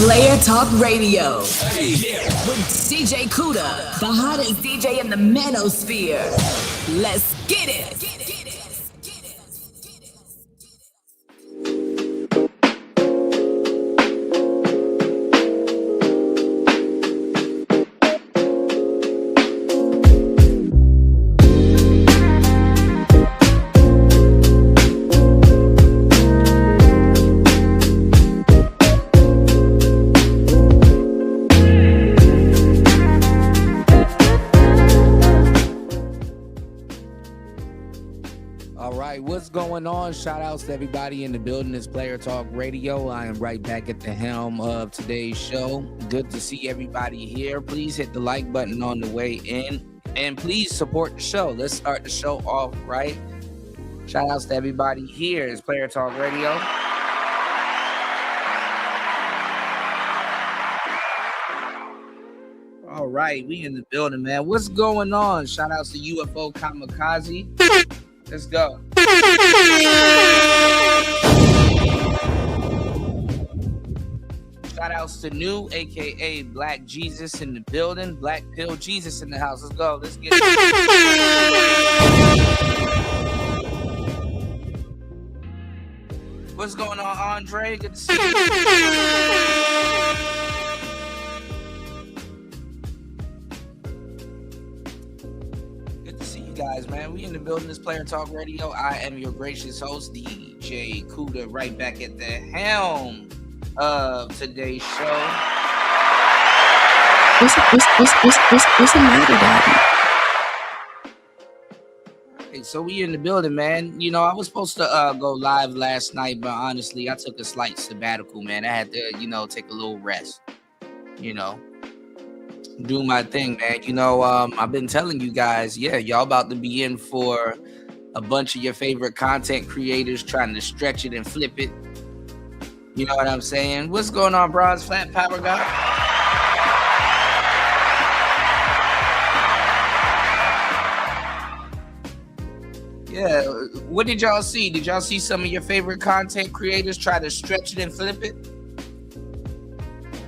Player Talk Radio with DJ Kuda, the hottest DJ in the manosphere. Let's get it. What's going on? Shout outs to everybody in the building. It's Player Talk Radio. I am right back at the helm of today's show. Good to see everybody here. Please hit the like button on the way in and please support the show. Let's start the show off right. Shout outs to everybody here. It's Player Talk Radio. All right, we in the building, man. What's going on? Shout outs to UFO Kamikaze. Let's go. Shout outs to New, aka Black Jesus in the building. Black Pill Jesus in the house. Let's go. Let's get it. What's going on, Andre? Good to see you. Guys, man, we in the building. This Player Talk Radio. I am your gracious host, DJ Kuda, right back at the helm of today's show. What's the matter, Daddy? Hey, so we in the building, man. You know, I was supposed to go live last night, but honestly, I took a slight sabbatical, man. I had to, take a little rest, do my thing, man. I've been telling you guys, y'all about to be in for a bunch of your favorite content creators trying to stretch it and flip it. You know what I'm saying? What's going on, Bronze Flat Power Guy? Yeah, what did y'all see? Did y'all see some of your favorite content creators try to stretch it and flip it?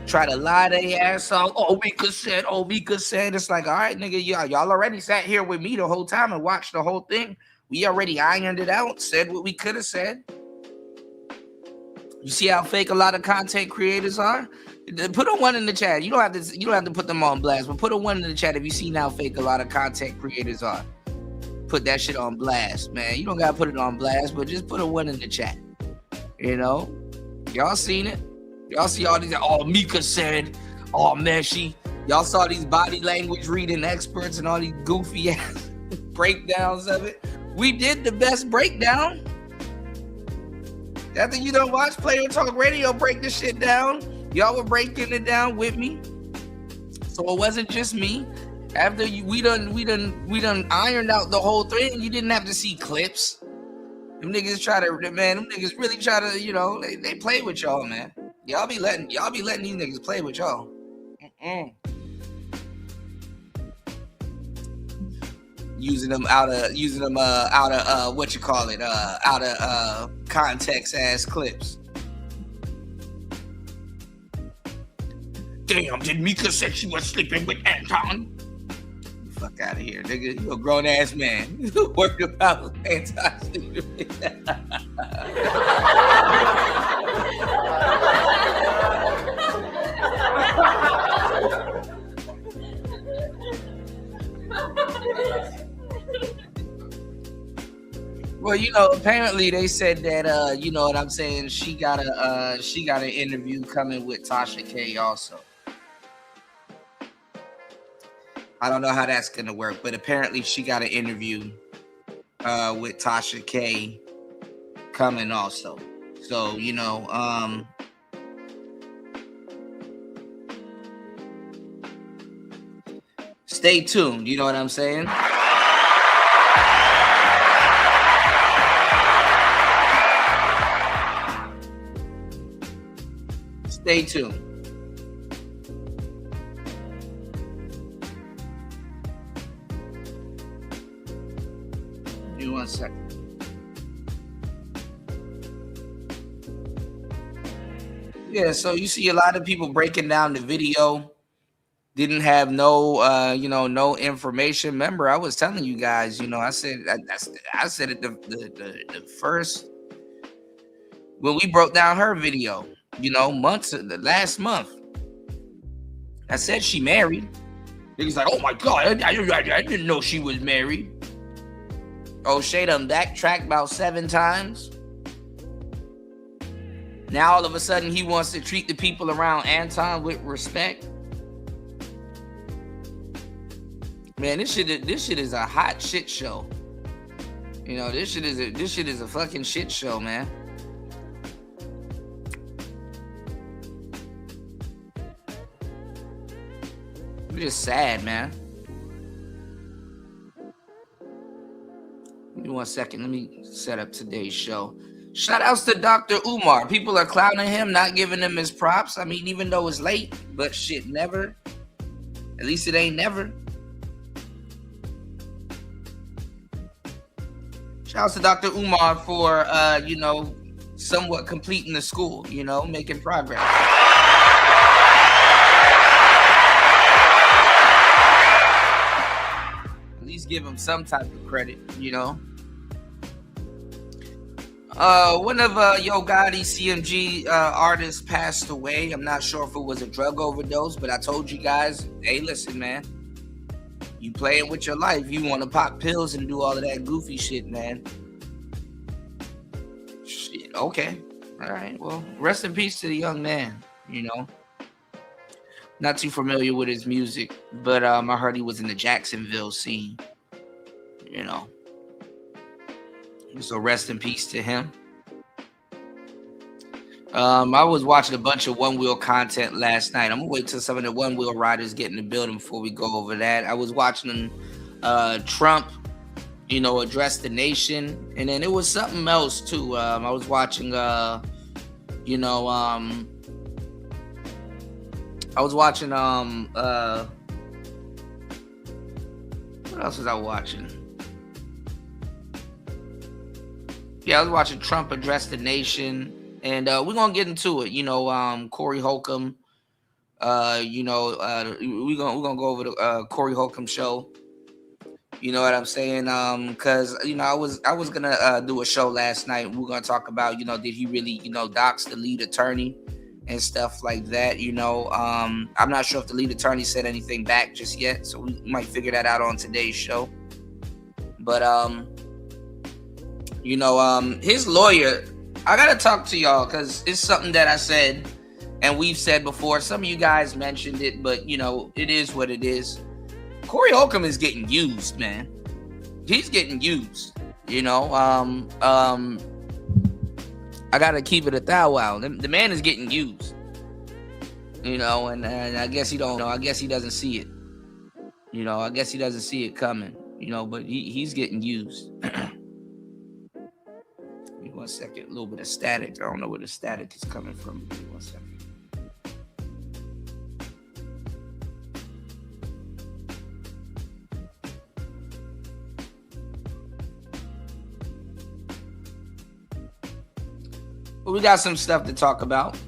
Try to lie their ass off. Oh, Mika said. Oh, Mika said. It's like, all right, nigga, y'all already sat here with me the whole time and watched the whole thing. We already ironed it out, said what we could have said. You see how fake a lot of content creators are? Put a one in the chat. You don't have to put them on blast, but put a one in the chat if you see how fake a lot of content creators are. Put that shit on blast, man. You don't gotta put it on blast, but just put a one in the chat. You know, y'all seen it. Y'all see all these. Oh, Mika said. Oh, Messi. Y'all saw these body language reading experts and all these goofy ass breakdowns of it. We did the best breakdown. After you don't watch Player Talk Radio break this shit down, y'all were breaking it down with me. So it wasn't just me. After we done ironed out the whole thing, you didn't have to see clips. Them niggas really try to, you know, they play with y'all, man. Y'all be letting these niggas play with y'all. Using them out of what you call it, out of context ass clips. Damn, did Mika say she was sleeping with Anton? Fuck out of here, nigga. You a grown ass man. You worried about anti-sleeping. Well, you know, apparently they said that you know what I'm saying, she got an interview coming with Tasha K also. I don't know how that's gonna work, but apparently she got an interview with Tasha K coming also. So, you know, stay tuned, you know what I'm saying? Stay tuned. Give me 1 second. Yeah, so you see a lot of people breaking down the video, didn't have no no information. Remember, I was telling you guys, you know, I said it the first when we broke down her video, you know, last month. I said she married. Niggas like, oh my God, I didn't know she was married. Oh, Shay done backtracked about 7 times. Now all of a sudden he wants to treat the people around Anton with respect. Man, this shit is a hot shit show. You know, this shit is a fucking shit show, man. I'm just sad, man. Give me 1 second. Let me set up today's show. Shout outs to Dr. Umar. People are clowning him, not giving him his props. I mean, even though it's late, but shit, never. At least it ain't never. Shout outs to Dr. Umar for, you know, somewhat completing the school, you know, making progress. At least give him some type of credit, you know. One of Yo Gotti CMG artists passed away. I'm not sure if it was a drug overdose, but I told you guys, hey, listen, man. You playing with your life. You want to pop pills and do all of that goofy shit, man. Shit, okay. All right, well, rest in peace to the young man, you know. Not too familiar with his music, but I heard he was in the Jacksonville scene, you know. So rest in peace to him. I was watching a bunch of one wheel content last night. I'm gonna wait till some of the one wheel riders get in the building before we go over that. I was watching Trump address the nation. And then it was something else too. I was watching I was watching what else was I watching? Yeah, I was watching Trump address the nation, and we're gonna get into it. Corey Holcomb. We're gonna go over the Corey Holcomb show. You know what I'm saying? Because I was gonna do a show last night. We're gonna talk about did he really dox the lead attorney and stuff like that. I'm not sure if the lead attorney said anything back just yet, so we might figure that out on today's show. But his lawyer, I gotta talk to y'all because it's something that I said and we've said before. Some of you guys mentioned it, but it is what it is. Corey Holcomb is getting used, man. He's getting used. I gotta keep it a thou. The man is getting used. And I guess he don't know. I guess he doesn't see it. I guess he doesn't see it coming. But he's getting used. Give me 1 second. A little bit of static. I don't know where the static is coming from. Give me 1 second. Well, we got some stuff to talk about.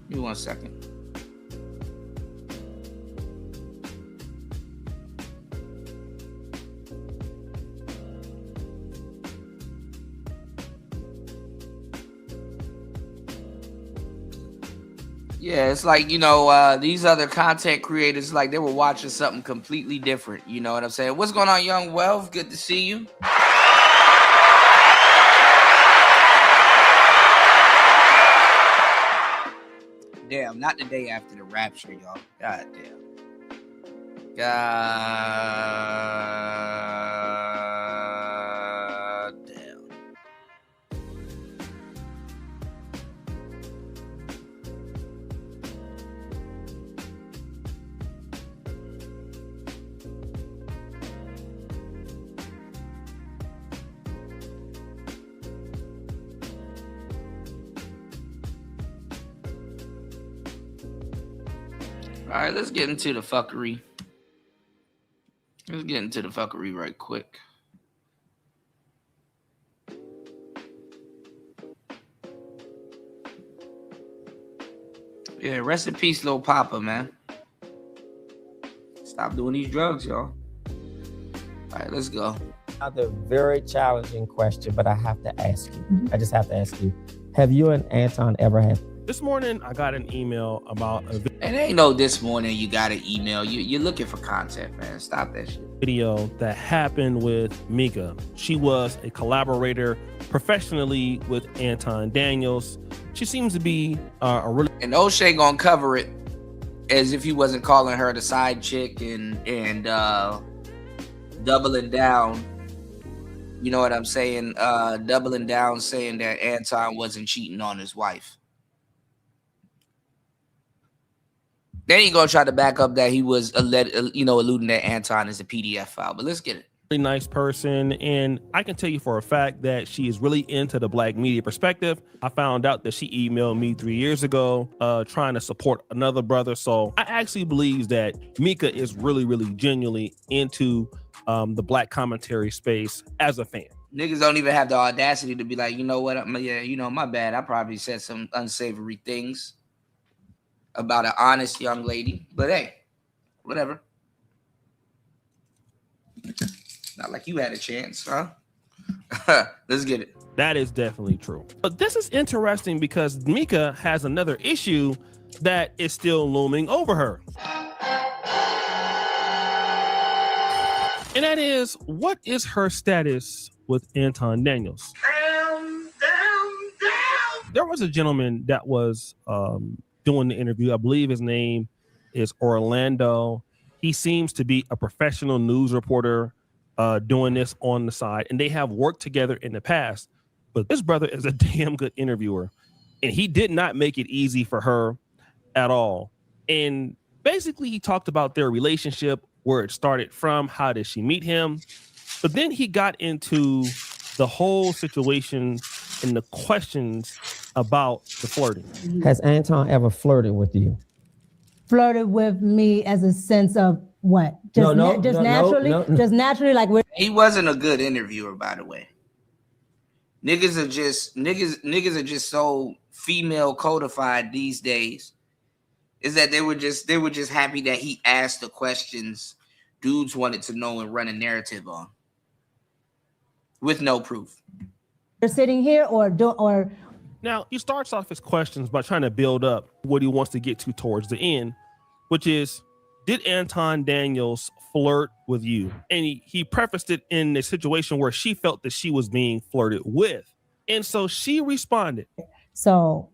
Give me 1 second. Yeah, it's like, these other content creators, like they were watching something completely different. You know what I'm saying? What's going on, Young Wealth? Good to see you. Damn, not the day after the rapture, y'all. God damn. God damn. All right, let's get into the fuckery. Let's get into the fuckery right quick. Yeah, rest in peace, Lil Papa, man. Stop doing these drugs, y'all. All right, let's go. Another very challenging question, but I have to ask you. I just have to ask you. Have you and Anton ever had? This morning, I got an email about a And ain't no this morning you got an email. You're looking for content, man. Stop that shit. video that happened with Mika. She was a collaborator professionally with Anton Daniels. She seems to be a really... And O'Shea gonna cover it as if he wasn't calling her the side chick and doubling down. You know what I'm saying? Doubling down, saying that Anton wasn't cheating on his wife. Then he gonna try to back up that he was, alluding that Anton is a PDF file. But let's get it. Really nice person, and I can tell you for a fact that she is really into the Black media perspective. I found out that she emailed me 3 years ago trying to support another brother. So I actually believe that Mika is really, really genuinely into the Black commentary space as a fan. Niggas don't even have the audacity to be like, you know what? My bad. I probably said some unsavory things about an honest young lady. But hey, whatever. Not like you had a chance, huh? Let's get it. That is definitely true. But this is interesting because Mika has another issue that is still looming over her. And that is, what is her status with Anton Daniels? Down. There was a gentleman that was doing the interview. I believe his name is Orlando. He seems to be a professional news reporter doing this on the side, and they have worked together in the past. But this brother is a damn good interviewer, and he did not make it easy for her at all. And basically, he talked about their relationship, where it started from, how did she meet him. But then he got into the whole situation and the questions about the flirting. Has Anton ever flirted with you? Flirted with me as a sense of what? Just naturally, like we're. He wasn't a good interviewer, by the way. Niggas are just so female codified these days. Is that they were just happy that he asked the questions dudes wanted to know and run a narrative on, with no proof. You're sitting here or. Now, he starts off his questions by trying to build up what he wants to get to towards the end, which is, did Anton Daniels flirt with you? And he prefaced it in a situation where she felt that she was being flirted with. And so she responded. So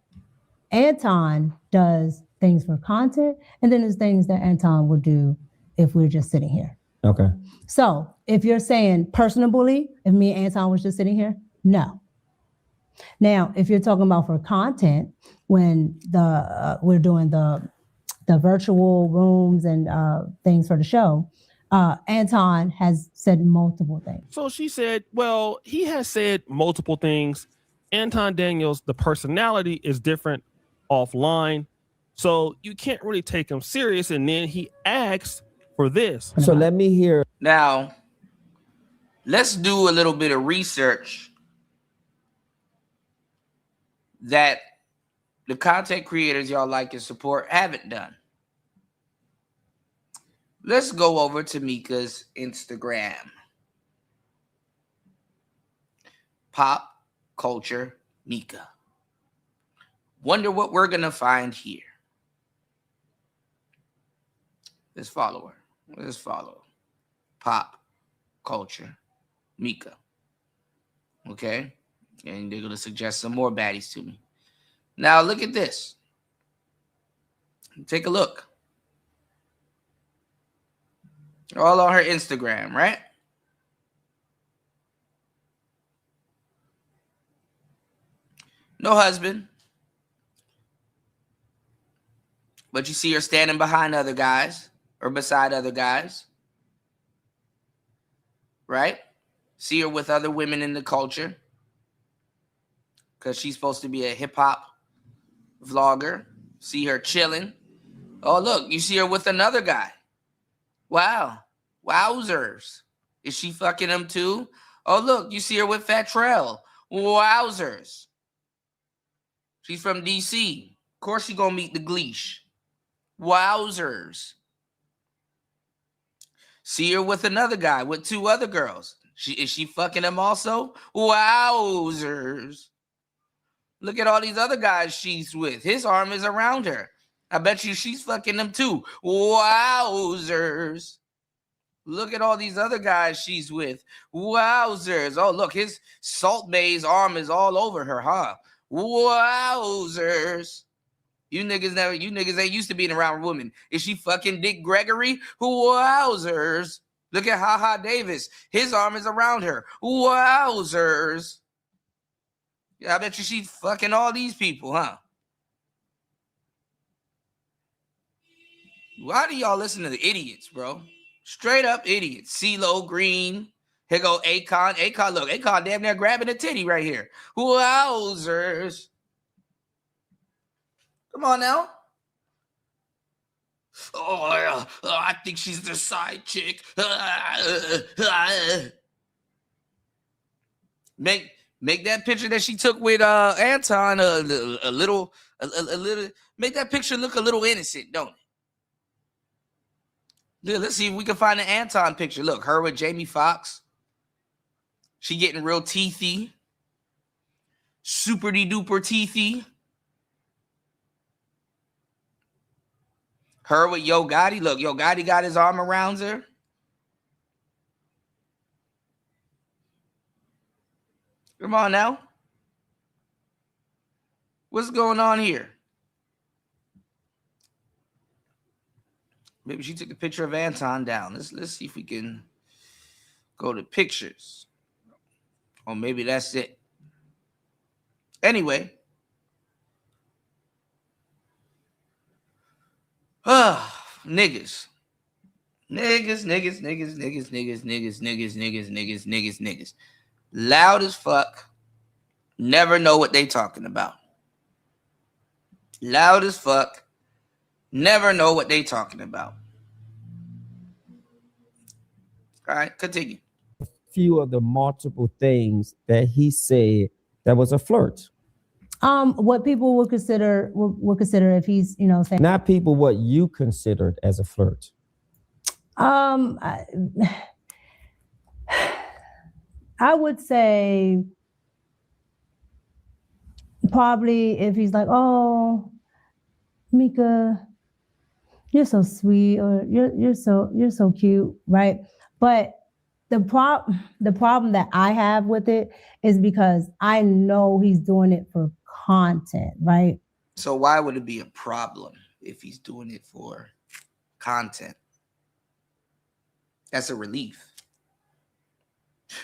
Anton does things for content, and then there's things that Anton would do if we're just sitting here. Okay. So if you're saying personally, if me and Anton was just sitting here, no. Now, if you're talking about for content, when we're doing the virtual rooms and things for the show, Anton has said multiple things. So she said, well, he has said multiple things. Anton Daniels, the personality is different offline, so you can't really take him serious. And then he asks for this. So let me hear. Now, let's do a little bit of research that the content creators y'all like and support haven't done. Let's go over to Mika's Instagram. Pop Culture Mika. Wonder what we're going to find here. Let's follow her. Let's follow Pop Culture Mika. Okay? And they're going to suggest some more baddies to me. Now, look at this. Take a look. All on her Instagram, right? No husband. But you see her standing behind other guys or beside other guys. Right? See her with other women in the culture. Because she's supposed to be a hip-hop vlogger. See her chilling. Oh, look, you see her with another guy. Wow. Wowzers. Is she fucking him too? Oh, look, you see her with Fat Trell. Wowzers. She's from DC. Of course she gonna meet the Gleesh. Wowzers. See her with another guy, with two other girls. Is she fucking him also? Wowzers. Look at all these other guys she's with. His arm is around her. I bet you she's fucking them too. Wowzers. Look at all these other guys she's with. Wowzers. Oh, look, his Salt Bay's arm is all over her, huh? Wowzers. You niggas ain't used to being around women. Is she fucking Dick Gregory? Wowzers. Look at HaHa Davis. His arm is around her. Wowzers. Yeah, I bet you she's fucking all these people, huh? Why do y'all listen to the idiots, bro? Straight up idiots. CeeLo Green. Here go Akon. Akon, look. Akon damn near grabbing a titty right here. Wowzers. Come on now. Oh, yeah. I think she's the side chick. Make that picture that she took with Anton a little. Make that picture look a little innocent, don't it? Yeah, let's see if we can find an Anton picture. Look, her with Jamie Foxx. She getting real teethy. Super-de-duper teethy. Her with Yo Gotti. Look, Yo Gotti got his arm around her. Come on now. What's going on here? Maybe she took a picture of Anton down. Let's see if we can go to pictures. Or maybe that's it. Anyway. Niggas. Niggas. Loud as fuck. Never know what they talking about. Loud as fuck. Never know what they talking about. All right, continue. Few of the multiple things that he said that was a flirt. What people would consider if he's, saying, Not people, what you considered as a flirt. I would say probably if he's like, oh, Mika, you're so sweet, or you're so cute, right? But the problem that I have with it is because I know he's doing it for content, right? So why would it be a problem if he's doing it for content? That's a relief.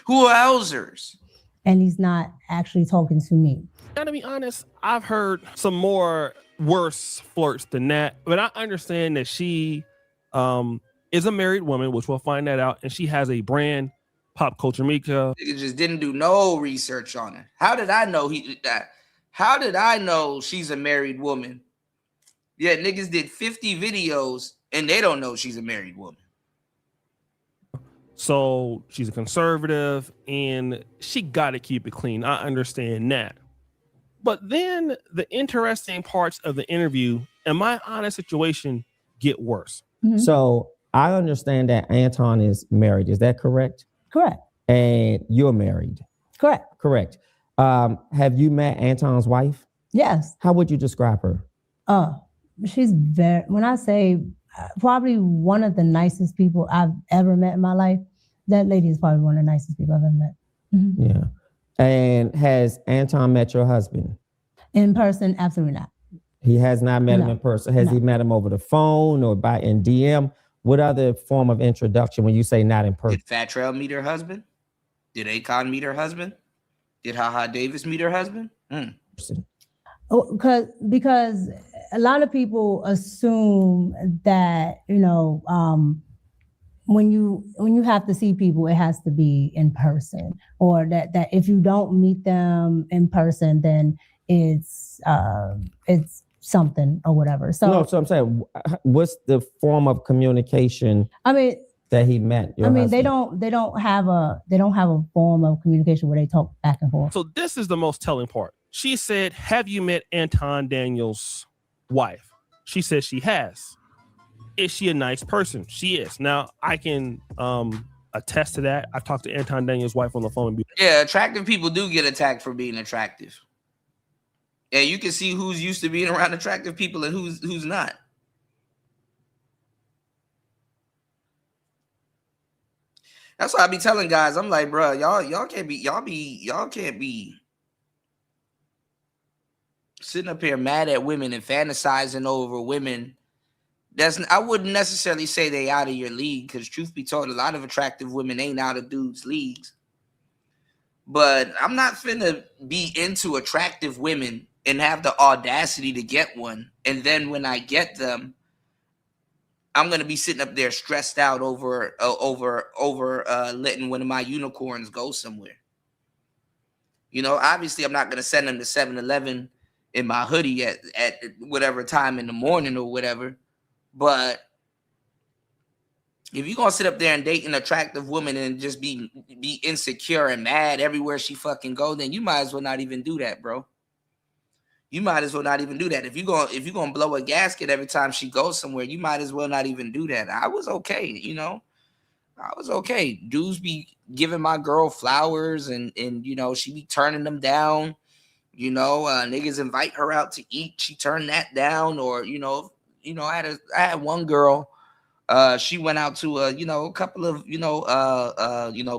Who else? And he's not actually talking to me. Now, to be honest, I've heard some more worse flirts than that, but I understand that she is a married woman, which we'll find that out, and she has a brand, Pop Culture Mika. Nigga just didn't do no research on her. How did I know How did I know she's a married woman? Yeah, niggas did 50 videos and they don't know she's a married woman. So she's a conservative and she got to keep it clean. I understand that. But then the interesting parts of the interview and my honest situation get worse. Mm-hmm. So I understand that Anton is married. Is that correct? Correct. And you're married. Correct. Correct. Have you met Anton's wife? Yes. How would you describe her? She's when I say probably one of the nicest people I've ever met in my life, that lady is probably one of the nicest people I've ever met. Mm-hmm. Yeah. And has Anton met your husband? In person, absolutely not. He has not met him in person. Has he met him over the phone or in DM? What other form of introduction when you say not in person? Did Fat Trail meet her husband? Did Akon meet her husband? Did HaHa Davis meet her husband? Because a lot of people assume that, when you have to see people, it has to be in person, or that if you don't meet them in person, then it's something or whatever. So I'm saying, what's the form of communication? That he met. Husband? they don't have a form of communication where they talk back and forth. So this is the most telling part. She said, "Have you met Anton Daniels' wife?" She says she has. Is she a nice person? She is. Now I can attest to that. I talked to Anton Daniels' wife on the phone. Yeah, attractive people do get attacked for being attractive. Yeah, you can see who's used to being around attractive people and who's not. That's why I be telling guys, I'm like, bro, y'all can't be sitting up here mad at women and fantasizing over women. I wouldn't necessarily say they out of your league, because truth be told, a lot of attractive women ain't out of dudes' leagues. But I'm not finna be into attractive women and have the audacity to get one, and then when I get them, I'm gonna be sitting up there stressed out over letting one of my unicorns go somewhere. Obviously I'm not gonna send them to 7-Eleven in my hoodie at whatever time in the morning or whatever. But if you're gonna sit up there and date an attractive woman and just be insecure and mad everywhere she fucking go, then you might as well not even do that, bro. You might as well not even do that. If you're gonna blow a gasket every time she goes somewhere, you might as well not even do that. I was okay, I was okay. Dudes be giving my girl flowers and she be turning them down. Niggas invite her out to eat, she turned that down. Or I had one girl. She went out to a couple of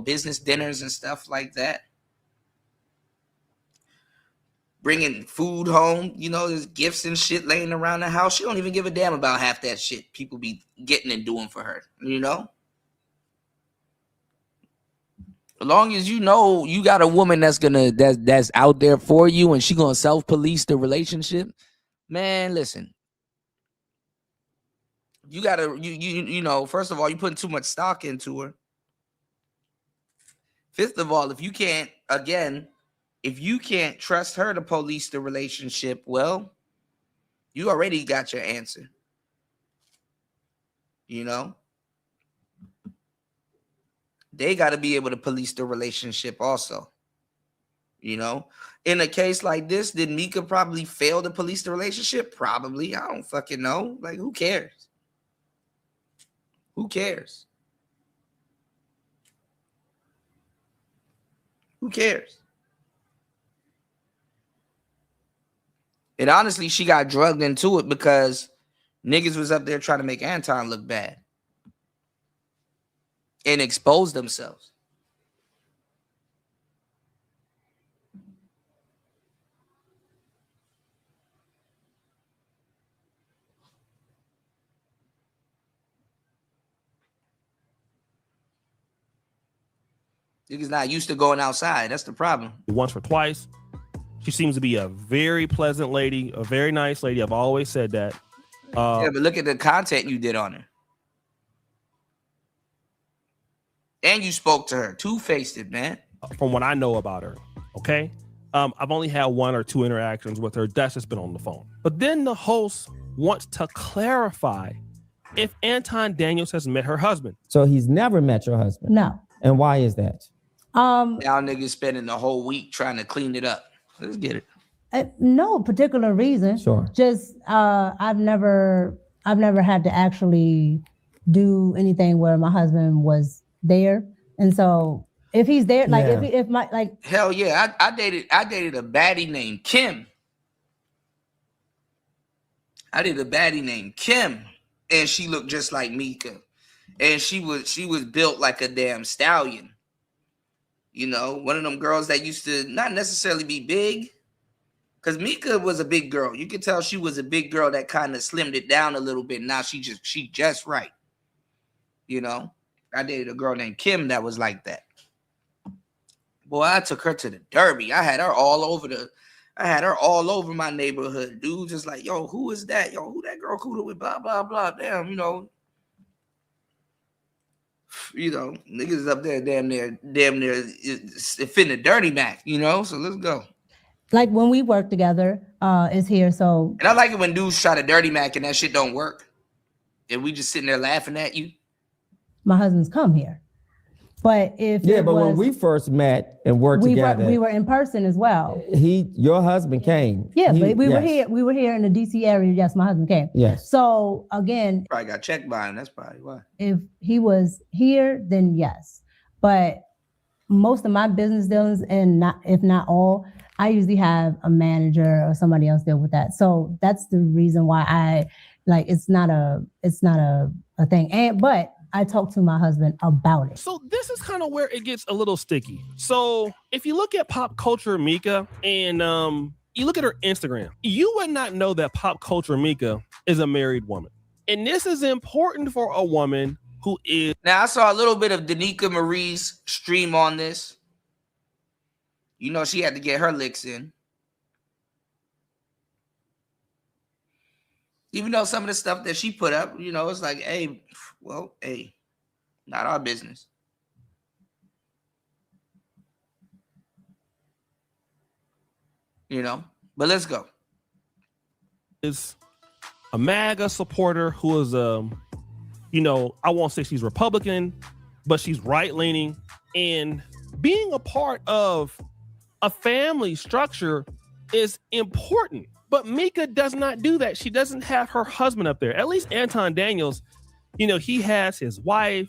business dinners and stuff like that. Bringing food home, there's gifts and shit laying around the house. She don't even give a damn about half that shit people be getting and doing for her, As long as you got a woman that's out there for you and she gonna self-police the relationship, man, listen. You gotta, you know, first of all, you putting too much stock into her. Fifth of all, if you can't trust her to police the relationship, well, you already got your answer. You know? They got to be able to police the relationship also. You know? In a case like this, did Mika probably fail to police the relationship? Probably. I don't fucking know. Like, who cares? Who cares? Who cares? And honestly, she got drugged into it because niggas was up there trying to make Anton look bad and expose themselves. Niggas not used to going outside. That's the problem. Once or twice. She seems to be a very pleasant lady, a very nice lady. I've always said that. Yeah, but look at the content you did on her. And you spoke to her. Two-faced it, man. From what I know about her, okay? I've only had 1 or 2 interactions with her. That's just been on the phone. But then the host wants to clarify if Anton Daniels has met her husband. So he's never met your husband? No. And why is that? Now niggas spending the whole week trying to clean it up. Let's get it. No particular reason. Sure. Just I've never had to actually do anything where my husband was there, and so if he's there, like if my like hell yeah, I dated a baddie named Kim. I did a baddie named Kim, and she looked just like Mika, and she was built like a damn stallion. You know, one of them girls that used to not necessarily be big, because Mika was a big girl. You could tell she was a big girl that kind of slimmed it down a little bit. Now she just right. You know, I dated a girl named Kim that was like that. Boy, I took her to the Derby. I had her all over my neighborhood. Dude, just like, yo, who is that? Yo, who that girl cool with? Blah blah blah. Damn, you know, niggas up there damn near fitting a dirty Mac, you know. So let's go. Like when we work together, is here. So and I like it when dudes try to dirty Mac and that shit don't work. And we just sitting there laughing at you. My husband's come here. But when we first met and worked together, we were in person as well. Your husband came. Yeah, but we were here. We were here in the DC area. Yes, my husband came. Yes. So again, probably got checked by him. That's probably why. If he was here, then yes. But most of my business dealings, and if not all, I usually have a manager or somebody else deal with that. So that's the reason why I like. It's not a thing. But I talked to my husband about it. So this is kind of where it gets a little sticky. So if you look at Pop Culture Mika and you look at her Instagram, you would not know that Pop Culture Mika is a married woman. And this is important for a woman who is... Now, I saw a little bit of Danica Marie's stream on this. You know, she had to get her licks in. Even though some of the stuff that she put up, you know, it's like, hey, not our business. You know, but let's go. Is a MAGA supporter who is, I won't say she's Republican, but she's right-leaning. And being a part of a family structure is important. But Mika does not do that. She doesn't have her husband up there. At least Anton Daniels, he has his wife.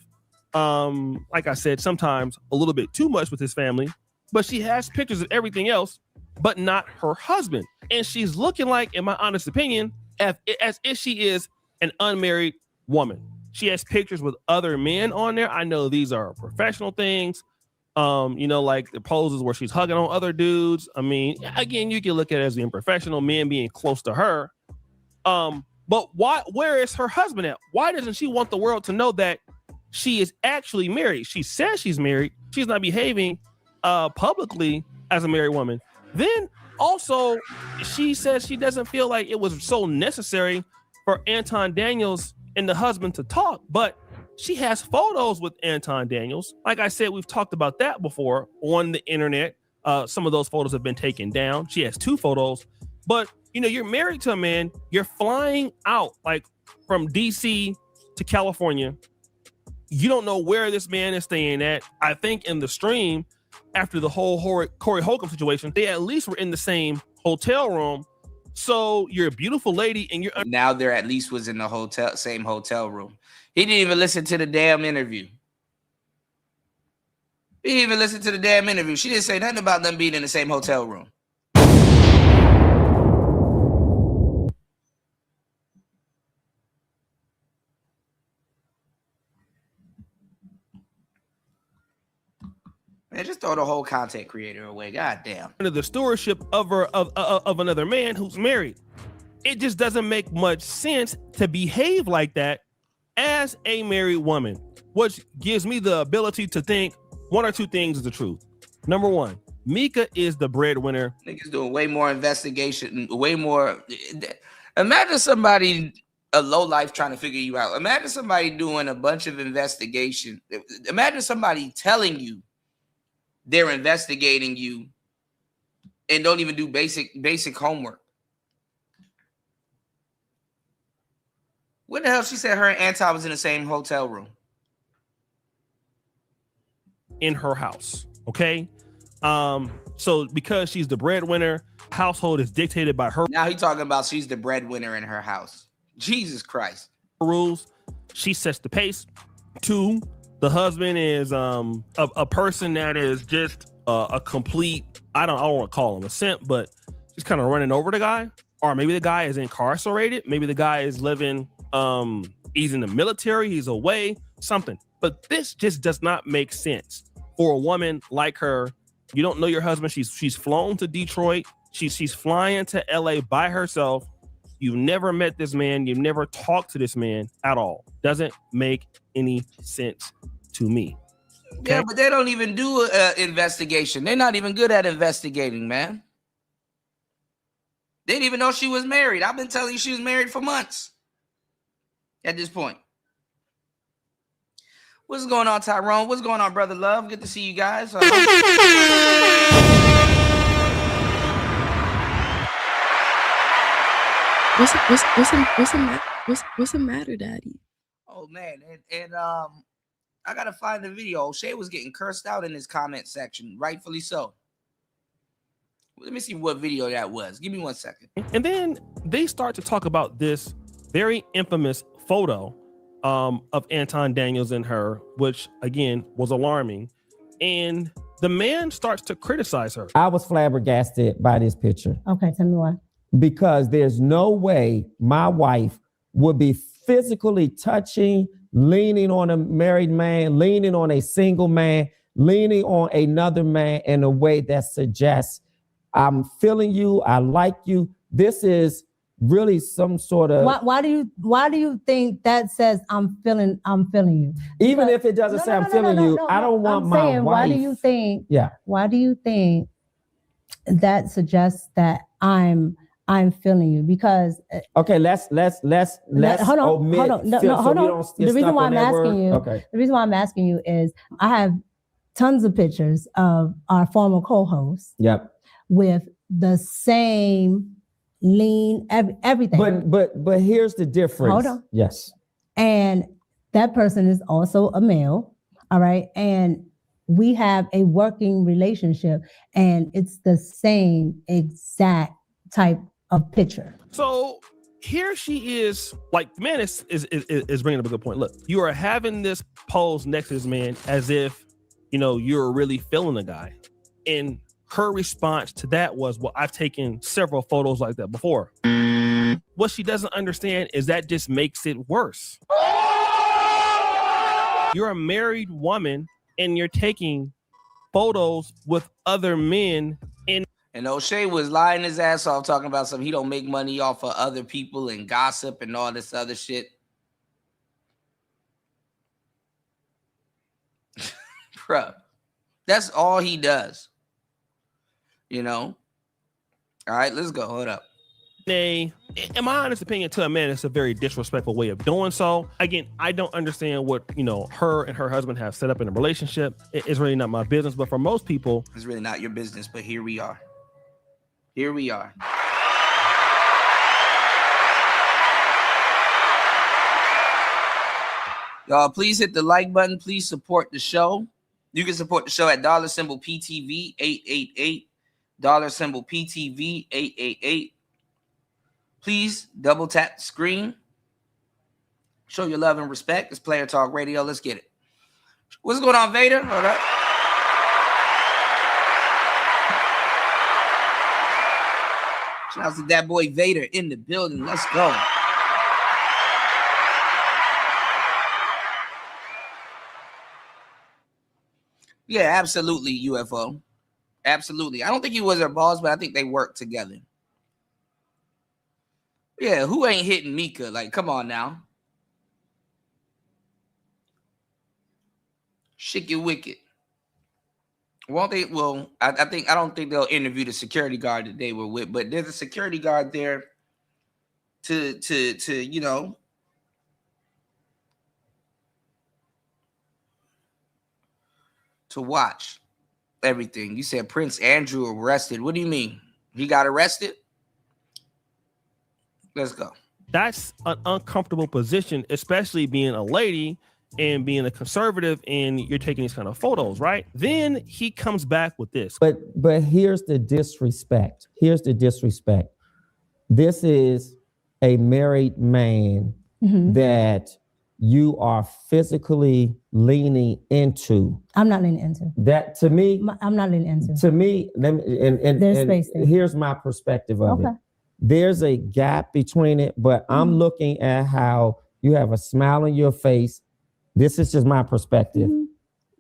Like I said, sometimes a little bit too much with his family, but she has pictures of everything else, but not her husband. And she's looking like, in my honest opinion, as if she is an unmarried woman. She has pictures with other men on there. I know these are professional things. Like the poses where she's hugging on other dudes. I mean, again, you can look at it as being professional, men being close to her. But where is her husband at? Why doesn't she want the world to know that she is actually married? She says she's married. She's not behaving publicly as a married woman. Then also, she says she doesn't feel like it was so necessary for Anton Daniels and the husband to talk, but she has photos with Anton Daniels. Like I said, we've talked about that before on the internet. Some of those photos have been taken down. She has 2 photos, but you're married to a man, you're flying out like from DC to California. You don't know where this man is staying at. I think in the stream, after the whole Corey Holcomb situation, they at least were in the same hotel room. So you're a beautiful lady, and now they're at least was in the same hotel room. He didn't even listen to the damn interview. He didn't even listen to the damn interview. She didn't say nothing about them being in the same hotel room. Man, just throw the whole content creator away. God damn. Under the stewardship of another man who's married. It just doesn't make much sense to behave like that as a married woman, which gives me the ability to think one or two things is the truth. Number one, Mika is the breadwinner. Niggas doing way more investigation, way more. Imagine somebody, a low life, trying to figure you out. Imagine somebody doing a bunch of investigation. Imagine somebody telling you they're investigating you and don't even do basic homework. What the hell? She said her and Anton was in the same hotel room. In her house, okay? So because she's the breadwinner, household is dictated by her. Now he's talking about she's the breadwinner in her house. Jesus Christ. Rules. She sets the pace. 2, the husband is a person that is just a complete, I don't want to call him a simp, but just kind of running over the guy. Or maybe the guy is incarcerated. Maybe the guy is living, he's in the military, he's away, something. But this just does not make sense for a woman like her. You don't know your husband. She's flown to Detroit. She's flying to LA by herself. You've never met this man. You've never talked to this man at all. Doesn't make any sense to me. Okay? Yeah, but they don't even do an investigation. They're not even good at investigating, man. They didn't even know she was married. I've been telling you she was married for months at this point. What's going on, Tyrone? What's going on, Brother Love? Good to see you guys. What's the matter, Daddy? Oh man, and I gotta find the video. Shay was getting cursed out in his comment section, rightfully so. Let me see what video that was. Give me 1 second. And then they start to talk about this very infamous photo of Anton Daniels and her, which again was alarming. And the man starts to criticize her. I was flabbergasted by this picture. Okay, tell me why. Because there's no way my wife would be physically touching, leaning on a married man, leaning on a single man, leaning on another man in a way that suggests I'm feeling you, I like you. This is really some sort of. Why do you think that says I'm feeling you? Even if it doesn't say I'm feeling you, I don't want my wife. Why do you think? Yeah. Why do you think that suggests that I'm feeling you? Because okay, let's hold on. The reason why I'm asking you, the reason why I'm asking you is I have tons of pictures of our former co-hosts. Yep. With the same lean, everything. But here's the difference. Hold on. Yes. And that person is also a male. All right. And we have a working relationship, and it's the same exact type of picture. So here she is, like, the man is bringing up a good point. Look, you are having this pose next to this man as if, you're really feeling the guy. And her response to that was, well, I've taken several photos like that before. What she doesn't understand is that just makes it worse. You're a married woman and you're taking photos with other men. And O'Shea was lying his ass off talking about something. He don't make money off of other people and gossip and all this other shit. Bruh, that's all he does. All right, let's go. Hold up. in my honest opinion, to a man, it's a very disrespectful way of doing so. Again, I don't understand what, her and her husband have set up in a relationship. It's really not my business. But for most people, it's really not your business. But here we are. Here we are. Y'all, please hit the like button. Please support the show. You can support the show at $PTV 888. $PTV 888. Please double tap the screen. Show your love and respect. It's Player Talk Radio. Let's get it. What's going on, Vader? Hold up. Shout out to that boy Vader in the building. Let's go. Yeah, absolutely, UFO. Absolutely. I don't think he was her boss, but I think they worked together. Yeah, who ain't hitting Mika? Like, come on now. Shake it wicked. Won't they? Well, I don't think they'll interview the security guard that they were with, but there's a security guard there to watch everything. You said Prince Andrew arrested. What do you mean? He got arrested? Let's go. That's an uncomfortable position, especially being a lady and being a conservative, and you're taking these kind of photos, right? Then he comes back with this. But here's the disrespect. This is a married man that you are physically leaning into. I'm not leaning into. That to me, I'm not leaning into. To me, there's space there. Here's my perspective of it. There's a gap between it, but I'm looking at how you have a smile on your face. This is just my perspective.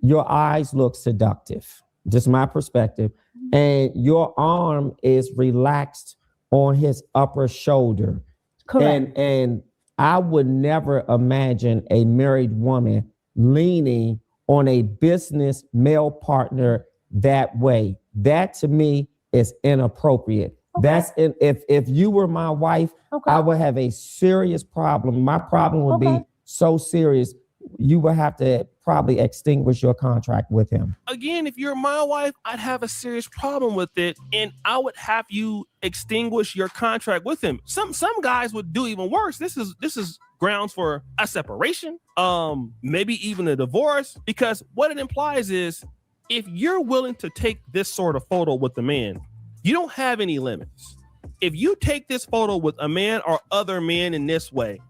Your eyes look seductive. Just my perspective. And your arm is relaxed on his upper shoulder. Correct. And I would never imagine a married woman leaning on a business male partner that way. That to me is inappropriate. That's if you were my wife, I would have a serious problem. My problem would be so serious, you would have to probably extinguish your contract with him. Again, if you're my wife, I'd have a serious problem with it, and I would have you extinguish your contract with him. Some guys would do even worse. This is grounds for a separation, maybe even a divorce, because what it implies is if you're willing to take this sort of photo with the man, you don't have any limits. If you take this photo with a man or other men in this way,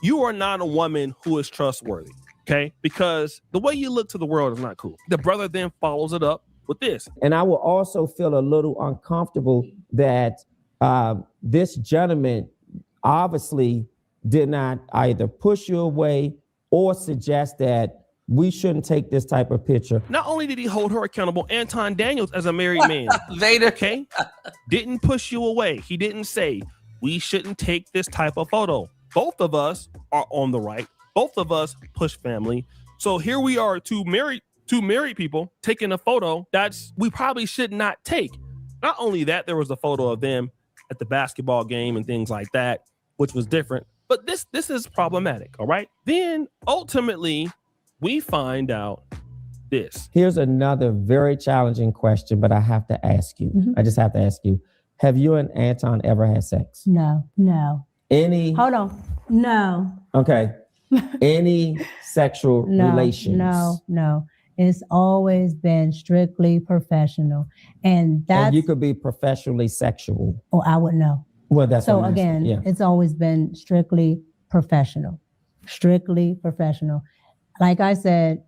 you are not a woman who is trustworthy, okay? Because the way you look to the world is not cool. The brother then follows it up with this. And I will also feel a little uncomfortable that this gentleman obviously did not either push you away or suggest that we shouldn't take this type of picture. Not only did he hold her accountable, Anton Daniels, as a married man, Vader, okay, didn't push you away. He didn't say we shouldn't take this type of photo. Both of us are on the right. Both of us push family. So here we are, two married people taking a photo that's we probably should not take. Not only that, there was a photo of them at the basketball game and things like that, which was different. But this is problematic. All right. Then ultimately, we find out this. Here's another very challenging question, but I have to ask you. I just have to ask you. Have you and Anton ever had sex? No. Any? Hold on. No. Okay. Any sexual relations? No. It's always been strictly professional. And you could be professionally sexual. Oh, I would know. Well, that's so again, It's always been strictly professional. Like I said,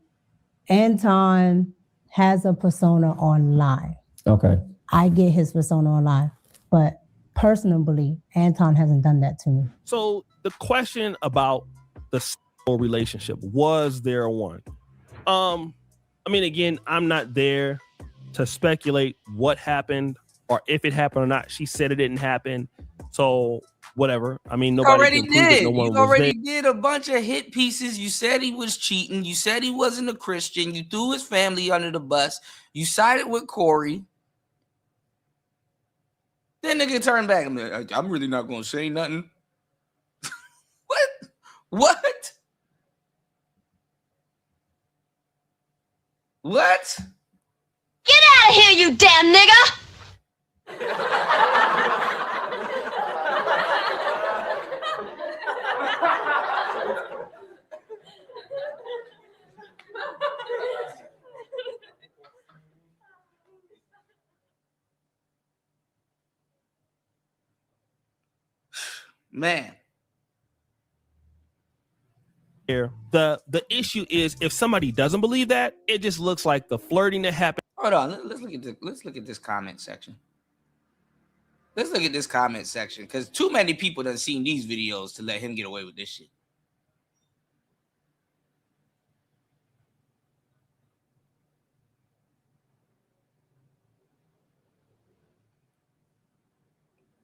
Anton has a persona online. Okay. I get his persona online, but personally, Anton hasn't done that to me. So the question about the relationship, was there one? I mean, again, I'm not there to speculate what happened or if it happened or not. She said it didn't happen. So whatever. I mean, nobody already did. No you already did a bunch of hit pieces. You said he was cheating. You said he wasn't a Christian. You threw his family under the bus. You sided with Corey. Then nigga turn back. I'm really not gonna say nothing. What? What? What? Get out of here, you damn nigga! Man. Here, the issue is if somebody doesn't believe that, it just looks like the flirting that happened. Hold on. Let's look at this comment section. Let's look at this comment section because too many people done seen these videos to let him get away with this shit.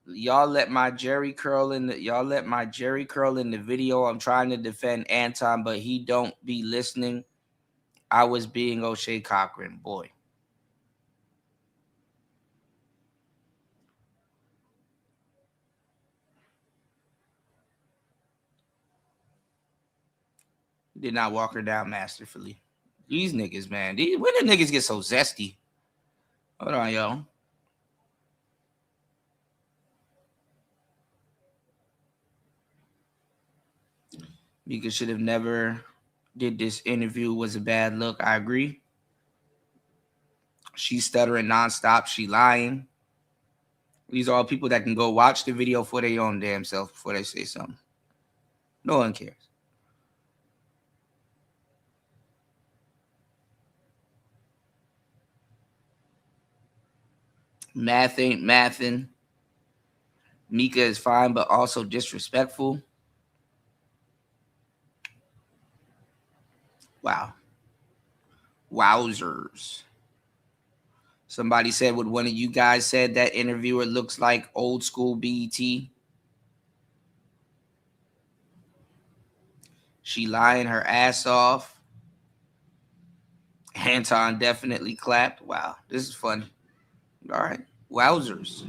Y'all let my Jerry curl in the video. I'm trying to defend Anton, but he don't be listening. I was being O'Shea Cochran, boy. Did not walk her down masterfully. These niggas, man. When the niggas get so zesty? Hold on, yo. Mika should have never did this interview. Was a bad look. I agree. She's stuttering nonstop. She lying. These are all people that can go watch the video for their own damn self before they say something. No one cares. Math ain't mathin'. Mika is fine, but also disrespectful. Wow. Wowzers. Somebody said, would one of you guys said that interviewer looks like old school BET? She lying her ass off. Anton definitely clapped. Wow, this is funny. All right. Wowzers.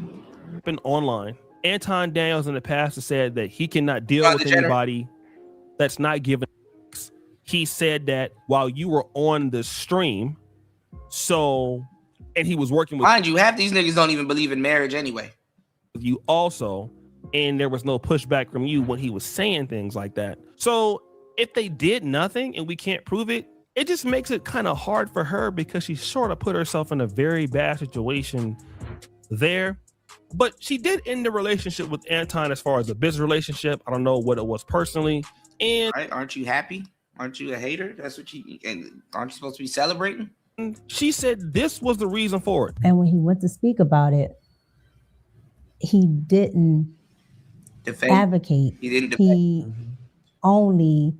Been online. Anton Daniels in the past has said that he cannot deal with anybody that's not given. He said that while you were on the stream, and he was working with. Mind you, half these niggas don't even believe in marriage anyway. You also, and there was no pushback from you when he was saying things like that. So if they did nothing and we can't prove it, it just makes it kind of hard for her because she sort of put herself in a very bad situation there. But she did end the relationship with Anton as far as a business relationship. I don't know what it was personally. And right, aren't you happy? Aren't you a hater? That's what aren't you supposed to be celebrating? She said this was the reason for it. And when he went to speak about it, he didn't advocate. He didn't defend. He only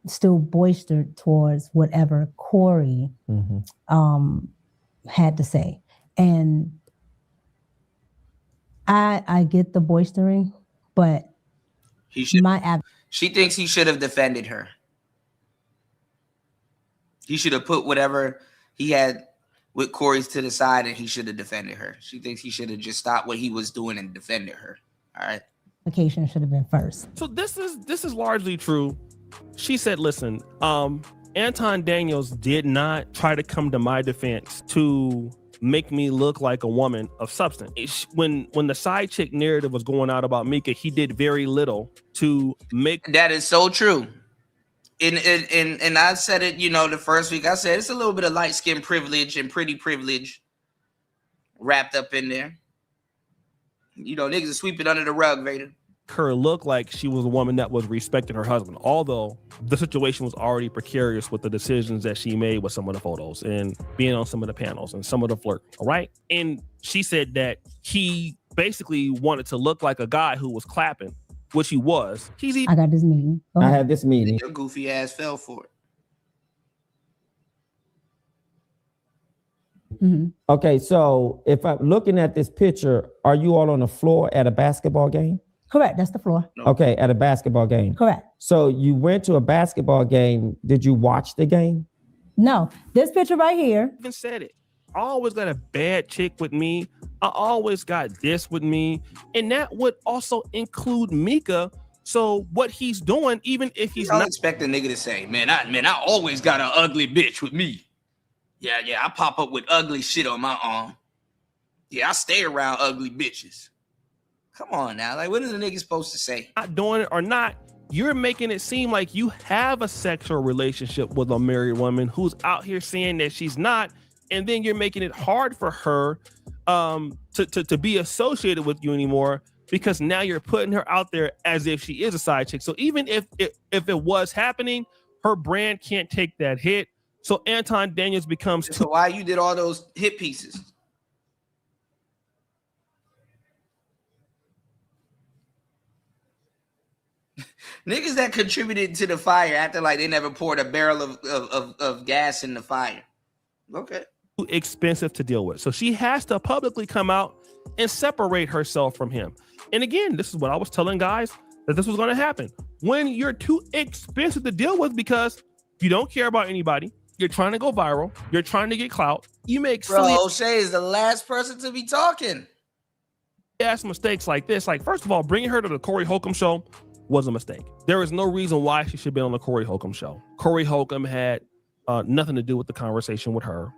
still boistered towards whatever Corey had to say. And I get the boistering, but she thinks he should have defended her. He should have put whatever he had with Corey's to the side and he should have defended her. She thinks he should have just stopped what he was doing and defended her. All right. Vacation should have been first. So this is largely true. She said, listen, Anton Daniels did not try to come to my defense to make me look like a woman of substance. When the side chick narrative was going out about Mika, he did very little to make. That is so true. And I said it, the first week I said it's a little bit of light skin privilege and pretty privilege wrapped up in there. Niggas are sweeping under the rug, Vader. Her look like she was a woman that was respecting her husband, although the situation was already precarious with the decisions that she made with some of the photos and being on some of the panels and some of the flirt. All right. And she said that he basically wanted to look like a guy who was clapping, which he was. I got this meeting. I had this meeting. Your goofy ass fell for it. Mm-hmm. Okay, so if I'm looking at this picture, are you all on the floor at a basketball game? Correct. That's the floor. No. Okay, at a basketball game. Correct. So you went to a basketball game. Did you watch the game? No. This picture right here. Even said it. I always got a bad chick with me. I always got this with me. And that would also include Mika. So what he's doing, even if he's Y'all not expect a nigga to say, man, I always got an ugly bitch with me. Yeah, I pop up with ugly shit on my arm. Yeah, I stay around ugly bitches. Come on now. Like, what is the nigga supposed to say? not doing it or not, you're making it seem like you have a sexual relationship with a married woman who's out here saying that she's not, and then you're making it hard for her to be associated with you anymore, because now you're putting her out there as if she is a side chick. So even if it was happening, her brand can't take that hit. So Anton Daniels becomes So why you did all those hit pieces? Niggas that contributed to the fire acting like they never poured a barrel of gas in the fire. Okay. too expensive to deal with. So she has to publicly come out and separate herself from him. And again, this is what I was telling guys, that this was going to happen. When you're too expensive to deal with because you don't care about anybody, you're trying to go viral, you're trying to get clout, you make silly O'Shea is the last person to be talking. ass mistakes like this. Like, first of all, bringing her to the Corey Holcomb show was a mistake. There is no reason why she should be on the Corey Holcomb show. Corey Holcomb had nothing to do with the conversation with her.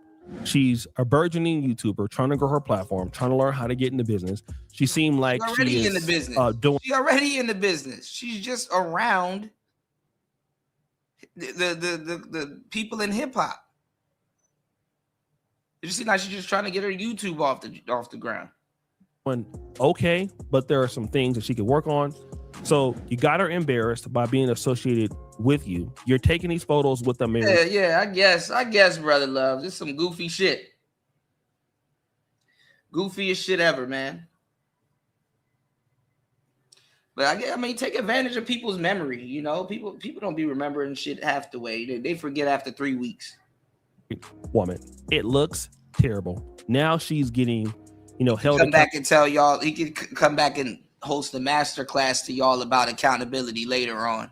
She's a burgeoning YouTuber trying to grow her platform, trying to learn how to get into business. She seemed like She's already she is in the business. She's already in the business. She's just around the people in hip hop. It just seems like she's just trying to get her YouTube off the ground. Okay, but there are some things that she could work on. So you got her embarrassed by being associated with you. You're taking these photos with the mirror. Yeah, I guess, brother love. This is some goofy shit. Goofiest shit ever, man. But I mean, take advantage of people's memory. You know, people don't be remembering shit half the way. They forget after 3 weeks. Woman, it looks terrible. Now she's getting, held. Come back and tell y'all. He could come back and host a master class to y'all about accountability later on.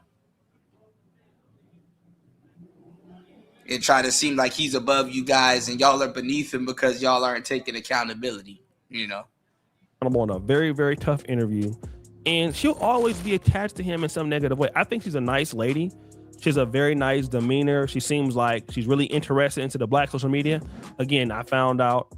And try to seem like he's above you guys and y'all are beneath him because y'all aren't taking accountability. I'm on a very, very tough interview. And she'll always be attached to him in some negative way. I think she's a nice lady. She has a very nice demeanor. She seems like she's really interested into the Black social media. Again, I found out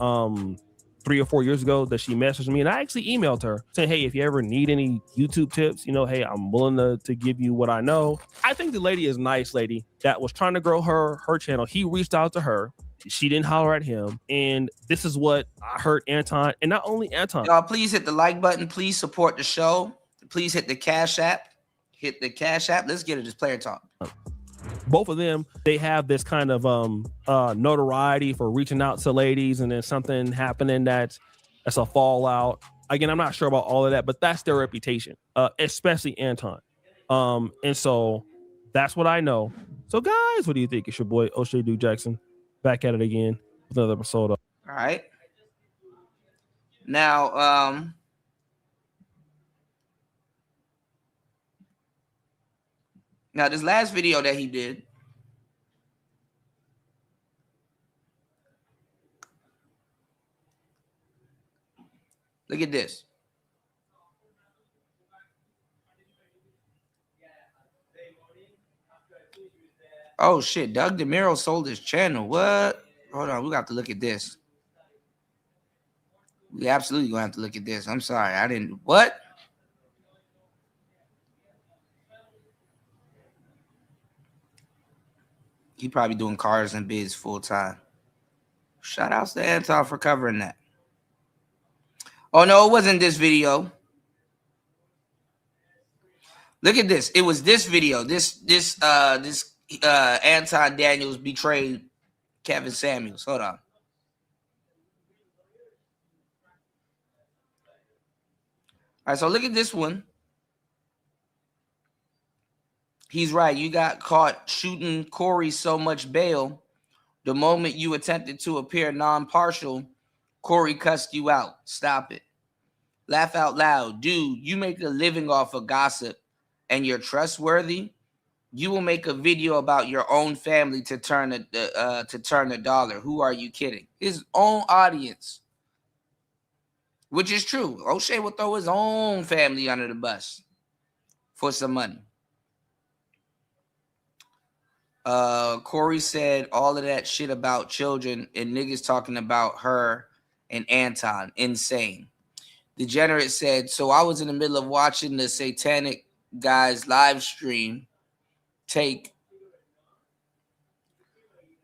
3 or 4 years ago that she messaged me, and I actually emailed her saying, hey, if you ever need any YouTube tips, hey, I'm willing to give you what I know. I think the lady is a nice lady that was trying to grow her channel. He reached out to her. She didn't holler at him. And this is what I heard Anton, and not only Anton. Y'all, please hit the like button. Please support the show. Please hit the Cash App. Hit the Cash App. Let's get it. Just player talk. Both of them, they have this kind of notoriety for reaching out to ladies, and then something happening that's a fallout. Again, I'm not sure about all of that, but that's their reputation, especially Anton. And so that's what I know. So guys, what do you think? It's your boy O'Shea Duke Jackson back at it again with another episode of. All right. Now, this last video that he did, look at this. Oh shit, Doug DeMiro sold his channel. What? Hold on, we got to look at this. We absolutely gonna have to look at this. I'm sorry, I didn't. What? He probably doing cars and bids full time. Shout outs to Anton for covering that. Oh no, it wasn't this video. Look at this. It was this video. This Anton Daniels betrayed Kevin Samuels. Hold on. All right, so look at this one. He's right. You got caught shooting Corey so much bail. The moment you attempted to appear non-partial, Corey cussed you out. Stop it. Laugh out loud. Dude, you make a living off of gossip and you're trustworthy. You will make a video about your own family to turn a dollar. Who are you kidding? His own audience. which is true. O'Shea will throw his own family under the bus for some money. Corey said all of that shit about children and niggas talking about her and Anton. Insane. Degenerate said, so I was in the middle of watching the Satanic Guys live stream take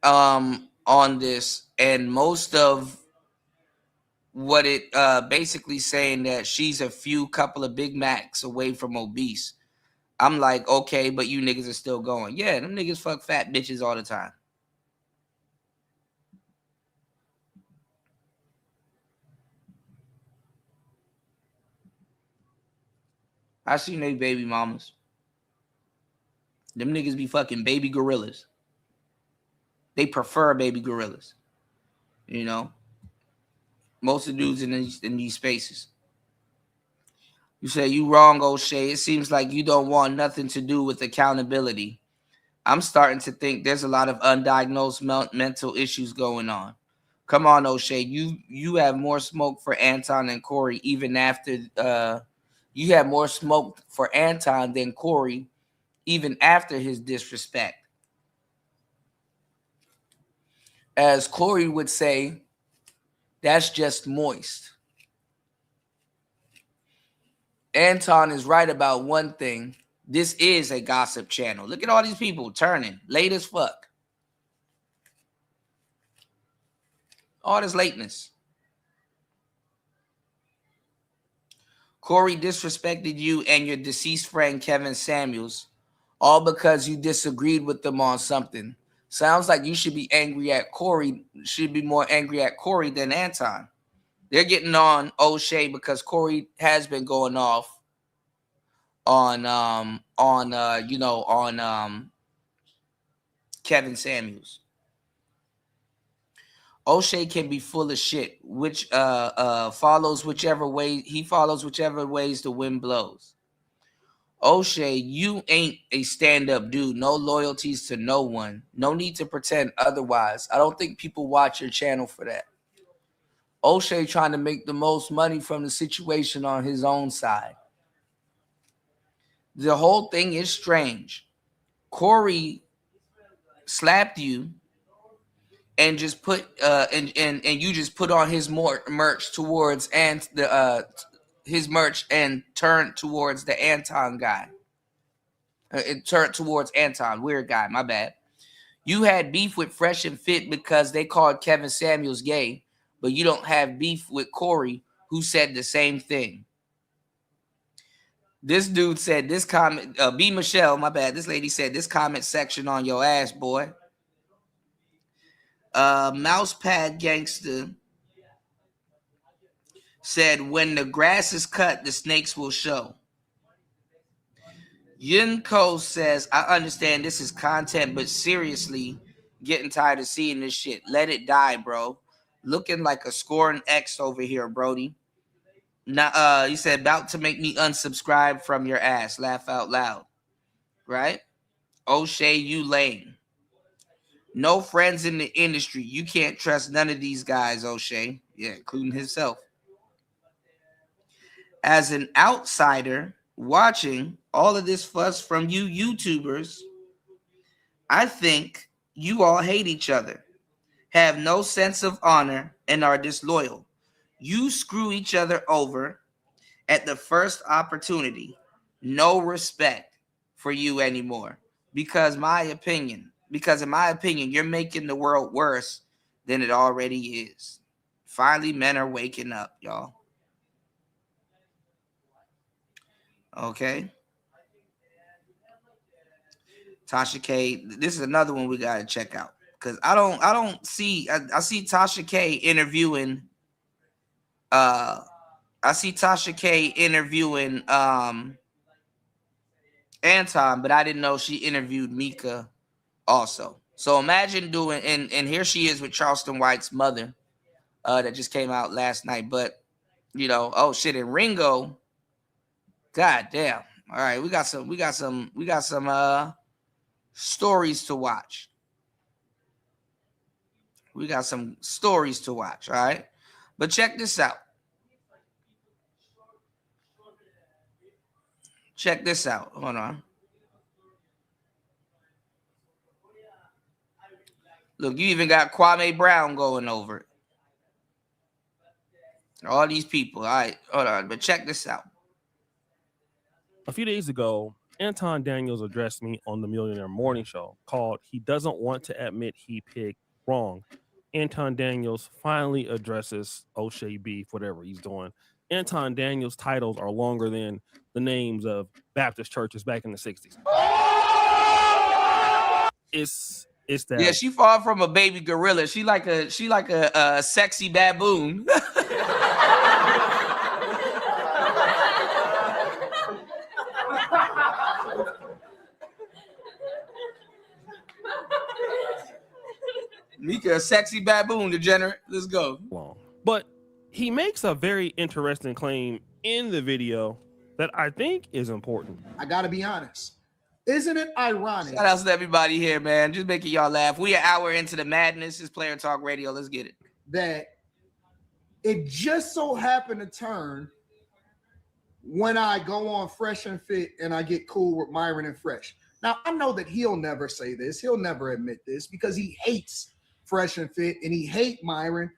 on this, and most of what it basically saying that she's a couple of Big Macs away from obese. I'm like, okay, but you niggas are still going. Yeah, them niggas fuck fat bitches all the time. I seen they baby mamas. Them niggas be fucking baby gorillas. They prefer baby gorillas. You know? Most of the dudes in these spaces. You say you wrong, O'Shea. It seems like you don't want nothing to do with accountability. I'm starting to think there's a lot of undiagnosed mental issues going on. Come on, O'Shea. You have more smoke for Anton and Corey even after you have more smoke for Anton than Corey even after his disrespect. As Corey would say, that's just moist. Anton is right about one thing. This is a gossip channel. Look at all these people turning late as fuck. All this lateness. Corey disrespected you and your deceased friend Kevin Samuels, all because you disagreed with them on something. Sounds like you should be angry at Corey. Should be more angry at Corey than Anton. They're getting on O'Shea because Corey has been going off on Kevin Samuels. O'Shea can be full of shit, which follows whichever ways the wind blows. O'Shea, you ain't a stand-up dude. No loyalties to no one. No need to pretend otherwise. I don't think people watch your channel for that. O'Shea trying to make the most money from the situation on his own side. The whole thing is strange. Corey slapped you and just put and you just put on his merch towards his merch and turned towards the Anton guy. It turned towards Anton, weird guy, my bad. You had beef with Fresh and Fit because they called Kevin Samuels gay, but you don't have beef with Corey, who said the same thing. This dude said this comment, B. Michelle, my bad. This lady said this comment section on your ass, boy. Mousepad Gangster said, when the grass is cut, the snakes will show. Yunko says, I understand this is content, but seriously, getting tired of seeing this shit. Let it die, bro. Looking like a scoring X over here, Brody. Now, he said, about to make me unsubscribe from your ass. Laugh out loud. Right? O'Shea, you lame. No friends in the industry. You can't trust none of these guys, O'Shea. Yeah, including himself. As an outsider watching all of this fuss from you YouTubers, I think you all hate each other, have no sense of honor, and are disloyal. You screw each other over at the first opportunity. No respect for you anymore. Because in my opinion, you're making the world worse than it already is. Finally, men are waking up, y'all. Okay. Tasha K. This is another one we gotta check out. Because I see Tasha K interviewing Anton, but I didn't know she interviewed Mika also. So imagine doing, and here she is with Charleston White's mother, that just came out last night. But oh shit, and Ringo, god damn. All right, we got some stories to watch. All right, but check this out. Check this out. Hold on. Look, you even got Kwame Brown going over it. All these people. All right, hold on. But check this out. A few days ago, Anton Daniels addressed me on the Millionaire Morning Show called He Doesn't Want to Admit He Picked Wrong. Anton Daniels finally addresses O'Shea Beef, whatever he's doing. Anton Daniels' titles are longer than the names of Baptist churches back in the 60s. It's that. Yeah, she far from a baby gorilla. She like a sexy baboon. Mika, a sexy baboon, degenerate. Let's go. But he makes a very interesting claim in the video that I think is important. I gotta be honest. Isn't it ironic? Shout out to everybody here, man. Just making y'all laugh. We an hour into the madness. It's Player Talk Radio. Let's get it. That it just so happened to turn when I go on Fresh and Fit and I get cool with Myron and Fresh. Now, I know that he'll never say this. He'll never admit this because he hates Fresh and Fit and he hates Myron.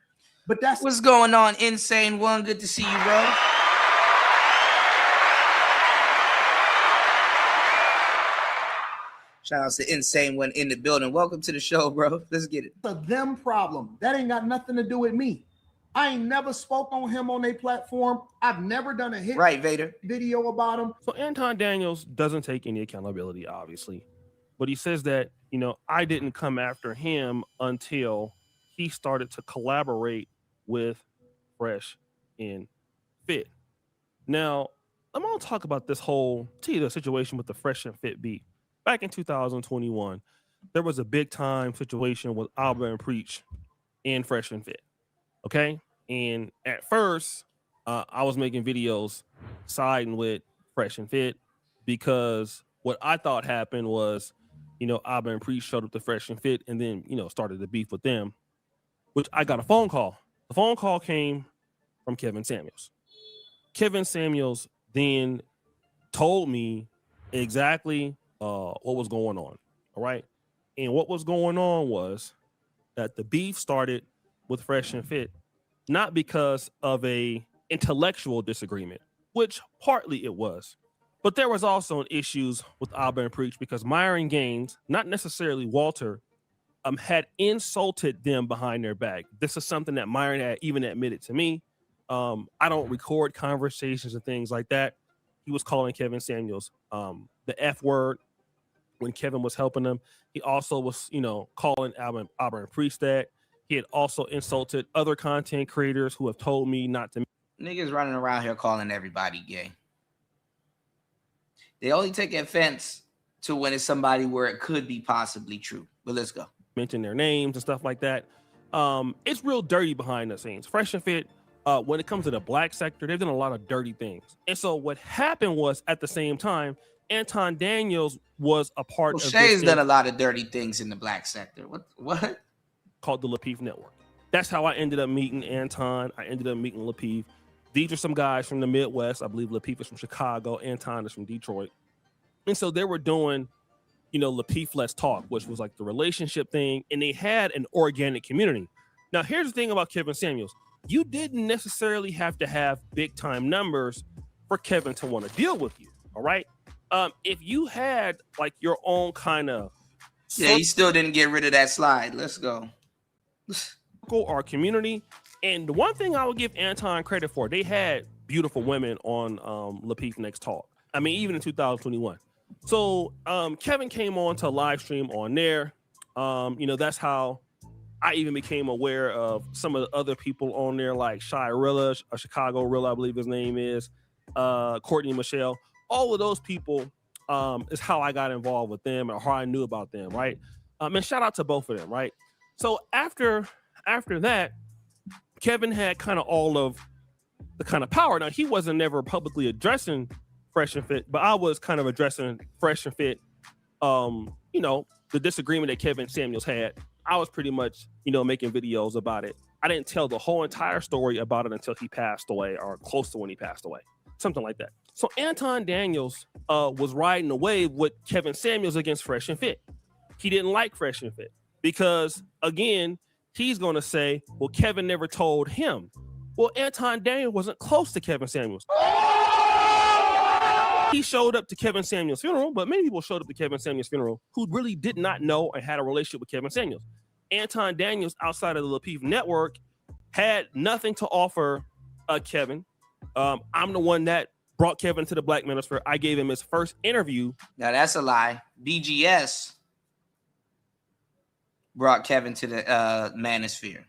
But that's what's going on, Insane One. Good to see you, bro. Shout out to Insane One in the building. Welcome to the show, bro. Let's get it. It's a them problem. That ain't got nothing to do with me. I ain't never spoke on him on a platform. I've never done a hit Vader video about him. So Anton Daniels doesn't take any accountability, obviously. But he says that, I didn't come after him until he started to collaborate with Fresh and Fit. Now, I'm going to talk about this whole situation with the Fresh and Fit beat. Back in 2021, there was a big time situation with Alba and Preach and Fresh and Fit. Okay. And at first, I was making videos siding with Fresh and Fit because what I thought happened was, Alba and Preach showed up to Fresh and Fit and then, started the beef with them, which I got a phone call. The phone call came from Kevin Samuels. Kevin Samuels then told me exactly what was going on. All right. And what was going on was that the beef started with Fresh and Fit, not because of a intellectual disagreement, which partly it was, but there was also issues with Alba and Preach because Myron Gaines, not necessarily Walter, had insulted them behind their back. This is something that Myron had even admitted to me. I don't record conversations and things like that. He was calling Kevin Samuels the F word when Kevin was helping him. He also was, calling Alba and Preach that. He had also insulted other content creators who have told me not to. Niggas running around here calling everybody gay. They only take offense to when it's somebody where it could be possibly true. But let's go. Mention their names and stuff like that. It's real dirty behind the scenes. Fresh and Fit, when it comes to the black sector, they've done a lot of dirty things. And so what happened was, at the same time, Anton Daniels was a part of Shay's done a lot of dirty things in the black sector. What? Called the Lapeef Network. That's how I ended up meeting Anton. I ended up meeting Lapeef. These are some guys from the Midwest. I believe Lapeef is from Chicago. Anton is from Detroit. And so they were doing, Lapeef Let's Talk, which was like the relationship thing. And they had an organic community. Now, here's the thing about Kevin Samuels. You didn't necessarily have to have big time numbers for Kevin to want to deal with you. All right. If you had like your own kind of. Yeah, he still didn't get rid of that slide. Let's go. Our community. And the one thing I would give Anton credit for, they had beautiful women on Lapeef Next Talk. I mean, even in 2021. So Kevin came on to live stream on there. That's how I even became aware of some of the other people on there, like Shy Rilla, a Chicago Rilla, I believe his name is, Courtney Michelle. All of those people is how I got involved with them and how I knew about them, right? And shout out to both of them, right? So after that, Kevin had kind of all of the kind of power. Now, he wasn't never publicly addressing Fresh and Fit, but I was kind of addressing Fresh and Fit, the disagreement that Kevin Samuels had. I was pretty much, making videos about it. I didn't tell the whole entire story about it until he passed away or close to when he passed away. something like that. So Anton Daniels was riding a wave with Kevin Samuels against Fresh and Fit. He didn't like Fresh and Fit because, again, he's going to say, well, Kevin never told him. Well, Anton Daniels wasn't close to Kevin Samuels. He showed up to Kevin Samuels' funeral, but many people showed up to Kevin Samuels' funeral who really did not know and had a relationship with Kevin Samuels. Anton Daniels, outside of the Lapeef Network, had nothing to offer Kevin. I'm the one that brought Kevin to the Black Manosphere. I gave him his first interview. Now that's a lie. BGS brought Kevin to the Manosphere.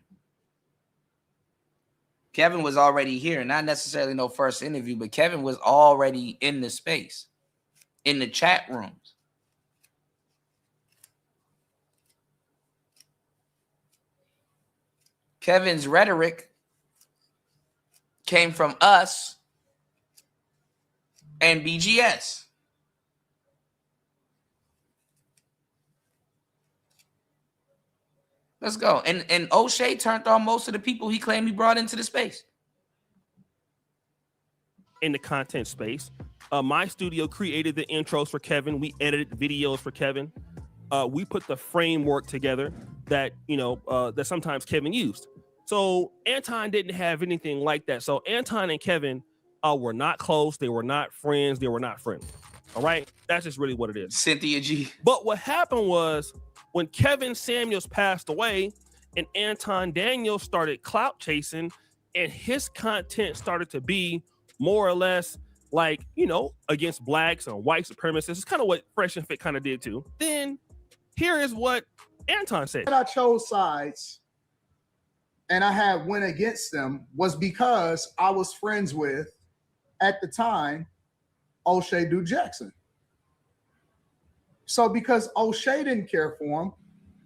Kevin was already here, not necessarily no first interview, but Kevin was already in the space, in the chat rooms. Kevin's rhetoric came from us and BGS. Let's go. And O'Shea turned on most of the people he claimed he brought into the space. In the content space, my studio created the intros for Kevin. We edited videos for Kevin. We put the framework together that, that sometimes Kevin used. So Anton didn't have anything like that. So Anton and Kevin were not close. They were not friends. They were not friendly. All right. That's just really what it is. Cynthia G. But what happened was when Kevin Samuels passed away and Anton Daniels started clout chasing and his content started to be more or less like, against blacks and white supremacists. It's kind of what Fresh and Fit kind of did too. Then here is what Anton said. I chose sides and I went against them was because I was friends with, at the time, O'Shea Duke Jackson. So because O'Shea didn't care for him,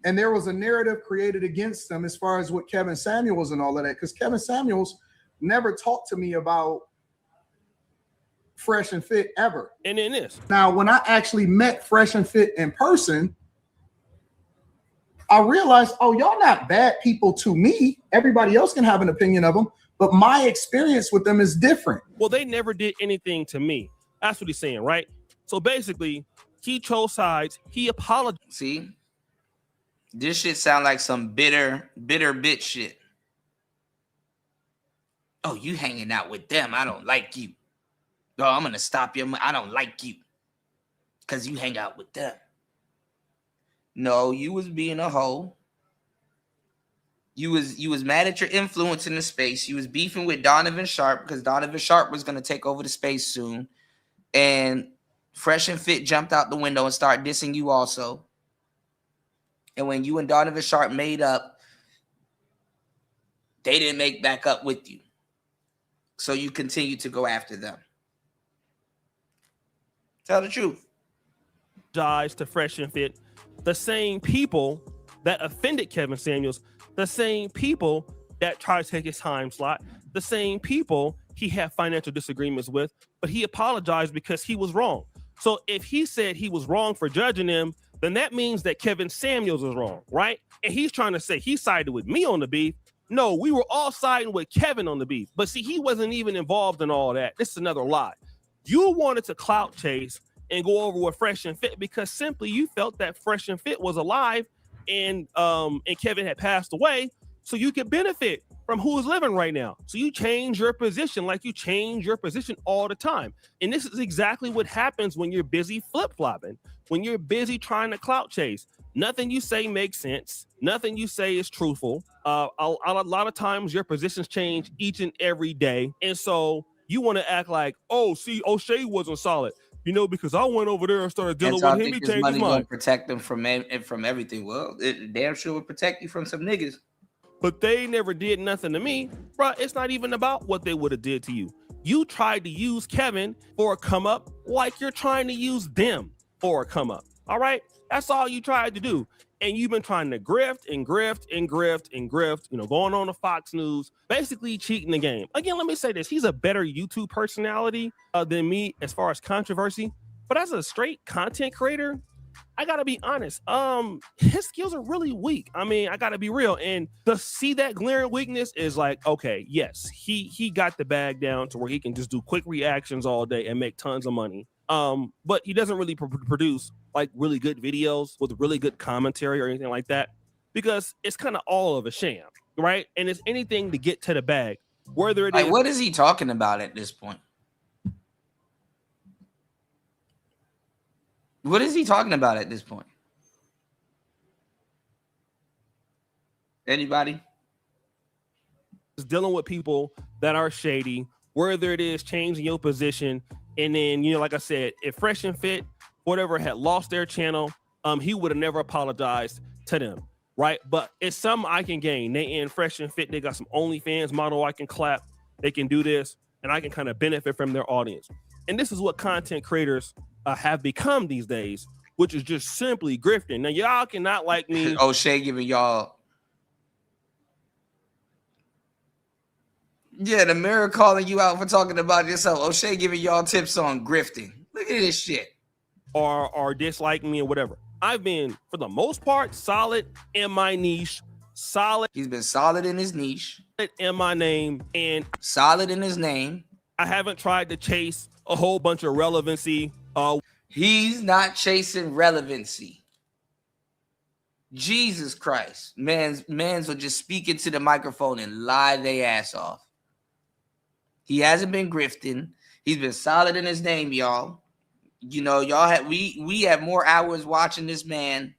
and there was a narrative created against them as far as what Kevin Samuels and all of that, because Kevin Samuels never talked to me about Fresh and Fit ever. And then this. Now, when I actually met Fresh and Fit in person, I realized, y'all not bad people to me. Everybody else can have an opinion of them, but my experience with them is different. Well, they never did anything to me. That's what he's saying, right? So basically, he chose sides. He apologized. See, this shit sound like some bitter bitch shit. Oh, you hanging out with them. I don't like you. No, I'm going to stop you. I don't like you because you hang out with them. No, you was being a hoe. You was mad at your influence in the space. You was beefing with Donovan Sharp because Donovan Sharp was going to take over the space soon. And Fresh and Fit jumped out the window and started dissing you also. And when you and Donovan Sharp made up, they didn't make back up with you. So you continue to go after them. Tell the truth. To Fresh and Fit, the same people that offended Kevin Samuels, the same people that tried to take his time slot, the same people he had financial disagreements with, but he apologized because he was wrong. So if he said he was wrong for judging him, then that means that Kevin Samuels was wrong, right? And he's trying to say he sided with me on the beef. No, we were all siding with Kevin on the beef. But see, he wasn't even involved in all that. This is another lie. You wanted to clout chase and go over with Fresh and Fit because simply you felt that Fresh and Fit was alive and Kevin had passed away, so you could benefit from who is living right now. So you change your position like you change your position all the time. And this is exactly what happens when you're busy flip-flopping, when you're busy trying to clout chase. Nothing you say makes sense. Nothing you say is truthful. A lot of times your positions change each and every day. And so you want to act like, O'Shea wasn't solid. Because I went over there and started dealing with him. He changed his mind. Protect them from everything. Well, it damn sure would protect you from some niggas. But they never did nothing to me. Bro, it's not even about what they would have did to you. You tried to use Kevin for a come up like you're trying to use them for a come up. All right? That's all you tried to do. And you've been trying to grift and grift and grift and grift, going on to Fox News, basically cheating the game. Again, let me say this. He's a better YouTube personality than me as far as controversy. But as a straight content creator, I gotta be honest. His skills are really weak. I mean, I gotta be real. And to see that glaring weakness is like, okay, yes, he got the bag down to where he can just do quick reactions all day and make tons of money. But he doesn't really produce like really good videos with really good commentary or anything like that, because it's kind of all of a sham, right? And it's anything to get to the bag, whether it is. What is he talking about at this point? What is he talking about at this point? Anybody? Dealing with people that are shady, whether it is changing your position. And then, like I said, if Fresh and Fit, whatever, had lost their channel, he would have never apologized to them, right? But it's something I can gain. They in Fresh and Fit, they got some OnlyFans model I can clap. They can do this, and I can kind of benefit from their audience. And this is what content creators have become these days, which is just simply grifting. Now, y'all cannot like me. O'Shea giving y'all. Yeah, the mirror calling you out for talking about yourself. O'Shea giving y'all tips on grifting. Look at this shit. Or dislike me or whatever. I've been, for the most part, solid in my niche. Solid. He's been solid in his niche. In my name. And solid in his name. I haven't tried to chase a whole bunch of relevancy. He's not chasing relevancy. Jesus Christ. Mans will just speak into the microphone and lie their ass off. He hasn't been grifting. He's been solid in his name, y'all. Y'all have we have more hours watching this man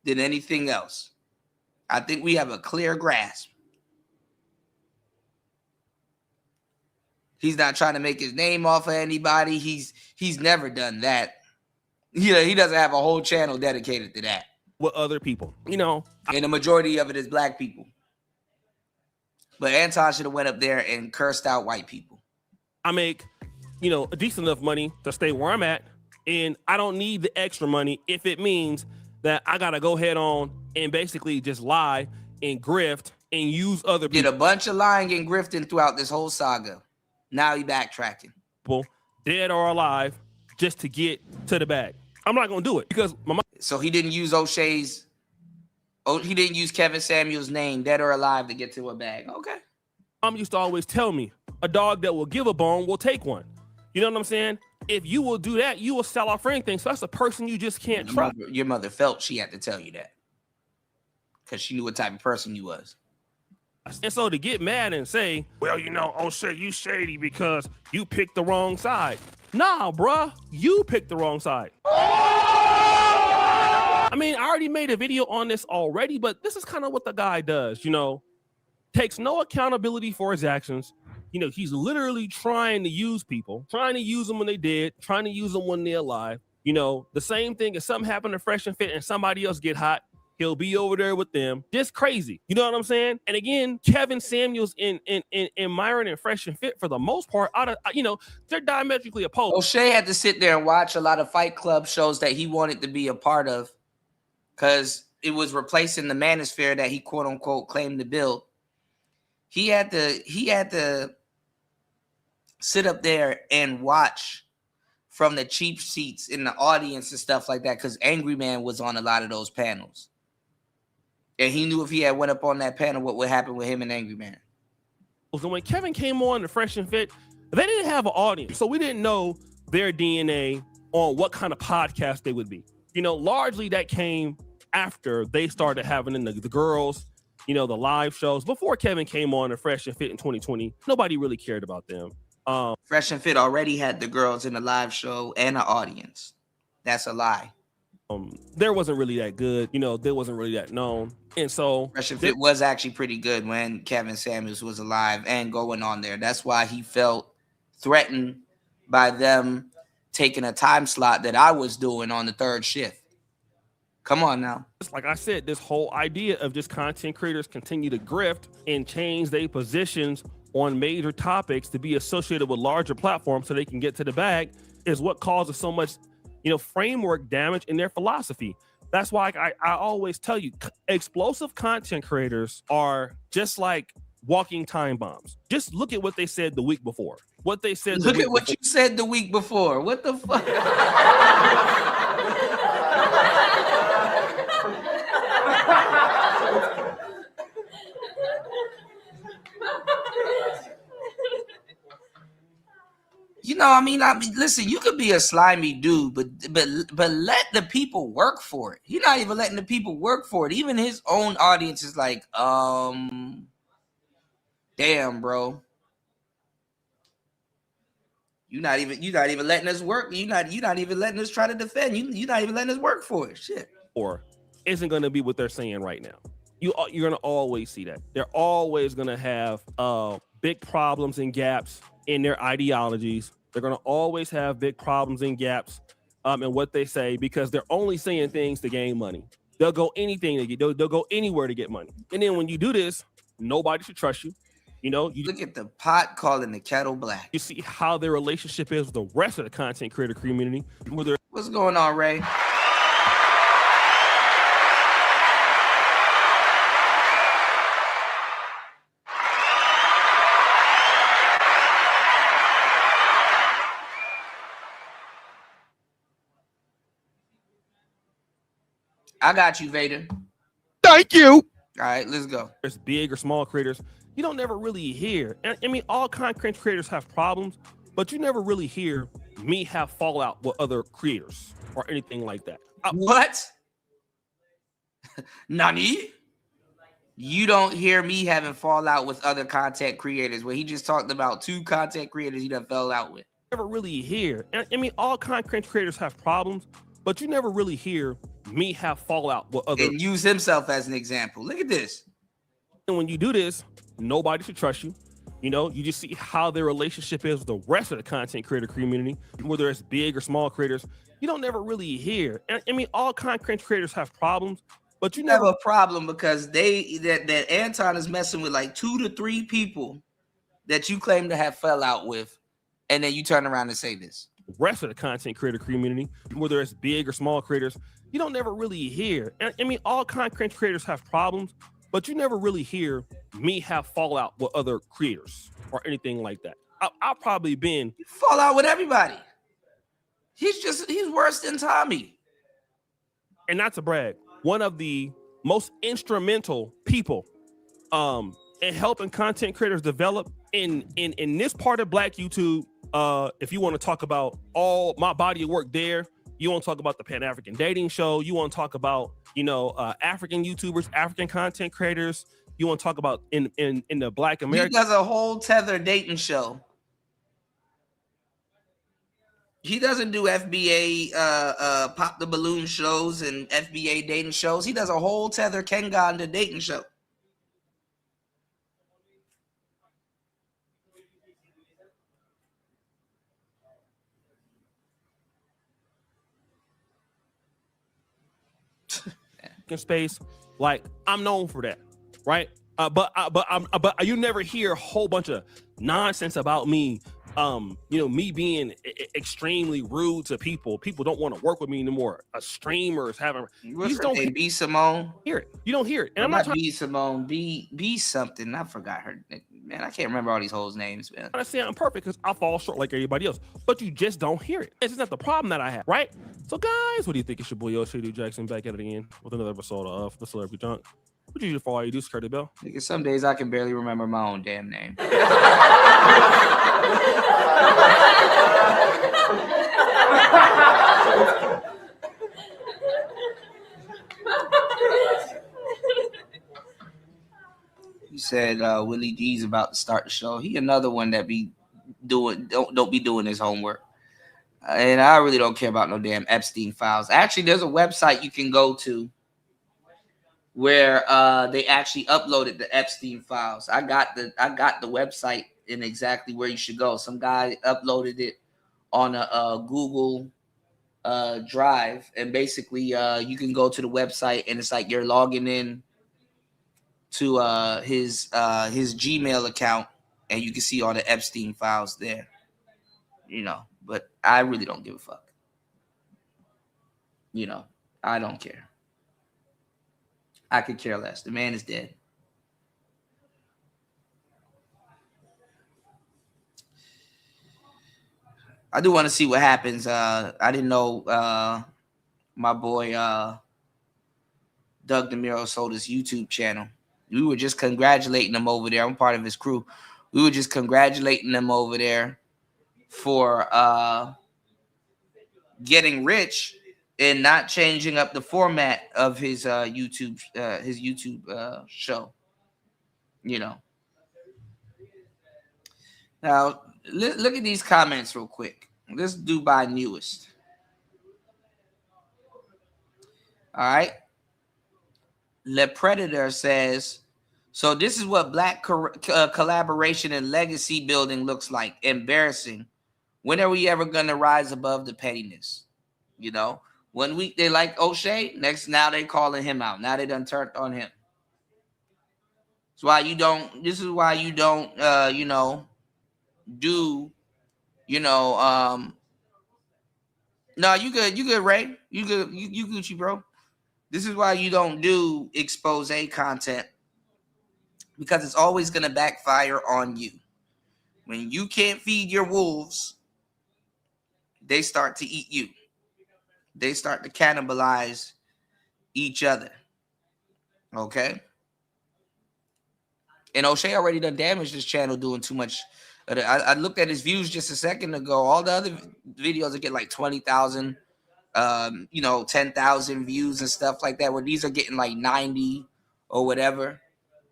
than anything else. I think we have a clear grasp. He's not trying to make his name off of anybody. He's never done that. He doesn't have a whole channel dedicated to that. With other people, and the majority of it is black people. But Anton should have went up there and cursed out white people. I make, a decent enough money to stay where I'm at, and I don't need the extra money if it means that I gotta go head on and basically just lie and grift and use other people. Did a bunch of lying and grifting throughout this whole saga. Now he backtracking. People, dead or alive, just to get to the bag. I'm not gonna do it because my mom. So he didn't use O'Shea's. He didn't use Kevin Samuel's name, dead or alive, to get to a bag. Okay. Mom used to always tell me, a dog that will give a bone will take one. You know what I'm saying? If you will do that, you will sell out for anything. So that's a person you just can't trust. Your mother felt she had to tell you that because she knew what type of person you was. And so to get mad and say, well, O'Shea, you shady because you picked the wrong side. Nah, bruh, you picked the wrong side. I mean, I already made a video on this already, but this is kind of what the guy does, takes no accountability for his actions. He's literally trying to use people, trying to use them when they dead, trying to use them when they're alive. The same thing, if something happened to Fresh and Fit and somebody else get hot, he'll be over there with them. Just crazy. You know what I'm saying? And again, Kevin Samuels in Myron and Fresh and Fit, for the most part, they're diametrically opposed. O'Shea had to sit there and watch a lot of Fight Club shows that he wanted to be a part of because it was replacing the manosphere that he quote unquote claimed to build. He had to sit up there and watch from the cheap seats in the audience and stuff like that because Angry Man was on a lot of those panels. And he knew if he had went up on that panel, what would happen with him and Angry Man. So when Kevin came on the Fresh and Fit, they didn't have an audience. So we didn't know their DNA on what kind of podcast they would be. Largely that came after they started having the girls, the live shows. Before Kevin came on the Fresh and Fit in 2020, nobody really cared about them. Fresh and Fit already had the girls in the live show and an audience. That's a lie. There wasn't really that good. They wasn't really that known. And so Fresh and Fit was actually pretty good when Kevin Samuels was alive and going on there. That's why he felt threatened by them taking a time slot that I was doing on the third shift. Come on now. Like I said, this whole idea of just content creators continue to grift and change their positions on major topics to be associated with larger platforms so they can get to the bag is what causes so much, framework damage in their philosophy. That's why I always tell you, explosive content creators are just like walking time bombs. Just look at what they said the week before. What they said. Look at what you said the week before. What the fuck? You know, I mean, listen, you could be a slimy dude, but let the people work for it. He's not even letting the people work for it. Even his own audience is like, damn, bro. You're not even letting us work. You're not even letting us try to defend. You're not even letting us work for it. Shit. Or isn't going to be what they're saying right now. You're going to always see that. They're always going to have big problems and gaps in their ideologies. They're going to always have big problems and gaps in what they say because they're only saying things to gain money. They'll go anything to get. They'll go anywhere to get money. And then when you do this, nobody should trust you. You know, you look at the pot calling the kettle black. You see how their relationship is with the rest of the content creator community. What's going on, Ray? I got you, Vader. Thank you. All right, let's go. There's big or small creators. You don't never really hear. And I mean, all content creators have problems, but you never really hear me have fallout with other creators or anything like that. What? Nani? You don't hear me having fallout with other content creators where he just talked about 2 content creators he done fell out with. Never really hear. And I mean, all content creators have problems, but you never really hear me have fallout with other. And use himself as an example. Look at this. And when you do this, nobody should trust you. You know, you just see how their relationship is with the rest of the content creator community, whether it's big or small creators. You don't never really hear. And I mean, all content creators have problems, but you never have a problem because that Anton is messing with like 2 to 3 people that you claim to have fell out with, and then you turn around and say this. Rest of the content creator community, whether it's big or small creators, you don't never really hear. And I mean, all content creators have problems, but you never really hear me have fallout with other creators or anything like that. I've probably been fall out with everybody. He's worse than Tommy. And not to brag, one of the most instrumental people in helping content creators develop in this part of Black YouTube. If you want to talk about all my body of work there, you want to talk about the Pan-African dating show, you want to talk about, you know, African YouTubers, African content creators, you want to talk about in the Black American. He does a whole tether dating show. He doesn't do FBA pop the balloon shows and FBA dating shows. He does a whole tether Kengan dating show. Space, like I'm known for that, right? But you never hear a whole bunch of nonsense about me. You know, me being extremely rude to people. People don't want to work with me anymore. Streamers having you don't B Simone. Hear it. You don't hear it. And I'm not B Simone. B something. I forgot her. Man, I can't remember all these hoes' names, man. I say I'm perfect because I fall short like everybody else, but you just don't hear it. It's just not the problem that I have, right? So, guys, what do you think? It's your boy Yoshi Jackson back at it again with another episode of The Celebrity Junk. What do you do for all you do, Curtis Bell? Because some days I can barely remember my own damn name. You said Willie D's about to start the show. He another one that be doing don't be doing his homework. And I really don't care about no damn Epstein files. Actually, there's a website you can go to where they actually uploaded the Epstein files. I got the website and exactly where you should go. Some guy uploaded it on a Google Drive, and basically you can go to the website and it's like you're logging in to his Gmail account, and you can see all the Epstein files there. You know, but I really don't give a fuck. You know, I don't care. I could care less. The man is dead. I do want to see what happens. I didn't know my boy Doug DeMiro sold his YouTube channel. We were just congratulating him over there. I'm part of his crew. We were just congratulating him over there for getting rich and not changing up the format of his YouTube show. You know. Now look at these comments real quick. This Dubai newest. All right. Le Predator says, so this is what black collaboration and legacy building looks like. Embarrassing. When are we ever going to rise above the pettiness? You know, 1 week they like O'Shea, now they calling him out. Now they done turned on him. That's why you don't, this is why you don't, you know, do, you know, no, you good, Ray. You good, you Gucci, bro. This is why you don't do expose content, because it's always going to backfire on you. When you can't feed your wolves, they start to eat you. They start to cannibalize each other. Okay? And O'Shea already done damaged his channel doing too much. I looked at his views just a second ago. All the other videos that get like 20,000, you know, 10,000 views and stuff like that, where these are getting like 90 or whatever.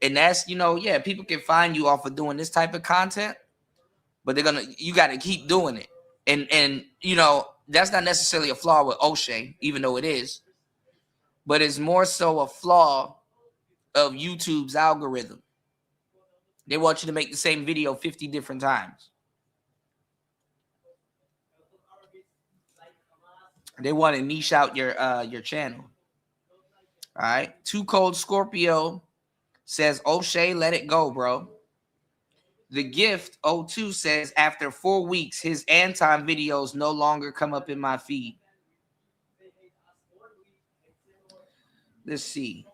And that's, you know, yeah, people can find you off of doing this type of content, but you got to keep doing it. And you know, that's not necessarily a flaw with O'Shea, even though it is, but it's more so a flaw of YouTube's algorithm. They want you to make the same video 50 different times. They want to niche out your channel. All right. Too Cold Scorpio says, O'Shea, let it go, bro. The Gift 02 says, after 4 weeks, his Anton videos no longer come up in my feed. Let's see.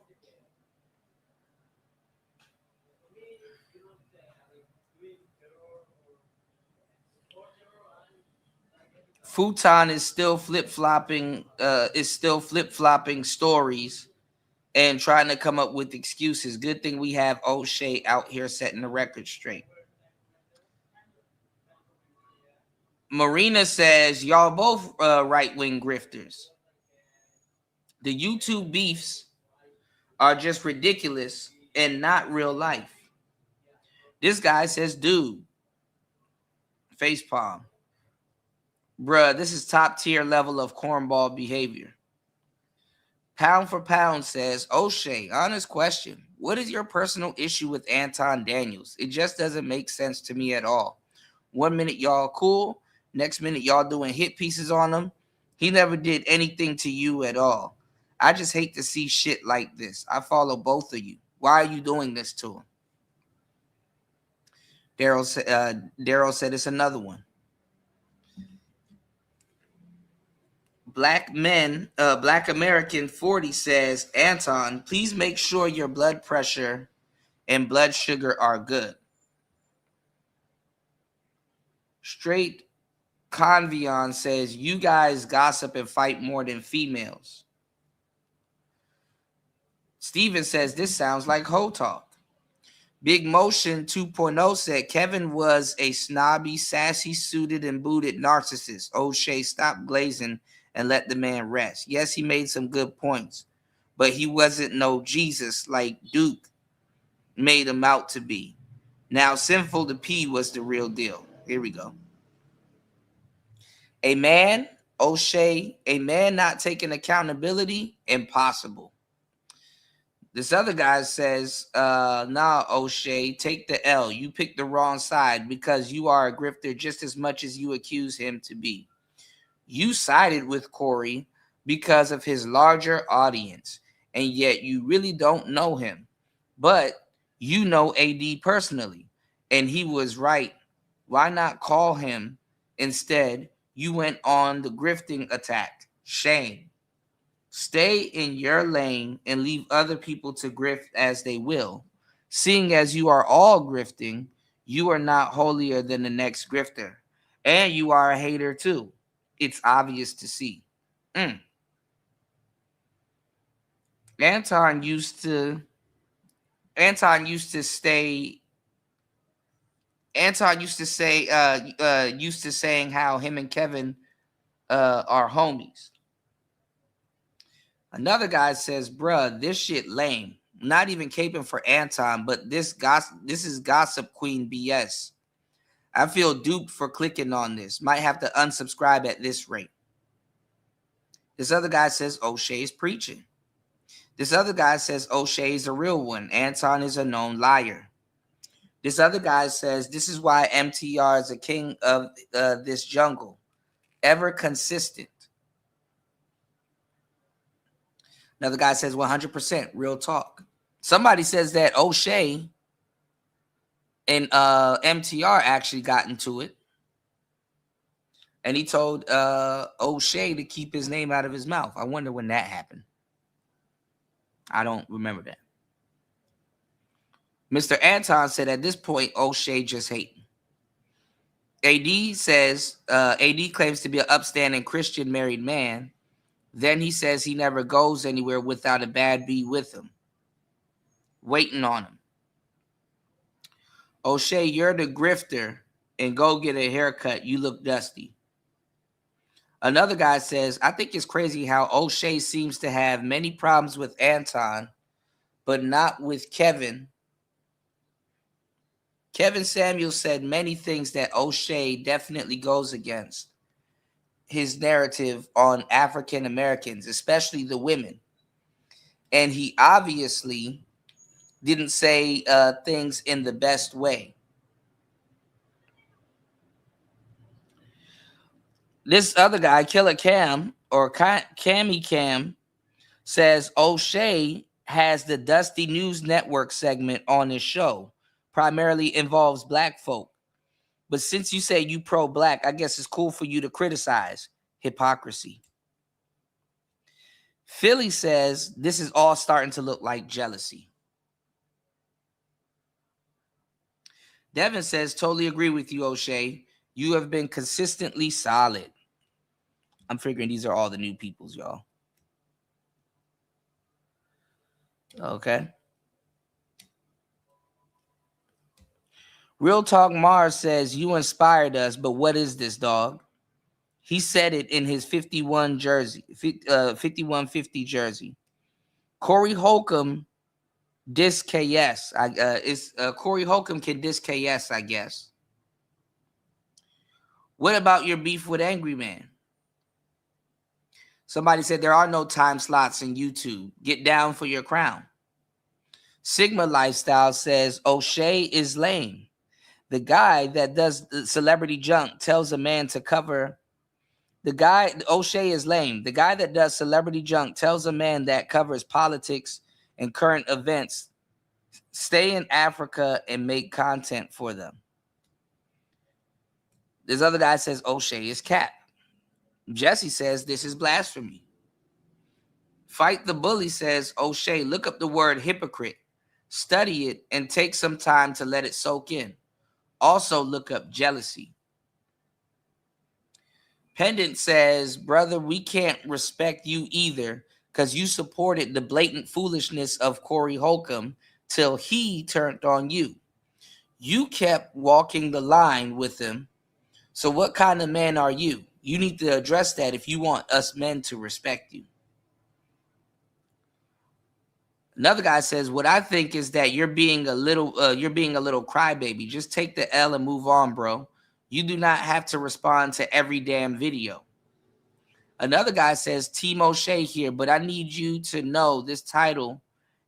Futon is still flip-flopping stories and trying to come up with excuses. Good thing we have O'Shea out here setting the record straight. Marina says, y'all both right-wing grifters. The YouTube beefs are just ridiculous and not real life. This guy says, dude, facepalm. Bruh, this is top tier level of cornball behavior. Pound for Pound says, O'Shea, honest question. What is your personal issue with Anton Daniels? It just doesn't make sense to me at all. 1 minute y'all cool, next minute y'all doing hit pieces on him. He never did anything to you at all. I just hate to see shit like this. I follow both of you. Why are you doing this to him? Daryl said it's another one. Black American 40 says, Anton, please make sure your blood pressure and blood sugar are good. Straight Convion says, you guys gossip and fight more than females. Steven says, this sounds like hoe talk. Big Motion 2.0 said, Kevin was a snobby, sassy, suited, and booted narcissist. O'Shea, stop glazing and let the man rest. Yes, he made some good points, but he wasn't no Jesus like Duke made him out to be. Now, Sinful to P was the real deal. Here we go. A man, O'Shea, a man not taking accountability, impossible. This other guy says, nah, O'Shea, take the L. You picked the wrong side because you are a grifter just as much as you accuse him to be. You sided with Corey because of his larger audience, and yet you really don't know him. But you know AD personally, and he was right. Why not call him? Instead, you went on the grifting attack. Shame. Stay in your lane and leave other people to grift as they will. Seeing as you are all grifting, you are not holier than the next grifter. And you are a hater too. It's obvious to see. Anton used to stay Anton used to say, saying how him and Kevin are homies. Another guy says, bruh, this shit lame. Not even caping for Anton, but this is gossip queen BS. I feel duped for clicking on this. Might have to unsubscribe at this rate. This other guy says O'Shea's preaching. This other guy says O'Shea's a real one. Anton is a known liar. This other guy says this is why MTR is a king of this jungle. Ever consistent. Another guy says 100% real talk. Somebody says that O'Shea and MTR actually got into it. And he told O'Shea to keep his name out of his mouth. I wonder when that happened. I don't remember that. Mr. Anton said at this point, O'Shea just hating. AD says, AD claims to be an upstanding Christian married man. Then he says he never goes anywhere without a bad bee with him, waiting on him. O'Shea, you're the grifter, and go get a haircut. You look dusty. Another guy says, I think it's crazy how O'Shea seems to have many problems with Anton, but not with Kevin. Kevin Samuel said many things that O'Shea definitely goes against his narrative on African Americans, especially the women. And he obviously didn't say things in the best way. This other guy, Killer Cam, or Cammy Cam, says O'Shea has the Dusty News Network segment on his show, primarily involves black folk. But since you say you pro-black, I guess it's cool for you to criticize. Hypocrisy. Philly says this is all starting to look like jealousy. Devin says, totally agree with you, O'Shea. You have been consistently solid. I'm figuring these are all the new peoples, y'all. Okay. Real Talk Mars says, you inspired us, but what is this, dog? He said it in his 51 jersey, 5150 jersey. Corey Holcomb diss KS. Corey Holcomb can diss KS, I guess. What about your beef with Angry Man? Somebody said there are no time slots in YouTube. Get down for your crown. Sigma Lifestyle says O'Shea is lame. The guy that does the celebrity junk tells a man to cover. O'Shea is lame. The guy that does celebrity junk tells a man that covers politics and current events, stay in Africa and make content for them. This other guy says O'Shea is cap. Jesse says this is blasphemy. Fight the Bully says, O'Shea, look up the word hypocrite, study it, and take some time to let it soak in. Also look up jealousy. Pendant says, brother, we can't respect you either because you supported the blatant foolishness of Corey Holcomb till he turned on you. You kept walking the line with him. So what kind of man are you? You need to address that if you want us men to respect you. Another guy says, what I think is that you're being a little crybaby. Just take the L and move on, bro. You do not have to respond to every damn video. Another guy says, Team O'Shea here, but I need you to know this title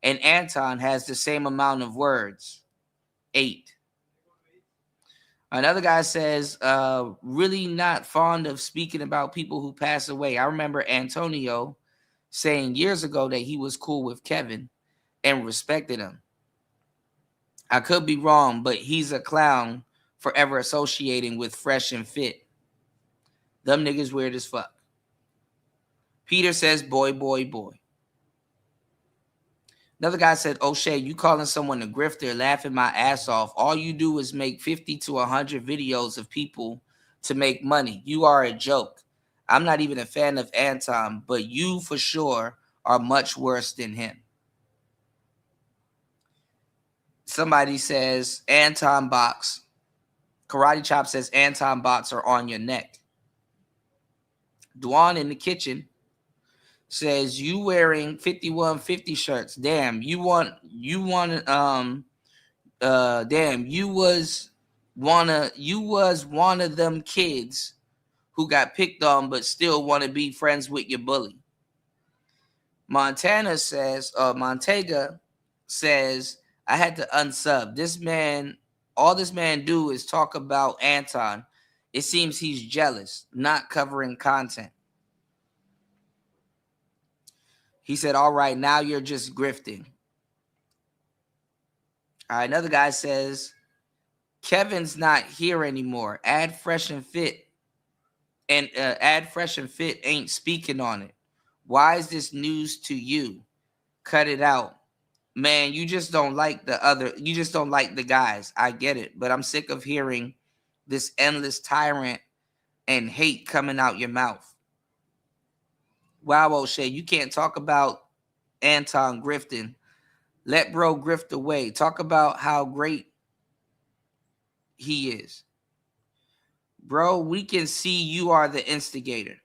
and Anton has the same amount of words. 8. Another guy says, really not fond of speaking about people who pass away. I remember Antonio saying years ago that he was cool with Kevin and respected him. I could be wrong, but he's a clown forever associating with Fresh and Fit. Them niggas weird as fuck. Peter says, boy, boy, boy. Another guy said, O'Shea, you calling someone a grifter, laughing my ass off. All you do is make 50 to 100 videos of people to make money. You are a joke. I'm not even a fan of Anton, but you for sure are much worse than him. Somebody says, Anton Box. Karate Chop says Anton bots are on your neck. Dwan in the kitchen says you wearing 5150 shirts. Damn, you was one of them kids who got picked on but still want to be friends with your bully. Montega says, I had to unsub. This man, all this man do is talk about Anton. It seems he's jealous, not covering content. He said, all right, now you're just grifting. All right, another guy says, Kevin's not here anymore. Add Fresh and Fit. And Add Fresh and Fit ain't speaking on it. Why is this news to you? Cut it out. Man, you just don't like the guys. I get it. But I'm sick of hearing this endless tyrant and hate coming out your mouth. Wow, O'Shea, you can't talk about Anton grifting. Let bro grift away. Talk about how great he is. Bro, we can see you are the instigator.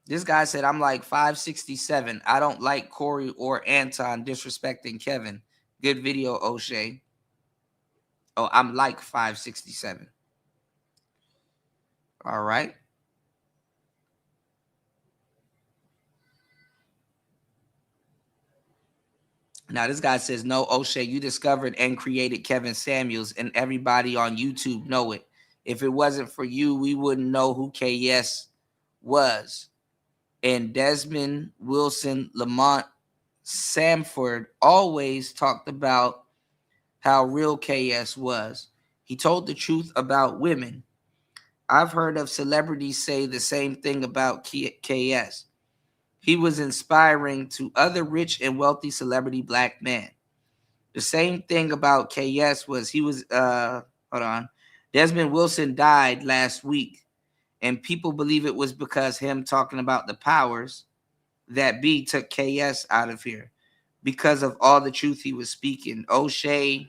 This guy said, I'm like 567. I don't like Corey or Anton disrespecting Kevin. Good video, O'Shea. Oh, I'm like 567. All right. Now, this guy says, no, O'Shea, you discovered and created Kevin Samuels, and everybody on YouTube know it. If it wasn't for you, we wouldn't know who KS was. And Desmond, Wilson, Lamont, Samford always talked about how real KS was. He told the truth about women. I've heard of celebrities say the same thing about KS. He was inspiring to other rich and wealthy celebrity black men. The same thing about KS was Desmond Wilson died last week, and people believe it was because him talking about the powers that be took KS out of here because of all the truth he was speaking. O'Shea,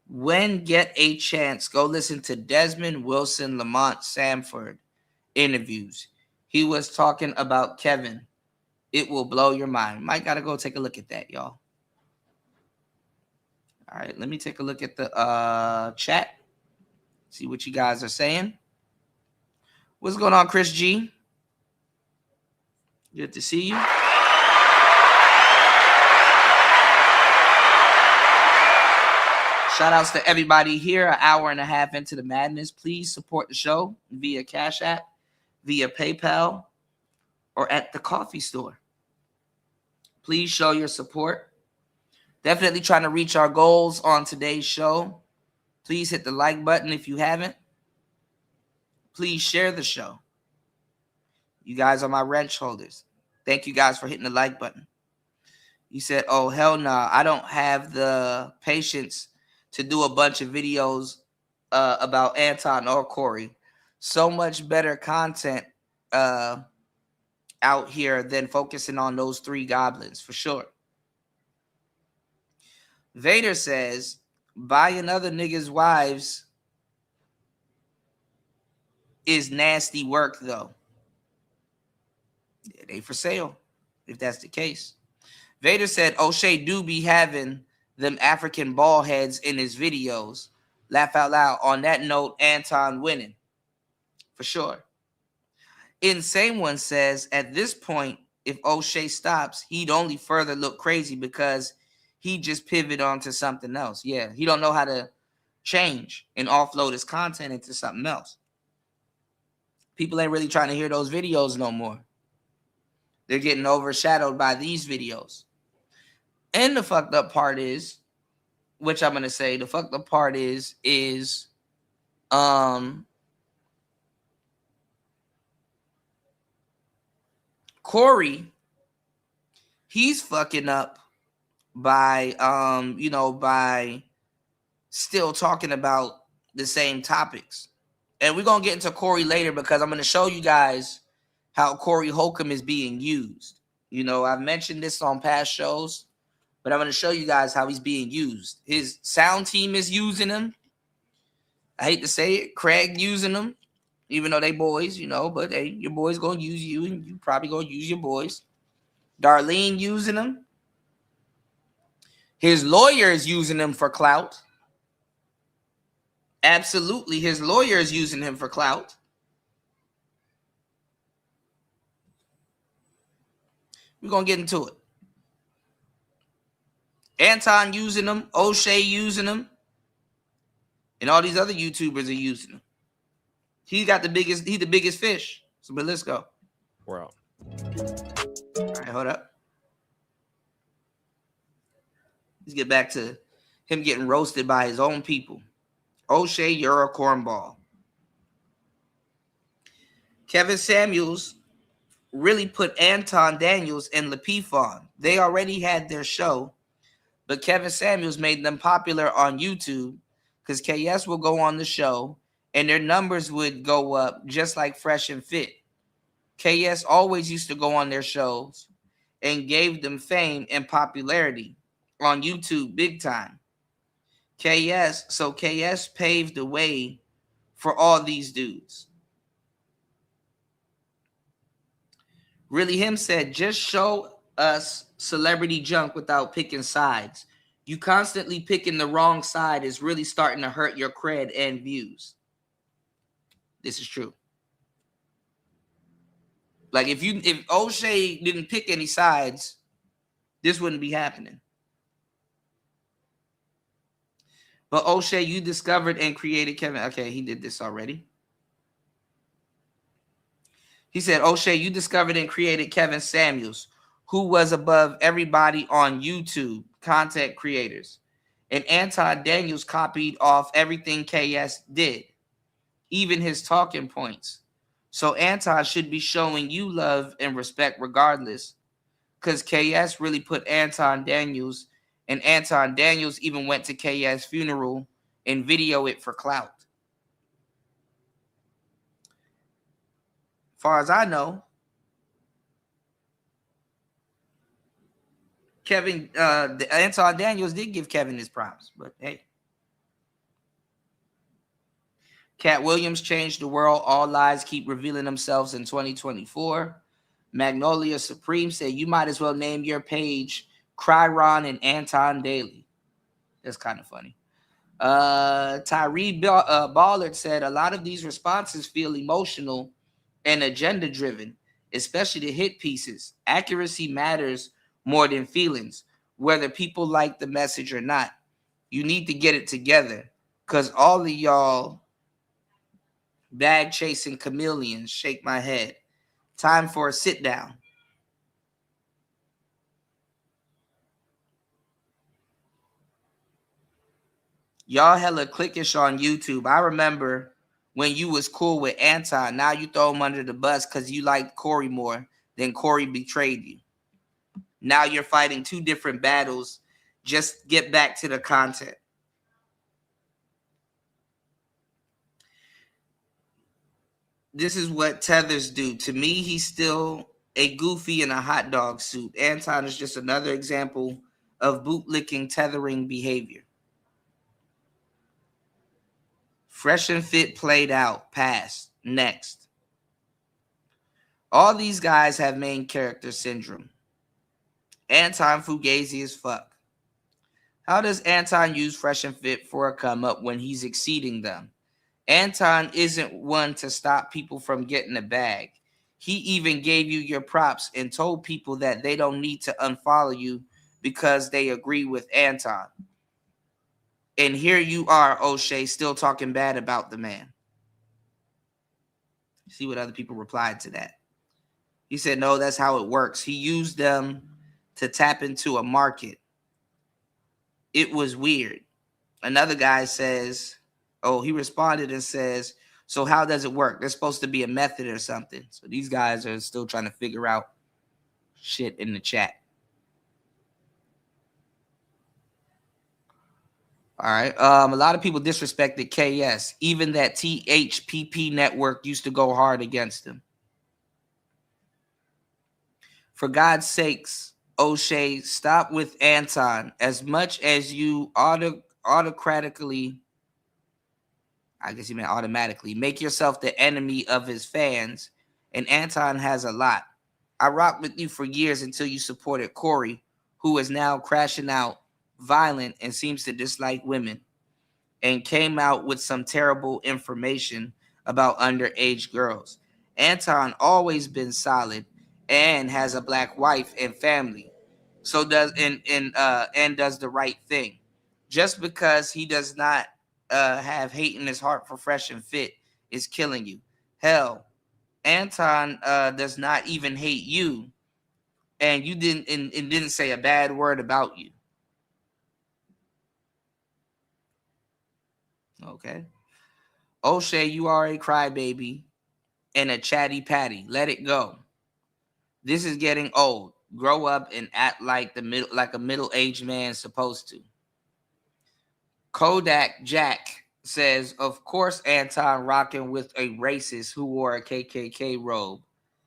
when get a chance, go listen to Desmond Wilson, Lamont Samford interviews. He was talking about Kevin. It will blow your mind. Might got to go take a look at that, y'all. All right, let me take a look at the chat. See what you guys are saying. What's going on, Chris G? Good to see you. Shout outs to everybody here. An hour and a half into the madness. Please support the show via Cash App, via PayPal, or at the coffee store. Please show your support. Definitely trying to reach our goals on today's show. Please hit the like button if you haven't. Please share the show. You guys are my wrench holders. Thank you guys for hitting the like button. You said, oh, hell no, I don't have the patience to do a bunch of videos about Anton or Corey. So much better content out here than focusing on those three goblins, for sure. Vader says, buying other niggas' wives is nasty work, though. Yeah, they for sale, if that's the case. Vader said, O'Shea do be having them African ball heads in his videos. Laugh out loud. On that note, Anton winning. For sure. Insane One says, at this point, if O'Shea stops, he'd only further look crazy because he just pivot onto something else. Yeah, he don't know how to change and offload his content into something else. People ain't really trying to hear those videos no more. They're getting overshadowed by these videos. And the fucked up part is, which I'm going to say, the fucked up part is Corey, he's fucking up by, by still talking about the same topics. And we're going to get into Corey later because I'm going to show you guys how Corey Holcomb is being used. You know, I've mentioned this on past shows. But I'm going to show you guys how he's being used. His sound team is using him. I hate to say it, Craig using him, even though they boys, you know, but hey, your boys going to use you, and you probably going to use your boys. Darlene using him. His lawyer is using him for clout. Absolutely, his lawyer is using him for clout. We're going to get into it. Anton using him, O'Shea using him, and all these other YouTubers are using him. He's the biggest fish. So, but let's go. We're out. All right, hold up. Let's get back to him getting roasted by his own people. O'Shea, you're a cornball. Kevin Samuels really put Anton Daniels and Lapeef on. They already had their show, but Kevin Samuels made them popular on YouTube because KS will go on the show and their numbers would go up just like Fresh and Fit. KS always used to go on their shows and gave them fame and popularity on YouTube big time. KS paved the way for all these dudes. Really Him said, just show us celebrity junk without picking sides. You constantly picking the wrong side is really starting to hurt your cred and views. This is true. Like if O'Shea didn't pick any sides, this wouldn't be happening. But O'Shea, you discovered and created Kevin. Okay, he did this already. He said, O'Shea, you discovered and created Kevin Samuels, who was above everybody on YouTube, content creators. And Anton Daniels copied off everything KS did, even his talking points. So Anton should be showing you love and respect regardless, because KS really put Anton Daniels, and Anton Daniels even went to KS' funeral and video it for clout. Far as I know, Anton Daniels did give Kevin his props, but hey. Cat Williams changed the world. All lies keep revealing themselves in 2024. Magnolia Supreme said, you might as well name your page Cryron and Anton Daily. That's kind of funny. Tyree Ballard said, a lot of these responses feel emotional and agenda-driven, especially the hit pieces. Accuracy matters more than feelings, whether people like the message or not. You need to get it together, because all of y'all bag-chasing chameleons shake my head. Time for a sit-down. Y'all hella clickish on YouTube. I remember when you was cool with Anton. Now you throw him under the bus because you liked Corey more than Corey betrayed you. Now you're fighting two different battles. Just get back to the content. This is what tethers do. To me, he's still a goofy in a hot dog suit. Anton is just another example of bootlicking tethering behavior. Fresh and Fit played out. Passed. Next. All these guys have main character syndrome. Anton Fugazi as fuck. How does Anton use Fresh and Fit for a come up when he's exceeding them? Anton isn't one to stop people from getting a bag. He even gave you your props and told people that they don't need to unfollow you because they agree with Anton. And here you are, O'Shea, still talking bad about the man. See what other people replied to that. He said, no, that's how it works. He used them to tap into a market. It was weird. Another guy says, he responded and says, so how does it work? There's supposed to be a method or something. So these guys are still trying to figure out shit in the chat. All right. A lot of people disrespected KS. Even that THPP network used to go hard against him. For God's sakes, O'Shea, stop with Anton. As much as you automatically make yourself the enemy of his fans, and Anton has a lot. I rocked with you for years until you supported Corey, who is now crashing out, violent, and seems to dislike women, and came out with some terrible information about underage girls. Anton always been solid and has a black wife and family. So does and does the right thing. Just because he does not have hate in his heart for Fresh and Fit is killing you. Hell, Anton does not even hate you, and you didn't say a bad word about you. Okay. O'Shea, you are a crybaby and a chatty patty. Let it go. This is getting old. Grow up and act like a middle-aged man supposed to. Kodak Jack says, of course, Anton rocking with a racist who wore a KKK robe,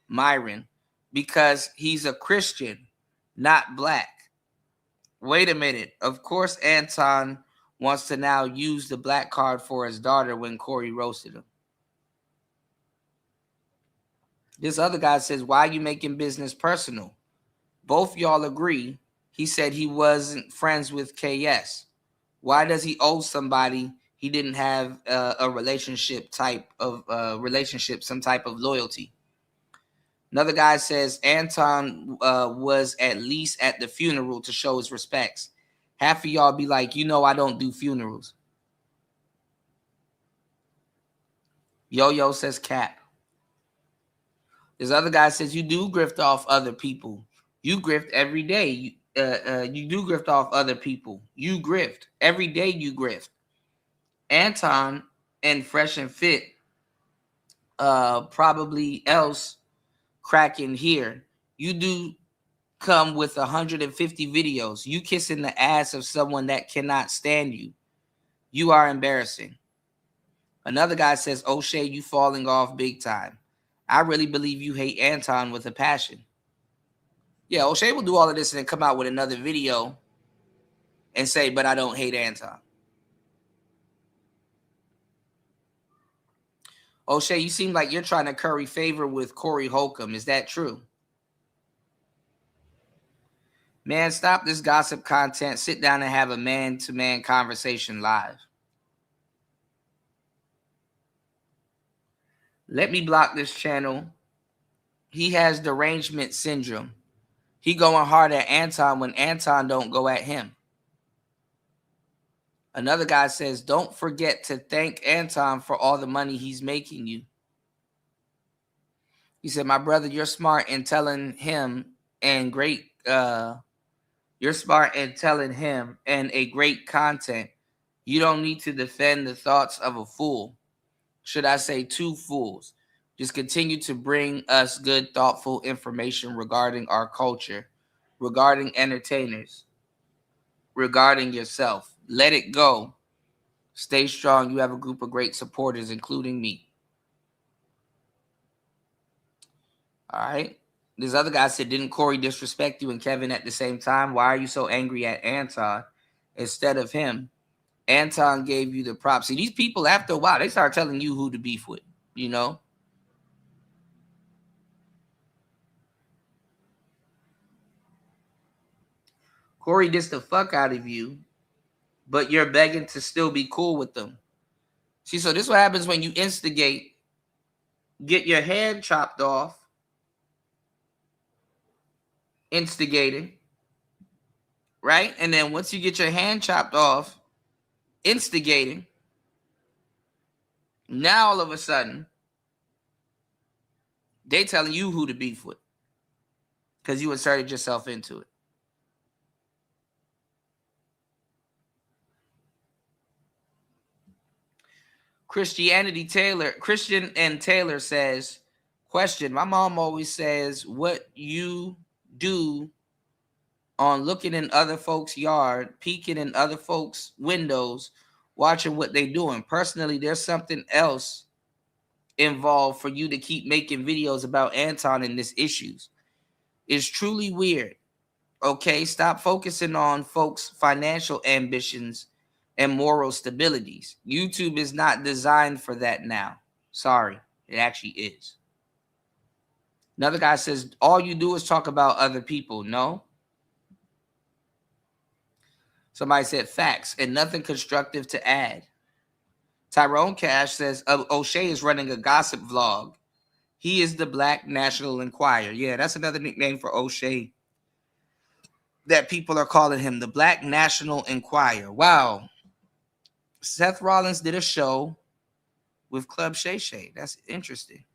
Myron, because he's a Christian, not black. Wait a minute. Of course, Anton wants to now use the black card for his daughter when Corey roasted him. This other guy says, why are you making business personal? Both y'all agree. He said he wasn't friends with KS. Why does he owe somebody he didn't have a relationship, some type of loyalty? Another guy says Anton was at least at the funeral to show his respects. Half of y'all be like, I don't do funerals. Yo-Yo says cap. This other guy says you do grift off other people. You grift every day. You do grift off other people. You grift. Every day you grift. Anton and Fresh and Fit probably else cracking here. You do come with 150 videos. You kissing the ass of someone that cannot stand you. You are embarrassing. Another guy says, O'Shea, you falling off big time. I really believe you hate Anton with a passion. Yeah, O'Shea will do all of this and then come out with another video and say, but I don't hate Anton. O'Shea, you seem like you're trying to curry favor with Corey Holcomb. Is that true? Man, stop this gossip content. Sit down and have a man-to-man conversation live. Let me block this channel. He has derangement syndrome. He going hard at Anton when Anton don't go at him. Another guy says, don't forget to thank Anton for all the money he's making you. He said, my brother, you're smart in telling him and great, you're smart in telling him and a great content. You don't need to defend the thoughts of a fool. Should I say two fools? Just continue to bring us good, thoughtful information regarding our culture, regarding entertainers, regarding yourself. Let it go. Stay strong. You have a group of great supporters, including me. All right. This other guy said, didn't Corey disrespect you and Kevin at the same time? Why are you so angry at Anton instead of him? Anton gave you the props. See, these people, after a while, they start telling you who to beef with, Corey dissed the fuck out of you, but you're begging to still be cool with them. See, so this is what happens when you instigate, get your head chopped off, instigating, right? And then once you get your hand chopped off, instigating, now all of a sudden, they telling you who to beef with because you inserted yourself into it. Christian and Taylor says, question, my mom always says what you do on looking in other folks' yard, peeking in other folks' windows, watching what they doing. Personally, there's something else involved for you to keep making videos about Anton and this issues. It's truly weird. Okay, stop focusing on folks' financial ambitions and moral stabilities. YouTube is not designed for that now. Sorry, it actually is. Another guy says, all you do is talk about other people. No. Somebody said facts and nothing constructive to add. Tyrone Cash says, O'Shea is running a gossip vlog. He is the Black National Enquirer. Yeah, that's another nickname for O'Shea that people are calling him, the Black National Enquirer. Wow. Seth Rollins did a show with Club Shay Shay. That's interesting.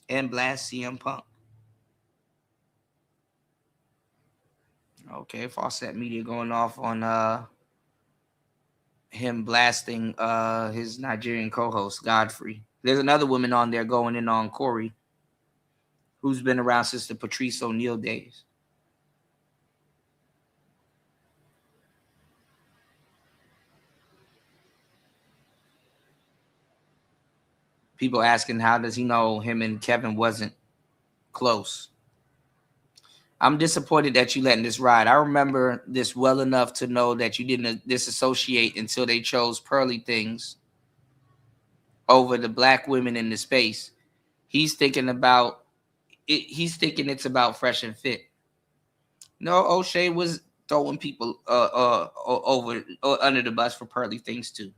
And blast CM Punk. Okay, Fawcett Media going off on him blasting his Nigerian co-host, Godfrey. There's another woman on there going in on Corey, who's been around since the Patrice O'Neal days. People asking, how does he know him and Kevin wasn't close? I'm disappointed that you letting this ride. I remember this well enough to know that you didn't disassociate until they chose Pearly Things over the black women in the space. He's thinking about it. He's thinking it's about Fresh and Fit. No, O'Shea was throwing people over under the bus for Pearly Things too.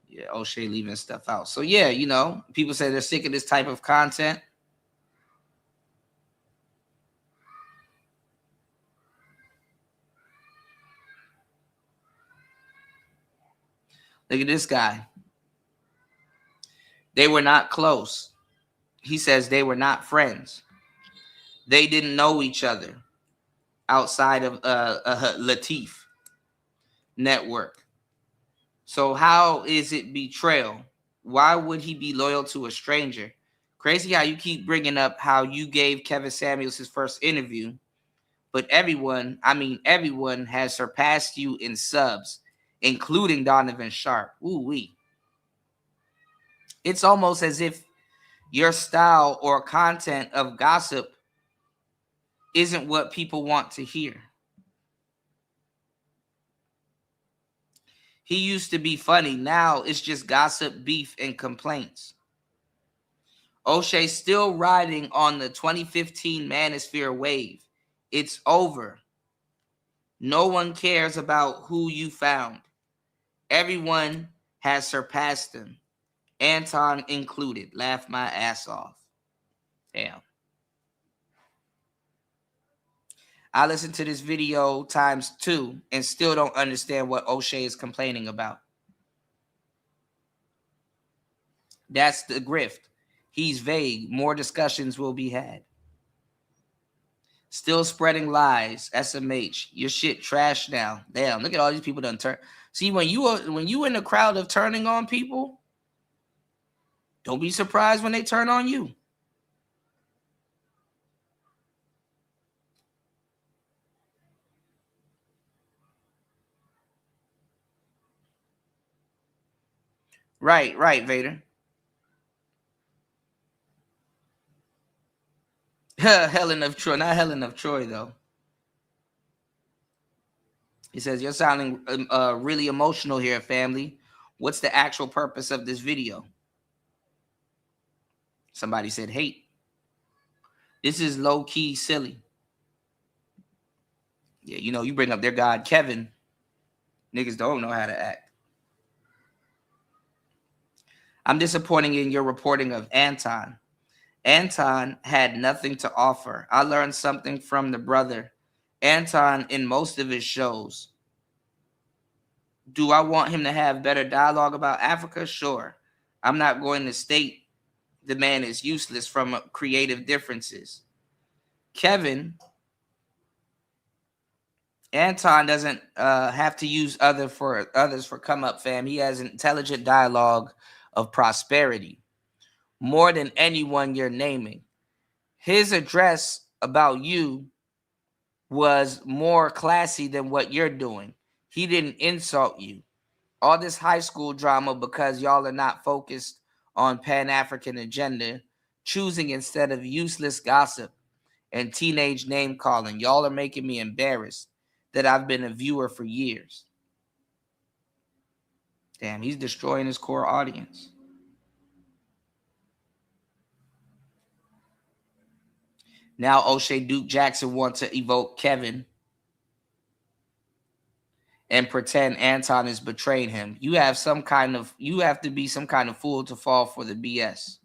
Yeah, O'Shea leaving stuff out. So yeah, you know, people say they're sick of this type of content. Look at this guy. They were not close. He says they were not friends. They didn't know each other outside of Latif network. So how is it betrayal? Why would he be loyal to a stranger? Crazy how you keep bringing up how you gave Kevin Samuels his first interview, but everyone has surpassed you in subs, including Donovan Sharp. Ooh-wee. It's almost as if your style or content of gossip isn't what people want to hear. He used to be funny. Now it's just gossip, beef, and complaints. O'Shea still riding on the 2015 Manosphere wave. It's over. No one cares about who you found. Everyone has surpassed him. Anton included. Laugh my ass off. Damn. I listened to this video ×2 and still don't understand what O'Shea is complaining about. That's the grift. He's vague. More discussions will be had. Still spreading lies. SMH. Your shit trash now. Damn, look at all these people done turn. See, when you in the crowd of turning on people, don't be surprised when they turn on you. Right, Vader. Helen of Troy, not Helen of Troy, though. He says, you're sounding really emotional here, family. What's the actual purpose of this video? Somebody said hate. This is low-key silly. Yeah, you know, you bring up their god, Kevin. Niggas don't know how to act. I'm disappointed in your reporting of Anton. Anton had nothing to offer. I learned something from the brother. Anton in most of his shows. Do I want him to have better dialogue about Africa? Sure. I'm not going to state the man is useless from creative differences. Kevin, Anton doesn't have to use others for come up, fam. He has intelligent dialogue of prosperity more than anyone you're naming. His address about you was more classy than what you're doing. He didn't insult you. All this high school drama because y'all are not focused on Pan-African agenda, choosing instead of useless gossip and teenage name calling. Y'all are making me embarrassed that I've been a viewer for years. Damn, he's destroying his core audience. Now O'Shea Duke Jackson wants to evoke Kevin and pretend Anton is betraying him. You have to be some kind of fool to fall for the BS.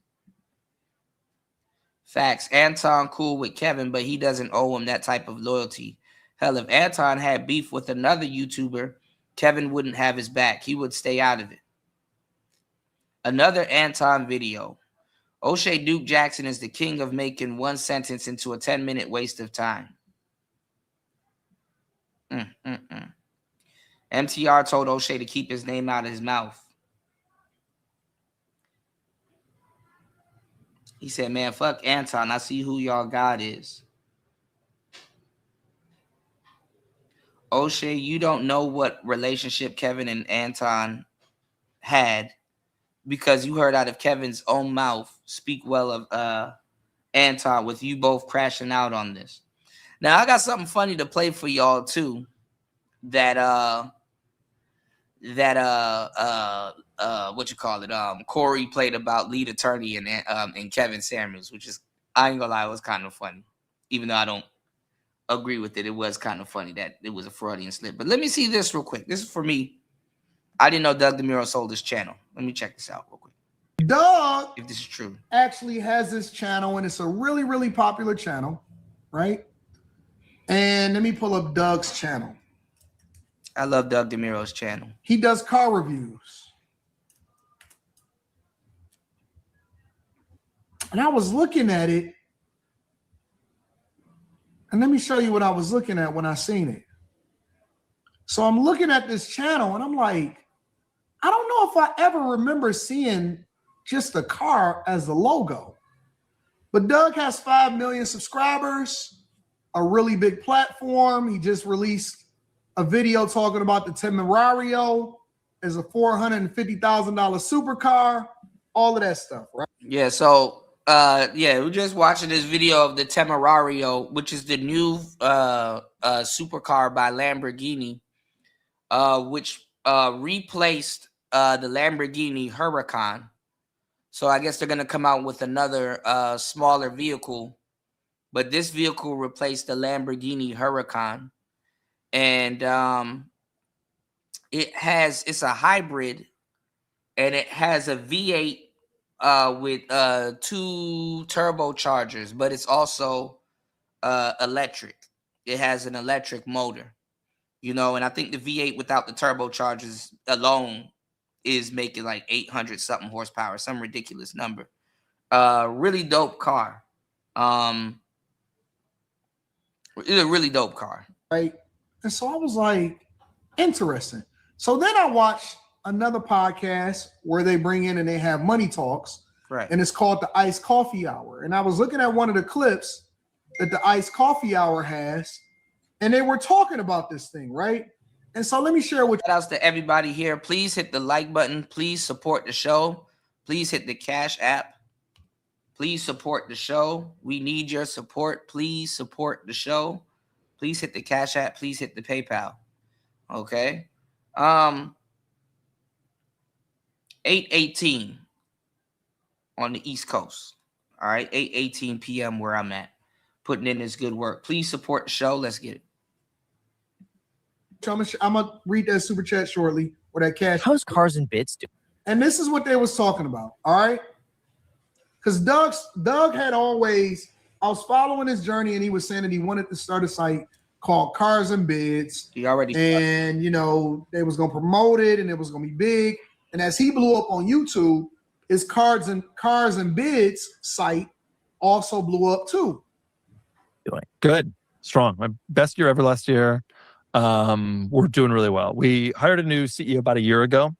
Facts. Anton cool with Kevin, but he doesn't owe him that type of loyalty. Hell, if Anton had beef with another YouTuber, Kevin wouldn't have his back. He would stay out of it. Another Anton video. O'Shea Duke Jackson is the king of making one sentence into a 10-minute waste of time. MTR told O'Shea to keep his name out of his mouth. He said, man, fuck Anton. I see who y'all God is. O'Shea, you don't know what relationship Kevin and Anton had because you heard out of Kevin's own mouth speak well of Anton with you both crashing out on this. Now, I got something funny to play for y'all, too, that Corey played about lead attorney and Kevin Samuels, which is, I ain't gonna lie, it was kind of funny. Even though I don't agree with it, it was kind of funny that it was a Freudian slip. But let me see this real quick. This is for me. I didn't know Doug DeMuro sold his channel. Let me check this out real quick. Doug, if this is true, actually has this channel, and it's a really, really popular channel, right? And let me pull up Doug's channel. I love Doug DeMuro's channel. He does car reviews. And I was looking at it. And let me show you what I was looking at when I seen it. So I'm looking at this channel and I'm like, I don't know if I ever remember seeing just the car as the logo. But Doug has 5 million subscribers, a really big platform. He just released a video talking about the Temerario as a $450,000 supercar, all of that stuff, right? Yeah, so we're just watching this video of the Temerario, which is the new supercar by Lamborghini, which replaced the Lamborghini Huracan. So I guess they're going to come out with another smaller vehicle, but this vehicle replaced the Lamborghini Huracan. And it's a hybrid, and it has a V8 with 2 turbochargers, but it's also electric. It has an electric motor, and I think the V8 without the turbochargers alone is making like 800 something horsepower, some ridiculous number. Really dope car. It's a really dope car. Right. And so I was like, interesting. So then I watched another podcast where they bring in and they have money talks. Right. And it's called the Iced Coffee Hour. And I was looking at one of the clips that the Iced Coffee Hour has, and they were talking about this thing, right? And so let me share with shout outs to everybody here. Please hit the like button. Please support the show. Please hit the Cash App. Please support the show. We need your support. Please support the show. Please hit the Cash App. Please hit the PayPal. Okay. 8:18 on the East Coast. All right. 8:18 p.m. where I'm at. Putting in this good work. Please support the show. Let's get it. I'm gonna read that super chat shortly or that cash. How's Cars and Bits do? And this is what they was talking about. All right. Because Doug had always, I was following his journey, and he was saying that he wanted to start a site called Cars and Bids. He already and they was gonna promote it, and it was gonna be big. And as he blew up on YouTube, his Cars and Bids site also blew up too. Good, strong. My best year ever last year. We're doing really well. We hired a new CEO about a year ago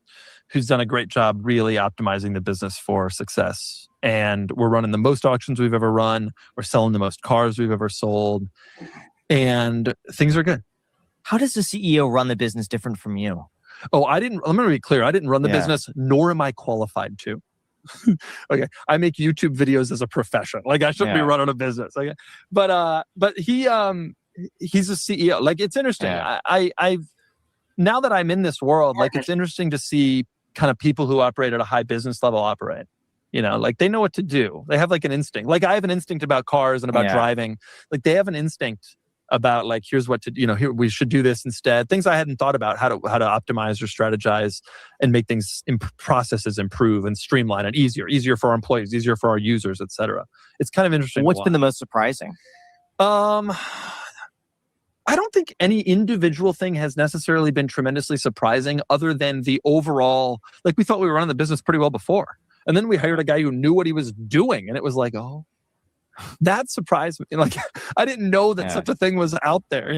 who's done a great job really optimizing the business for success. And we're running the most auctions we've ever run. We're selling the most cars we've ever sold. And things are good. How does the CEO run the business different from you? Oh, I didn't. Let me be clear. I didn't run the business, nor am I qualified to. Okay, I make YouTube videos as a profession. Like I shouldn't be running a business. Okay, but he's a CEO. Like it's interesting. I've now that I'm in this world, like it's interesting to see kind of people who operate at a high business level operate. You know, like they know what to do. They have like an instinct. Like I have an instinct about cars and about driving. Like they have an instinct about like, here's what to, here we should do this instead. Things I hadn't thought about, how to optimize or strategize and make things processes improve and streamline and easier for our employees, easier for our users, etc. It's kind of interesting. What's been the most surprising? I don't think any individual thing has necessarily been tremendously surprising, other than the overall. Like we thought we were running the business pretty well before. And then we hired a guy who knew what he was doing. And it was like, oh, that surprised me. Like, I didn't know that such a thing was out there,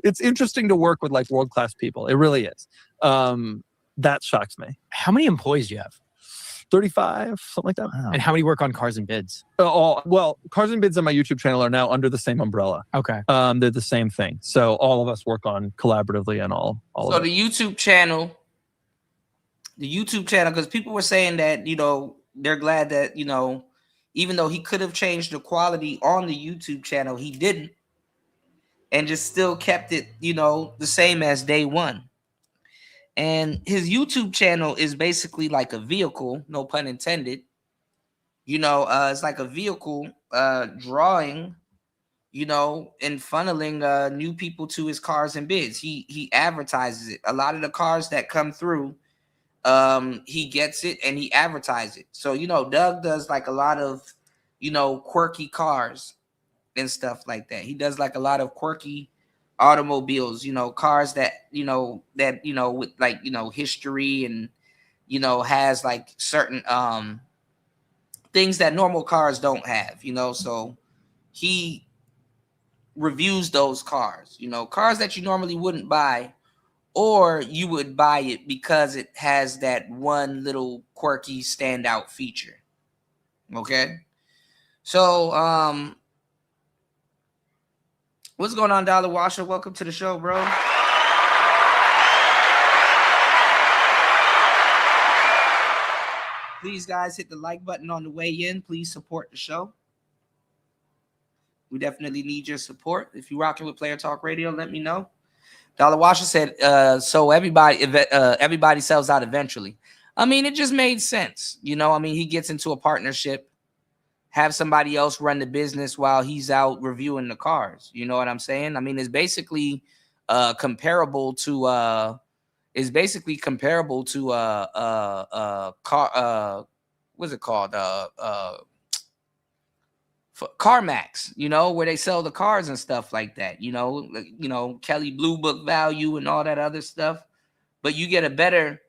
It's interesting to work with like world-class people. It really is. That shocks me. How many employees do you have? 35, something like that. Wow. And how many work on Cars and Bids? Well, Cars and Bids on my YouTube channel are now under the same umbrella. Okay. They're the same thing. So all of us work on collaboratively and all so of it. The YouTube channel, because people were saying that, they're glad that, even though he could have changed the quality on the YouTube channel, he didn't. And just still kept it, the same as day one. And his YouTube channel is basically like a vehicle, no pun intended. It's like a vehicle drawing, and funneling new people to his Cars and Bids. He advertises it. A lot of the cars that come through, he gets it and he advertises it. So, Doug does like a lot of, quirky cars and stuff like that. He does like a lot of quirky automobiles, cars that, with like, history and, has like certain things that normal cars don't have, so he reviews those cars, cars that you normally wouldn't buy, or you would buy it because it has that one little quirky standout feature. Okay. So, what's going on, Dollar Washer? Welcome to the show, bro. Please, guys, hit the like button on the way in. Please support the show. We definitely need your support. If you're rocking with Player Talk Radio, let me know. Dollar Washer said, so everybody sells out eventually. I mean, it just made sense. He gets into a partnership, have somebody else run the business while he's out reviewing the cars. You know what I'm saying? I mean, it's basically comparable to car. What's it called? CarMax, where they sell the cars and stuff like that, Kelly Blue Book value and all that other stuff. But you get a better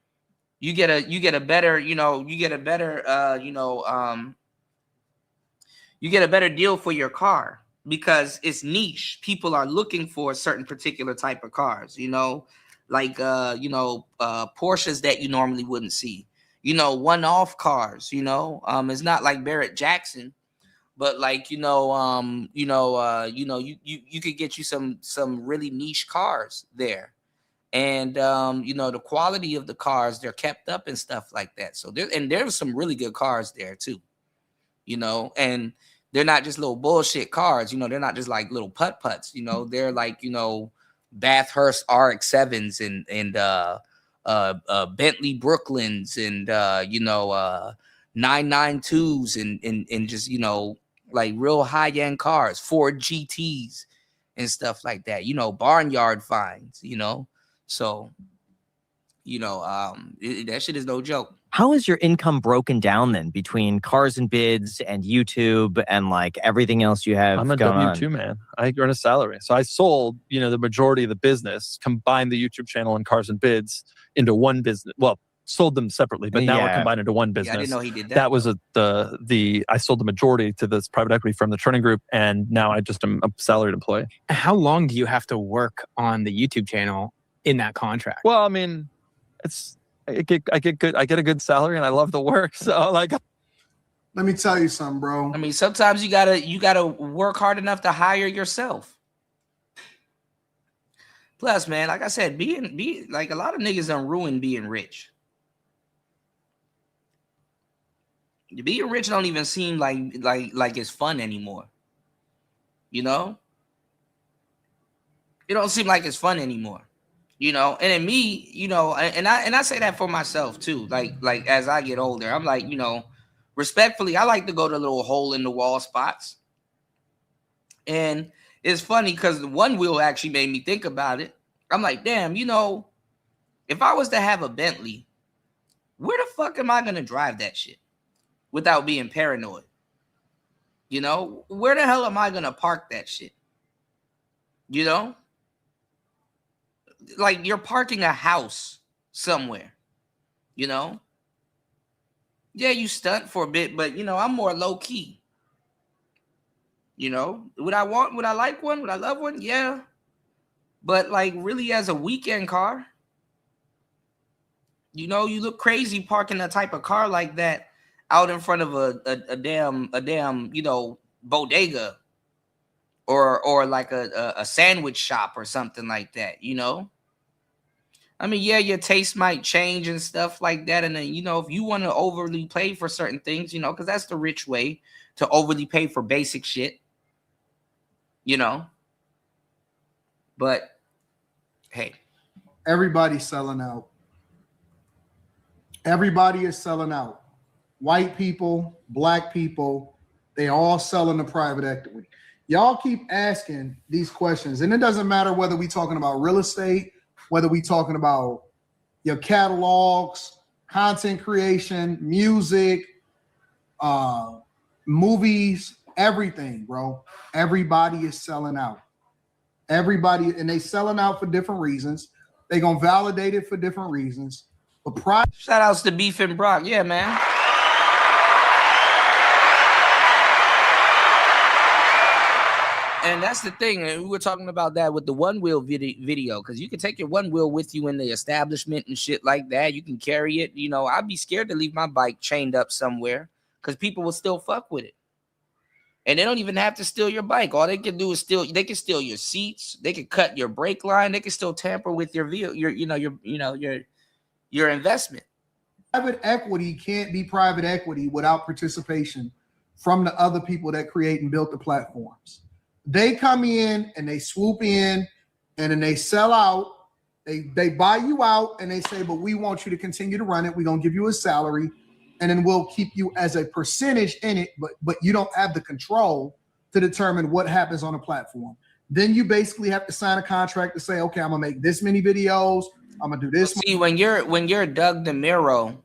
deal for your car because it's niche. People are looking for a certain particular type of cars, like Porsches that you normally wouldn't see, one-off cars, it's not like Barrett Jackson. But like, you could get you some really niche cars there. And, the quality of the cars, they're kept up and stuff like that. So there's some really good cars there too, and they're not just little bullshit cars. They're not just like little putt-putts, they're like, Bathurst RX-7s and Bentley Brooklyns and, 992s and just, like real high-end cars, Ford GTs and stuff like that, barnyard finds, so, that shit is no joke. How is your income broken down then between Cars and Bids and YouTube and like everything else you have? I'm a W-2 man. I earn a salary. So I sold, the majority of the business, combined the YouTube channel and Cars and Bids into one business. Well, sold them separately, but now we're combined into one business. Yeah, I didn't know he did that. That was I sold the majority to this private equity firm, the Turning Group, and now I just am a salaried employee. How long do you have to work on the YouTube channel in that contract? Well, I mean, I get a good salary and I love the work. So like, let me tell you something, bro. I mean, sometimes you gotta work hard enough to hire yourself. Plus, man, like I said, be like a lot of niggas done ruined being rich. Being rich don't even seem like it's fun anymore. You know? It don't seem like it's fun anymore. You know, and in me, you know, and I say that for myself too. Like as I get older, I'm like, you know, respectfully, I like to go to little hole in the wall spots. And it's funny because the one wheel actually made me think about it. I'm like, damn, you know, if I was to have a Bentley, where the fuck am I gonna drive that shit without being paranoid? You know, where the hell am I gonna park that shit? You know? Like you're parking a house somewhere, you know? Yeah, you stunt for a bit, but you know, I'm more low key. You know, would I like one? Would I love one? Yeah. But like really as a weekend car, you know, you look crazy parking a type of car like that out in front of a damn, you know, bodega or like a sandwich shop or something like that, you know? I mean, yeah, your taste might change and stuff like that. And then, you know, if you want to overly pay for certain things, you know, because that's the rich way to overly pay for basic shit, you know. But, hey. Everybody's selling out. Everybody is selling out. White people, black people, they all selling the private equity. Y'all keep asking these questions. And it doesn't matter whether we talking about real estate, whether we talking about your catalogs, content creation, music, movies, everything, bro. Everybody is selling out. Everybody, and they selling out for different reasons. They gonna validate it for different reasons. But shout outs to Beef and Brock. Yeah, man. And that's the thing. And we were talking about that with the one wheel video, because you can take your one wheel with you in the establishment and shit like that. You can carry it. You know, I'd be scared to leave my bike chained up somewhere because people will still fuck with it. And they don't even have to steal your bike. All they can do is they can steal your seats. They can cut your brake line. They can still tamper with your vehicle, your investment. Private equity can't be private equity without participation from the other people that create and built the platforms. They come in and they swoop in and then they sell out. They buy you out and they say, but we want you to continue to run it. We're going to give you a salary and then we'll keep you as a percentage in it, but you don't have the control to determine what happens on the platform. Then you basically have to sign a contract to say, okay, I'm going to make this many videos. I'm going to do this. See, when you're Doug DeMuro,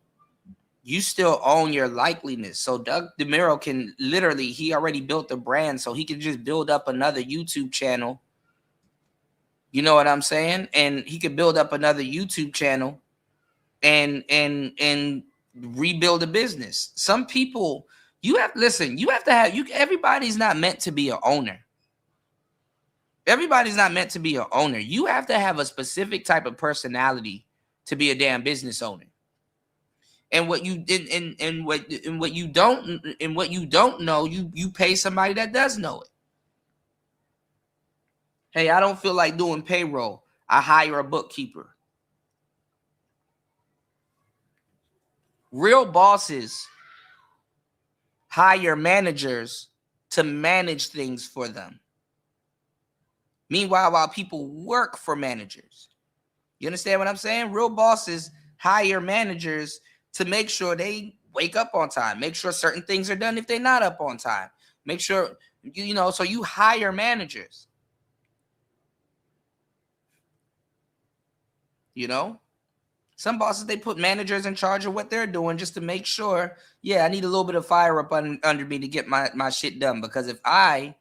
you still own your likeliness. So Doug DeMuro can literally, he already built the brand, so he can just build up another YouTube channel. You know what I'm saying? And he could build up another YouTube channel and rebuild a business. Some people, everybody's not meant to be an owner. Everybody's not meant to be an owner. You have to have a specific type of personality to be a damn business owner. And what you did and what you don't know, you pay somebody that does know it. Hey, I don't feel like doing payroll. I hire a bookkeeper. Real bosses hire managers to manage things for them. Meanwhile, while people work for managers. You understand what I'm saying? Real bosses hire managers to make sure they wake up on time, make sure certain things are done if they're not up on time, make sure, so you hire managers. Some bosses, they put managers in charge of what they're doing just to make sure, I need a little bit of fire up under me to get my shit done. Because if I,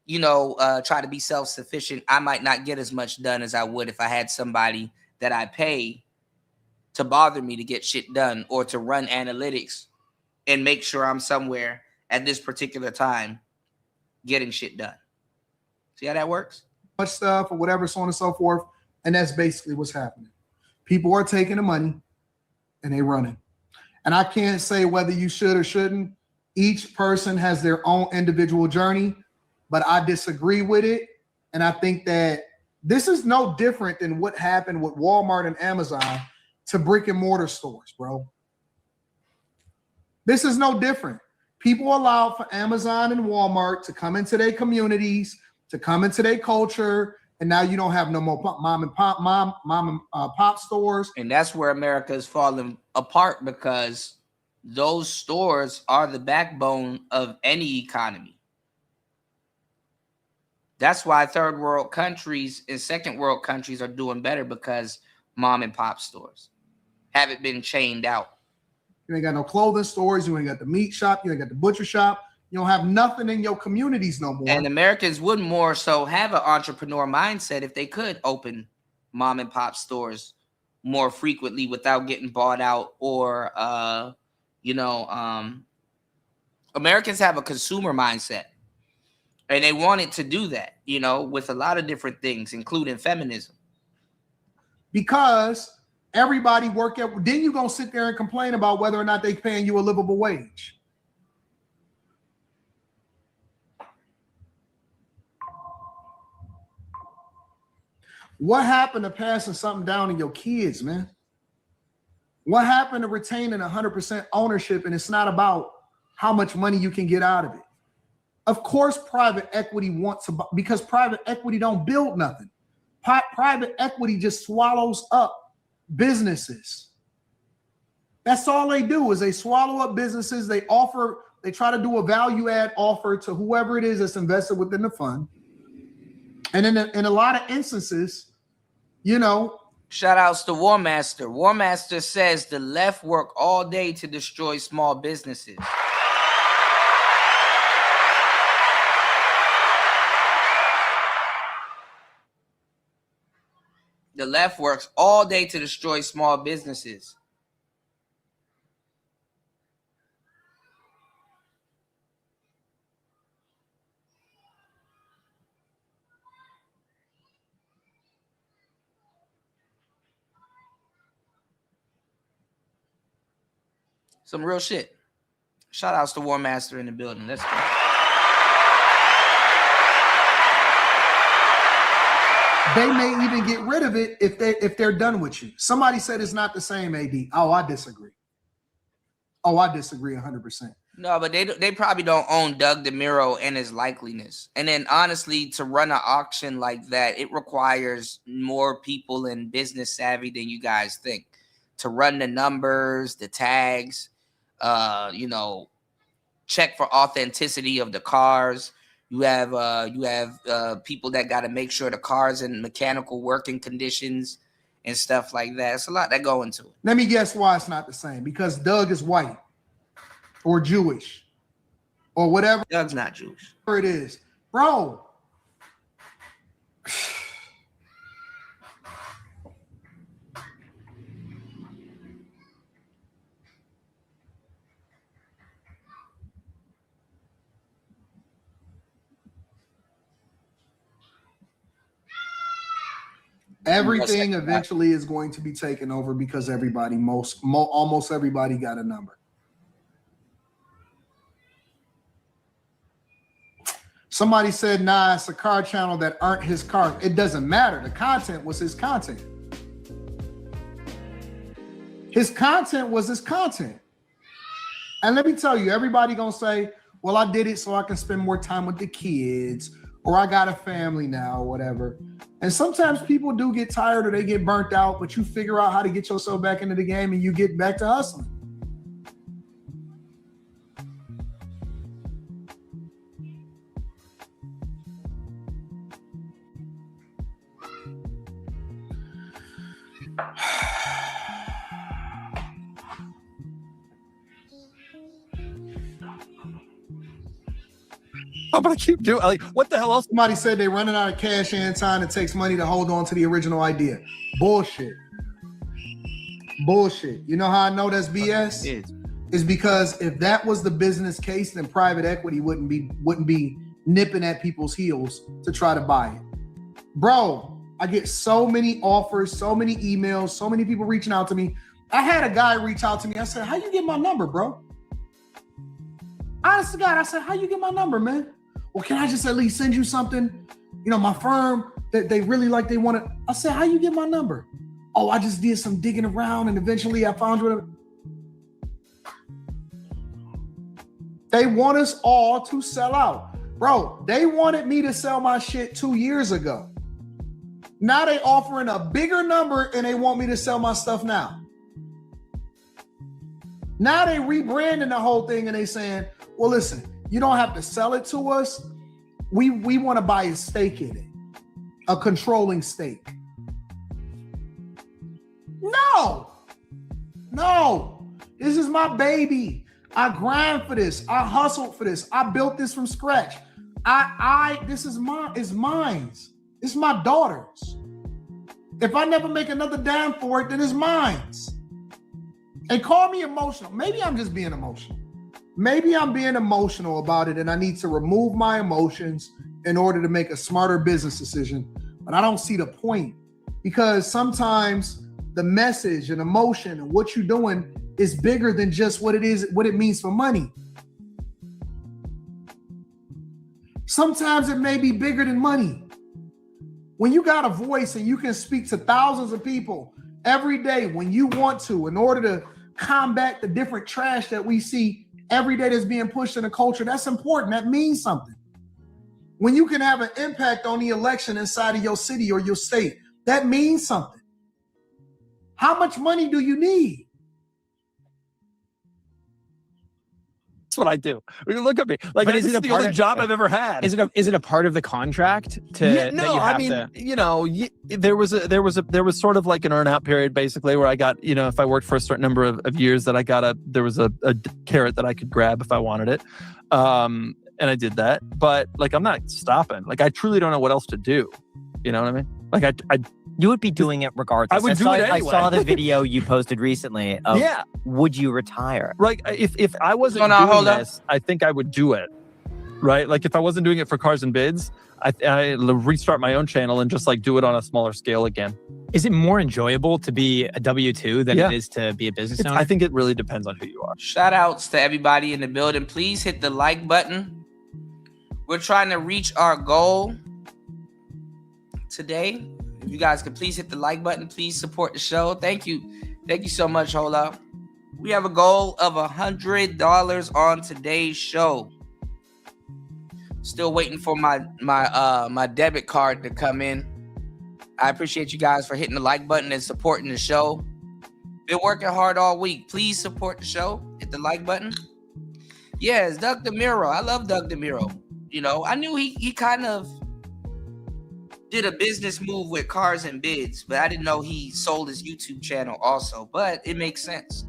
try to be self-sufficient, I might not get as much done as I would if I had somebody that I pay to bother me to get shit done or to run analytics and make sure I'm somewhere at this particular time getting shit done. See how that works? Much stuff or whatever, so on and so forth. And that's basically what's happening. People are taking the money and they running. And I can't say whether you should or shouldn't. Each person has their own individual journey, but I disagree with it. And I think that This is no different than what happened with Walmart and Amazon to brick and mortar stores, bro. This is no different. People allowed for Amazon and Walmart to come into their communities, to come into their culture, and now you don't have no more mom and pop stores. And that's where America is falling apart, because those stores are the backbone of any economy. That's why third world countries and second world countries are doing better, because mom and pop stores haven't been chained out. You ain't got no clothing stores. You ain't got the meat shop. You ain't got the butcher shop. You don't have nothing in your communities no more. And Americans would more so have an entrepreneur mindset if they could open mom and pop stores more frequently without getting bought out, or, Americans have a consumer mindset. And they wanted to do that, with a lot of different things, including feminism. Because everybody work at, then you gonna sit there and complain about whether or not they paying you a livable wage. What happened to passing something down to your kids, man? What happened to retaining 100% ownership? And it's not about how much money you can get out of it. Of course, private equity wants to, because private equity don't build nothing. Private equity just swallows up businesses. That's all they do, is they swallow up businesses. They try to do a value add offer to whoever it is that's invested within the fund. And in a lot of instances, shout outs to War Master. War Master says the left work all day to destroy small businesses. The left works all day to destroy small businesses. Some real shit. Shout outs to War Master in the building. Let's go. They may even get rid of it if they're done with you. Somebody said it's not the same, AD. Oh, I disagree. I disagree 100%. No, but they probably don't own Doug DeMuro and his likeliness. And then honestly, to run an auction like that, it requires more people and business savvy than you guys think. To run the numbers, the tags, check for authenticity of the cars. You have people that got to make sure the car's in mechanical working conditions and stuff like that. It's a lot that go into it. Let me guess why it's not the same. Because Doug is white or Jewish or whatever. Doug's not Jewish. It is. Bro. Everything eventually is going to be taken over because almost everybody got a number. Somebody said, nah, it's a car channel that aren't his car. It doesn't matter. The content was his content. His content was his content. And let me tell you, everybody gonna say, well, I did it so I can spend more time with the kids, or I got a family now, or whatever. And sometimes people do get tired or they get burnt out, but you figure out how to get yourself back into the game and you get back to hustling. I'm gonna keep doing. Like, what the hell else? Somebody said they're running out of cash and time. It takes money to hold on to the original idea. Bullshit. You know how I know that's BS? Is because if that was the business case, then private equity wouldn't be nipping at people's heels to try to buy it. Bro, I get so many offers, so many emails, so many people reaching out to me. I had a guy reach out to me. I said, how you get my number, bro? Honest to God, I said, how you get my number, man? Well, can I just at least send you something? My firm they really like they want to. I said, how you get my number? Oh, I just did some digging around and eventually I found you. They want us all to sell out. Bro, they wanted me to sell my shit 2 years ago. Now they offering a bigger number and they want me to sell my stuff now. Now they rebranding the whole thing and they saying, well, listen, you don't have to sell it to us. We want to buy a stake in it, a controlling stake. No, this is my baby. I grind for this. I hustled for this. I built this from scratch. This is mine. It's mine. It's my daughter's. If I never make another dime for it, then it's mine. And call me emotional. Maybe I'm just being emotional. Maybe I'm being emotional about it and I need to remove my emotions in order to make a smarter business decision. But I don't see the point because sometimes the message and emotion and what you're doing is bigger than just what it means for money. Sometimes it may be bigger than money. When you got a voice and you can speak to thousands of people every day when you want to, in order to combat the different trash that we see every day that's being pushed in the culture, that's important. That means something. When you can have an impact on the election inside of your city or your state, that means something. How much money do you need? That's what I do. Look at me. Like, but this is the only job I've ever had. Is it a part of the contract there was sort of like an earn out period basically where I got, if I worked for a certain number of years that there was a carrot that I could grab if I wanted it. And I did that, but like, I'm not stopping. Like, I truly don't know what else to do. You know what I mean? Like you would be doing it regardless. I would do it anyway. I saw the video you posted recently of would you retire? Right. If I wasn't doing this, I think I would do it. Right. Like if I wasn't doing it for Cars and Bids, I restart my own channel and just like do it on a smaller scale again. Is it more enjoyable to be a W-2 than it is to be a business owner? I think it really depends on who you are. Shout outs to everybody in the building. Please hit the like button. We're trying to reach our goal today. If you guys could please hit the like button, please support the show. Thank you so much. Hold up, we have a goal of $100 on today's show. Still waiting for my debit card to come in. I appreciate you guys for hitting the like button and supporting the show. Been working hard all week. Please support the show. Hit the like button. Yes, Doug DeMuro. I love Doug DeMuro. I knew he kind of did a business move with Cars and Bids, but I didn't know he sold his YouTube channel also. But it makes sense,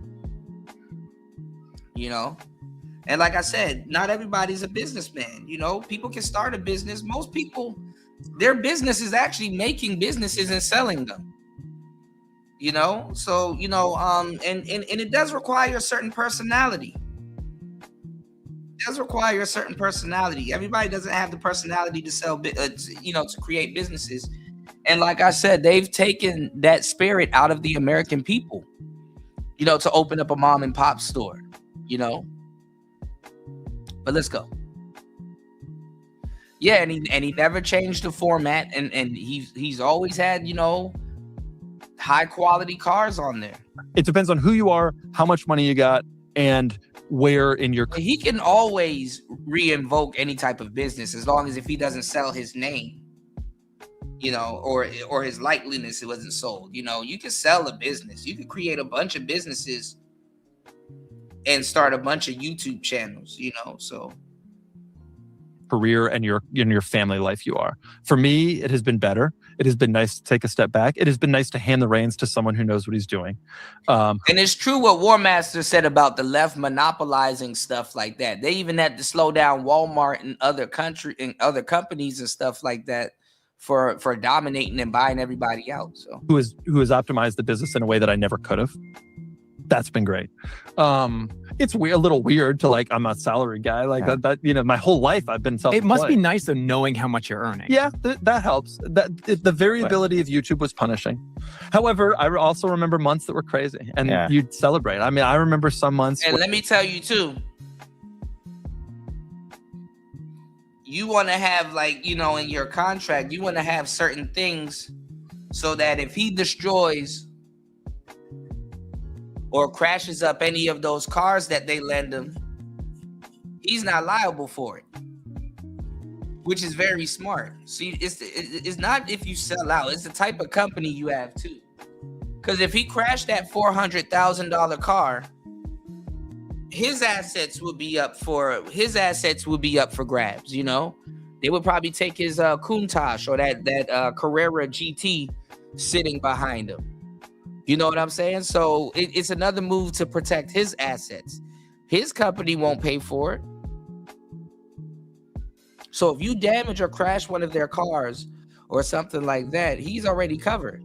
And like I said, not everybody's a businessman. People can start a business. Most people, their business is actually making businesses and selling them. So and it does require a certain personality. Everybody doesn't have the personality to sell, to create businesses. And like I said, they've taken that spirit out of the American people, to open up a mom and pop store, But let's go. Yeah, and he never changed the format, and he's always had, high quality cars on there. It depends on who you are, how much money you got, and where in your... He can always re-invoke any type of business as long as if he doesn't sell his name, or his likeliness, it wasn't sold. You can sell a business. You can create a bunch of businesses and start a bunch of YouTube channels, so... career and your family life you are. For me, it has been better. It has been nice to take a step back. It has been nice to hand the reins to someone who knows what he's doing. And it's true what War Master said about the left monopolizing stuff like that. They even had to slow down Walmart and other companies and stuff like that for dominating and buying everybody out. So who has optimized the business in a way that I never could have. That's been great. It's a little weird to I'm a salary guy that. My whole life I've been self-employed. It must be nice though knowing how much you're earning. Yeah, that helps. The variability of YouTube was punishing. However, I also remember months that were crazy, and you'd celebrate. I mean, I remember some months. And let me tell you too, you want to have, like, you know, in your contract, you want to have certain things so that if he destroys or crashes up any of those cars that they lend him, he's not liable for it, which is very smart. See, it's not if you sell out, it's the type of company you have too. Because if he crashed that $400,000 car, his assets would be up for grabs. You know, they would probably take his Countach or that Carrera GT sitting behind him. You know what I'm saying? So it's another move to protect his assets. His company won't pay for it. So if you damage or crash one of their cars or something like that, he's already covered,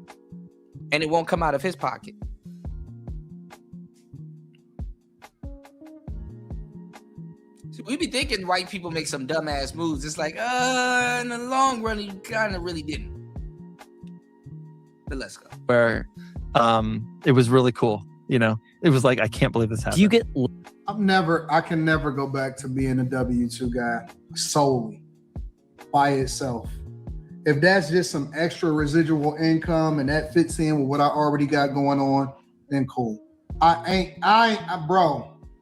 and it won't come out of his pocket. So we be thinking white people make some dumbass moves. It's like, in the long run, you kind of really didn't. But let's go. Where it was really cool. You know, it was like, I can't believe this happened. Do you get? I can never go back to being a W-2 guy solely by itself. If that's just some extra residual income and that fits in with what I already got going on, then cool.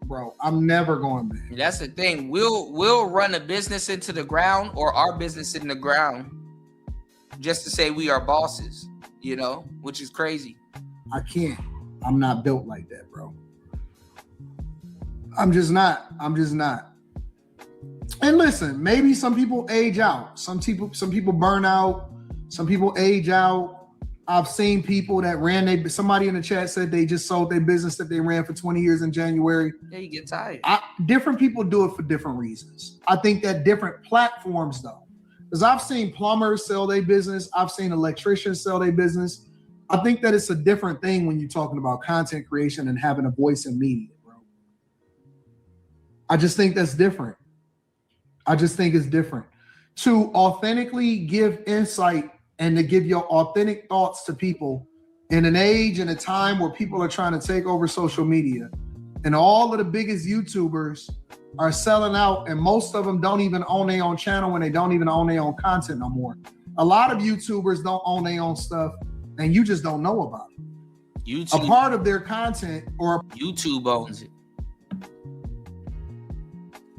Bro, I'm never going back. That's the thing. We'll run a business into the ground, or our business in the ground, just to say we are bosses, you know, which is crazy. I can't. I'm not built like that, bro. I'm just not. And listen, maybe some people age out. Some people burn out. Some people age out. I've seen people that somebody in the chat said they just sold their business that they ran for 20 years in January. Yeah, you get tired. Different people do it for different reasons. I think that different platforms though, because I've seen plumbers sell their business. I've seen electricians sell their business. I think that it's a different thing when you're talking about content creation and having a voice in media, bro. I just think that's different. I just think it's different. To authentically give insight and to give your authentic thoughts to people in an age and a time where people are trying to take over social media, and all of the biggest YouTubers are selling out, and most of them don't even own their own channel, and they don't even own their own content no more. A lot of YouTubers don't own their own stuff, and you just don't know about it. YouTube, a part of their content, or YouTube owns it.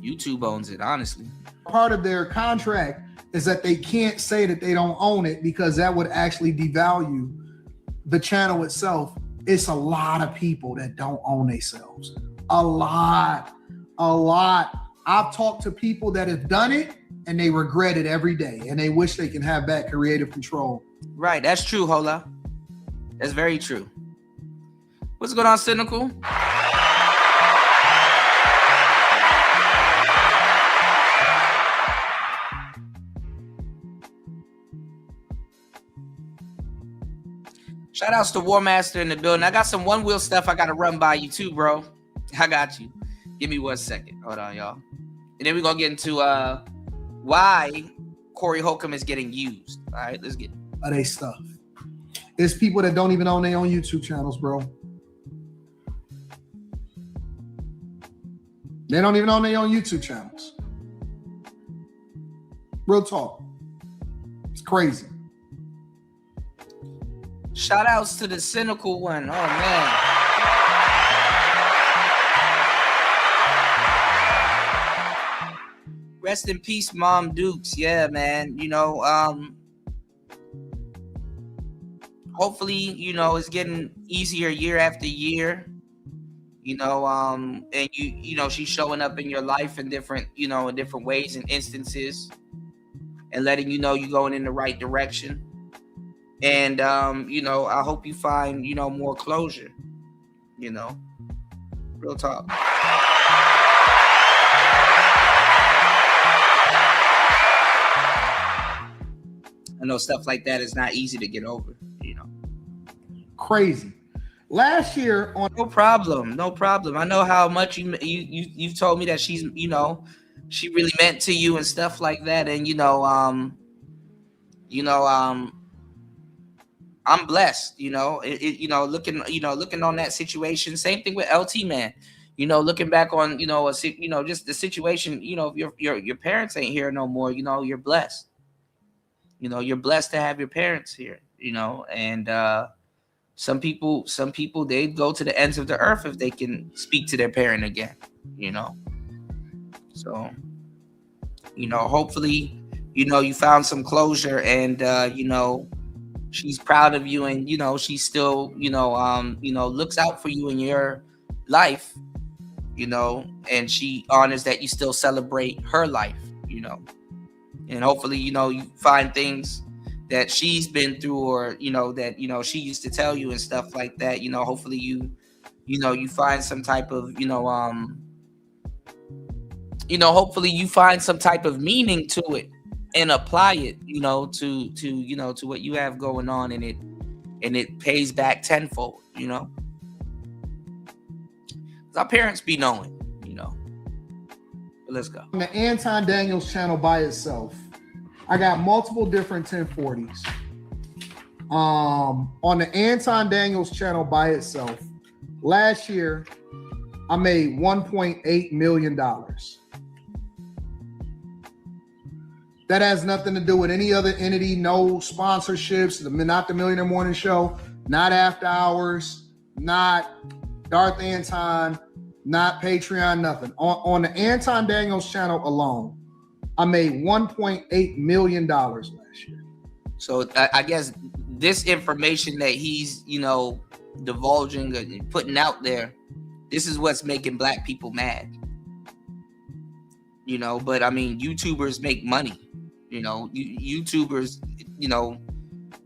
YouTube owns it, honestly. Part of their contract is that they can't say that they don't own it, because that would actually devalue the channel itself. It's a lot of people that don't own themselves. A lot. I've talked to people that have done it and they regret it every day, and they wish they can have that creative control. Right, that's true, Hola. That's very true. What's going on, Cynical? Shout outs to War Master in the building. I got some one wheel stuff I got to run by you too, bro. I got you. Give me 1 second. Hold on, y'all. And then we're going to get into why Corey Holcomb is getting used. All right, let's get it. They stuff. It's people that don't even own their own YouTube channels, bro. They don't even own their own YouTube channels. Real talk. It's crazy. Shout outs to the cynical one. Oh, man. Rest in peace, Mom Dukes. Yeah, man. You know, hopefully, you know, it's getting easier year after year. You know, and you know, she's showing up in your life in different, you know, in different ways and instances, and letting you know you're going in the right direction. And, you know, I hope you find, you know, more closure, you know, real talk. I know stuff like that is not easy to get over, you know. Crazy. Last year on no problem. I know how much you've told me that she's, you know, she really meant to you and stuff like that. And, I'm blessed, you know, looking on that situation. Same thing with LT, man. looking back on, just the situation, if your parents ain't here no more, you're blessed. You're blessed to have your parents here, and some people they go to the ends of the earth if they can speak to their parent again, So, hopefully, you found some closure, and she's proud of you, and she still, looks out for you in your life, and she honors that you still celebrate her life, and hopefully, you find things that she's been through, or that she used to tell you and stuff like that. Hopefully you find some type of hopefully you find some type of meaning to it and apply it to what you have going on, and it pays back tenfold. Our parents be knowing, but let's go. On the Anton Daniels channel by itself, I got multiple different 1040s. On the Anton Daniels channel by itself, last year I made $1.8 million. That has nothing to do with any other entity, no sponsorships, not the Millionaire Morning Show, not After Hours, not Darth Anton, not Patreon, nothing. On the Anton Daniels channel alone, I made $1.8 million last year. So I guess this information that he's, divulging and putting out there, this is what's making Black people mad. But I mean, YouTubers make money. YouTubers,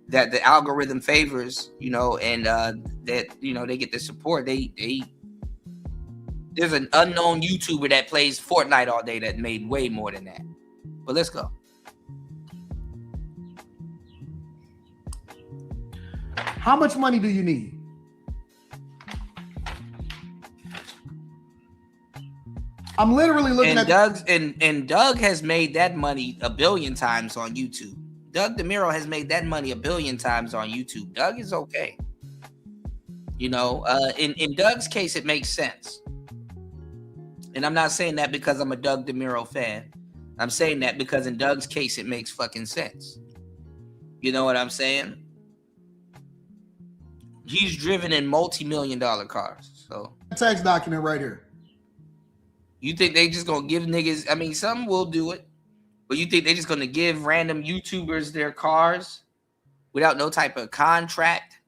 that the algorithm favors, and that they get the support. There's an unknown YouTuber that plays Fortnite all day that made way more than that. But let's go. How much money do you need? I'm literally looking at Doug's and Doug has made that money 1 billion times on YouTube. Doug DeMiro has made that money 1 billion times on YouTube. Doug is okay. In Doug's case, it makes sense. And I'm not saying that because I'm a Doug DeMiro fan. I'm saying that because in Doug's case, it makes fucking sense. You know what I'm saying? He's driven in multi-million-dollar cars. So tax document right here. You think they just gonna give niggas? I mean, some will do it, but you think they just gonna give random YouTubers their cars without no type of contract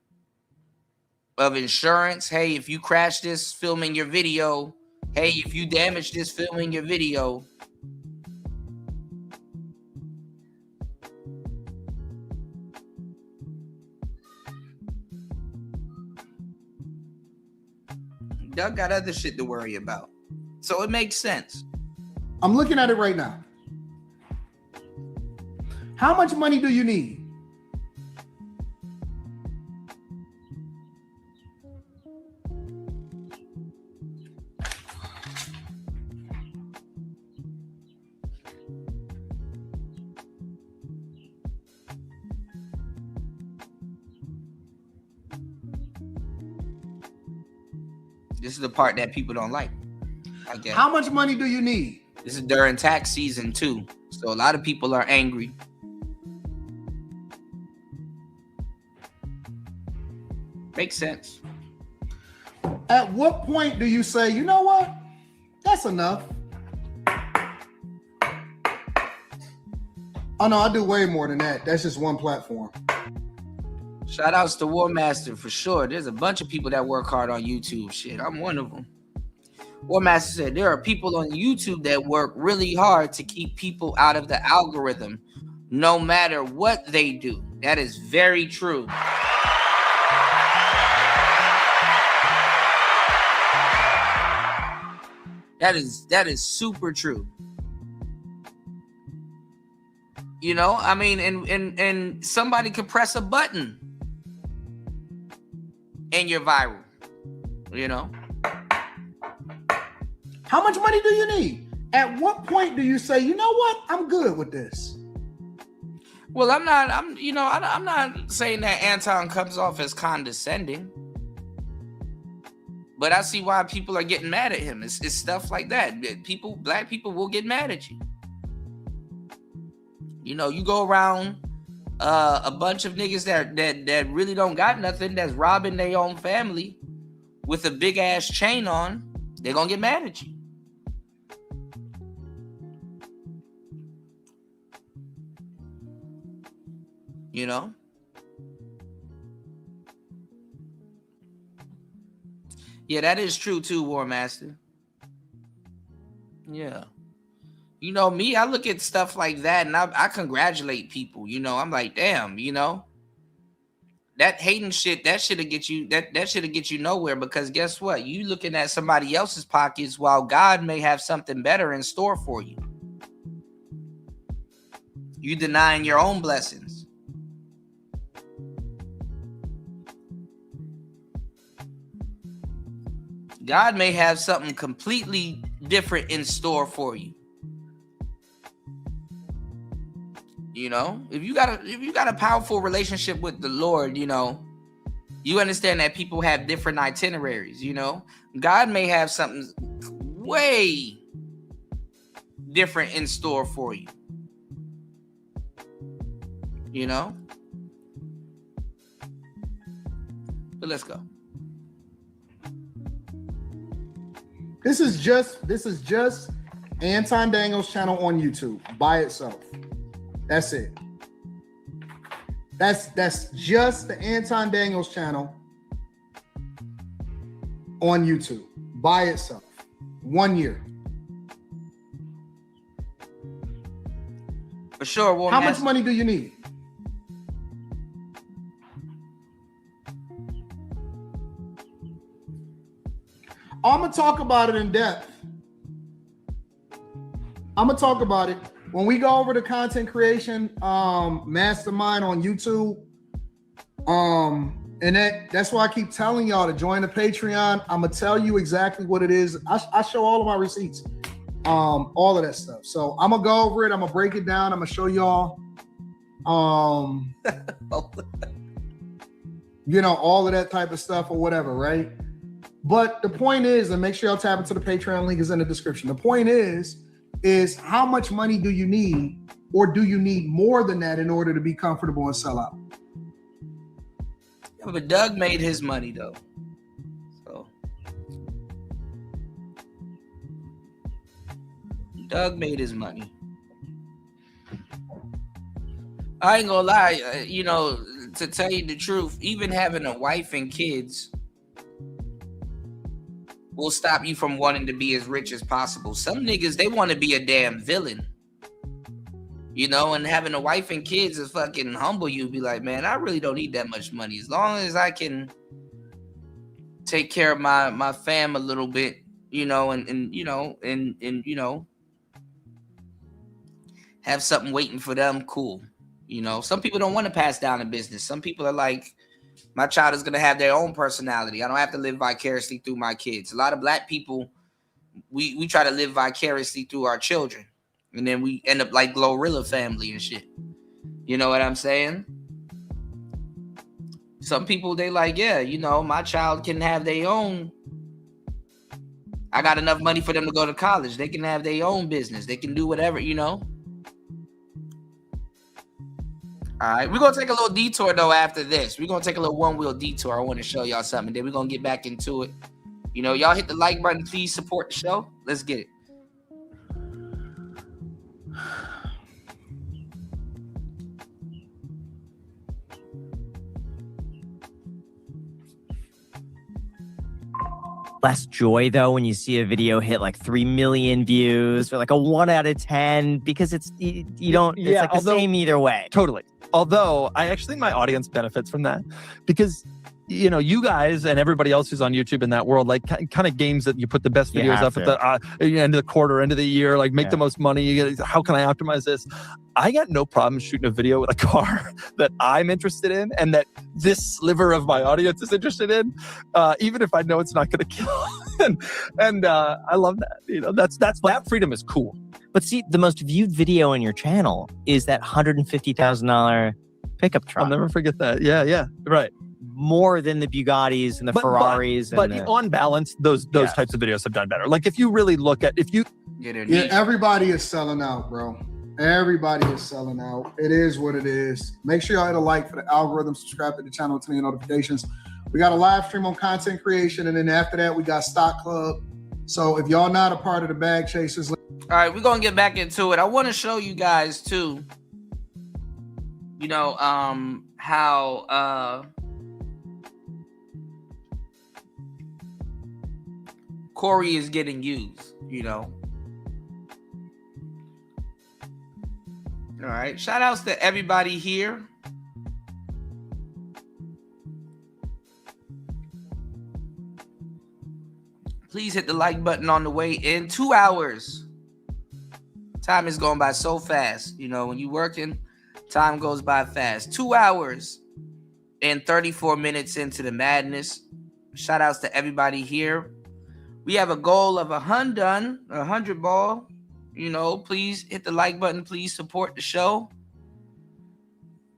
of insurance? Hey, if you crash this filming your video, hey, if you damage this filming your video, Doug got other shit to worry about. So it makes sense. I'm looking at it right now. How much money do you need? This is the part that people don't like. I guess. How much money do you need? This is during tax season too, so a lot of people are angry. Makes sense. At what point do you say, you know what? That's enough. Oh no, I do way more than that. That's just one platform. Shout outs to War Master for sure. There's a bunch of people that work hard on YouTube. Shit, I'm one of them. War Master said there are people on YouTube that work really hard to keep people out of the algorithm, no matter what they do. That is very true. That is super true. I mean, and somebody could press a button and you're viral, How much money do you need? At what point do you say, you know what? I'm good with this. Well, I'm not saying that Anton comes off as condescending, But I see why people are getting mad at him. It's stuff like that. Black people will get mad at you. You know, you go around a bunch of niggas that really don't got nothing, that's robbing their own family with a big ass chain on, they're gonna get mad at you. You know? Yeah, that is true too, War Master. Yeah. You know me, I look at stuff like that and I congratulate people. You know, I'm like, damn, you know, that hating shit, that shit'll get you, that shit'll get you nowhere, because guess what? You looking at somebody else's pockets while God may have something better in store for you. You denying your own blessings. God may have something completely different in store for you. You know, if you got a powerful relationship with the Lord, you know, you understand that people have different itineraries. You know, God may have something way different in store for you. You know, but let's go. This is just Anton Daniels' channel on YouTube by itself. That's it. That's just the Anton Daniels channel on YouTube by itself. 1 year. For sure. Well, how much money do you need? I'm gonna talk about it in depth. I'm gonna talk about it when we go over the content creation mastermind on YouTube. And that's why I keep telling y'all to join the Patreon. I'm gonna tell you exactly what it is. I show all of my receipts, all of that stuff. So I'm gonna go over it. I'm gonna break it down. I'm gonna show y'all, you know, all of that type of stuff or whatever, right? But the point is, and make sure y'all tap into the Patreon link is in the description. The point is how much money do you need, or do you need more than that in order to be comfortable and sell out? Yeah, but Doug made his money though. So Doug made his money. I ain't gonna lie, you know, to tell you the truth, even having a wife and kids will stop you from wanting to be as rich as possible. Some niggas, they want to be a damn villain. You know, and having a wife and kids is fucking humble you. Be like, man, I really don't need that much money. As long as I can take care of my fam a little bit, you know, and you know, and you know, have something waiting for them, cool. You know, some people don't want to pass down a business. Some people are like, my child is going to have their own personality. I don't have to live vicariously through my kids. A lot of black people, we try to live vicariously through our children. And then we end up like Glorilla family and shit. You know what I'm saying? Some people, they like, yeah, you know, my child can have their own. I got enough money for them to go to college. They can have their own business. They can do whatever, you know? All right, we're going to take a little detour, though, after this. We're going to take a little one-wheel detour. I want to show y'all something. Then we're going to get back into it. You know, y'all hit the like button. Please support the show. Let's get it. Less joy, though, when you see a video hit like 3 million views or like a 1 out of 10, because it's you don't, it's like the same either way. Totally. Although I actually think my audience benefits from that, because you know, you guys and everybody else who's on YouTube in that world, like kind of games that you put the best videos up at the end of the quarter, end of the year, like make the most money. How can I optimize this? I got no problem shooting a video with a car that I'm interested in and that this sliver of my audience is interested in, even if I know it's not going to kill. and I love that. You know, that freedom is cool. But see, the most viewed video on your channel is that $150,000 pickup truck. I'll never forget that. Yeah, right. more than the Bugattis and the Ferraris. But on balance, those types of videos have done better. Like if you really look at everybody is selling out, bro. Everybody is selling out. It is what it is. Make sure y'all hit a like for the algorithm, subscribe to the channel, turn on notifications. We got a live stream on content creation, and then after that, we got Stock Club. So if y'all not a part of the Bag Chasers, all right, we're gonna get back into it. I want to show you guys too. You know, how Corey is getting used. You know. All right, shout outs to everybody here. Please hit the like button on the way in. 2 hours. Time is going by so fast. You know, when you're working, time goes by fast. 2 hours and 34 minutes into the madness. Shout outs to everybody here. We have a goal of 100 ball. You know, please hit the like button. Please support the show.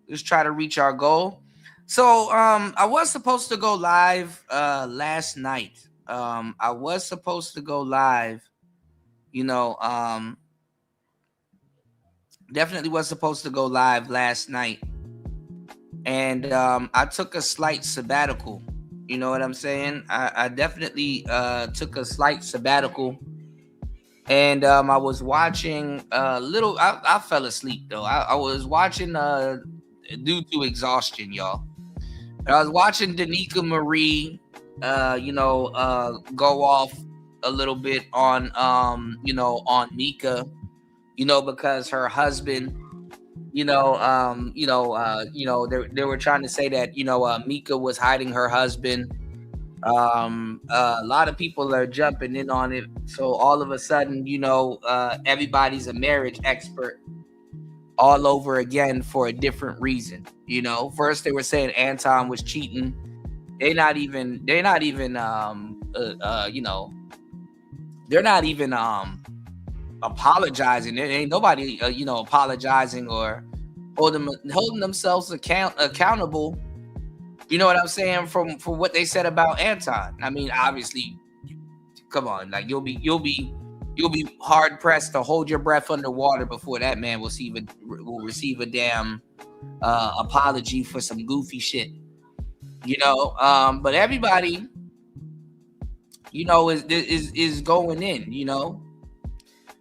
Let's try to reach our goal. So I was supposed to go live last night. I was supposed to go live, you know, definitely was supposed to go live last night. And I took a slight sabbatical. You know what I'm saying? I definitely took a slight sabbatical. And I was watching I fell asleep though. I was watching due to exhaustion, y'all. I was watching Danica Marie go off a little bit on on Mika, because her husband, they were trying to say that Mika was hiding her husband. A lot of people are jumping in on it, so all of a sudden everybody's a marriage expert all over again for a different reason. First they were saying Anton was cheating. They're not even apologizing. There ain't nobody apologizing or holding themselves accountable. You know what I'm saying? For what they said about Anton. I mean, obviously, come on, like you'll be hard pressed to hold your breath underwater before that man will receive a damn apology for some goofy shit. But everybody, is going in.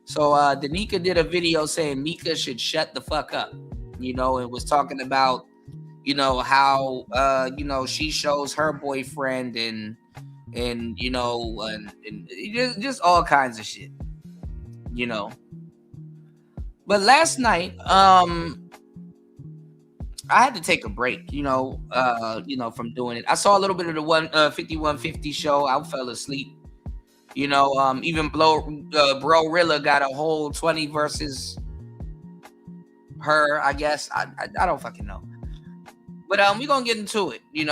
So Danica did a video saying Mika should shut the fuck up. And was talking about how she shows her boyfriend and just all kinds of shit. But last night, I had to take a break, from doing it. I saw a little bit of the 5150 show. I fell asleep. Even Bro Rilla got a whole 20 versus her, I guess. I don't fucking know. But we're gonna get into it, and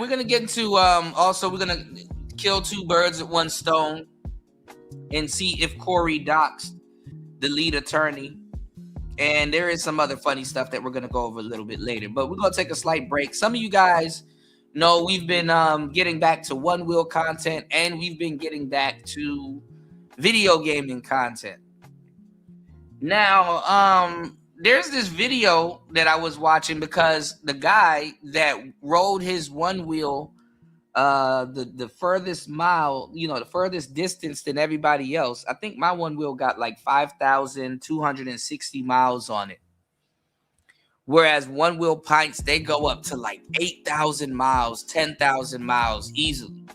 we're gonna get into also we're gonna kill two birds with one stone and see if Corey docks the lead attorney. And there is some other funny stuff that we're going to go over a little bit later. But we're going to take a slight break. Some of you guys know we've been getting back to one wheel content. And we've been getting back to video gaming content. Now, there's this video that I was watching because the guy that rode his one wheel the furthest mile, the furthest distance than everybody else. I think my one wheel got like 5,260 miles on it. Whereas one wheel pints, they go up to like 8,000 miles, 10,000 miles easily.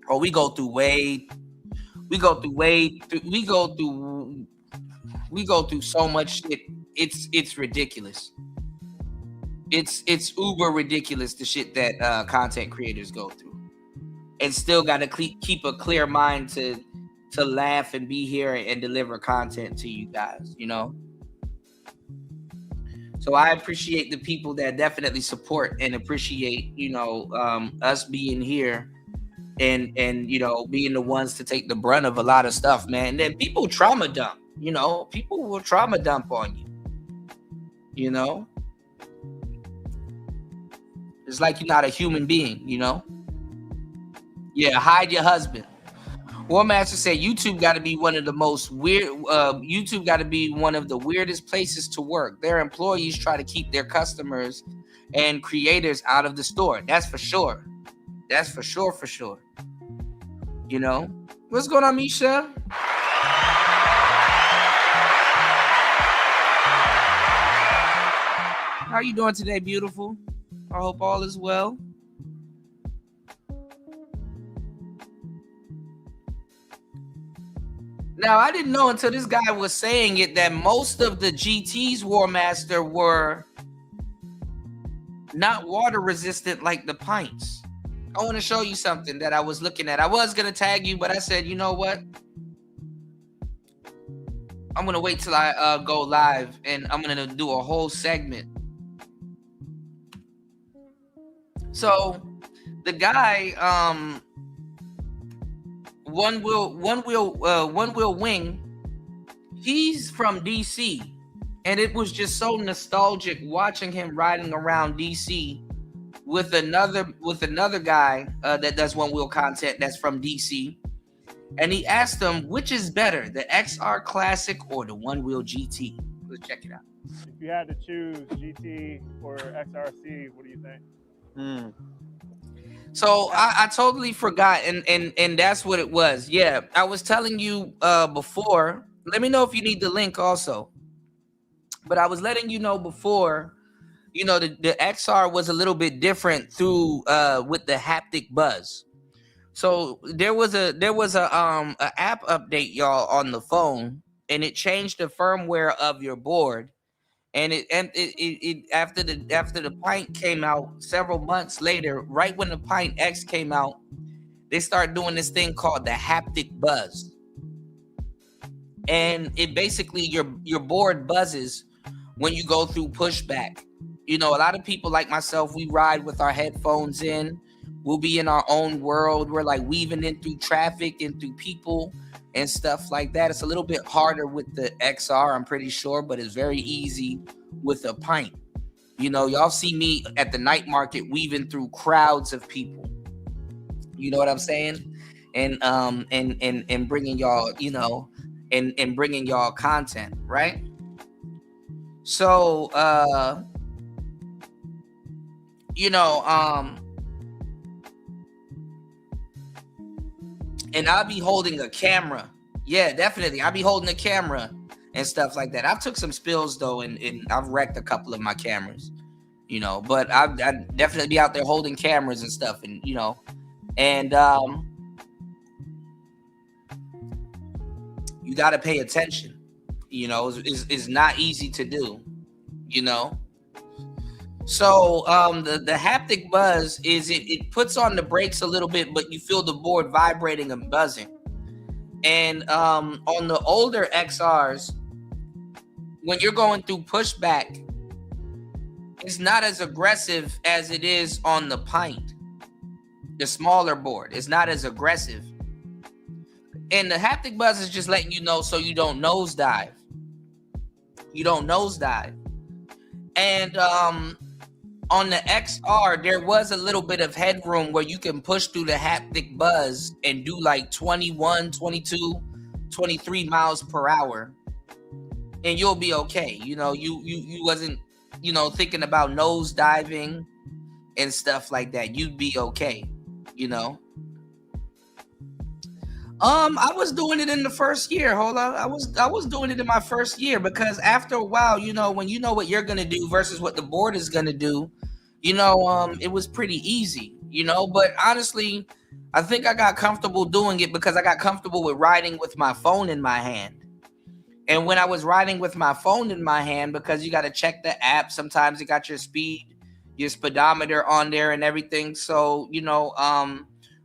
Or we go through so much shit. It's ridiculous. It's uber ridiculous the shit that content creators go through, and still got to keep a clear mind to laugh and be here and deliver content to you guys. So I appreciate the people that definitely support and appreciate us being here and being the ones to take the brunt of a lot of stuff, man. And then people trauma dump. People will trauma dump on you. You know, it's like you're not a human being. You know. Yeah, hide your husband. War Master said YouTube got to be one of the most weird. YouTube got to be one of the weirdest places to work. Their employees try to keep their customers and creators out of the store. That's for sure. That's for sure. For sure. You know, what's going on, Misha? How are you doing today, beautiful? I hope all is well. Now, I didn't know until this guy was saying it that most of the GTs, War Master, were not water resistant like the pints. I want to show you something that I was looking at. I was going to tag you, but I said, you know what? I'm going to wait till I go live, and I'm going to do a whole segment. So the guy, One Wheel Wing, he's from DC, and it was just so nostalgic watching him riding around DC with another guy that does one wheel content that's from DC, and he asked him which is better, the XR Classic or the One Wheel GT. Let's check it out. If you had to choose GT or XRC, what do you think? So I totally forgot, and that's what it was. Yeah, I was telling you before. Let me know if you need the link also. But I was letting you know before, you know, the XR was a little bit different through with the haptic buzz. So there was a app update, y'all, on the phone, and it changed the firmware of your board. And it after the Pint came out several months later, right when the Pint X came out, they started doing this thing called the haptic buzz. And it basically your board buzzes when you go through pushback. You know, a lot of people like myself, we ride with our headphones in. We'll be in our own world. We're like weaving in through traffic and through people and stuff like that. It's a little bit harder with the XR, I'm pretty sure, but it's very easy with a Pint. You know, y'all see me at the night market weaving through crowds of people. You know what I'm saying? And bringing y'all, you know, and bringing y'all content, right? So, you know, and I'll be holding a camera. Yeah, definitely. I'll be holding a camera and stuff like that. I've took some spills though, and I've wrecked a couple of my cameras, you know, but I'd definitely be out there holding cameras and stuff, and, you know, and you got to pay attention, you know, it's not easy to do, you know. So the haptic buzz is it puts on the brakes a little bit, but you feel the board vibrating and buzzing. And on the older XRs, when you're going through pushback, it's not as aggressive as it is on the Pint. The smaller board is not as aggressive. And the haptic buzz is just letting you know so you don't nosedive. You don't nosedive. And on the XR, there was a little bit of headroom where you can push through the haptic buzz and do like 21, 22, 23 miles per hour. And you'll be okay. You know, you wasn't, you know, thinking about nose diving and stuff like that. You'd be okay, you know. I was doing it in the first year. Hold on. I was doing it in my first year, because after a while, you know, when you know what you're gonna do versus what the board is gonna do, you know, it was pretty easy, you know. But honestly, I think I got comfortable doing it because I got comfortable with riding with my phone in my hand. And when I was riding with my phone in my hand, because you got to check the app, sometimes you got your speed, your speedometer on there and everything. So, you know,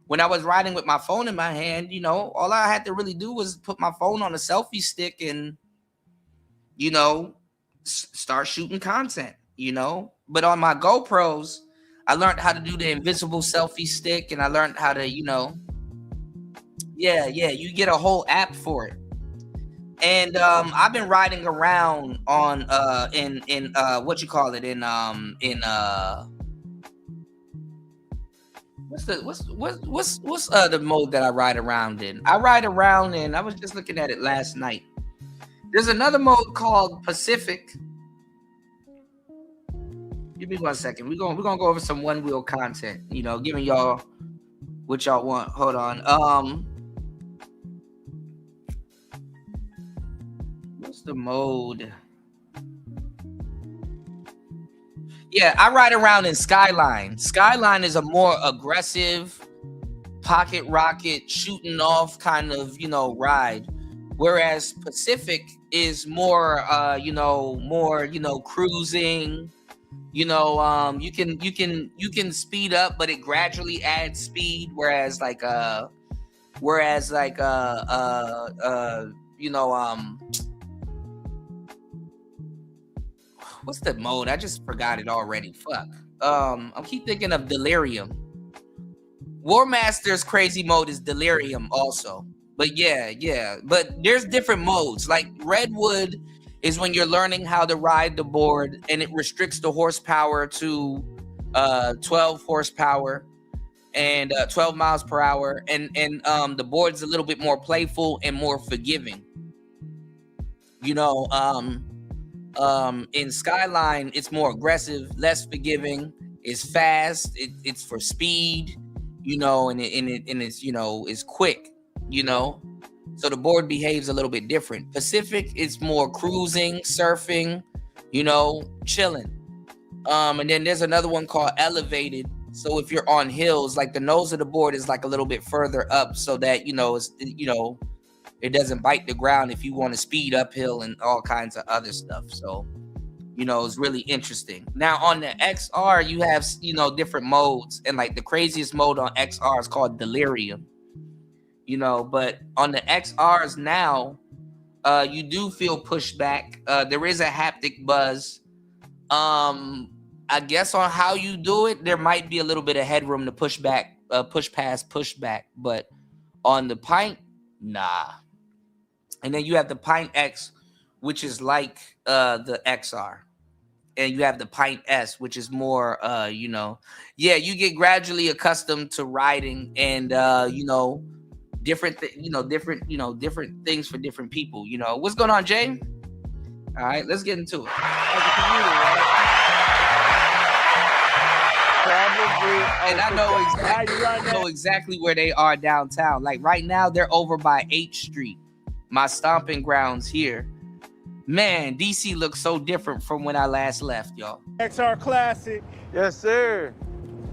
when I was riding with my phone in my hand, you know, all I had to really do was put my phone on a selfie stick and, you know, start shooting content, you know. But on my GoPros, I learned how to do the invisible selfie stick, and I learned how to, you know, yeah, you get a whole app for it. And I've been riding around on in what you call it in what's the mode that I ride around in? I ride around in, I was just looking at it last night. There's another mode called Pacific. Give me 1 second. We're gonna go over some one wheel content, you know, giving y'all what y'all want. Hold on. What's the mode? Yeah, I ride around in Skyline. Skyline is a more aggressive pocket rocket shooting off kind of, you know, ride. Whereas Pacific is more cruising. You know, you can speed up, but it gradually adds speed. Whereas what's the mode? I just forgot it already. Fuck. I keep thinking of Delirium. War Master's crazy mode is Delirium also. But yeah. But there's different modes. Like Redwood is when you're learning how to ride the board, and it restricts the horsepower to 12 horsepower and 12 miles per hour. And the board's a little bit more playful and more forgiving. You know, in Skyline, it's more aggressive, less forgiving. It's fast. It's for speed. You know, and it's, you know, it's quick. You know. So the board behaves a little bit different. Pacific is more cruising, surfing, you know, chilling. And then there's another one called Elevated. So if you're on hills, like the nose of the board is like a little bit further up, so that, you know, it doesn't bite the ground if you want to speed uphill and all kinds of other stuff. So, you know, it's really interesting. Now on the XR, you have, you know, different modes, and like the craziest mode on XR is called Delirium. You know, but on the XRs now, you do feel pushback. There is a haptic buzz. I guess on how you do it, there might be a little bit of headroom to push past pushback. But on the Pint, nah. And then you have the Pint X, which is like the XR. And you have the Pint S, which is more, you know, yeah, you get gradually accustomed to riding, and you know, different things for different people. You know, what's going on, Jay? All right, let's get into it. As a community, right? Probably, and I know exactly where they are downtown. Like right now, they're over by 8th Street, my stomping grounds here. Man, DC looks so different from when I last left, y'all. XR Classic. Yes, sir.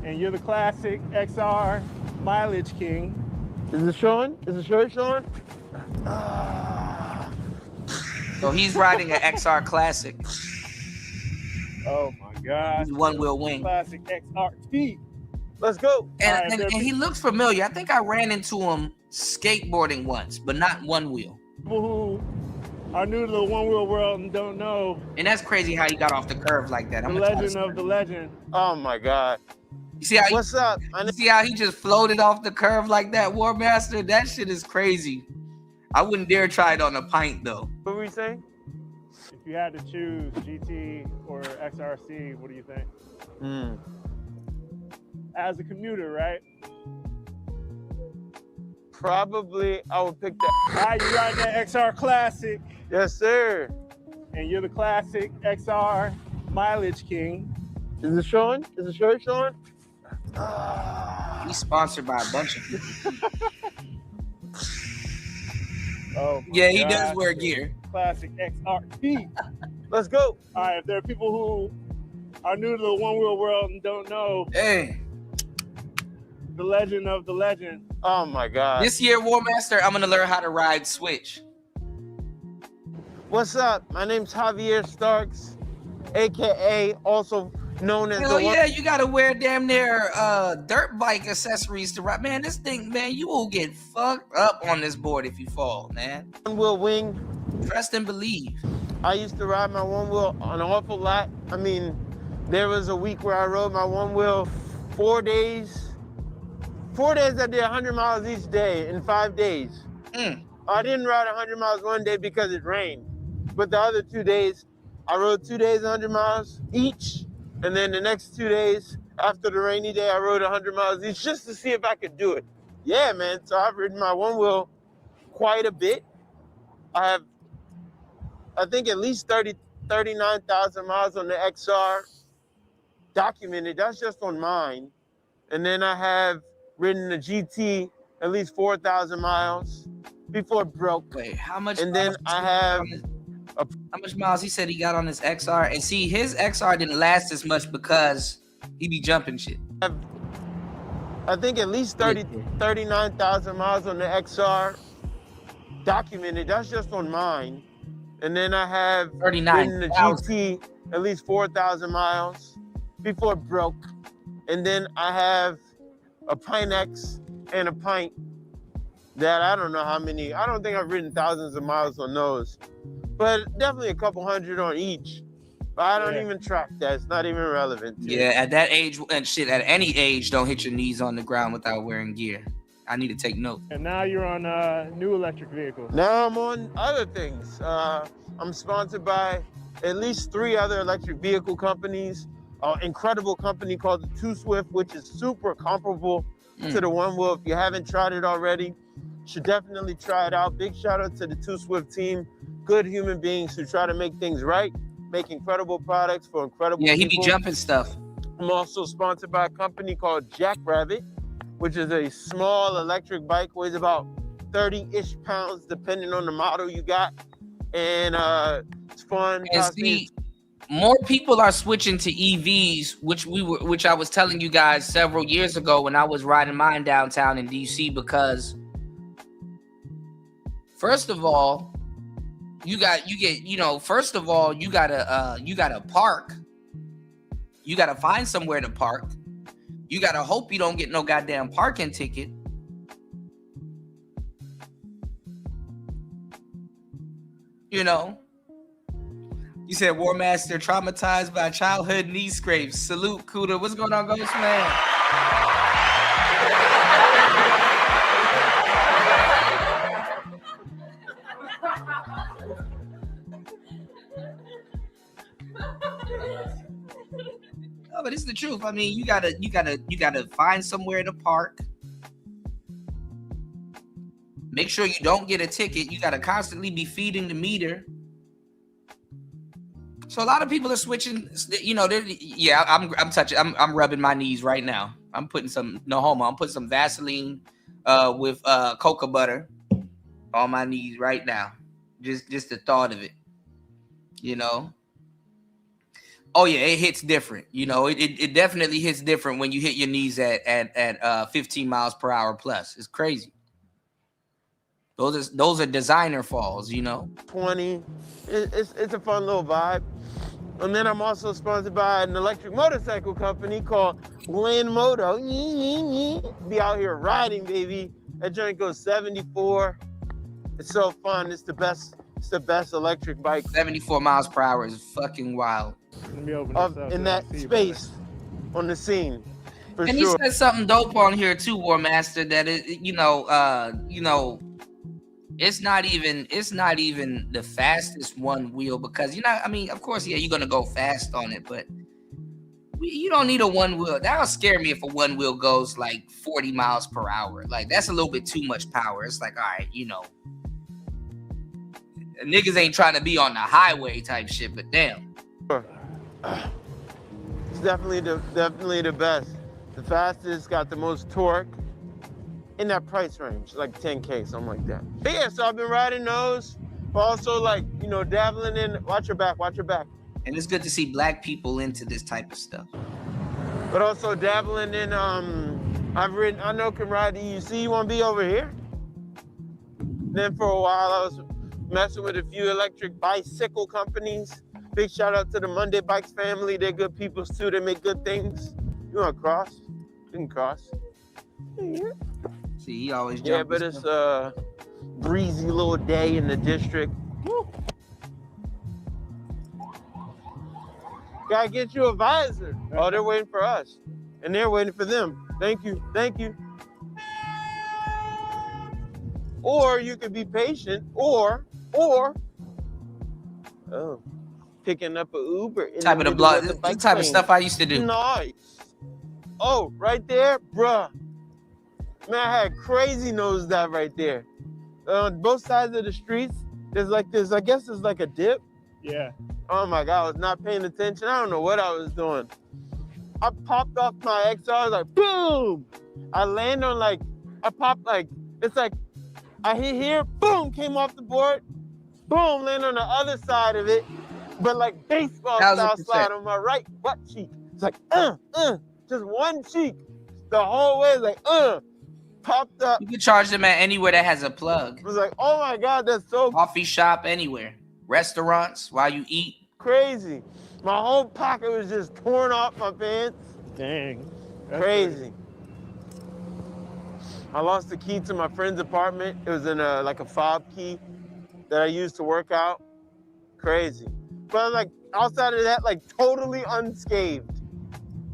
And you're the classic XR Mileage King. Is it showing? Is the shirt showing? So he's riding an XR Classic. Oh my God. One wheel wing. Classic XRT. Let's go. And he looks familiar. I think I ran into him skateboarding once, but not one wheel. People who are new to the one wheel world and don't know. And that's crazy how he got off the curve like that. The legend of the legend. Oh my God. You see how what's up? You see how he just floated off the curve like that, War Master? That shit is crazy. I wouldn't dare try it on a Pint though. What were we saying? If you had to choose GT or XRC, what do you think? As a commuter, right? Probably I would pick that. All right, you riding that XR Classic. Yes, sir. And you're the classic XR Mileage King. Is it showing? Is the shirt showing? He's sponsored by a bunch of people. Oh yeah, he does wear gear. Classic XRT. Let's go. All right, if there are people who are new to the one wheel world and don't know. Hey. The legend of the legend. Oh my God. This year, War Master, I'm gonna learn how to ride Switch. What's up? My name's Javier Starks, aka also known as you gotta wear damn near dirt bike accessories to ride. Man, this thing, man, you will get fucked up on this board if you fall, man. One wheel wing. Trust and believe. I used to ride my one wheel an awful lot. I mean, there was a week where I rode my one wheel 4 days. 4 days I did 100 miles each day in 5 days. I didn't ride 100 miles one day because it rained. But the other 2 days, I rode 2 days 100 miles each. And then the next 2 days after the rainy day, I rode 100 miles each just to see if I could do it. Yeah, man. So I've ridden my one wheel quite a bit. I have, I think, at least 39,000 miles on the XR documented. That's just on mine. And then I have ridden the GT at least 4,000 miles before it broke. Wait, how much? And then I have how much miles he said he got on his XR? And see, his XR didn't last as much because he be jumping shit. I think at least 39,000 miles on the XR documented. That's just on mine. And then I have ridden the GT at least 4,000 miles before it broke. And then I have a Pint X and a Pint that I don't know how many. I don't think I've ridden thousands of miles on those, but definitely a couple hundred on each. But I don't even track that. It's not even relevant. Yeah, at that age and shit, at any age, don't hit your knees on the ground without wearing gear. I need to take note. And now you're on new electric vehicles. Now I'm on other things. I'm sponsored by at least 3 other electric vehicle companies. Incredible company called the Two Swift, which is super comparable to the One Wheel. If you haven't tried it already, should definitely try it out. Big shout out to the Two Swift team. Good human beings who try to make things right, make incredible products for incredible people. Yeah, he be jumping stuff. I'm also sponsored by a company called Jackrabbit, which is a small electric bike, weighs about 30-ish pounds, depending on the model you got. And it's fun. And see, more people are switching to EVs, which I was telling you guys several years ago when I was riding mine downtown in DC, because first of all, you gotta park. You gotta find somewhere to park. You gotta hope you don't get no goddamn parking ticket. You know. You said War Master traumatized by childhood knee scrapes. Salute, Kuda. What's going on, Ghost Man? No, but it's the truth. I mean, you gotta find somewhere to park. Make sure you don't get a ticket. You gotta constantly be feeding the meter. So a lot of people are switching. You know, I'm rubbing my knees right now. I'm putting some I'm putting some Vaseline with cocoa butter on my knees right now. Just the thought of it. You know. Oh yeah, it hits different. You know, it definitely hits different when you hit your knees at 15 miles per hour plus. It's crazy. Those are designer falls, you know. 20. It's a fun little vibe. And then I'm also sponsored by an electric motorcycle company called Land Moto. Be out here riding, baby. That joint goes 74. It's so fun. It's the best electric bike. 74 miles per hour is fucking wild. In that space on the scene. And he said something dope on here too, War Master, that it's not even the fastest one wheel, because I mean, of course, yeah, you're gonna go fast on it, but you don't need a one wheel. That'll scare me if a one wheel goes like 40 miles per hour. Like, that's a little bit too much power. It's like, all right, niggas ain't trying to be on the highway type shit, but damn. It's definitely the best. The fastest, got the most torque. In that price range, like 10K, something like that. But yeah, so I've been riding those, but also dabbling in. Watch your back. And it's good to see black people into this type of stuff. But also dabbling in. I know can ride the EUC. You want to be over here? Then for a while I was messing with a few electric bicycle companies. Big shout out to the Monday Bikes family. They're good people too. They make good things. You want to cross? You can cross. Yeah. See, he always jumps. Yeah, but it's a breezy little day in the district. Woo. Gotta get you a visor. Oh, they're waiting for us. And they're waiting for them. Thank you. Or you could be patient, or picking up an Uber in Type the of middle of the the bike type of lane. stuff I used to do. Nice. Oh, right there, bruh. Man, I had crazy nosedive right there. On both sides of the streets, there's like this, I guess it's like a dip. Yeah. Oh my God, I was not paying attention. I don't know what I was doing. I popped off my XR, I was like, boom! I land on like, I popped like, it's like, I hit here, boom, came off the board, boom, land on the other side of it, but like baseball style 1000%. slide on my right butt cheek. It's like, just one cheek. The whole way, like, popped up. You can charge them at anywhere that has a plug. It was like, oh my God, that's so Coffee shop, anywhere. Restaurants, while you eat. crazy. My whole pocket was just torn off my pants. Dang. That's Crazy. I lost the key to my friend's apartment. It was in like a fob key that I used to work out. Crazy. But like outside of that, like totally unscathed.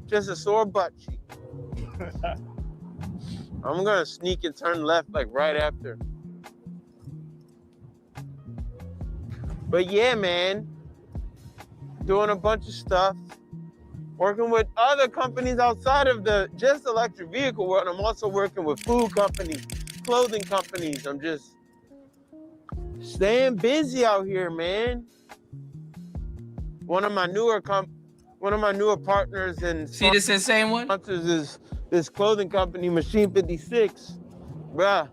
Just a sore butt cheek. I'm gonna sneak and turn left like right after. But yeah, man, doing a bunch of stuff, working with other companies outside of the just electric vehicle world. I'm also working with food companies, clothing companies. I'm just staying busy out here, man. One of my newer partners and See this insane one? sponsors is this clothing company, Machine 56. Bruh,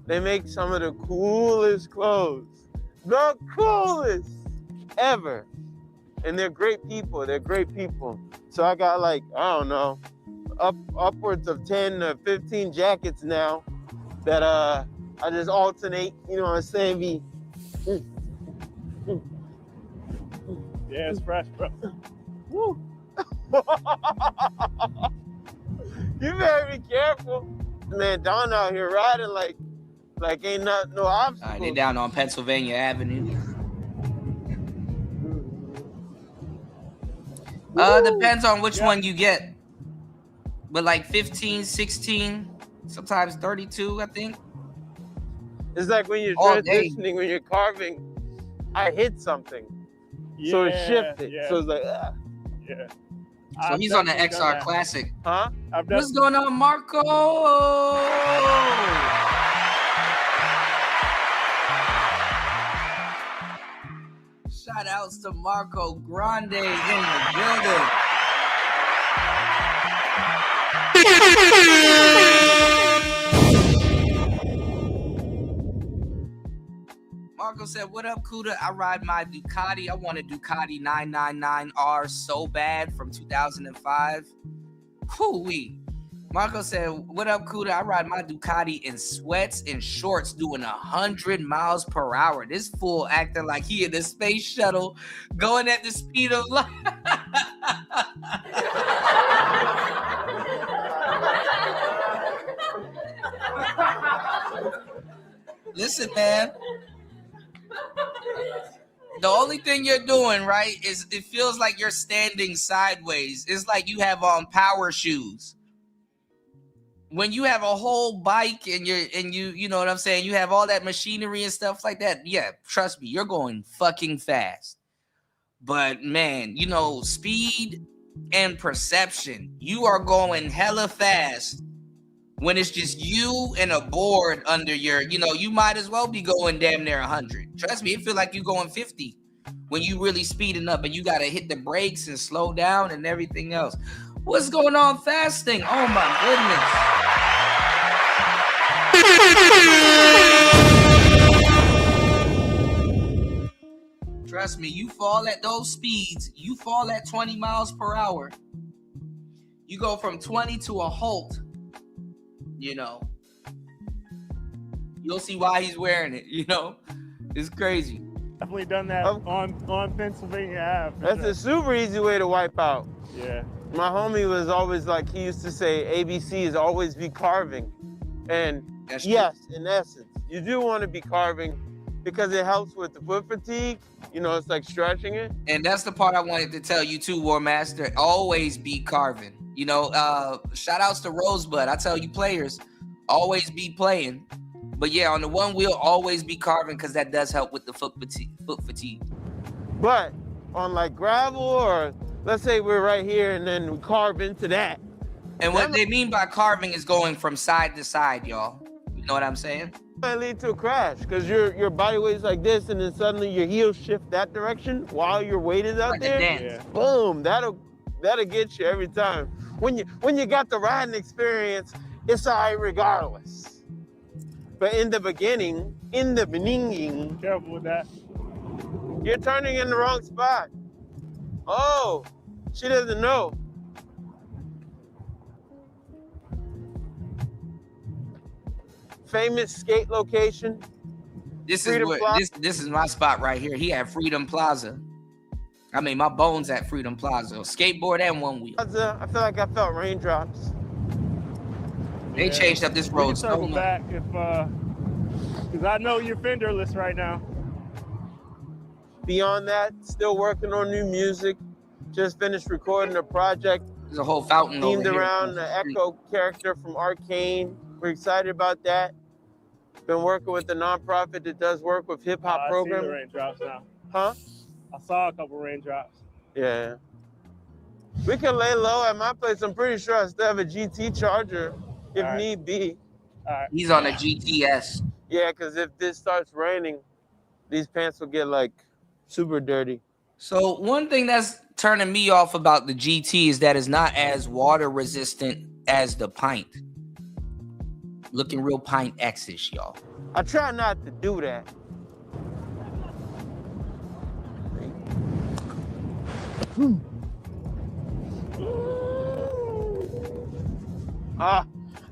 they make some of the coolest clothes. The coolest ever. And they're great people. So I got like, I don't know, upwards of 10 to 15 jackets now that I just alternate, you know what I'm saying? Yeah, it's fresh, bro. Woo. You better be careful. Man, Don out here riding like ain't no obstacle. All right, they down on Pennsylvania Avenue. Depends on which one you get. But like 15, 16, sometimes 32, I think. It's like when you're All day. transitioning, when you're carving, I hit something. So it shifted. Yeah. So it's like, Yeah. So he's on the XR Classic. Huh? What's going on, Marco? Shout outs to Marco Grande in the building. Marco said, what up, Kuda? I ride my Ducati. I want a Ducati 999R so bad from 2005. Hoo-wee. Marco said, what up, Kuda? I ride my Ducati in sweats and shorts doing 100 miles per hour. This fool acting like he in the space shuttle going at the speed of light. Listen, man. The only thing you're doing, right, is it feels like you're standing sideways. It's like you have on power shoes. When you have a whole bike and you know what I'm saying, you have all that machinery and stuff like that. Yeah, trust me, you're going fucking fast. But man, you know, speed and perception, you are going hella fast. When it's just you and a board under your, you know, you might as well be going damn near 100. Trust me, it feels like you're going 50 when you really speeding up and you got to hit the brakes and slow down and everything else. What's going on fasting? Oh my goodness. Trust me, you fall at those speeds, you fall at 20 miles per hour. You go from 20 to a halt. You know, you'll see why he's wearing it. You know, it's crazy. Definitely done that on Pennsylvania Ave. That's a super easy way to wipe out. Yeah. My homie was always like, he used to say, ABC is always be carving. And That's yes, in essence, you do want to be carving because it helps with the foot fatigue. You know, it's like stretching it. And that's the part I wanted to tell you too, War Master. Always be carving. You know, shout outs to Rosebud. I tell you players, always be playing. But yeah, on the one wheel, always be carving because that does help with the foot fatigue. But on like gravel, or let's say we're right here and then we carve into that. And what they mean by carving is going from side to side, y'all. You know what I'm saying? Might lead to a crash because your body weight's like this, and then suddenly your heels shift that direction while your weight is out there. Yeah. Boom! That'll get you every time. When you got the riding experience, it's all right regardless. But in the beginning, careful with that. You're turning in the wrong spot. Oh, she doesn't know. Famous skate location. This is this is my spot right here. He had Freedom Plaza. I mean, my bones at Freedom Plaza. Skateboard and one wheel. I feel like I felt raindrops. They changed up this We road can so circle much. back if, because I know you're fenderless right now. Beyond that, still working on new music. Just finished recording a project. There's a whole fountain over themed here. around the Echo character from Arcane. We're excited about that. Been working with the nonprofit that does work with hip hop I see the programming. raindrops now. Huh? I saw a couple raindrops. Yeah. We can lay low at my place. I'm pretty sure I still have a GT charger if need be. He's on a GTS. Yeah, because if this starts raining, these pants will get like super dirty. So one thing that's turning me off about the GT is that it's not as water resistant as the Pint. Looking real Pint X-ish, y'all. I try not to do that.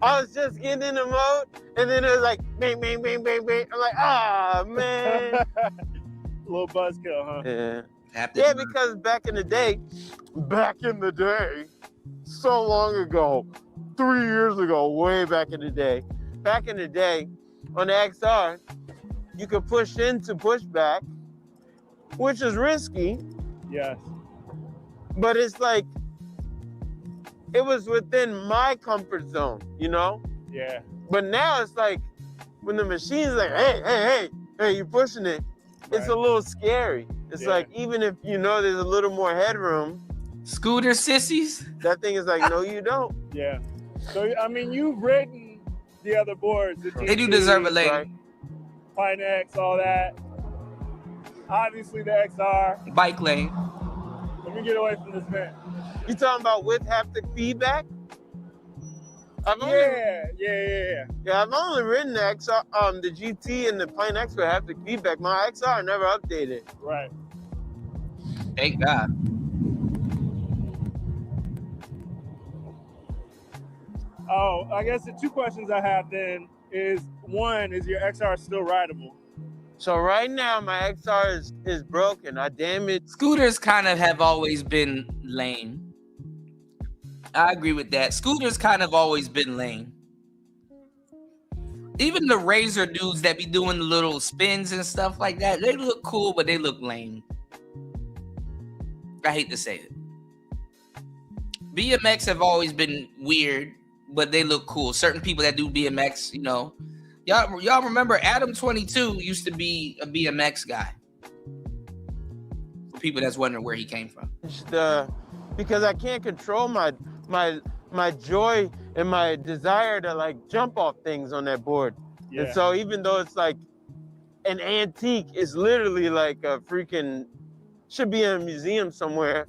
I was just getting in the mode, and then it was like, bang, bang, bang, bang, bang. I'm like, man. Little buzzkill, huh? Yeah. Yeah, because back in the day, so long ago, 3 years ago, way back in the day, on the XR, you could push into pushback, which is risky. Yes. But it's like, it was within my comfort zone, you know? Yeah. But now it's like, when the machine's like, hey, you're pushing it, it's a little scary. It's like, even if you know there's a little more headroom. Scooter sissies? That thing is like, no, you don't. Yeah. So, I mean, you've ridden the other boards. The They do deserve a lane. Right? Pine X, all that. Obviously, the XR. Bike lane. Let me get away from this man. You talking about with haptic feedback? Yeah, I've only ridden the XR, the GT and the Pine X with haptic feedback. My XR never updated. Right. Thank God. Oh, I guess the two questions I have then is, one, is your XR still rideable? So right now, my XR is broken. I damaged. Scooters kind of have always been lame. I agree with that. Scooters kind of always been lame. Even the Razor dudes that be doing the little spins and stuff like that, they look cool, but they look lame. I hate to say it. BMX have always been weird, but they look cool. Certain people that do BMX, you know. Y'all remember Adam 22 used to be a BMX guy. For people that's wondering where he came from. Because I can't control my joy and my desire to like jump off things on that board. Yeah. And so even though it's like an antique, it's literally like a freaking, should be in a museum somewhere.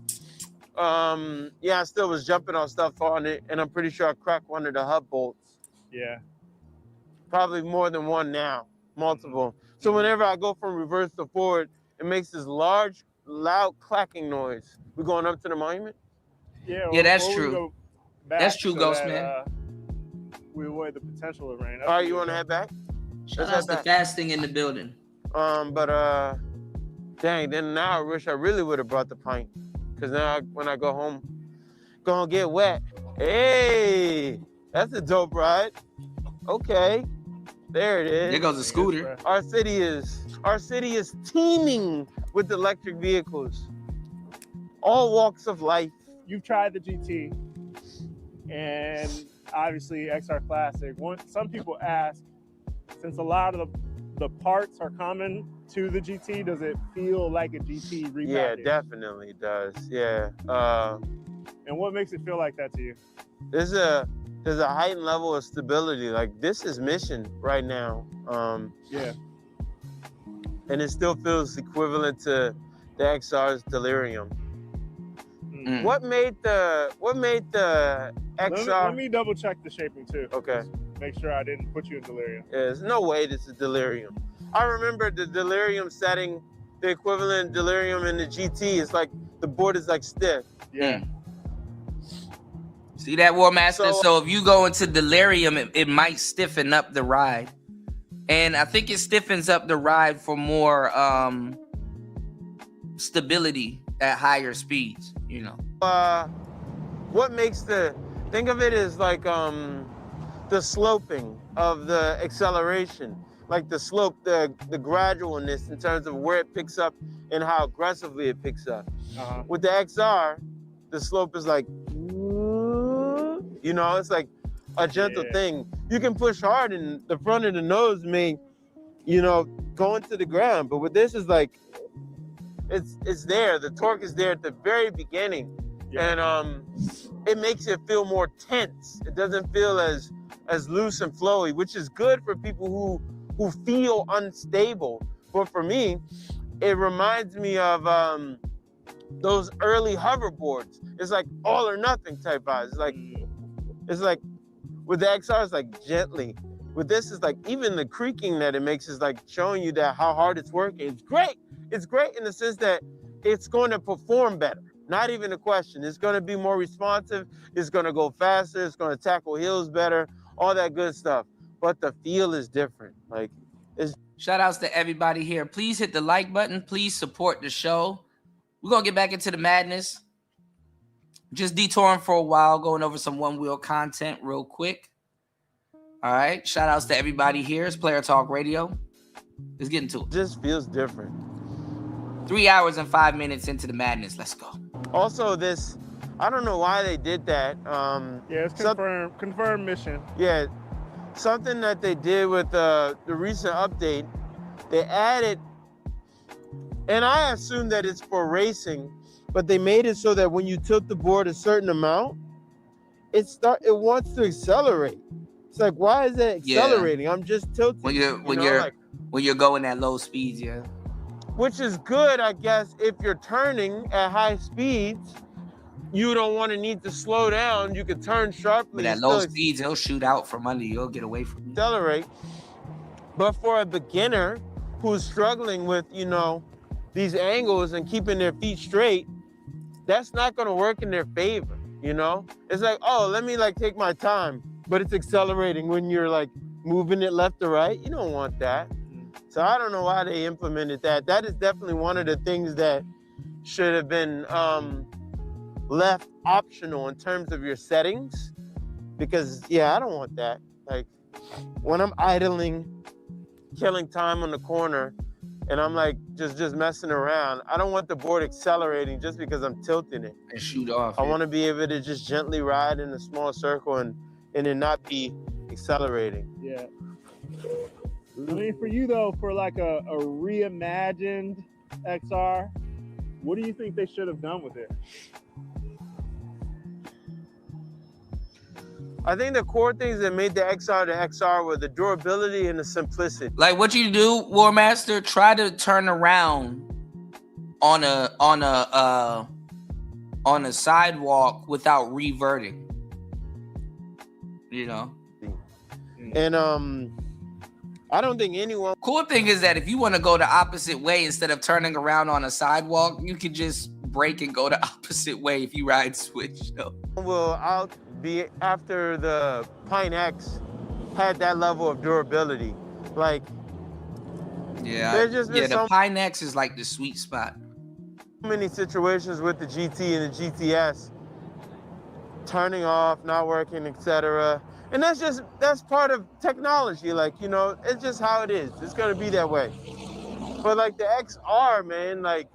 I still was jumping on stuff on it, and I'm pretty sure I cracked one of the hub bolts. Yeah. Probably more than one now, multiple. So whenever I go from reverse to forward, it makes this large, loud clacking noise. We going up to the monument? Yeah, that's true. That's true, Ghost Man. We avoid the potential of rain. All right, you want to head back? Shout out to Fasting in the building. Dang, then now I wish I really would have brought the pint. Because now when I go home, gonna get wet. Hey, that's a dope ride. Okay, there it is. There goes a scooter. Our city is teeming with electric vehicles. All walks of life. You've tried the GT, and obviously XR Classic. Some people ask, since a lot of the parts are common to the GT, does it feel like a GT repackaged? Yeah, definitely does. Yeah. And what makes it feel like that to you? There's a heightened level of stability. Like this is mission right now. Yeah. And it still feels equivalent to the XR's Delirium. What made the XR? Let me double check the shaping too. Okay. Just make sure I didn't put you in Delirium. Yeah, there's no way this is Delirium. I remember the Delirium setting, the equivalent Delirium in the GT. It's like the board is like stiff. Yeah. See that, War Master? So if you go into Delirium, it might stiffen up the ride. And I think it stiffens up the ride for more stability at higher speeds, you know. What makes think of it as like the sloping of the acceleration, like the slope, the gradualness in terms of where it picks up and how aggressively it picks up. With the XR, the slope is like, you know, it's like a gentle thing. You can push hard and the front of the nose may, you know, go into the ground. But with this is like, it's there. The torque is there at the very beginning. And it makes it feel more tense. It doesn't feel as loose and flowy, which is good for people who feel unstable. But for me, it reminds me of those early hoverboards. It's like all or nothing type vibes. It's like with the XR, it's like gently. With this, it's like even the creaking that it makes is like showing you that how hard it's working. It's great. It's great in the sense that it's going to perform better. Not even a question. It's going to be more responsive. It's going to go faster. It's going to tackle hills better. All that good stuff. But the feel is different. Like, shout outs to everybody here. Please hit the like button. Please support the show. We're going to get back into the madness. Just detouring for a while, going over some one wheel content real quick. All right. Shout outs to everybody here. It's Player Talk Radio. Let's get into it. Just feels different. 3 hours and 5 minutes into the madness. Let's go. Also, this, I don't know why they did that. Yeah, it's confirmed mission. Yeah, something that they did with the recent update, they added, and I assume that it's for racing, but they made it so that when you tilt the board a certain amount, it wants to accelerate. It's like, why is it accelerating? I'm just tilting. When you're going at low speeds, yeah. Which is good, I guess, if you're turning at high speeds. You don't want to need to slow down. You can turn sharply. But at low speeds, he'll shoot out from under you. He'll get away from you. Accelerate. But for a beginner who's struggling with, you know, these angles and keeping their feet straight, that's not going to work in their favor, you know? It's like, oh, let me like take my time, but it's accelerating when you're like moving it left to right. You don't want that. So I don't know why they implemented that. That is definitely one of the things that should have been left optional in terms of your settings. Because, yeah, I don't want that. Like, when I'm idling, killing time on the corner, and I'm like just messing around, I don't want the board accelerating just because I'm tilting it. And shoot off. I want to be able to just gently ride in a small circle and it not be accelerating. Yeah. I mean, for you though, for like a reimagined XR, what do you think they should have done with it? I think the core things that made the XR were the durability and the simplicity. Like what you do, War Master, try to turn around on a sidewalk without reverting. You know? And I don't think anyone. Cool thing is that if you want to go the opposite way instead of turning around on a sidewalk, you can just brake and go the opposite way if you ride switch. So. Will be after the Pine X had that level of durability. Like, there's just been the Pine X is like the sweet spot. So many situations with the GT and the GTS turning off, not working, etc. And that's part of technology. Like, you know, it's just how it is. It's gonna be that way. But like the XR, man, like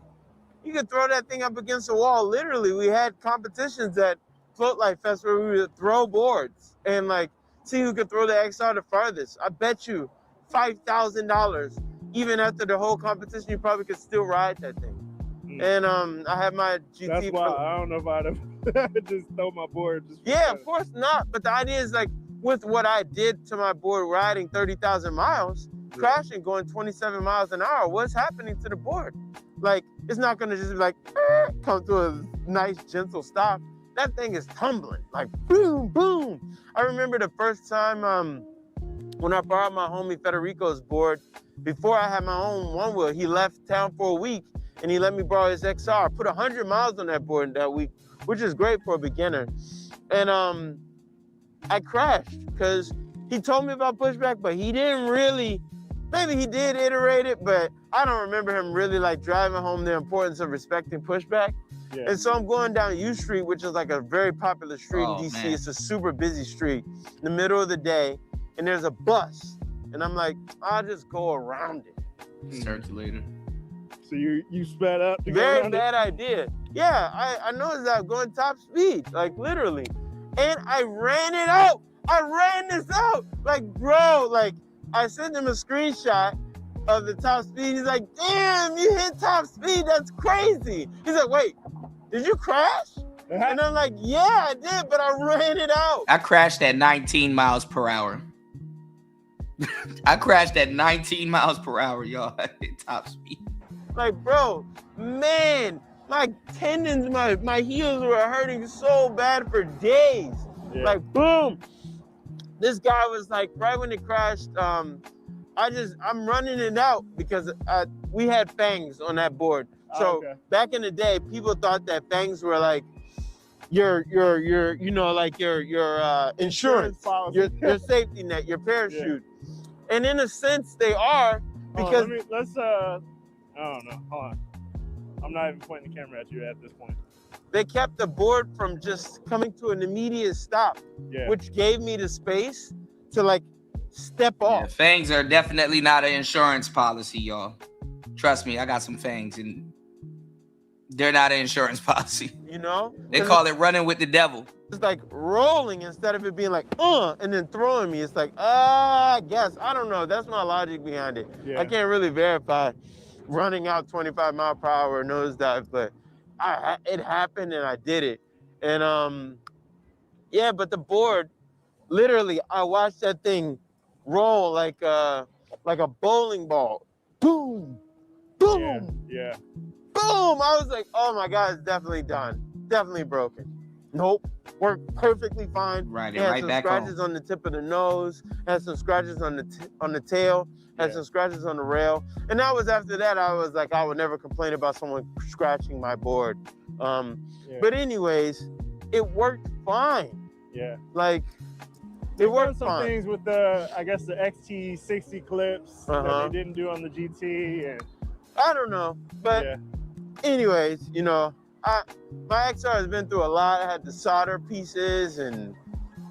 you could throw that thing up against the wall. Literally, we had competitions at Float Life Fest where we would throw boards and like see who could throw the XR the farthest. I bet you $5,000. Even after the whole competition, you probably could still ride that thing. And I have my GT. That's why I don't know if I'd just throw my board. Yeah, of course not. But the idea is like with what I did to my board riding 30,000 miles, crashing, going 27 miles an hour, what's happening to the board? Like, it's not gonna just be like, come to a nice, gentle stop. That thing is tumbling, like boom, boom. I remember the first time when I borrowed my homie Federico's board, before I had my own one wheel, he left town for a week and he let me borrow his XR. I put 100 miles on that board that week, which is great for a beginner. And I crashed because he told me about pushback, but he didn't really, maybe he did iterate it, but I don't remember him really like driving home the importance of respecting pushback. Yeah. And so I'm going down U Street, which is like a very popular street in DC. Man. It's a super busy street in the middle of the day, and there's a bus. And I'm like, I'll just go around it. Circulator. So you sped up to go Very around bad idea. Yeah, I noticed that going top speed, like literally. And I ran it out. I ran this out. Like, bro, like I sent him a screenshot of the top speed. He's like, damn, you hit top speed. That's crazy. He's like, wait, did you crash? And I'm like, yeah, I did, but I ran it out. I crashed at 19 miles per hour. I crashed at 19 miles per hour, y'all, at top speed. Like, bro, man, my tendons, my heels were hurting so bad for days. Yeah. Like, boom. This guy was like, right when it crashed, I'm running it out because we had fangs on that board. So back in the day, people thought that fangs were like your like your insurance, your safety net, your parachute. Yeah. And in a sense, they are because I don't know. Hold on. I'm not even pointing the camera at you at this point. They kept the board from just coming to an immediate stop, which gave me the space to like step off. Yeah, fangs are definitely not an insurance policy, y'all. Trust me, I got some fangs and they're not an insurance policy. You know? They call it running with the devil. It's like rolling instead of it being like, and then throwing me. It's like, I guess. I don't know. That's my logic behind it. Yeah. I can't really verify running out 25 mile per hour nosedive, but it happened and I did it. And yeah, but the board, literally, I watched that thing roll like a bowling ball. Boom, boom, yeah. Boom. I was like, oh my God, it's definitely done. Definitely broken. Nope. Worked perfectly fine. Right, had right some back scratches on the tip of the nose, had some scratches on the tail, had some scratches on the rail. And that was after that, I was like, I would never complain about someone scratching my board. But anyways, it worked fine. Yeah. Like, it worked some fine. things with the XT60 clips that they didn't do on the GT. And I don't know. But anyways, you know, my XR has been through a lot. I had to solder pieces and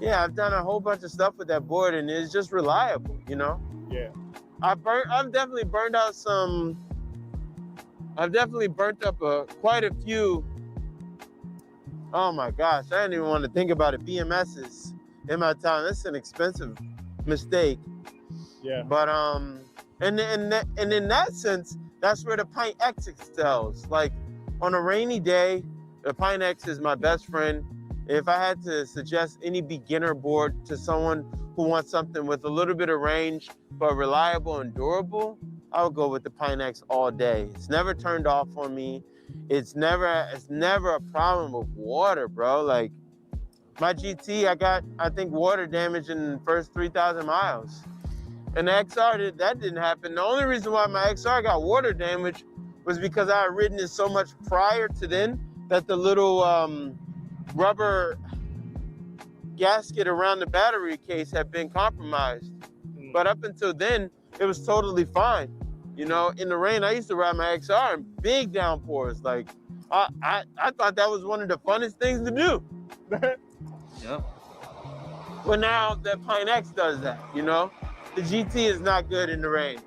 I've done a whole bunch of stuff with that board and it's just reliable, you know? Yeah. I've definitely burned out some. I've definitely burnt up quite a few. Oh my gosh, I didn't even want to think about it. BMSs in my time. That's an expensive mistake. Yeah. But and in that sense, that's where the Pint X excels. Like on a rainy day, the Pint X is my best friend. If I had to suggest any beginner board to someone who wants something with a little bit of range but reliable and durable, I would go with the Pint X all day. It's never turned off on me. It's never a problem with water, bro. Like my GT, I think water damage in the first 3,000 miles. And the XR, that didn't happen. The only reason why my XR got water damage was because I had ridden it so much prior to then that the little rubber gasket around the battery case had been compromised. But up until then, it was totally fine. You know, in the rain, I used to ride my XR in big downpours. Like, I thought that was one of the funnest things to do. Yep. But now that Pint X does that, you know? The GT is not good in the rain.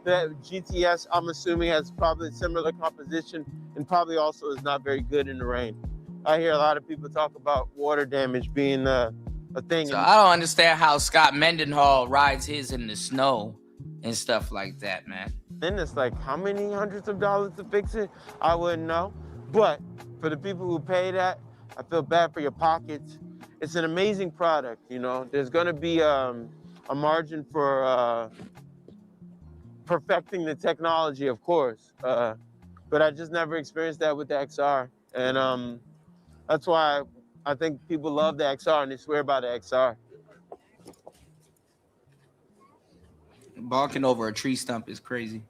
The GTS, I'm assuming, has probably similar composition and probably also is not very good in the rain. I hear a lot of people talk about water damage being a thing. So I don't understand how Scott Mendenhall rides his in the snow and stuff like that, man. Then it's like, how many hundreds of dollars to fix it? I wouldn't know. But for the people who pay that, I feel bad for your pockets. It's an amazing product, you know. There's gonna be a margin for perfecting the technology, of course. But I just never experienced that with the XR. And that's why I think people love the XR and they swear by the XR. Barking over a tree stump is crazy.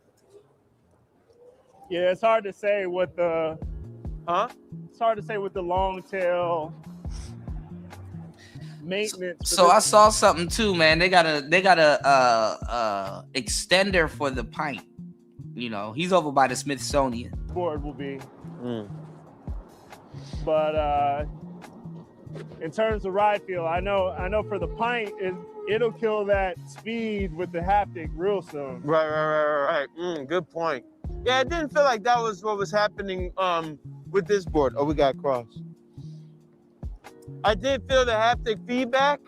Yeah, it's hard to say what the It's hard to say what the long tail maintenance. So I saw something too, man. They got a extender for the pint. You know, he's over by the Smithsonian. Board will be. But in terms of ride feel, I know for the pint, it'll kill that speed with the haptic real soon. Right. Good point. Yeah, it didn't feel like that was what was happening with this board. Oh, we got cross. I did feel the haptic feedback,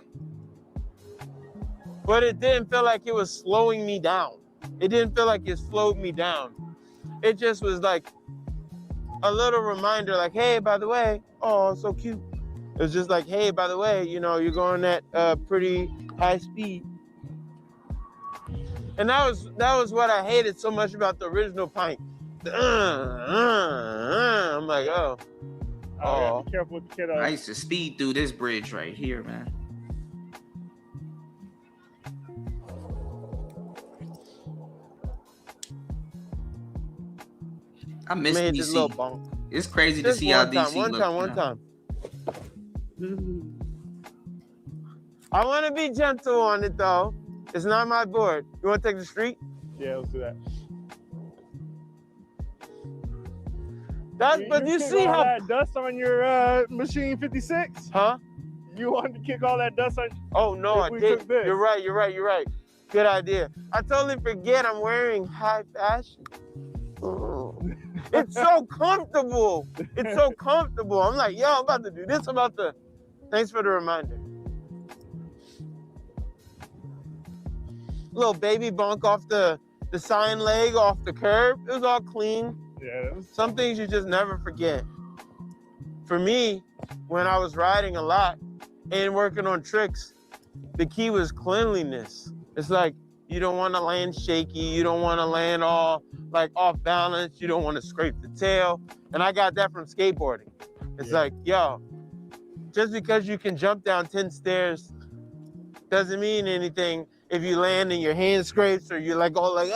but it didn't feel like it was slowing me down. It didn't feel like it slowed me down. It just was like a little reminder, like, hey, by the way, oh, so cute. It was just like, hey, by the way, you know, you're going at pretty high speed. And that was what I hated so much about the original pint. I'm like, oh. Oh, be careful with the kiddo. I used to speed through this bridge right here, man. I miss DC. It's crazy to see how DC looks. One time. I want to be gentle on it, though. It's not my board. You want to take the street? Yeah, let's do that. But you see how that dust on your machine 56? Huh? You wanted to kick all that dust on? Oh no, I did. You're right. Good idea. I totally forget I'm wearing high fashion. It's so comfortable. I'm like, yo, I'm about to do this. Thanks for the reminder. Little baby bunk off the sign leg off the curb. It was all clean. Yeah. Some things you just never forget. For me, when I was riding a lot and working on tricks, the key was cleanliness. It's like, you don't want to land shaky. You don't want to land all like off balance. You don't want to scrape the tail. And I got that from skateboarding. It's like, yo, just because you can jump down 10 stairs doesn't mean anything if you land and your hand scrapes or you're like, oh, like,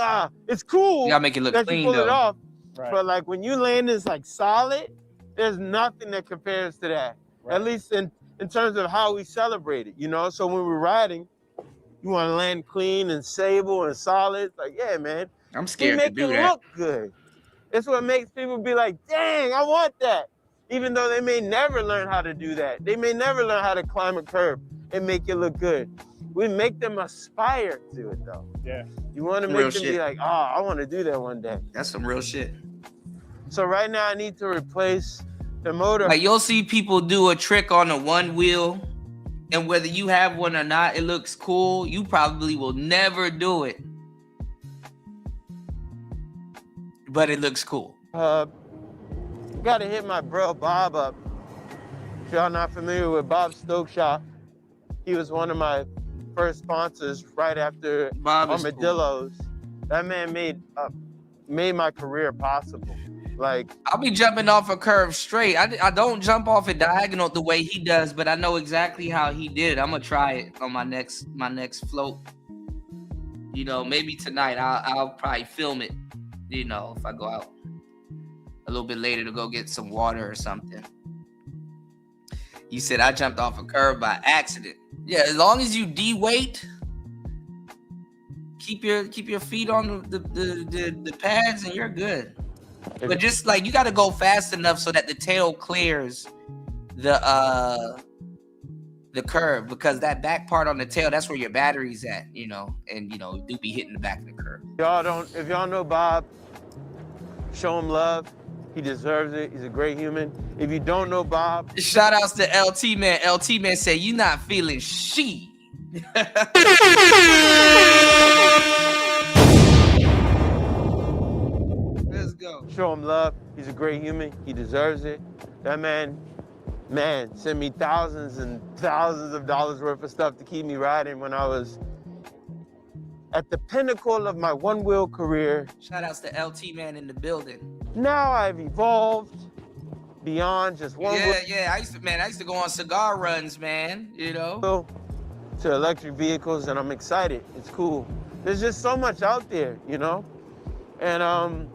it's cool. You gotta make it look that clean, you pull it though. off. Right. But like when you land is like solid, there's nothing that compares to that. Right. At least in terms of how we celebrate it, you know? So when we're riding, you want to land clean and stable and solid. Like, yeah, man. I'm scared to do that. Make it look good. It's what makes people be like, dang, I want that. Even though they may never learn how to do that. They may never learn how to climb a curb and make it look good. We make them aspire to it, though. Yeah. You want to make them be like, I want to do that one day. That's some real shit. So right now I need to replace the motor. Like you'll see people do a trick on a one wheel, and whether you have one or not, it looks cool. You probably will never do it, but it looks cool. Gotta hit my bro Bob up. If y'all not familiar with Bob Stokes Shop, he was one of my first sponsors right after Armadillos. Cool. That man made my career possible. Like, I'll be jumping off a curve straight. I don't jump off it diagonal the way he does, but I know exactly how he did it. I'm gonna try it on my next float. You know, maybe tonight I'll probably film it. You know, if I go out a little bit later to go get some water or something. You said I jumped off a curve by accident. Yeah, as long as you de-weight, keep your feet on the pads and you're good. But just like you got to go fast enough so that the tail clears the curve, because that back part on the tail, that's where your battery's at, you know, and you know, do be hitting the back of the curve. If y'all know Bob, show him love. He deserves it. He's a great human. If you don't know Bob, shout outs to LT man. LT man said you not feeling shit. show him love. He's a great human. He deserves it. That man sent me thousands and thousands of dollars worth of stuff to keep me riding when I was at the pinnacle of my one-wheel career. Shout outs to LT man in the building. Now I've evolved beyond just one wheel. Yeah. I used to go on cigar runs, man, you know. To electric vehicles, and I'm excited. It's cool. There's just so much out there, you know? And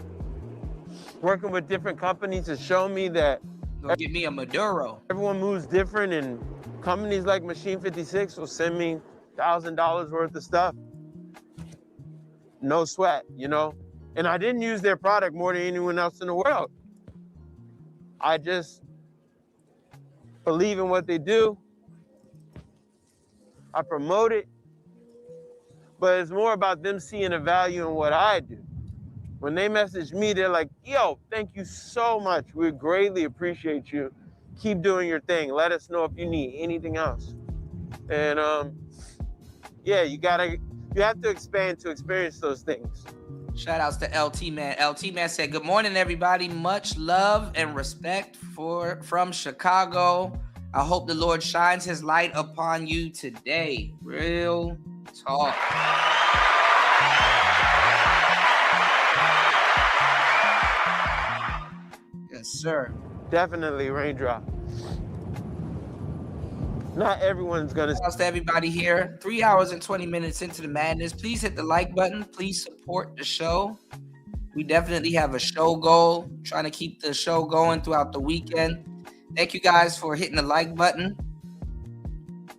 working with different companies has shown me that Go get me a Maduro. Everyone moves different, and companies like Machine 56 will send me $1,000 worth of stuff. No sweat, you know? And I didn't use their product more than anyone else in the world. I just believe in what they do. I promote it, but it's more about them seeing the value in what I do. When they message me, they're like, yo, thank you so much. We greatly appreciate you. Keep doing your thing. Let us know if you need anything else. And yeah, you have to expand to experience those things. Shout outs to LT man. LT man said, good morning, everybody. Much love and respect from Chicago. I hope the Lord shines his light upon you today. Real talk. Yes, sir. Definitely raindrop. Not everyone's gonna. Shout outs to everybody here. 3 hours and 20 minutes into the madness. Please hit the like button. Please support the show. We definitely have a show goal. Trying to keep the show going throughout the weekend. Thank you guys for hitting the like button.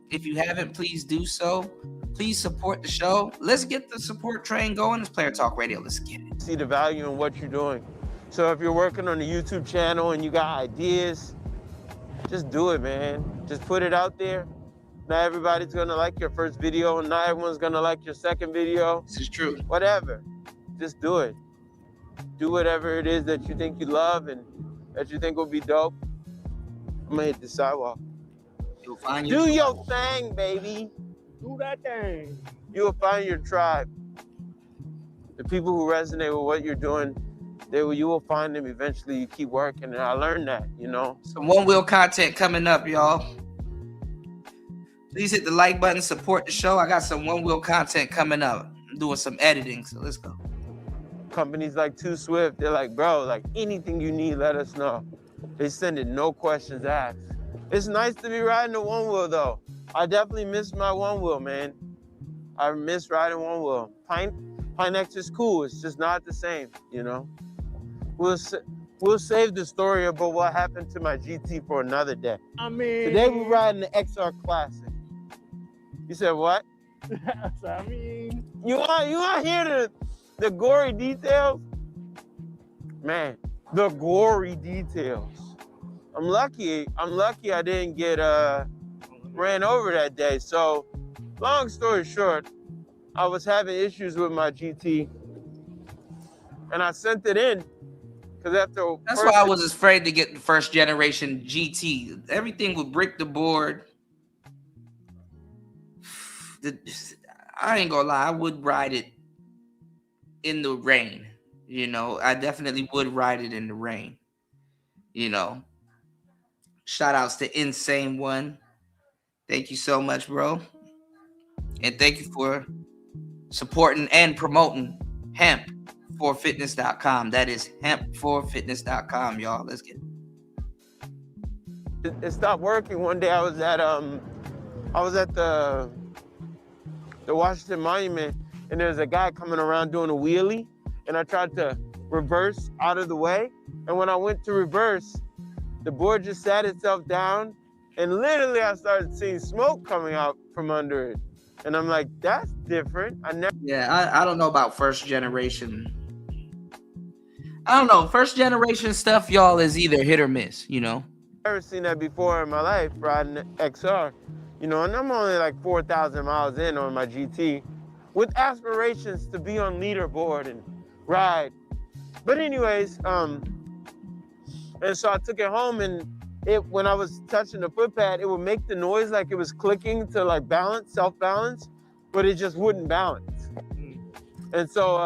If you haven't, please do so. Please support the show. Let's get the support train going. It's Player Talk Radio. Let's get it. See the value in what you're doing. So if you're working on a YouTube channel and you got ideas, just do it, man. Just put it out there. Not everybody's gonna like your first video, and not everyone's gonna like your second video. This is true. Whatever. Just do it. Do whatever it is that you think you love and that you think will be dope. I'm gonna hit the sidewalk. You'll find do your thing, baby. Do that thing. You'll find your tribe. The people who resonate with what you're doing, you will find them eventually. You keep working, and I learned that, you know. Some one-wheel content coming up, y'all. Please hit the like button, support the show. I got some one-wheel content coming up. I'm doing some editing, so let's go. Companies like Too Swift, they're like, bro, like anything you need, let us know. They send it, no questions asked. It's nice to be riding a one-wheel, though. I definitely miss my one-wheel, man. I miss riding one-wheel. Pine X is cool. It's just not the same, you know. We'll save the story about what happened to my GT for another day. I mean, today we're riding the XR Classic. You said what? I mean, you want to hear the gory details? Man, the gory details. I'm lucky I didn't get ran over that day. So, long story short, I was having issues with my GT, and I sent it in because that's why I was afraid to get the first generation GT. Everything would brick the board. I ain't gonna lie, I would ride it in the rain. You know, I definitely would ride it in the rain. You know, shout outs to Insane One. Thank you so much, bro. And thank you for supporting and promoting hemp4fitness.com. That is hemp4fitness.com, y'all. Let's get it. It stopped working. One day I was at the Washington Monument, and there's a guy coming around doing a wheelie, and I tried to reverse out of the way. And when I went to reverse, the board just sat itself down, and literally I started seeing smoke coming out from under it. And I'm like, that's different. I don't know about first generation. I don't know. First generation stuff, y'all, is either hit or miss, you know? I've never seen that before in my life, riding XR. You know, and I'm only like 4,000 miles in on my GT with aspirations to be on leaderboard and ride. But anyways, and so I took it home, and when I was touching the foot pad, it would make the noise like it was clicking to like balance, self-balance, but it just wouldn't balance. And so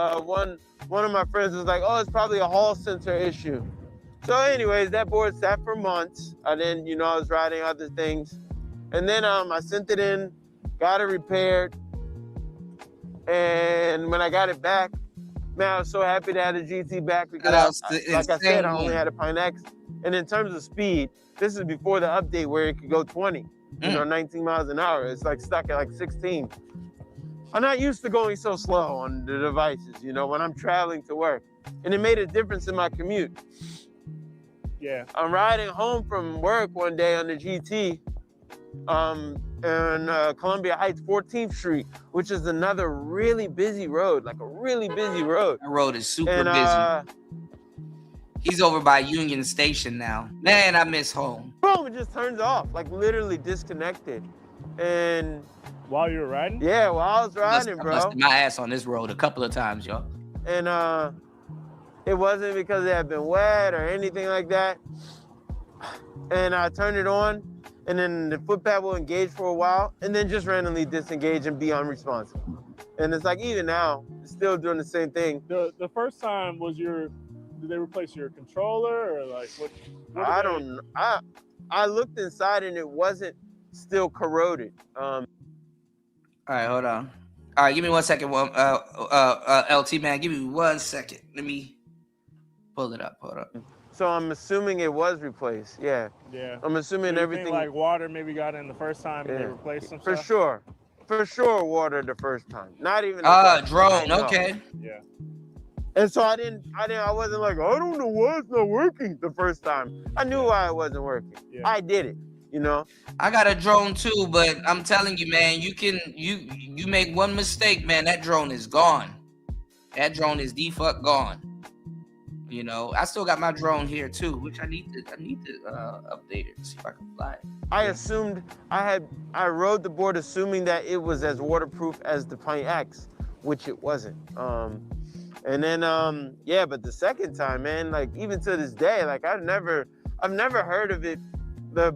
one of my friends was like, oh, it's probably a hall sensor issue. So anyways, that board sat for months. I didn't, I was riding other things. And then I sent it in, got it repaired. And when I got it back, man, I was so happy to have the GT back because, like I said, I only had a Pine X. And in terms of speed, this is before the update where it could go 20, 19 miles an hour. It's like stuck at like 16. I'm not used to going so slow on the devices, when I'm traveling to work. And it made a difference in my commute. Yeah. I'm riding home from work one day on the GT in Columbia Heights, 14th Street, which is another really busy road, like a really busy road. That road is super busy. He's over by Union Station now. Man, I miss home. Boom, it just turns off, like literally disconnected. And while you were riding? Yeah, while I was riding, bro. I busted my ass on this road a couple of times, y'all. And it wasn't because it had been wet or anything like that. And I turned it on, and then the footpad will engage for a while, and then just randomly disengage and be unresponsive. And it's like, even now, it's still doing the same thing. The first time was did they replace your controller or like what I don't know. I looked inside and it wasn't still corroded. All right, hold on. All right, give me 1 second. LT man, give me 1 second. Let me pull it up. Hold up. So I'm assuming it was replaced. Yeah. Yeah. I'm assuming so everything like water maybe got in the first time and they replaced some for stuff? sure. For sure, water the first time. Not even drone. Okay. Yeah. And so I wasn't like, I don't know why it's not working the first time. I knew why it wasn't working. Yeah. I did it, I got a drone too, but I'm telling you, man, you make one mistake, man, that drone is gone. That drone is the fuck gone. I still got my drone here too, which I need to update it, see if I can fly it. I assumed I rode the board assuming that it was as waterproof as the Pine X, which it wasn't. And then but the second time, man, like even to this day, like I've never heard of it, the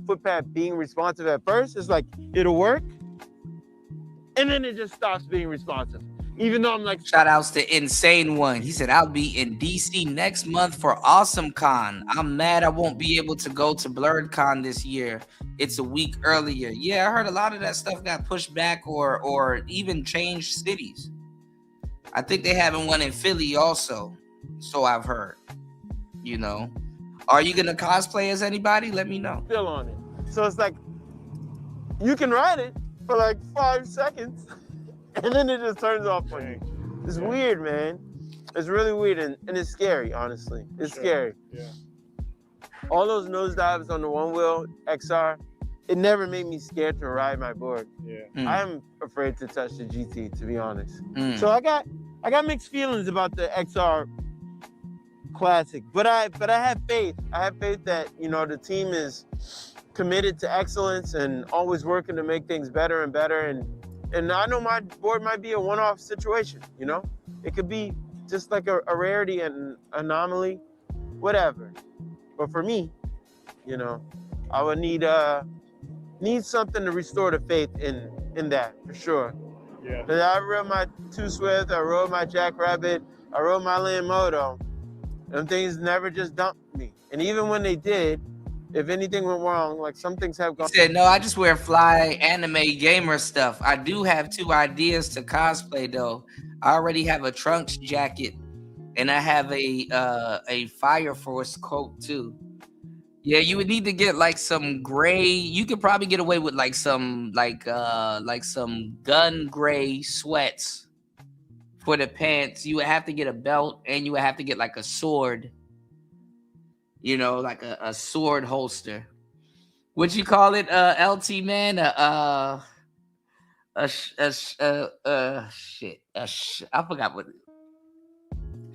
footpad being responsive at first. It's like it'll work, and then it just stops being responsive. Even though I'm like, shout outs to Insane One. He said, I'll be in DC next month for Awesome Con. I'm mad I won't be able to go to Blurred Con this year. It's a week earlier. Yeah, I heard a lot of that stuff got pushed back or even changed cities. I think they having one in Philly also. So I've heard. Are you gonna cosplay as anybody? Let me know. Still on it. So it's like you can ride it for like 5 seconds. And then it just turns off on you. It's weird, man. It's really weird, and it's scary, honestly. It's scary. Yeah. All those nosedives on the one-wheel XR, it never made me scared to ride my board. Yeah. I'm afraid to touch the GT, to be honest. So I got mixed feelings about the XR Classic, but I have faith. I have faith that the team is committed to excellence and always working to make things better and better. And I know my board might be a one-off situation, It could be just like a rarity and anomaly, whatever. But for me, I would need something to restore the faith in that, for sure. Yeah. I rode my Two Swift, I rode my Jackrabbit, I rode my Land Moto. Them things never just dumped me. And even when they did, if anything went wrong, like some things have gone. He said, no, I just wear fly anime gamer stuff. I do have 2 ideas to cosplay though. I already have a Trunks jacket and I have a Fire Force coat too. Yeah, you would need to get like some gray. You could probably get away with like some some gun gray sweats for the pants. You would have to get a belt and you would have to get like a sword. Like a sword holster. What you call it, LT man? I forgot what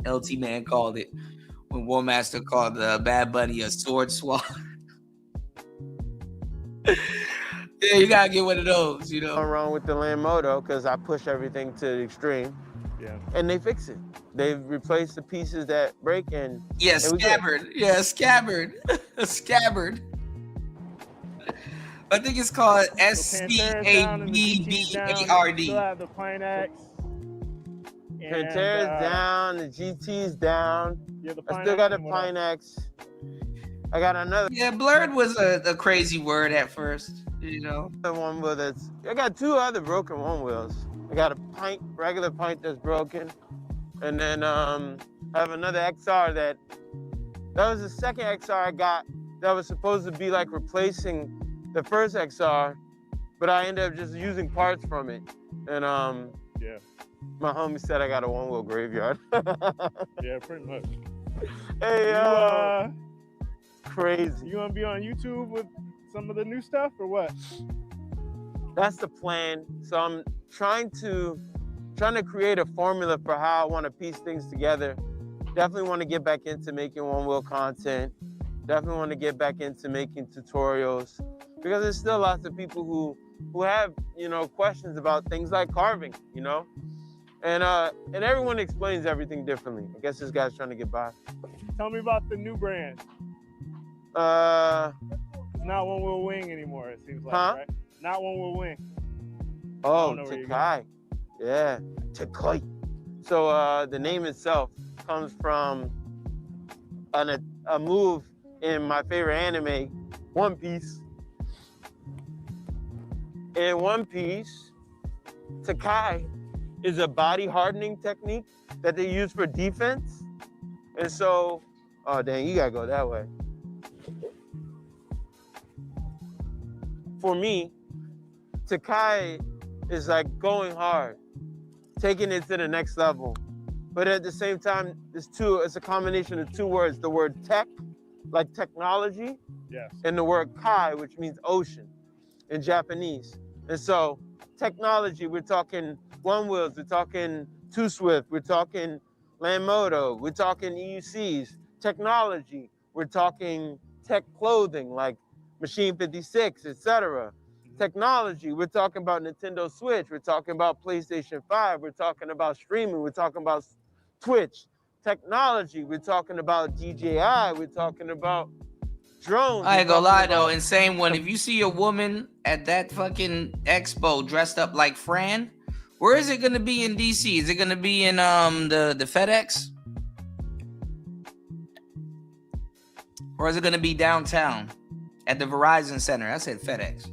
LT man called it when War Master called the Bad Bunny a sword swallower. Yeah, you gotta get one of those. Nothing wrong with the Land Moto because I push everything to the extreme. Yeah. And they fix it. They've replaced the pieces that break and scabbard. Yeah, scabbard. A scabbard. I think it's called SCABBARD. Still have the Pine X, Pantera's down, the GT's down. Yeah, I still got a Pine X. I got another. Yeah, blurred was a crazy word at first, you know. One wheel I got 2 other broken one wheels. I got a regular pint that's broken. And then I have another XR that was the second XR I got that was supposed to be like replacing the first XR, but I ended up just using parts from it. And yeah, my homie said I got a one wheel graveyard. Yeah, pretty much. Hey, crazy. You gonna be on YouTube with some of the new stuff or what? That's the plan. So I'm trying to create a formula for how I want to piece things together. Definitely want to get back into making one wheel content. Definitely want to get back into making tutorials, because there's still lots of people who have, you know, questions about things like carving, you know, and everyone explains everything differently. I guess this guy's trying to get by. Tell me about the new brand. It's not One Wheel Wing anymore, it seems like, right? Not One Wheel Wing. Oh, Takai. Yeah, Takai. So the name itself comes from a move in my favorite anime, One Piece. In One Piece, Takai is a body hardening technique that they use for defense. And so, oh dang, you gotta go that way. For me, Takai is like going hard, taking it to the next level. But at the same time, it's a combination of 2 words. The word tech, like technology, yes, and the word kai, which means ocean in Japanese. And so technology, we're talking one wheels, we're talking Two Swift, we're talking Land Moto, we're talking EUCs. Technology, we're talking tech clothing like Machine 56, etc. Technology, we're talking about Nintendo Switch, we're talking about PlayStation 5, we're talking about streaming, we're talking about Twitch. Technology, we're talking about DJI, we're talking about drones. I ain't gonna lie though, insane one. If you see a woman at that fucking expo dressed up like Fran, where is it gonna be in DC? Is it gonna be in the FedEx? Or is it gonna be downtown at the Verizon Center? I said FedEx.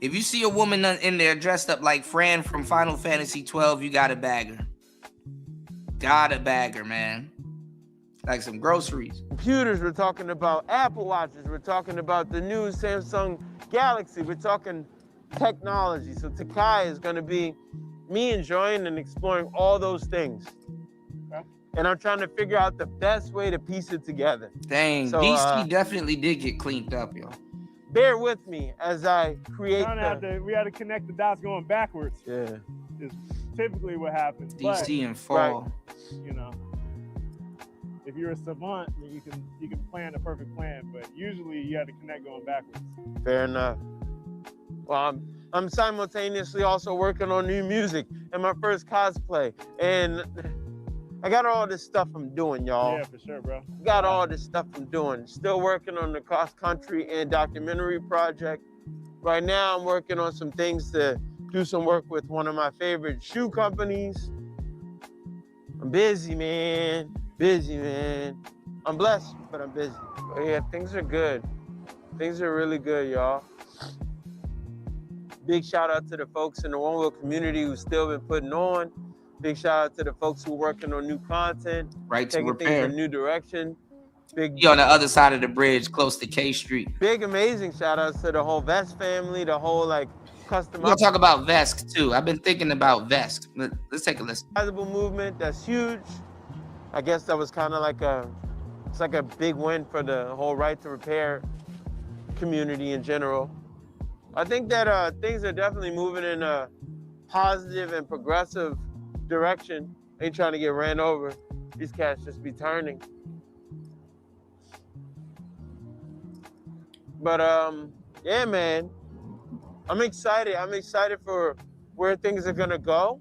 If you see a woman in there dressed up like Fran from Final Fantasy 12, you gotta bag her. Gotta bag her, man. Like some groceries. Computers, we're talking about Apple Watches, we're talking about the new Samsung Galaxy, we're talking technology. So Takai is gonna be me enjoying and exploring all those things. Okay. And I'm trying to figure out the best way to piece it together. Dang, so, DC definitely did get cleaned up, yo. Bear with me as I create we had to connect the dots going backwards. Yeah. Is typically what happens. DC and fall. Right, you know, if you're a savant, then you can plan a perfect plan, but usually you have to connect going backwards. Fair enough. Well, I'm simultaneously also working on new music and my first cosplay, and I got all this stuff I'm doing, y'all. Yeah, for sure, bro. Got all this stuff I'm doing. Still working on the cross-country and documentary project. Right now, I'm working on some things to do some work with one of my favorite shoe companies. I'm busy, man. Busy, man. I'm blessed, but I'm busy. But yeah, things are good. Things are really good, y'all. Big shout out to the folks in the One Wheel community who's still been putting on. Big shout out to the folks who are working on new content, right, to taking repair. things in a new direction. Big on the other side of the bridge, close to K Street. Big amazing shout outs to the whole Vest family, the whole like custom. We're gonna talk about Vesk too. I've been thinking about Vesk. Let's take a listen. Sizable movement that's huge. I guess that was kind of like it's like a big win for the whole right to repair community in general. I think that things are definitely moving in a positive and progressive direction. Ain't trying to get ran over. These cats just be turning. But yeah, man, I'm excited. I'm excited for where things are gonna go.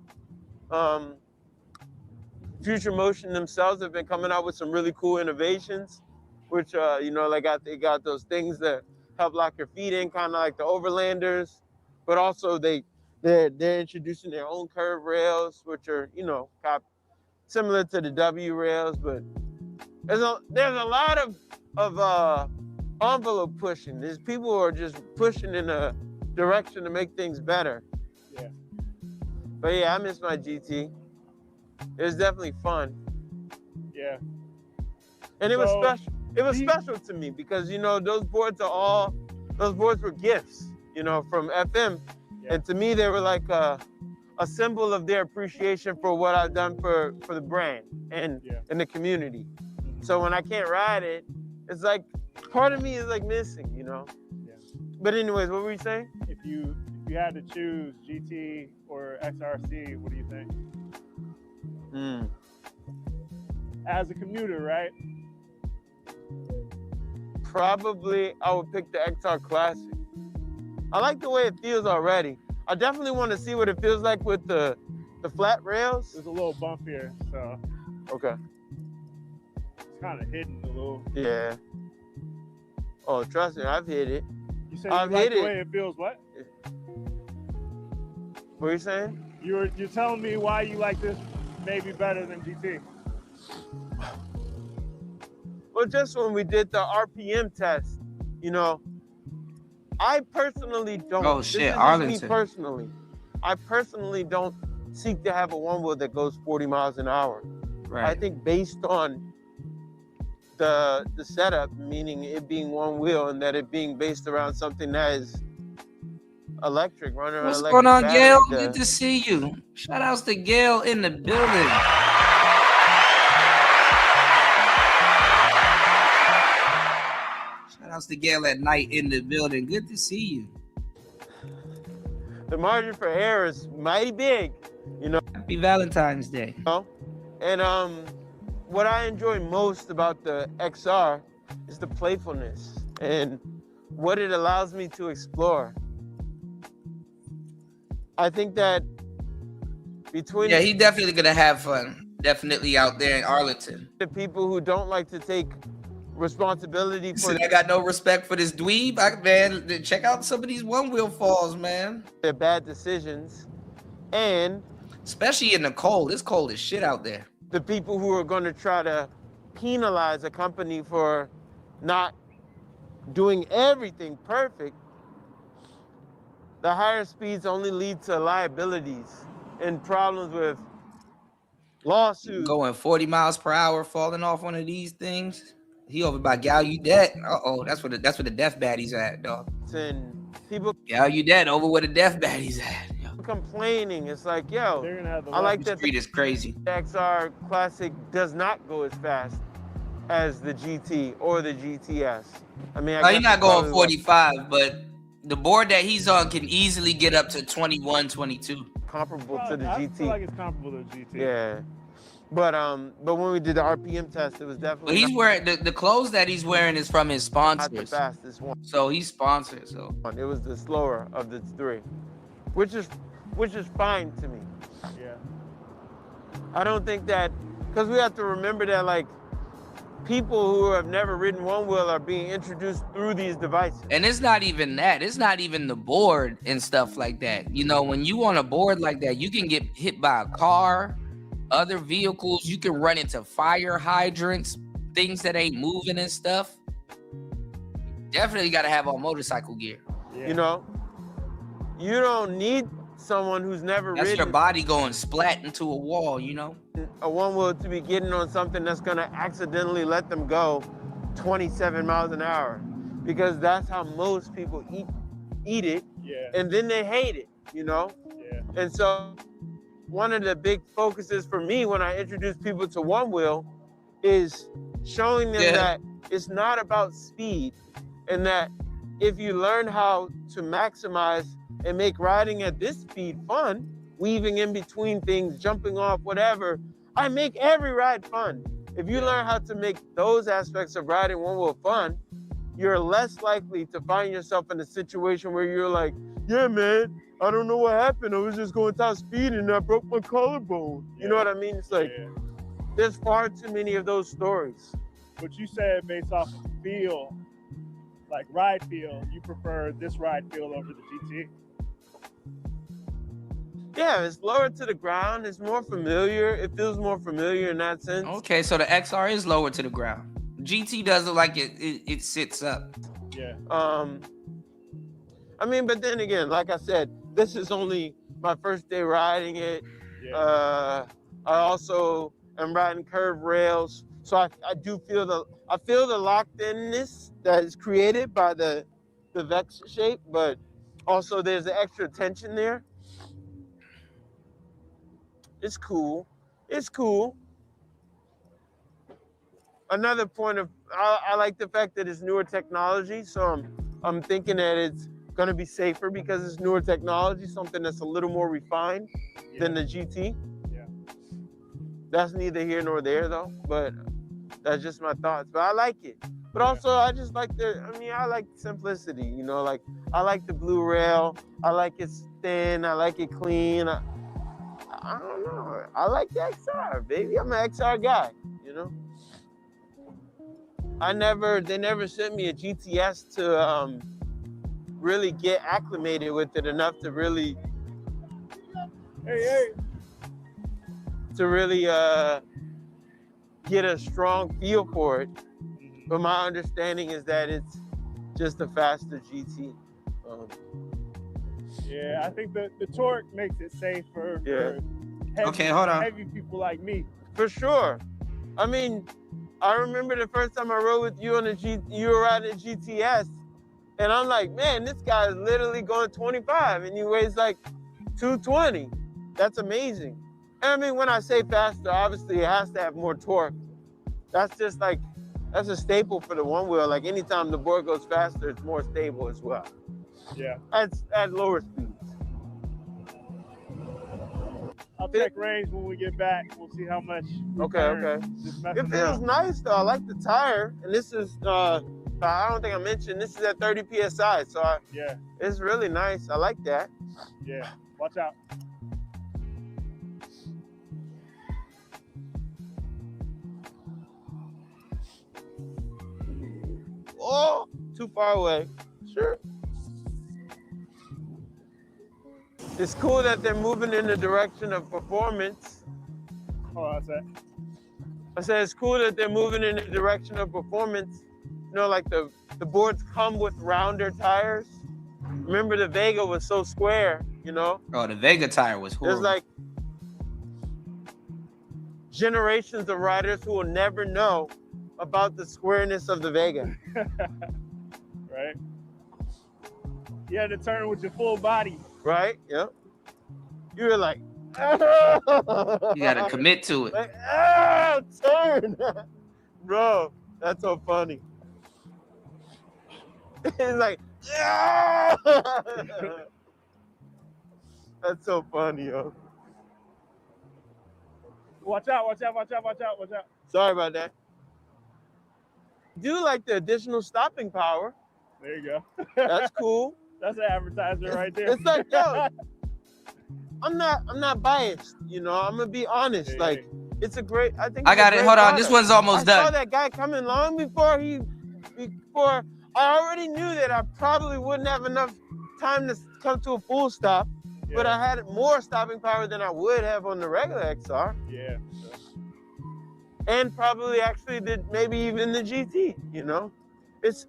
Future Motion themselves have been coming out with some really cool innovations, which you know, like they got those things that help lock your feet in, kind of like the overlanders, but also they They're introducing their own curve rails, which are, you know, similar to the W rails, but there's a lot of envelope pushing. There's people who are just pushing in a direction to make things better. Yeah. But yeah, I miss my GT. It was definitely fun. Yeah. And it was special. It was special to me because, you know, those boards were gifts, you know, from FM. Yeah. And to me, they were like a symbol of their appreciation for what I've done for the brand and the community. So when I can't ride it, it's like part of me is like missing, you know? Yeah. But anyways, what were you saying? If you had to choose GT or XRC, what do you think? As a commuter, right? Probably I would pick the XR Classic. I like the way it feels already. I definitely want to see what it feels like with the flat rails. There's a little bump here, so. Okay. It's kind of hidden a little. Yeah. Oh, trust me, I've hit it. You said you like the way it feels, what? What are you saying? You're telling me why you like this maybe better than GT. Well, just when we did the RPM test, you know, I personally don't. Oh shit, this is Arlington. Just me personally, I personally don't seek to have a one wheel that goes 40 miles an hour. Right. I think based on the setup, meaning it being one wheel and that it being based around something that is electric, running on What's electric going on, battery, Gail? Good to see you. Shout outs to Gail in the building. Shout outs to Gail at night in the building. Good to see you. The margin for error is mighty big, you know. Happy Valentine's Day. You know? And what I enjoy most about the XR is the playfulness and what it allows me to explore. I think that between he definitely gonna have fun. Definitely out there in Arlington. The people who don't like to take responsibility for I got no respect for this dweeb. Man, check out some of these one wheel falls, man. Their bad decisions, and especially in the cold. It's cold as shit out there. The people who are going to try to penalize a company for not doing everything perfect. The higher speeds only lead to liabilities and problems with lawsuits. Going 40 miles per hour, falling off one of these things. He over by Gallaudet. Uh-oh, that's where the death baddies at, dog. And people Gallaudet over where the death baddies at. Yo. Complaining. It's like, yo, I like that. The street is crazy. The XR Classic does not go as fast as the GT or the GTS. I mean, he's not going 45, but the board that he's on can easily get up to 21, 22. Comparable to the GT. I feel like it's comparable to the GT. Yeah. But when we did the RPM test, it was definitely. But he's wearing the clothes that he's wearing is from his sponsors. Not the fastest one. So he's sponsored. So it was the slower of the three, which is fine to me. Yeah. I don't think that, because we have to remember that like people who have never ridden one wheel are being introduced through these devices. And it's not even that. It's not even the board and stuff like that. You know, when you on a board like that, you can get hit by a car. Other vehicles, you can run into fire hydrants, things that ain't moving and stuff. Definitely got to have all motorcycle gear. Yeah. You know, you don't need someone who's never ridden. That's your body going splat into a wall, you know? A one wheel to be getting on something that's going to accidentally let them go 27 miles an hour. Because that's how most people eat it. Yeah. And then they hate it, you know? Yeah. And so one of the big focuses for me when I introduce people to one wheel is showing them that it's not about speed, and that if you learn how to maximize and make riding at this speed fun, weaving in between things, jumping off, whatever, I make every ride fun. If you learn how to make those aspects of riding one wheel fun, you're less likely to find yourself in a situation where you're like, yeah, man, I don't know what happened. I was just going top speed and I broke my collarbone. You know what I mean? It's like, there's far too many of those stories. But you said based off of feel, like ride feel, you prefer this ride feel over the GT? Yeah, it's lower to the ground. It's more familiar. It feels more familiar in that sense. Okay, so the XR is lower to the ground. GT does look like it sits up. Yeah. I mean, but then again, like I said, this is only my first day riding it. Yeah. I also am riding curved rails, so I do feel the locked inness that is created by the Vex shape, but also there's the extra tension there. It's cool. It's cool. Another point of I like the fact that it's newer technology, so I'm thinking that it's gonna be safer because it's newer technology, something that's a little more refined than the GT. Yeah. That's neither here nor there though, but that's just my thoughts. But I like it. But also I just like I like simplicity, you know, like I like the blue rail, I like it's thin, I like it clean. I don't know. I like the XR, baby. I'm an XR guy, you know. They never sent me a GTS to really get acclimated with it enough to really get a strong feel for it. But my understanding is that it's just a faster GT. Yeah, I think the torque makes it safer for heavy people like me. For sure. I mean, I remember the first time I rode with you on you were riding a GTS, and I'm like, man, this guy is literally going 25, and he weighs like 220. That's amazing. And I mean, when I say faster, obviously it has to have more torque. That's just like, that's a staple for the one wheel. Like anytime the board goes faster, it's more stable as well. Yeah. At lower speeds. I'll check range when we get back. We'll see how much. Okay. It feels nice though. I like the tire, and this is I don't think I mentioned this is at 30 psi. So it's really nice. I like that. Yeah. Watch out. Oh, too far away. Sure. It's cool that they're moving in the direction of performance. Oh, that's it. I said it's cool that they're moving in the direction of performance. You know, like the boards come with rounder tires. Remember the Vega was so square, you know? Oh, the Vega tire was horrible. There's like generations of riders who will never know about the squareness of the Vega. Right? You had to turn with your full body. Right? Yep. You were like, you gotta commit to it. Like, turn. Bro, that's so funny. It's like, that's so funny, yo. Watch out. Sorry about that. Do like the additional stopping power. There you go. That's cool. That's an advertisement right there. It's like, yo, I'm not biased, you know. I'm gonna be honest. Like, it's a great. I think. I got it. Hold on. This one's almost done. I saw that guy coming long before I already knew that I probably wouldn't have enough time to come to a full stop, but I had more stopping power than I would have on the regular XR. Yeah. And probably actually maybe even the GT, you know? It's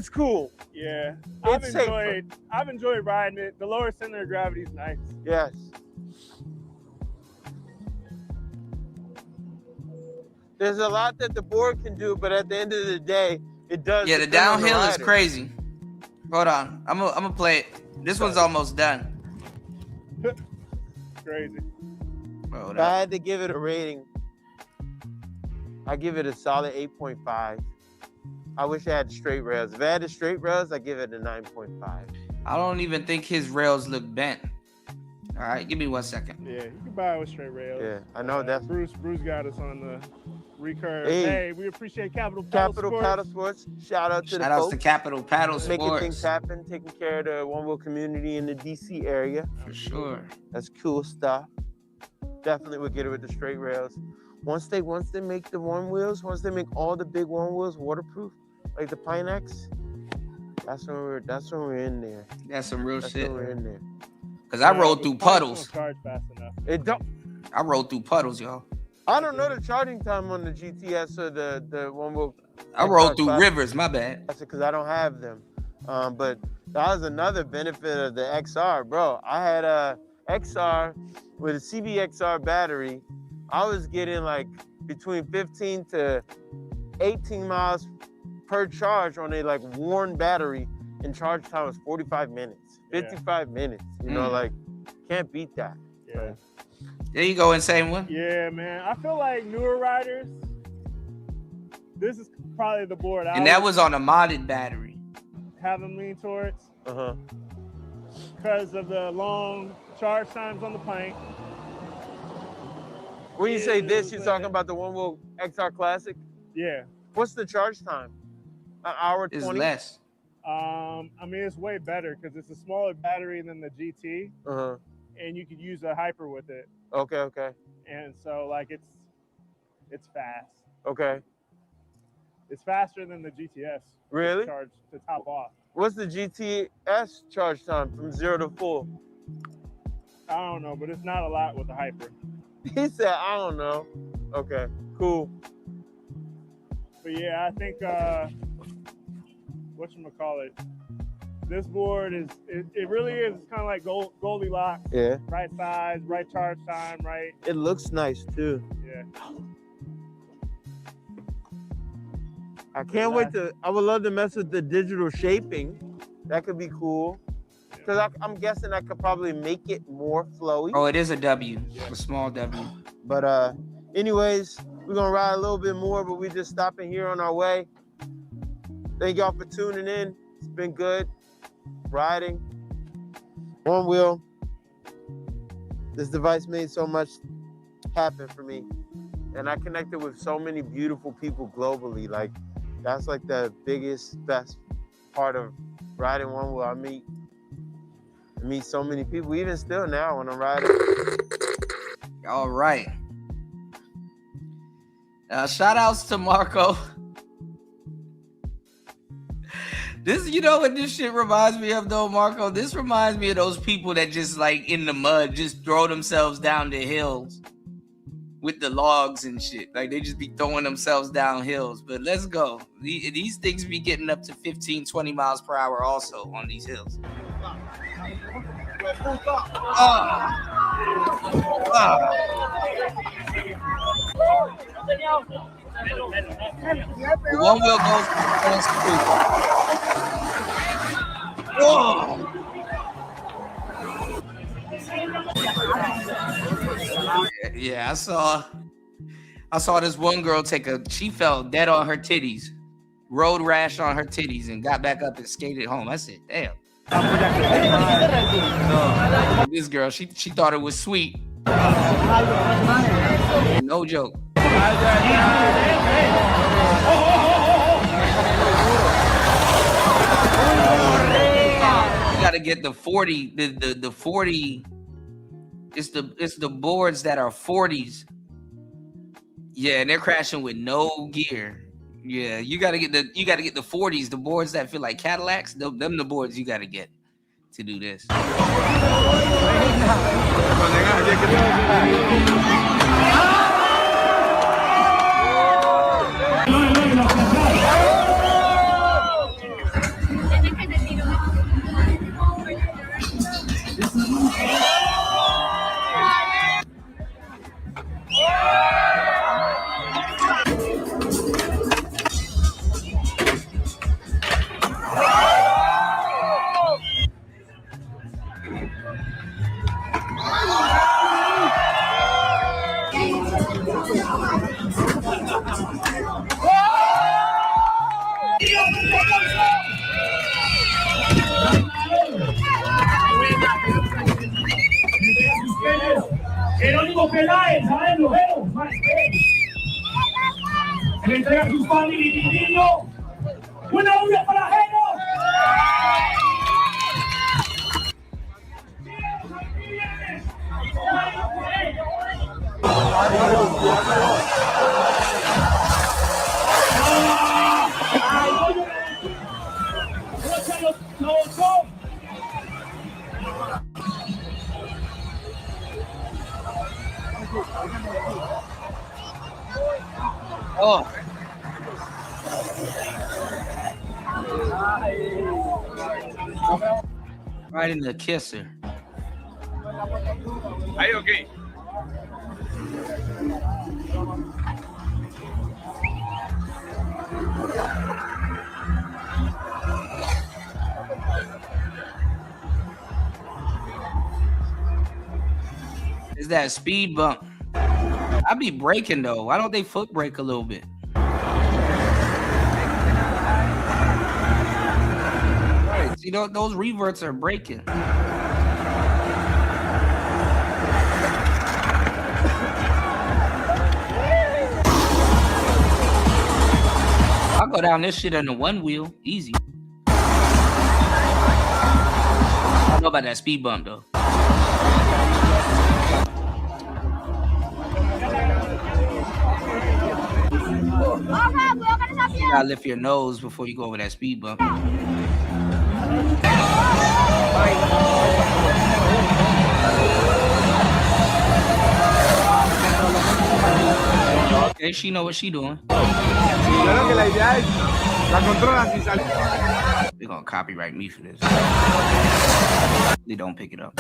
cool. Yeah. I've enjoyed riding it. The lower center of gravity is nice. Yes. There's a lot that the board can do, but at the end of the day, it does. Yeah, the downhill is crazy. Hold on. I'm gonna play it. This one's almost done. Crazy. If I had to give it a rating, I give it a solid 8.5. I wish I had straight rails. If I had the straight rails, I give it a 9.5. I don't even think his rails look bent. All right, give me 1 second. Yeah, you can buy it with straight rails. Yeah, I know that's Bruce got us on the recurve. Hey. Hey, we appreciate Capital Paddle Sports. Shout out to the Shout outs folks. to Capital Paddle Sports. Making things happen, taking care of the one wheel community in the DC area. For sure. That's cool stuff. Definitely would get it with the straight rails. Once they make the one wheels, once they make all the big one wheels waterproof, like the Pine X, that's when we're in there. That's some real shit. When we're in there. Cause I rode through puddles. Charge fast enough. It don't. I rode through puddles, y'all. I don't know the charging time on the GTS or the one with. I rode through rivers. My bad. That's because I don't have them. But that was another benefit of the XR, bro. I had a XR with a CBXR battery. I was getting like between 15 to 18 miles per charge on a like worn battery, and charge time was 45 minutes, 55 minutes. You know, like can't beat that. Yeah. There you go, Insane One. Yeah, man. I feel like newer riders, this is probably the board And that was on a modded battery. Have them lean towards. Because of the long charge times on the plank. When you say this, you're talking about the One Wheel XR Classic? Yeah. What's the charge time? An hour 20? It's less. I mean, it's way better because it's a smaller battery than the GT. And you could use a hyper with it. Okay. And so, like, it's fast. Okay. It's faster than the GTS. Really? Charge to top off. What's the GTS charge time from 0 to full? I don't know, but it's not a lot with the hyper. He said, I don't know. Okay, cool. But yeah, I think, whatchamacallit, this board is, it really is kind of like Goldilocks. Yeah. Right size, right charge time, right? It looks nice too. Yeah. I can't wait I would love to mess with the digital shaping. That could be cool. Because I'm guessing I could probably make it more flowy. Oh, it is a W, a small W. But anyways, we're going to ride a little bit more, but we just stopping here on our way. Thank y'all for tuning in. It's been good riding. One Wheel. This device made so much happen for me. And I connected with so many beautiful people globally. Like, that's like the biggest, best part of riding One Wheel. I meet so many people, even still now when I'm riding. All right. Shout outs to Marco. This, you know what this shit reminds me of though, Marco? This reminds me of those people that just like in the mud, just throw themselves down the hills with the logs and shit. Like they just be throwing themselves down hills. But let's go. These things be getting up to 15, 20 miles per hour also on these hills. One Wheel goes through. Yeah, I saw this one girl she fell dead on her titties, road rash on her titties, and got back up and skated home. I said, damn. This girl, she thought it was sweet. No joke. You gotta get the 40, the 40. It's the boards that are 40s. Yeah, and they're crashing with no gear. Yeah, you gotta get the 40s, the boards that feel like Cadillacs. Them the boards you gotta get to do this. Jerónimo Peláez, ¿sabes? Los vemos, más le entrega a su familia y niño. ¡Una bulla para Jero! Oh. Right in the kisser. Ahí, okay. Is that speed bump? I be braking though. Why don't they foot brake a little bit? Right. See, those reverts are braking. I'll go down this shit on the one wheel. Easy. I don't know about that speed bump though. You gotta lift your nose before you go over that speed bump. Okay, she know what she doing. They're gonna copyright me for this. They don't pick it up.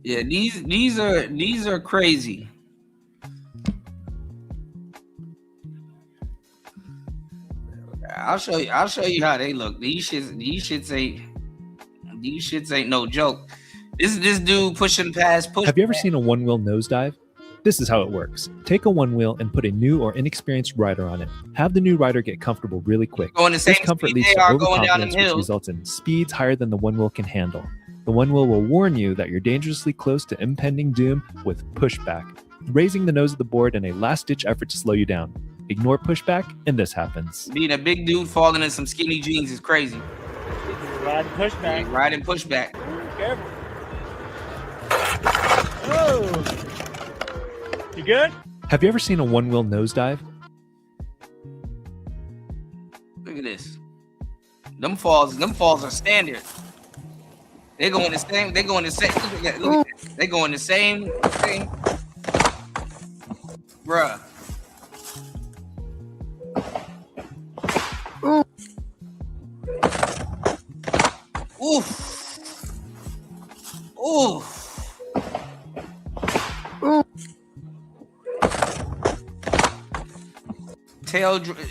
Yeah, these are crazy. I'll show you how they look. These shits ain't no joke. This dude pushing past push. Have you ever seen a one-wheel nosedive? This is how it works. Take a one wheel and put a new or inexperienced rider on it. Have the new rider get comfortable really quick. Going the same This comfort speed leads they to are going down overconfidence, them which hills. results in speeds higher than the one wheel can handle. The one wheel will warn you that you're dangerously close to impending doom with pushback, raising the nose of the board in a last-ditch effort to slow you down. Ignore pushback, and this happens. Being a big dude falling in some skinny jeans is crazy. Riding pushback. Yeah, riding pushback. Careful. Oh. You good? Have you ever seen a one-wheel nosedive? Look at this. Them falls are standard. They go in the same. They go in the same. Look at that. They go in the same thing. Bruh. Oof. Oof.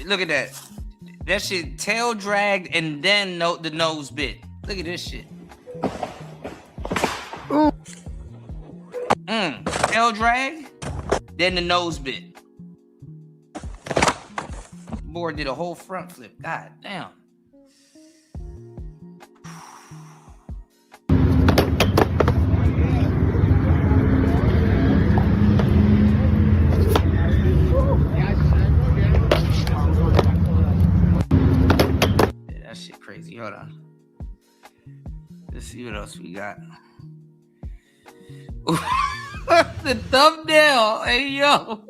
Look at that. That shit tail dragged and then the nose bit. Look at this shit. Tail drag, then the nose bit. Board did a whole front flip. God damn. Yeah, that shit crazy. Hold on. Let's see what else we got. The thumbnail. Hey, yo.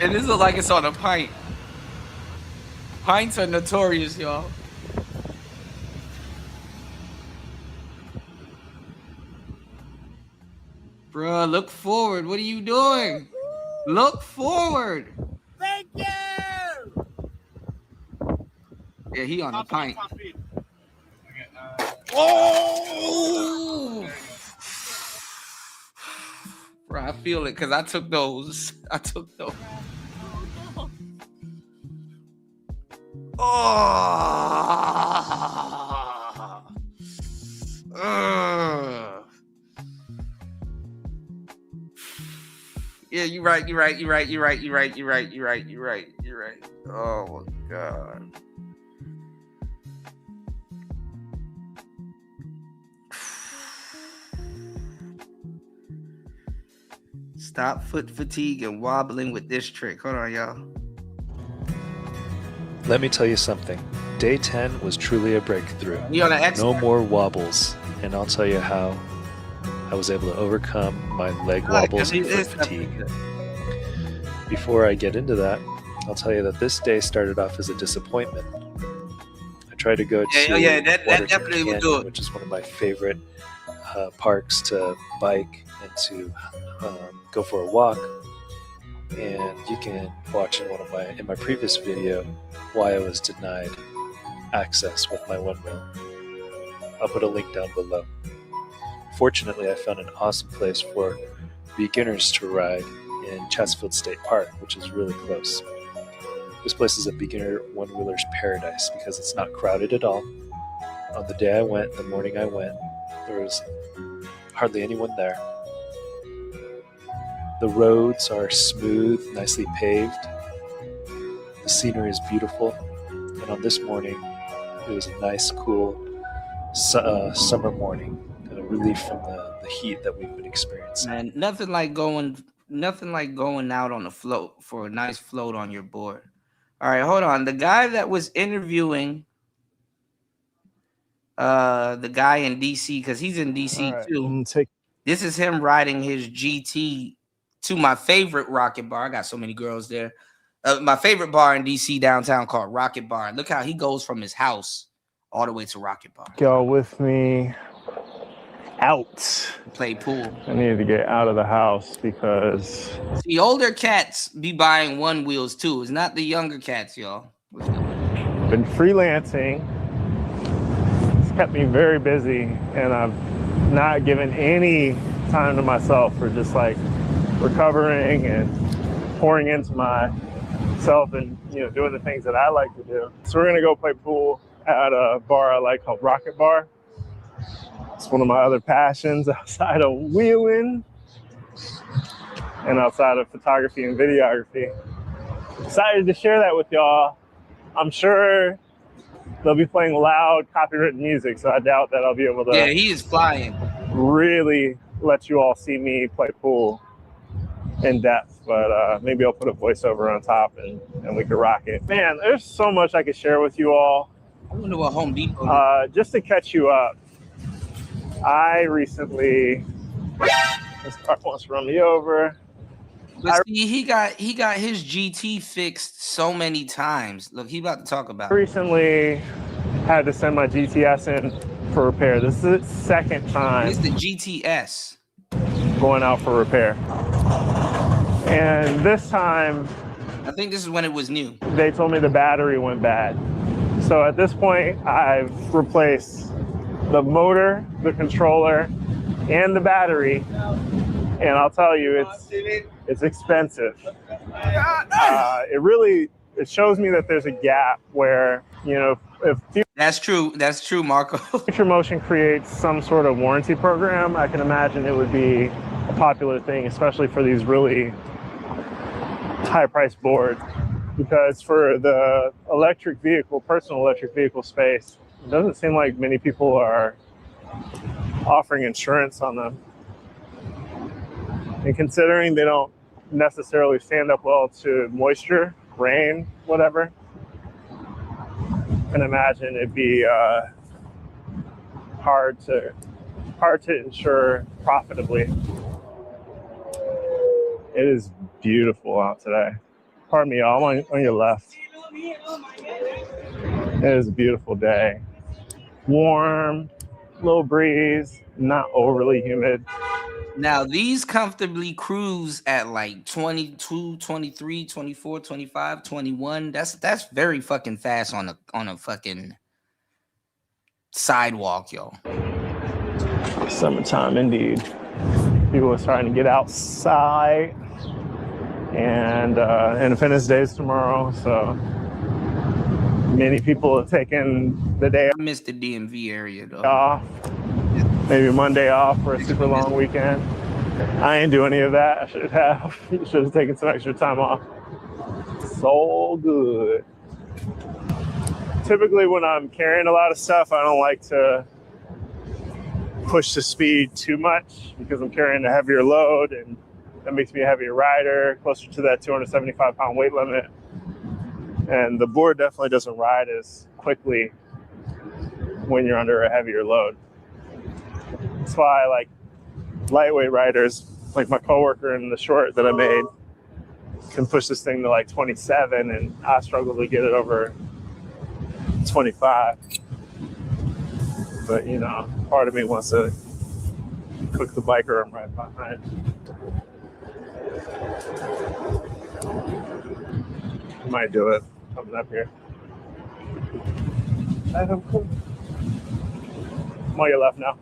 And this looks like it's on a pint. Pints are notorious, y'all. Bruh, look forward. What are you doing? Look forward. Thank you. Yeah, he on a pint. Oh! Bro, I feel it because I took those. Oh! Yeah, you're right. Oh my God. Stop foot fatigue and wobbling with this trick. Hold on, y'all. Let me tell you something. Day 10 was truly a breakthrough. You're an expert. No more wobbles. And I'll tell you how I was able to overcome my leg wobbles and foot fatigue. Before I get into that, I'll tell you that this day started off as a disappointment. I tried to go to that definitely would do it. which is one of my favorite parks to bike and to go for a walk. And you can watch in my previous video why I was denied access with my one wheel. I'll put a link down below. Fortunately, I found an awesome place for beginners to ride in Chatsfield State Park, which is really close. This place is a beginner one-wheeler's paradise because it's not crowded at all. On the day I went, the morning I went, there was hardly anyone there. The roads are smooth, nicely paved. The scenery is beautiful. And on this morning, it was a nice, cool summer morning, and a relief from the heat that we've been experiencing. Man, nothing like going out on a float for a nice float on your board. All right, hold on. The guy that was interviewing the guy in DC, because he's in DC too. This is him riding his GT to my favorite Rocket Bar. I got so many girls there. My favorite bar in DC downtown called Rocket Bar. Look how he goes from his house all the way to Rocket Bar. Go with me out. Play pool. I need to get out of the house because the older cats be buying one wheels too. It's not the younger cats, y'all. Been freelancing. It's kept me very busy, and I've not given any time to myself for just like recovering and pouring into myself and doing the things that I like to do. So we're gonna go play pool at a bar I like called Rocket Bar. It's one of my other passions outside of wheeling and outside of photography and videography. Excited to share that with y'all. I'm sure they'll be playing loud copywritten music, so I doubt that I'll be able to. Yeah, he is flying. Really let you all see me play pool in depth, but maybe I'll put a voiceover on top and we can rock it. Man, there's so much I could share with you all. I wonder what Home Depot. Just to catch you up, I recently, this car wants to run me over. But see, he got his GT fixed so many times. Look, he about to talk about I recently had to send my GTS in for repair. This is the second time. It's the GTS. Going out for repair. And this time, I think this is when it was new. They told me the battery went bad. So at this point, I've replaced the motor, the controller, and the battery. And I'll tell you, it's expensive. It shows me that there's a gap where, if that's true, Marco. Future Motion creates some sort of warranty program, I can imagine it would be a popular thing, especially for these really high-priced boards. Because for the personal electric vehicle space, it doesn't seem like many people are offering insurance on them. And considering they don't necessarily stand up well to moisture, rain, whatever, I can imagine it'd be hard to insure profitably. It is beautiful out today. Pardon me, y'all, I'm on your left. It is a beautiful day. Warm, little breeze, not overly humid. Now, these comfortably cruise at like 22, 23, 24, 25, 21. That's very fucking fast on a fucking sidewalk, yo. Summertime, indeed. People are starting to get outside. And Independence Day is tomorrow, so many people are taking the day. I missed the DMV area, though. Off. Maybe Monday off for a super long weekend. I ain't do any of that. I should have taken some extra time off. So good. Typically when I'm carrying a lot of stuff, I don't like to push the speed too much because I'm carrying a heavier load and That makes me a heavier rider, closer to that 275-pound weight limit. And the board definitely doesn't ride as quickly when you're under a heavier load. That's why I like lightweight riders, like my coworker in the short that I made, can push this thing to like 27, and I struggle to get it over 25. But, you know, part of me wants to cook the biker I'm right behind. I might do it coming up here. I'm on your left now.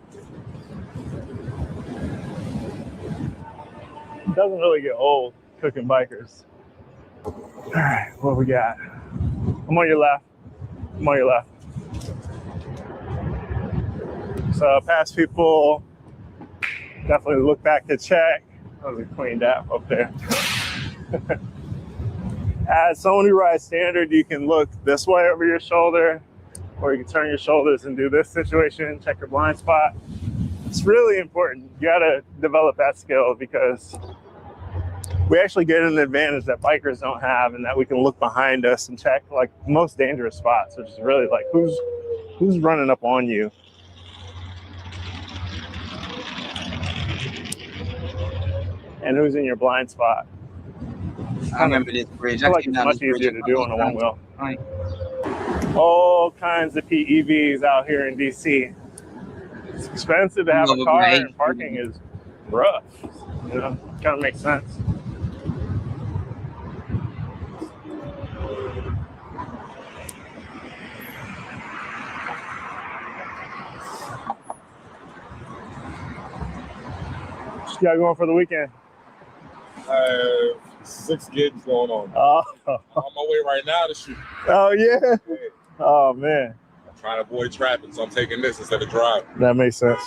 It doesn't really get old cooking bikers. All right, what we got? I'm on your left. I'm on your left. So past people, definitely look back to check. That was a clean dap up there. As someone who rides standard, you can look this way over your shoulder, or you can turn your shoulders and do this situation, check your blind spot. It's really important. You gotta develop that skill because we actually get an advantage that bikers don't have, and that we can look behind us and check like most dangerous spots, which is really like who's running up on you. And who's in your blind spot. I remember this bridge. I feel like it's much easier to do on a one wheel. All kinds of PEVs out here in DC. It's expensive to have a car, and parking is rough. You know, kind of makes sense. What you got going for the weekend? 6 gigs going on. Oh. I'm on my way right now to shoot. Oh, yeah? Oh, man. I'm trying to avoid traffic, so I'm taking this instead of driving. That makes sense.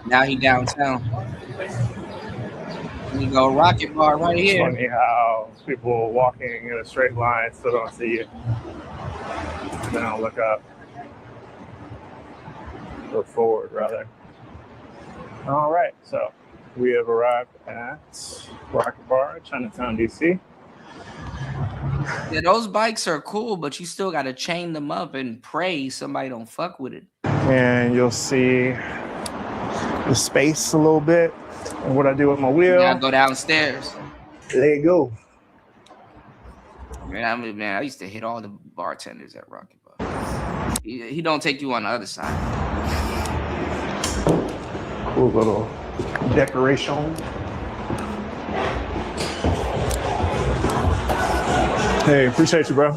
Now he downtown. We go Rocket Bar right It's here. funny how people walking in a straight line still don't see you. They don't look up. Look forward, rather. All right, so we have arrived at Rocket Bar, Chinatown, DC. Yeah, those bikes are cool, but you still got to chain them up and pray somebody don't fuck with it. And you'll see the space a little bit and what I do with my wheel. Yeah, go downstairs. There you go. Man, I used to hit all the bartenders at Rocket Bar. He don't take you on the other side. Cool little decoration. Hey, appreciate you, bro.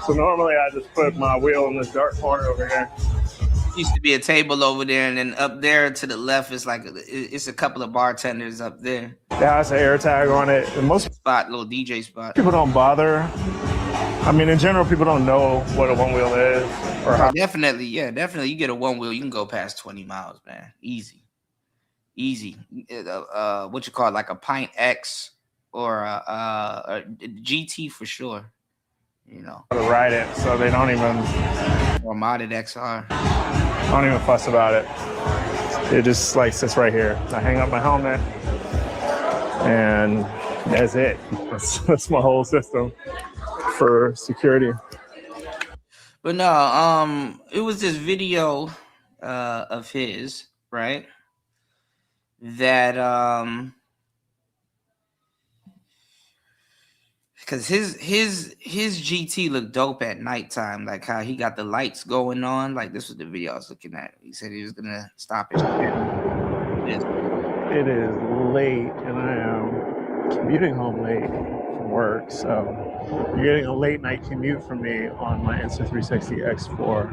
So normally I just put my wheel in this dark corner over here. Used to be a table over there, and then up there to the left is like it's a couple of bartenders up there. Yeah, has an air tag on it. And most spot, little DJ spot. People don't bother. I mean, in general, people don't know what a one wheel is or how. Definitely. You get a one wheel, you can go past 20 miles, man. Easy. What you call it, like a Pint X or a GT for sure. You know, to ride it, so they don't even. Or modded XR. Don't even fuss about it. It just like sits right here. I hang up my helmet, and that's it. That's my whole system for security. But no, it was this video of his, right? That because his GT looked dope at nighttime, like how he got the lights going on. Like this was the video I was looking at. He said he was gonna stop it. It is late, and I am commuting home late from work, so you're getting a late night commute from me on my Insta360 X4.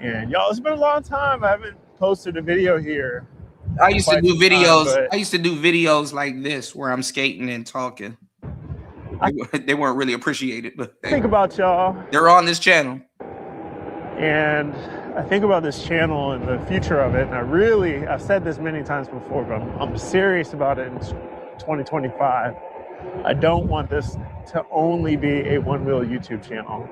And y'all, it's been a long time. I haven't posted a video here. I used to do videos. I used to do videos like this where I'm skating and talking. They weren't really appreciated, but think about y'all. They're on this channel. And I think about this channel and the future of it. And I've said this many times before, but I'm serious about it in 2025. I don't want this to only be a one-wheel YouTube channel.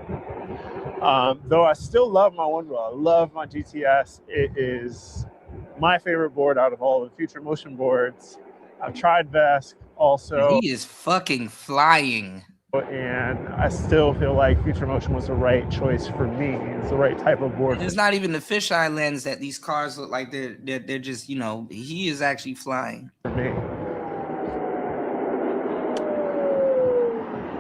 Though I still love my one wheel. I love my GTS. It is my favorite board out of all the Future Motion boards. I've tried Vesk also. He is fucking flying. And I still feel like Future Motion was the right choice for me. It's the right type of board. It's not even the fisheye lens that these cars look like they're just, you know, he is actually flying. For me.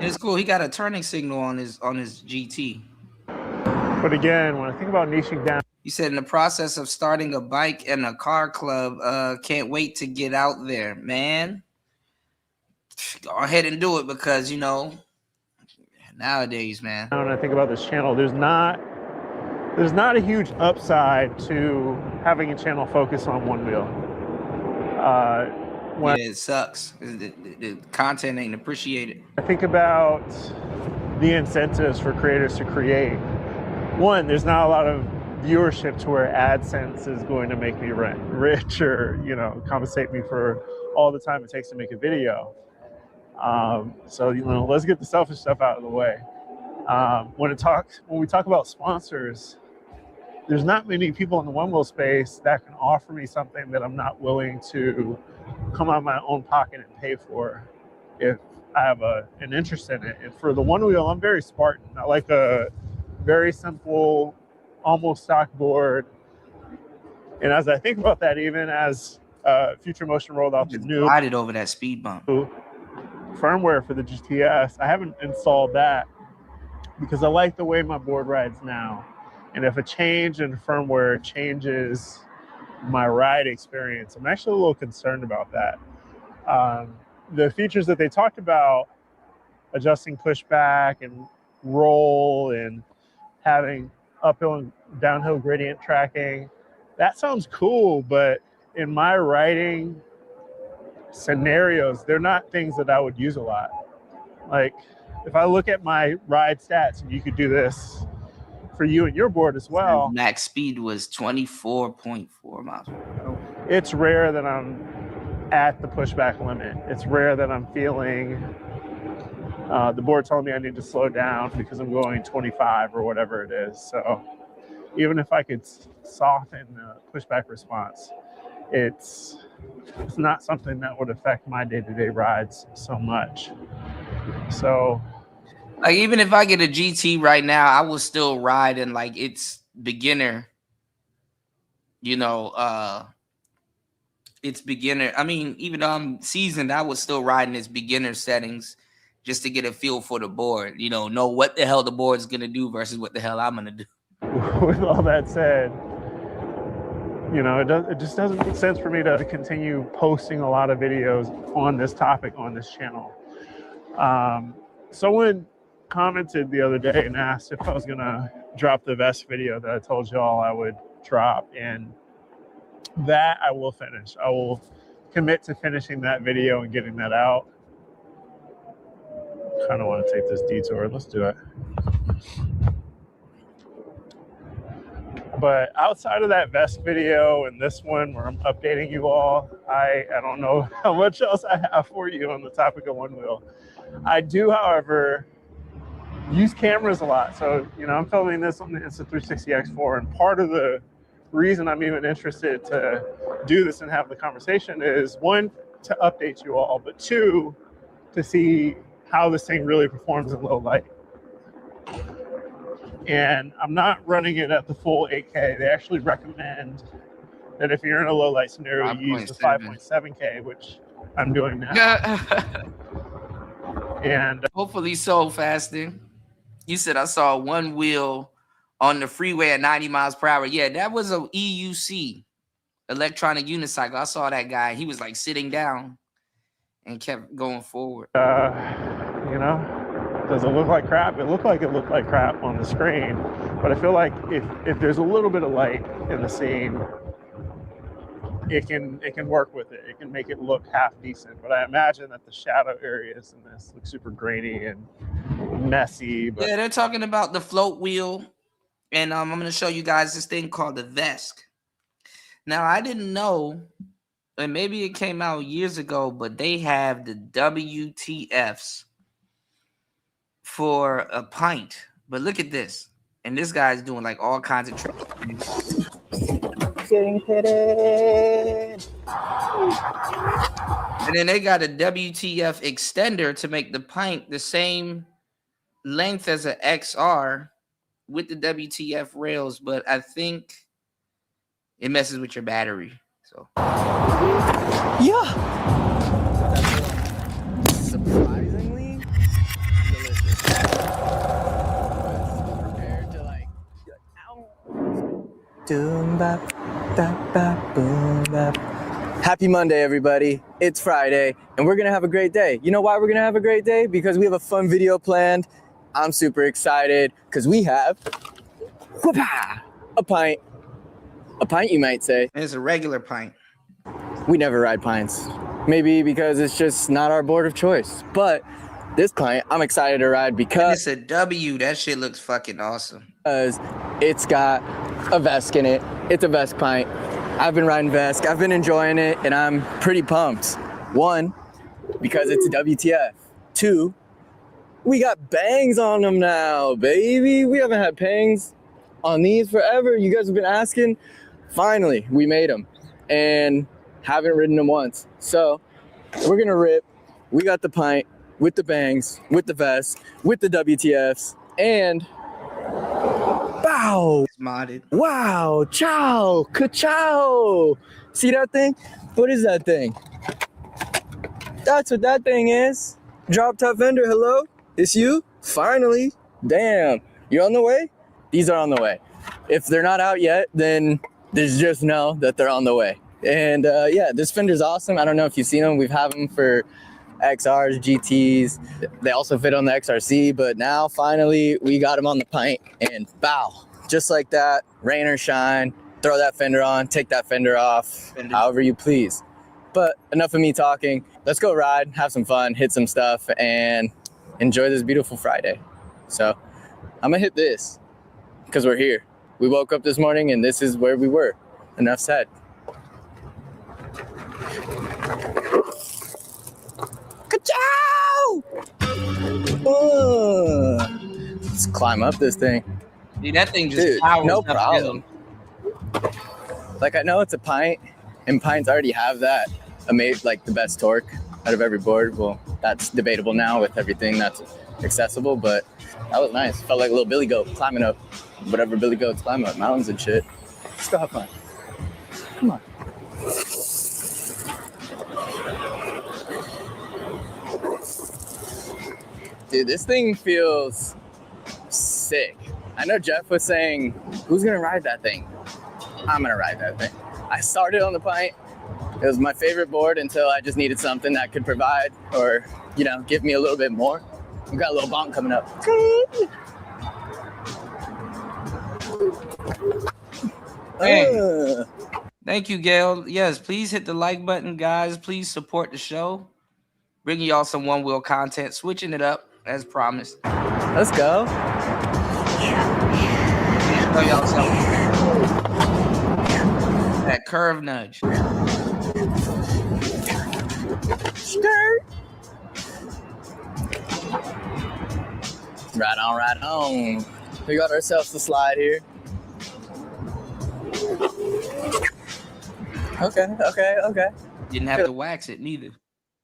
It's cool. He got a turning signal on his GT. But again, when I think about niching down, you said in the process of starting a bike and a car club, can't wait to get out there, man. Go ahead and do it because, you know, nowadays, man. When I think about this channel, there's not a huge upside to having a channel focus on one wheel. Yeah, it sucks. The content ain't appreciated. I think about the incentives for creators to create. One, there's not a lot of viewership to where AdSense is going to make me rich or, you know, compensate me for all the time it takes to make a video. So, you know, let's get the selfish stuff out of the way. When we talk about sponsors, there's not many people in the one wheel space that can offer me something that I'm not willing to come out of my own pocket and pay for if I have an interest in it. And for the one wheel, I'm very Spartan. I like a very simple, almost stock board. And as I think about that, even as Future Motion rolled out the new glided over that speed bump firmware for the GTS, I haven't installed that because I like the way my board rides now. And if a change in firmware changes my ride experience, I'm actually a little concerned about that. The features that they talked about, adjusting pushback and roll and having uphill and downhill gradient tracking, that sounds cool, but in my riding scenarios, they're not things that I would use a lot. Like if I look at my ride stats, and you could do this for you and your board as well. Max speed was 24.4 miles per hour. It's rare that I'm at the pushback limit. It's rare that I'm feeling the board telling me I need to slow down because I'm going 25 or whatever it is. So even if I could soften the pushback response, it's not something that would affect my day-to-day rides so much. So like even if I get a GT right now, I will still ride in like it's beginner, you know, it's beginner. I mean, even though I'm seasoned, I would still ride in its beginner settings just to get a feel for the board, you know what the hell the board's gonna do versus what the hell I'm gonna do. With all that said, you know, it just doesn't make sense for me to continue posting a lot of videos on this topic on this channel. Someone commented the other day and asked if I was gonna drop the Vesk video that I told y'all I would drop, and that I will finish. I will commit to finishing that video and getting that out. Kind of want to take this detour. Let's do it. But outside of that Vesk video and this one where I'm updating you all, I don't know how much else I have for you on the topic of one wheel. I do, however, use cameras a lot. So, you know, I'm filming this on the Insta360X4, and part of the reason I'm even interested to do this and have the conversation is, one, to update you all, but two, to see how this thing really performs in low light. And I'm not running it at the full 8K. They actually recommend that if you're in a low light scenario, you use the 5.7K, which I'm doing now. And hopefully so, fasting. You said I saw one wheel on the freeway at 90 miles per hour. Yeah, that was a EUC, electronic unicycle. I saw that guy. He was like sitting down and kept going forward. You know, does it look like crap? It looked like crap on the screen, but I feel like if there's a little bit of light in the scene, it can work with it. It can make it look half decent. But I imagine that the shadow areas in this look super grainy and messy. But yeah, they're talking about the float wheel, and I'm going to show you guys this thing called the Vesk. Now, I didn't know and maybe it came out years ago, but they have the WTFs for a pint. But look at this. And this guy's doing like all kinds of tricks. Getting pitted. And then they got a WTF extender to make the pint the same length as an XR with the WTF rails, but I think it messes with your battery. So yeah. Surprisingly delicious. Prepared to like doom bap bap bap boom bap. Happy Monday, everybody. It's Friday, and we're gonna have a great day. You know why we're gonna have a great day? Because we have a fun video planned. I'm super excited because we have a pint. A pint, you might say. And it's a regular pint. We never ride pints. Maybe because it's just not our board of choice. But this pint, I'm excited to ride because and it's a W. That shit looks fucking awesome. Because it's got a Vesk in it. It's a Vesk pint. I've been riding Vesk. I've been enjoying it, and I'm pretty pumped. 1, because it's a WTF. 2, we got bangs on them now, baby. We haven't had bangs on these forever. You guys have been asking. Finally, we made them, and haven't ridden them once. So we're gonna rip. We got the pint with the bangs, with the Vesk, with the WTFs, and bow. It's modded. Wow, ciao, ka-chow. See that thing? What is that thing? That's what that thing is. Drop top vendor, hello? It's you? Finally. Damn. You on the way? These are on the way. If they're not out yet, then just know that they're on the way. And yeah, this fender's awesome. I don't know if you've seen them. We've had them for XRs, GTs. They also fit on the XRC, but now finally we got them on the pint, and bow. Just like that, rain or shine, throw that fender on, take that fender off, however you please. But enough of me talking. Let's go ride, have some fun, hit some stuff, and enjoy this beautiful Friday. So I'm gonna hit this because we're here. We woke up this morning and this is where we were. Enough said. Ka-chow! Let's climb up this thing. Dude, that thing just powers no up problem. Like, I know it's a pint, and pints already have that like the best torque out of every board. Well, that's debatable now with everything that's accessible, but that was nice. Felt like a little billy goat climbing up whatever billy goats climb up, mountains and shit. Let's go have fun. Come on. Dude, this thing feels sick. I know Jeff was saying, who's gonna ride that thing? I'm gonna ride that thing. I started on the pint. It was my favorite board until I just needed something that could provide or, you know, give me a little bit more. We've got a little bonk coming up. Hey. Thank you, Gail. Yes, please hit the like button, guys. Please support the show. Bringing y'all some one wheel content, switching it up as promised. Let's go. Show y'all something. That curve nudge. Skirt. Right on, right on. We got ourselves a slide here. Okay. Didn't have to wax it neither.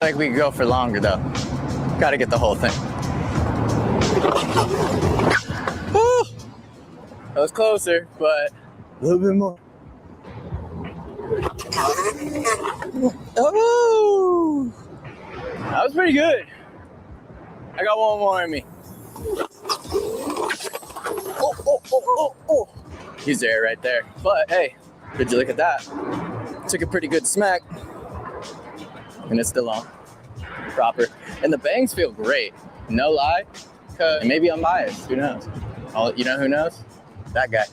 I think we could go for longer though. Gotta get the whole thing. Woo! That was closer, but a little bit more. Oh! That was pretty good. I got one more in me. Oh. He's there right there. But hey, did you look at that? Took a pretty good smack. And it's still on. Proper. And the bangs feel great. No lie. Cause maybe I'm biased. Who knows? You know who knows? That guy.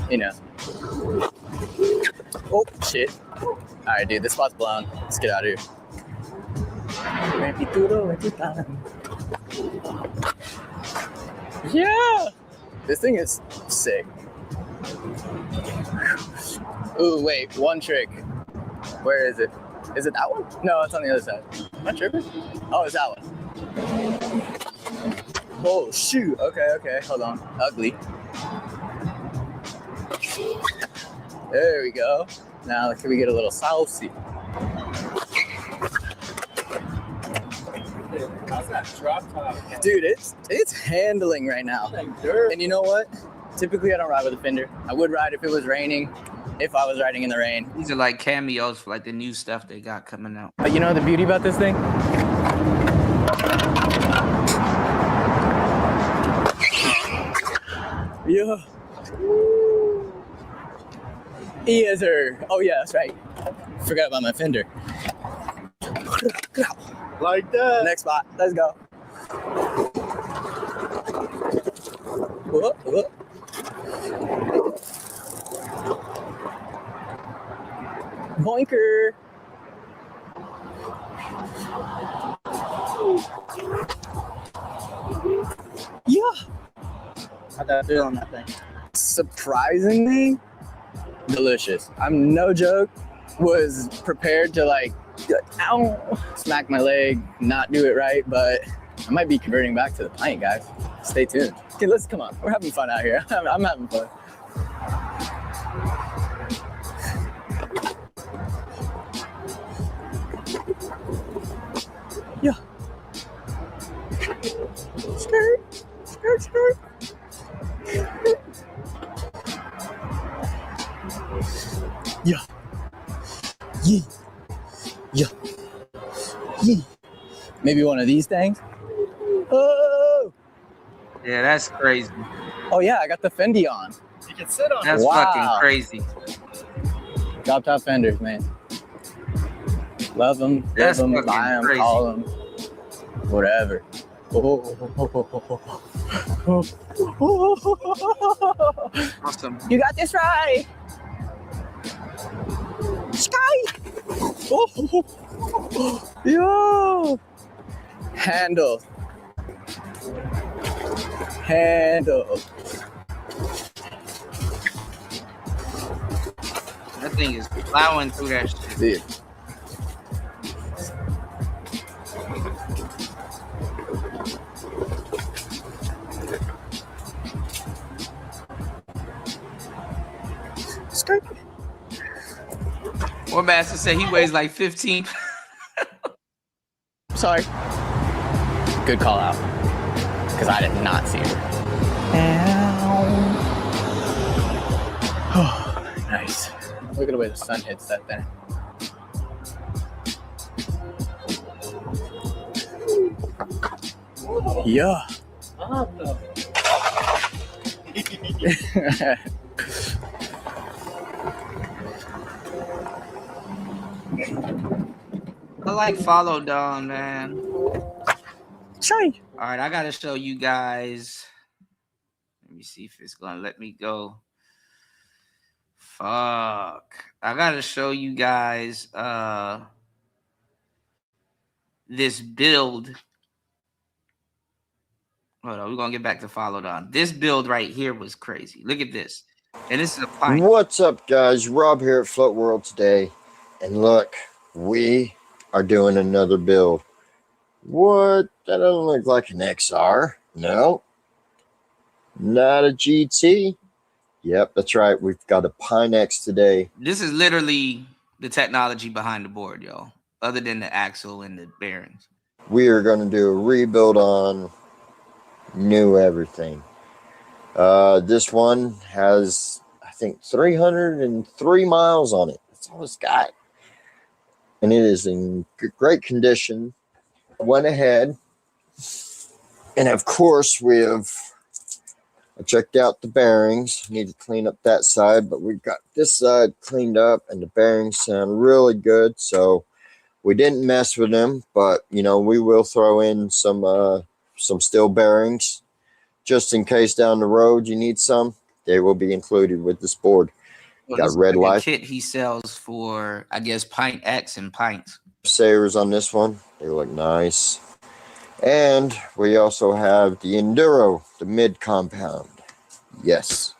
He knows. Oh, shit. Alright, dude. This spot's blown. Let's get out of here. Yeah! This thing is sick. Ooh, wait, one trick. Where is it? Is it that one? No, it's on the other side. Am I tripping? Oh, it's that one. Oh, shoot. Okay. Hold on. Ugly. There we go. Now, can we get a little saucy? How's that drop top? Dude, it's handling right now. And you know what? Typically, I don't ride with a fender. I would ride if it was raining, if I was riding in the rain. These are like cameos for like the new stuff they got coming out. But you know the beauty about this thing? Yeah. Yes, sir. Oh, yeah, that's right. Forgot about my fender. Like that. Next spot. Let's go. Whoop. Boinker. Yeah. How'd that feel on that thing? Surprisingly delicious. I'm no joke. Was prepared to like, ow, smack my leg, not do it right, but I might be converting back to the pint, guys. Stay tuned. Okay, come on. We're having fun out here. I'm having fun. Yeah. Skirt. Yeah. Yee. Maybe one of these things. Oh. Yeah, that's crazy. Oh yeah, I got the Fendi on. You can sit on That's fucking crazy. Drop top fenders, man. Love them, That's buy fucking them, crazy. call them, whatever. Awesome. You got this right. Sky. Yo. Handle. That thing is plowing through that shit. Dude. Skirt. One master said he weighs like 15. Sorry. Good call out. Because I did not see her. Oh, nice. Look at the way the sun hits that thing. Yeah. I like Follow Dawn, man. Sorry. All right, I gotta show you guys. Let me see if it's gonna let me go. Fuck. I gotta show you guys this build. Hold on, we're gonna get back to Follow Dawn. This build right here was crazy. Look at this. And this is a pint. What's up, guys? Rob here at Float World today. And look, we are doing another build. What? That doesn't look like an XR. No. Not a GT. Yep, that's right. We've got a Pine X today. This is literally the technology behind the board, y'all. Other than the axle and the bearings. We are going to do a rebuild on new everything. This one has, I think, 303 miles on it. That's all it's got. And it is in great condition. Went ahead. And of course, I checked out the bearings. Need to clean up that side, but we've got this side cleaned up and the bearings sound really good. So we didn't mess with them, but you know, we will throw in some steel bearings just in case down the road you need some. They will be included with this board. Well, got this red is like a light kit he sells for, I guess, Pint X and pints. sayers on this one. They look nice. And we also have the Enduro, the mid compound. Yes.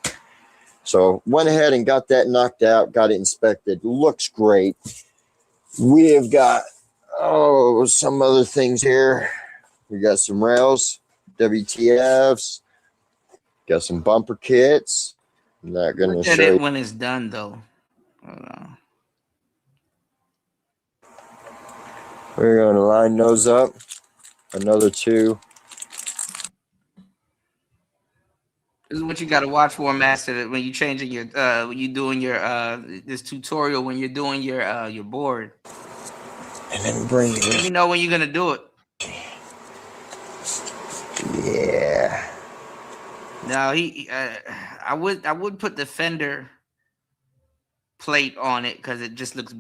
So went ahead and got that knocked out, got it inspected. Looks great. We have got some other things here. We got some rails, WTFs, got some bumper kits. I'm not going to show you when it's done, though. Hold on. We're going to line those up. Another 2. This is what you got to watch for, Master. When you changing your, when you doing your this tutorial, when you're doing your board. And then bring it. Let me know when you're gonna do it. Yeah. Now I would put the fender plate on it because it just looks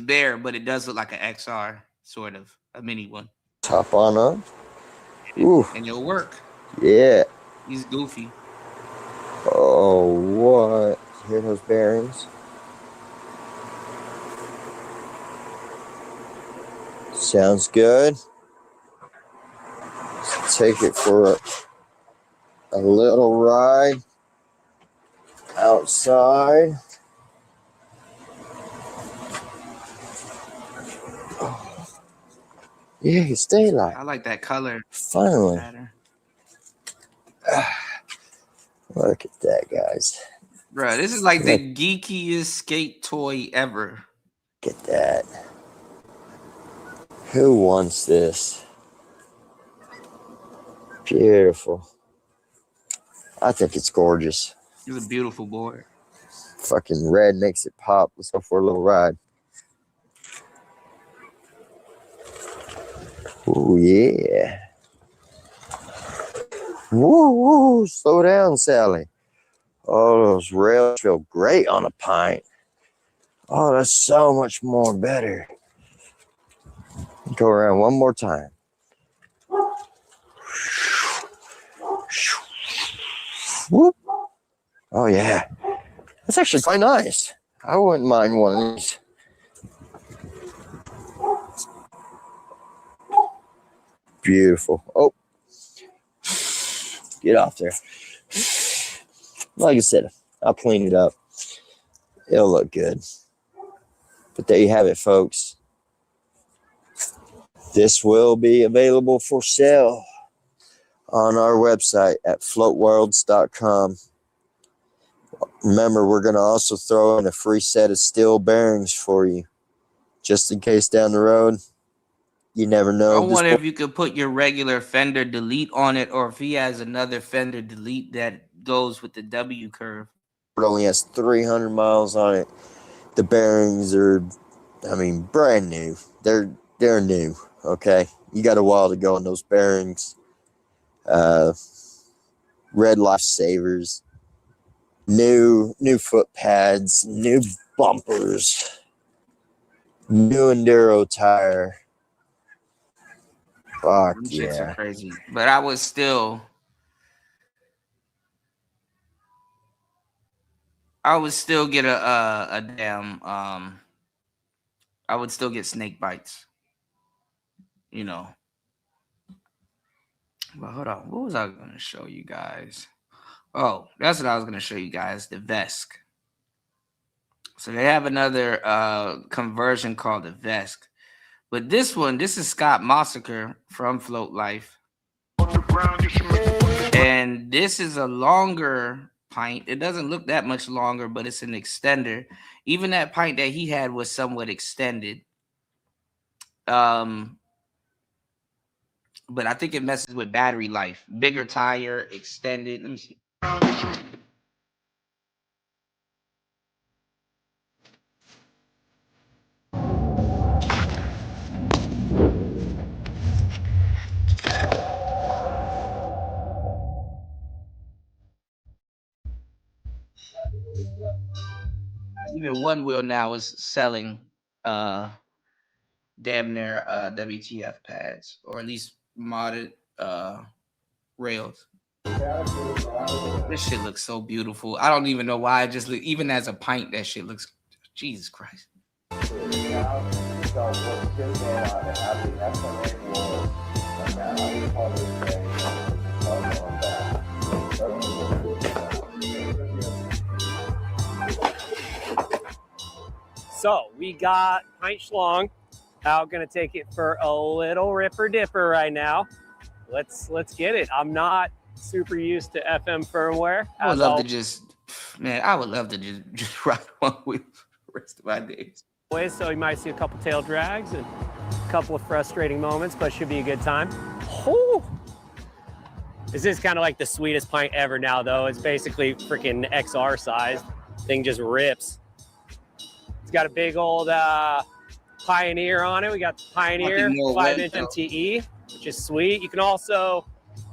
bare, but it does look like an XR, sort of a mini one. Top on up. Ooh. And it'll work. Yeah. He's goofy. Oh, what? Hear those bearings? Sounds good. Let's take it for a little ride outside. Yeah, it's daylight. I like that color. Finally. Look at that, guys. Bro, this is like the geekiest skate toy ever. Get that. Who wants this? Beautiful. I think it's gorgeous. It's a beautiful board. Fucking red makes it pop. Let's go for a little ride. Oh, yeah. Woo, woo. Slow down, Sally. Oh, those rails feel great on a pint. Oh, that's so much more better. Go around one more time. Whoop. Oh, yeah. That's actually quite nice. I wouldn't mind one of these. Beautiful. Oh. Get off there. Like I said, I'll clean it up. It'll look good. But there you have it, folks. This will be available for sale on our website at floatworlds.com. Remember, we're going to also throw in a free set of steel bearings for you, just in case down the road. You never know. I wonder if you could put your regular fender delete on it, or if he has another fender delete that goes with the W curve. It only has 300 miles on it. The bearings are, brand new. They're new. Okay, you got a while to go on those bearings. Red lifesavers, new foot pads, new bumpers, new enduro tire. Fuck yeah! Crazy, but I would still get a damn I would still get snake bites. You know. But hold on, what was I gonna show you guys? Oh, that's what I was gonna show you guys, the Vesk. So they have another conversion called the Vesk. But this is Scott Massacre from Float Life. And this is a longer pint. It doesn't look that much longer, but it's an extender. Even that pint that he had was somewhat extended. But I think it messes with battery life. Bigger tire, extended. Let me see. Even one wheel now is selling damn near WTF pads, or at least modded rails. This shit looks so beautiful. I don't even know why. I just look, even as a pint, that shit looks, Jesus Christ. So we got pint schlong out, gonna take it for a little ripper dipper right now. Let's get it. I'm not super used to FM firmware. I would love to just ride one with the rest of my days. So you might see a couple tail drags and a couple of frustrating moments, but should be a good time. Whew. This is kind of like the sweetest pint ever now, though. It's basically freaking XR size. Thing just rips. It's got a big old Pioneer on it. We got the Pioneer 5-inch MTE, which is sweet. You can also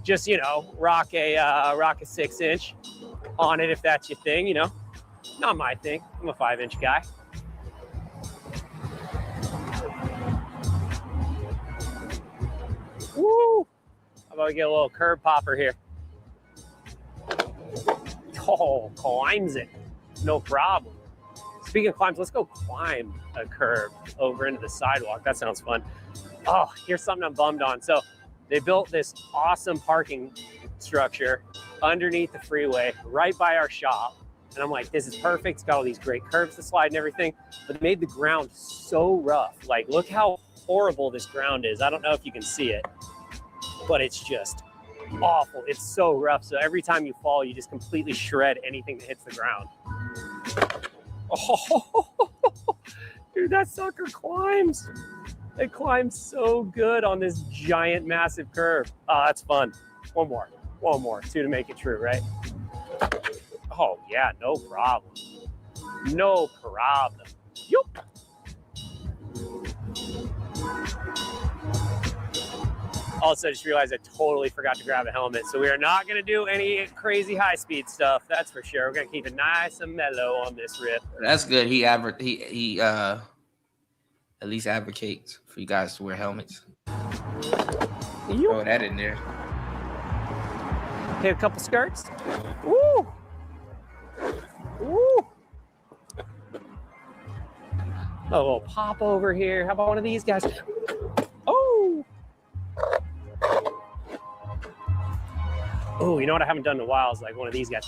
just, rock a 6-inch on it if that's your thing, Not my thing. I'm a 5-inch guy. Woo! How about we get a little curb popper here? Oh, climbs it. No problem. Speaking of climbs, let's go climb a curb over into the sidewalk. That sounds fun. Oh, here's something I'm bummed on. So they built this awesome parking structure underneath the freeway right by our shop. And I'm like, this is perfect. It's got all these great curbs to slide and everything, but it made the ground so rough. Like, look how horrible this ground is. I don't know if you can see it, but it's just awful. It's so rough. So every time you fall, you just completely shred anything that hits the ground. Oh, dude, that sucker climbs. It climbs so good on this giant, massive curve. Oh, that's fun. One more, 2 to make it true, right? Oh, yeah, no problem. No problem. Yup. Also, I just realized I totally forgot to grab a helmet. So we are not going to do any crazy high-speed stuff, that's for sure. We're going to keep it nice and mellow on this rip. That's good. He at least advocates for you guys to wear helmets. Throw that in there. Hit a couple skirts. Woo! Woo! A little pop over here. How about one of these guys? Oh! Oh, you know what I haven't done in a while is like one of these guys.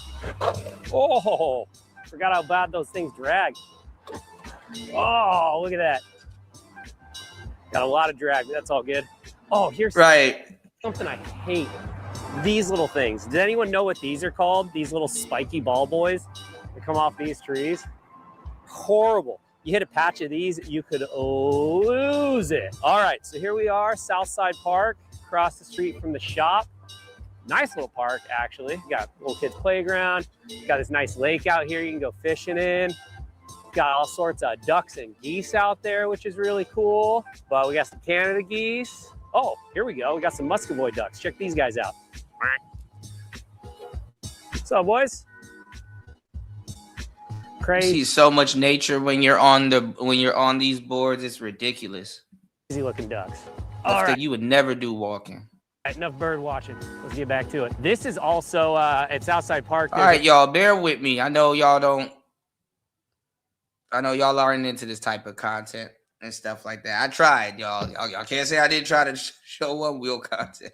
Oh, forgot how bad those things drag. Oh, look at that. Got a lot of drag, but that's all good. Oh, here's something I hate. These little things. Does anyone know what these are called? These little spiky ball boys that come off these trees. Horrible. You hit a patch of these, you could lose it. All right, so here we are, Southside Park, across the street from the shop. Nice little park, actually. You got a little kids' playground. You got this nice lake out here you can go fishing in. Got all sorts of ducks and geese out there, which is really cool. But we got some Canada geese. Oh, here we go. We got some Muscovy ducks. Check these guys out. What's up, boys? Crazy. You see so much nature when you're on these boards. It's ridiculous. Crazy looking ducks. All right. You would never do walking. Right, enough bird watching. Let's get back to it. This is also it's Outside Park. All right, y'all, bear with me. I know y'all aren't into this type of content and stuff like that. I tried, y'all. Y'all can't say I didn't try to show one-wheel content.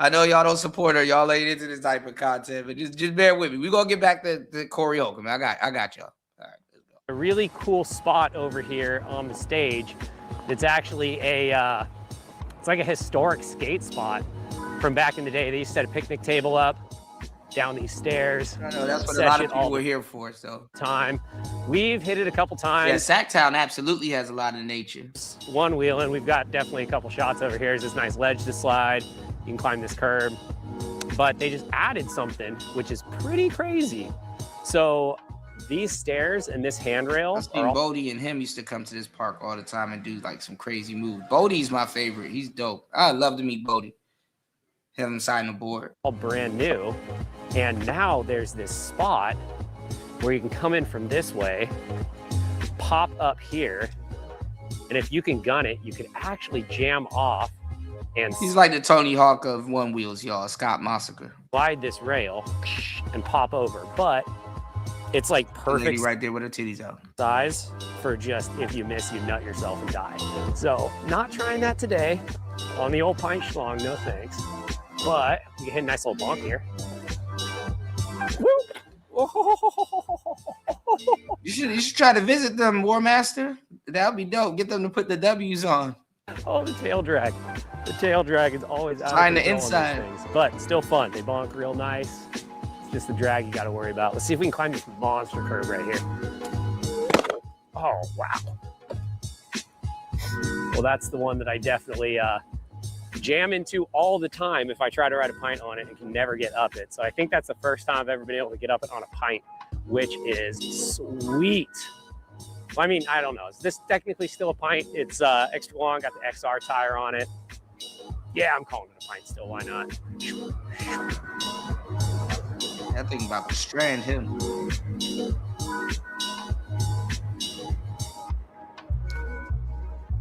I know y'all don't support her. Y'all ain't into this type of content, but just bear with me. We're gonna get back to Corey Holcomb. I got y'all. All right, let's go. A really cool spot over here on the stage. It's actually it's like a historic skate spot from back in the day. They used to set a picnic table up down these stairs. I know that's what a lot of people were here for. So we've hit it a couple times. Yeah, Sacktown absolutely has a lot of nature. One wheel, and we've got definitely a couple shots over here. There's this nice ledge to slide. You can climb this curb, but they just added something which is pretty crazy. So these stairs and this handrail. I seen Bodie and him used to come to this park all the time and do like some crazy moves. Bodie's my favorite. He's dope. I'd love to meet Bodie. Have him sign the board. All brand new. And now there's this spot where you can come in from this way, pop up here, and if you can gun it, you can actually jam off. And he's like the Tony Hawk of one wheels, y'all. Scott Massacre. Slide this rail and pop over, but it's like perfect. Lady right there with her titties out. Size for just if you miss, you nut yourself and die. So not trying that today on the old pint schlong. No thanks. But you can hit a nice little bonk here. Woo! You should try to visit them, War Master. That would be dope. Get them to put the W's on. Oh, the tail drag. The tail drag is always out Tying of the control on inside. those things, but still fun. They bonk real nice. It's just the drag you got to worry about. Let's see if we can climb this monster curve right here. Oh, wow. Well, that's the one that I definitely jam into all the time if I try to ride a pint on it and can never get up it. So I think that's the first time I've ever been able to get up it on a pint, which is sweet. Well, I mean, I don't know. Is this technically still a pint? It's extra long, got the XR tire on it. Yeah, I'm calling it a pint still. Why not? That thing about to strand him.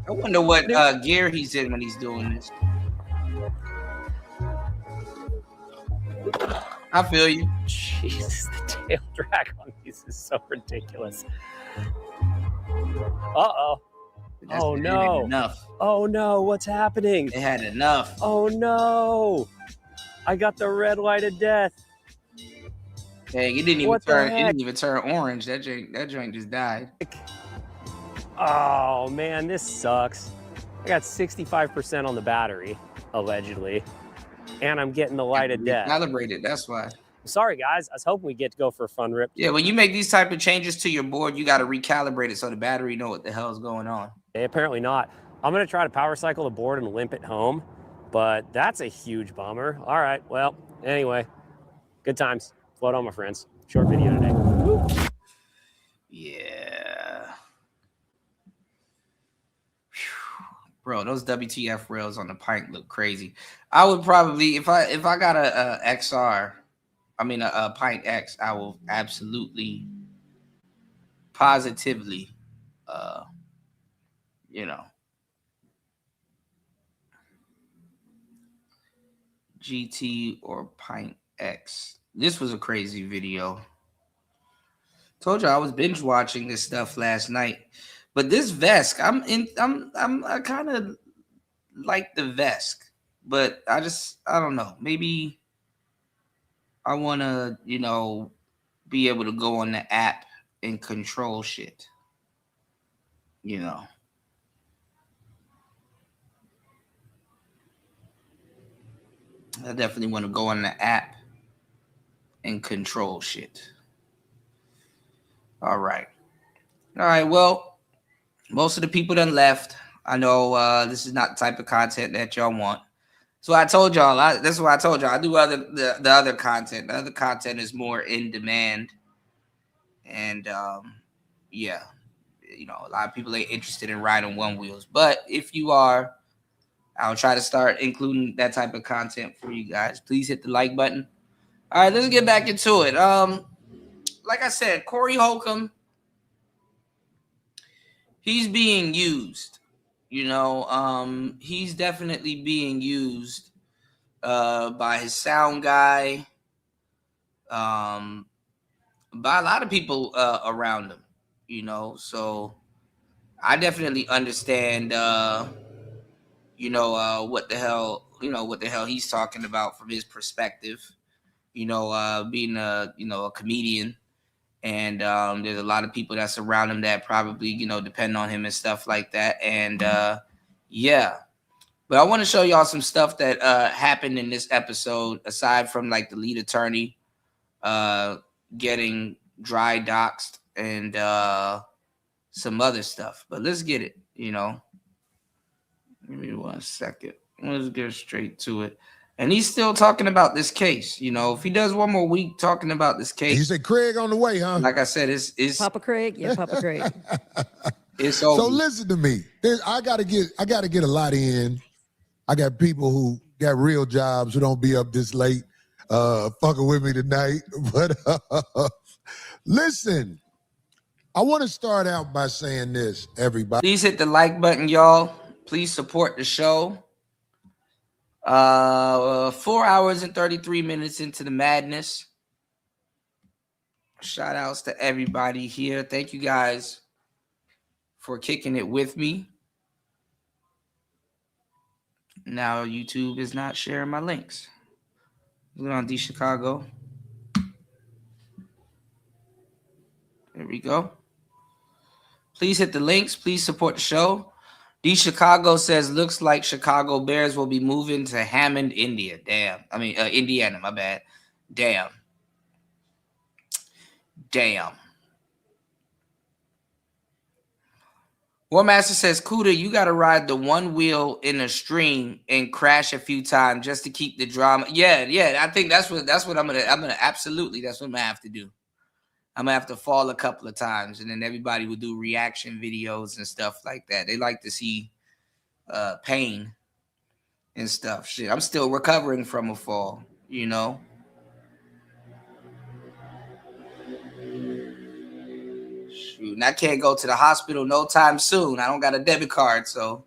I wonder what gear he's in when he's doing this. I feel you. Jesus, the tail drag on these is so ridiculous. Uh-oh. Oh, no. Enough. Oh, no. What's happening? They had enough. Oh, no. I got the red light of death. Hey, it didn't even turn orange. That joint just died. Oh, man, this sucks. I got 65% on the battery, allegedly, and I'm getting the light of death. Calibrated, that's why. Sorry, guys. I was hoping we'd get to go for a fun rip. Yeah, when you make these type of changes to your board, you got to recalibrate it so the battery know what the hell is going on. Apparently not. I'm going to try to power cycle the board and limp it home, but that's a huge bummer. All right, well, anyway, good times. Float on, my friends. Short video today. Woo. Yeah. Bro, those WTF rails on the pint look crazy. I would probably, if I got a XR, I mean a Pint X, I will absolutely, positively, GT or Pint X. This was a crazy video. Told you I was binge watching this stuff last night. But this Vesk, I kind of like the Vesk, but I don't know. Maybe I want to, be able to go on the app and control shit. I definitely want to go on the app and control shit. All right. Well, most of the people done left. I know this is not the type of content that y'all want. So I told y'all. That's why I told y'all. I do the other content. The other content is more in demand, and yeah, a lot of people ain't interested in riding one wheels. But if you are, I'll try to start including that type of content for you guys. Please hit the like button. All right, let's get back into it. Like I said, Corey Holcomb, he's being used. He's definitely being used by his sound guy, by a lot of people around him. So I definitely understand, what the hell he's talking about from his perspective, being a comedian. And there's a lot of people that surround him that probably, depend on him and stuff like that. And yeah. But I want to show y'all some stuff that happened in this episode, aside from like the lead attorney getting dry doxed and some other stuff. But let's get it, Give me 1 second. Let's get straight to it. And he's still talking about this case. If he does one more week talking about this case. You said Craig on the way, huh? Like I said, it's Papa Craig. Yeah, Papa Craig. It's over. So listen to me. I gotta get a lot in. I got people who got real jobs who don't be up this late fucking with me tonight. But listen, I want to start out by saying this, everybody. Please hit the like button, y'all. Please support the show. 4 hours and 33 minutes into the madness. Shout outs to everybody here. Thank you guys for kicking it with me. Now YouTube is not sharing my links. Look on D Chicago. There we go. Please hit the links. Please support the show. D Chicago says, looks like Chicago Bears will be moving to Hammond, India. Damn. I mean, Indiana, my bad. Damn. Warmaster says, Kuda, you got to ride the one wheel in a stream and crash a few times just to keep the drama. Yeah. I think that's what I'm gonna absolutely. That's what I'm gonna have to do. I'm gonna have to fall a couple of times, and then everybody will do reaction videos and stuff like that. They like to see pain and stuff. Shit, I'm still recovering from a fall, you know. Shoot, and I can't go to the hospital no time soon. I don't got a debit card, so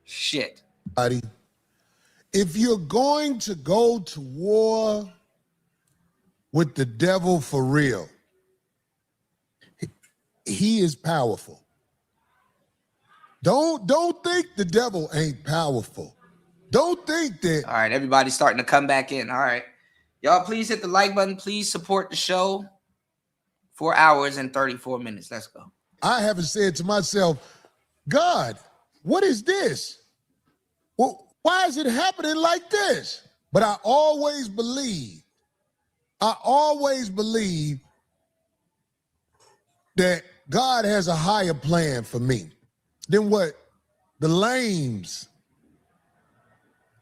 shit. If you're going to go to war with the devil for real, he is powerful. Don't think the devil ain't powerful. Don't think that. All right, everybody's starting to come back in. All right. Y'all, please hit the like button. Please support the show. 4 hours and 34 minutes. Let's go. I haven't said to myself, God, what is this? Well, why is it happening like this? But I always believe that God has a higher plan for me than what the lames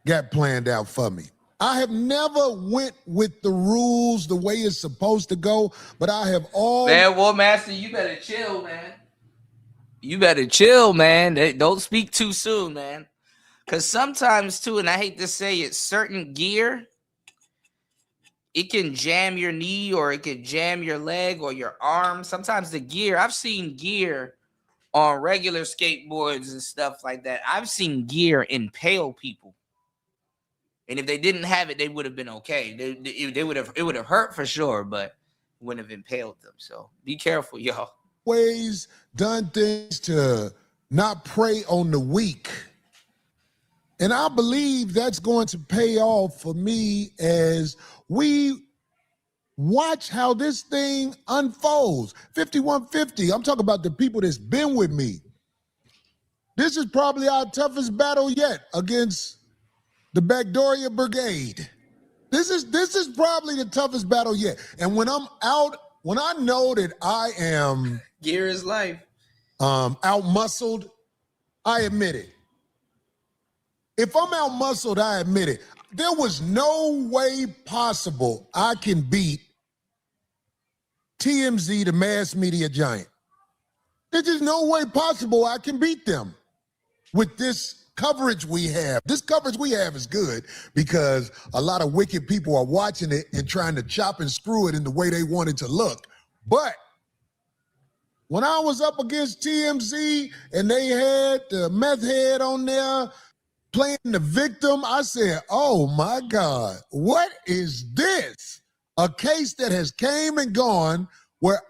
got planned out for me. I have never went with the rules the way it's supposed to go, but I have always... Man, Warmaster, you better chill, man. You better chill, man. Don't speak too soon, man. Because sometimes, too, and I hate to say it, certain gear, it can jam your knee or it can jam your leg or your arm. Sometimes the gear, I've seen gear on regular skateboards and stuff like that. I've seen gear impale people. And if they didn't have it, they would have been okay. It would have hurt for sure, but wouldn't have impaled them. So be careful, y'all. Always done things to not prey on the weak. And I believe that's going to pay off for me as we watch how this thing unfolds. 5150, I'm talking about the people that's been with me. This is probably our toughest battle yet against the Backdoria Brigade. This is probably the toughest battle yet. And when I'm out, when I know that I am gear is life. Out-muscled, I admit it. If I'm out-muscled, I admit it. There was no way possible I can beat TMZ, the mass media giant. There's just no way possible I can beat them with this coverage we have. This coverage we have is good because a lot of wicked people are watching it and trying to chop and screw it in the way they want it to look. But when I was up against TMZ and they had the meth head on there playing the victim, I said, oh my God, what is this? A case that has came and gone where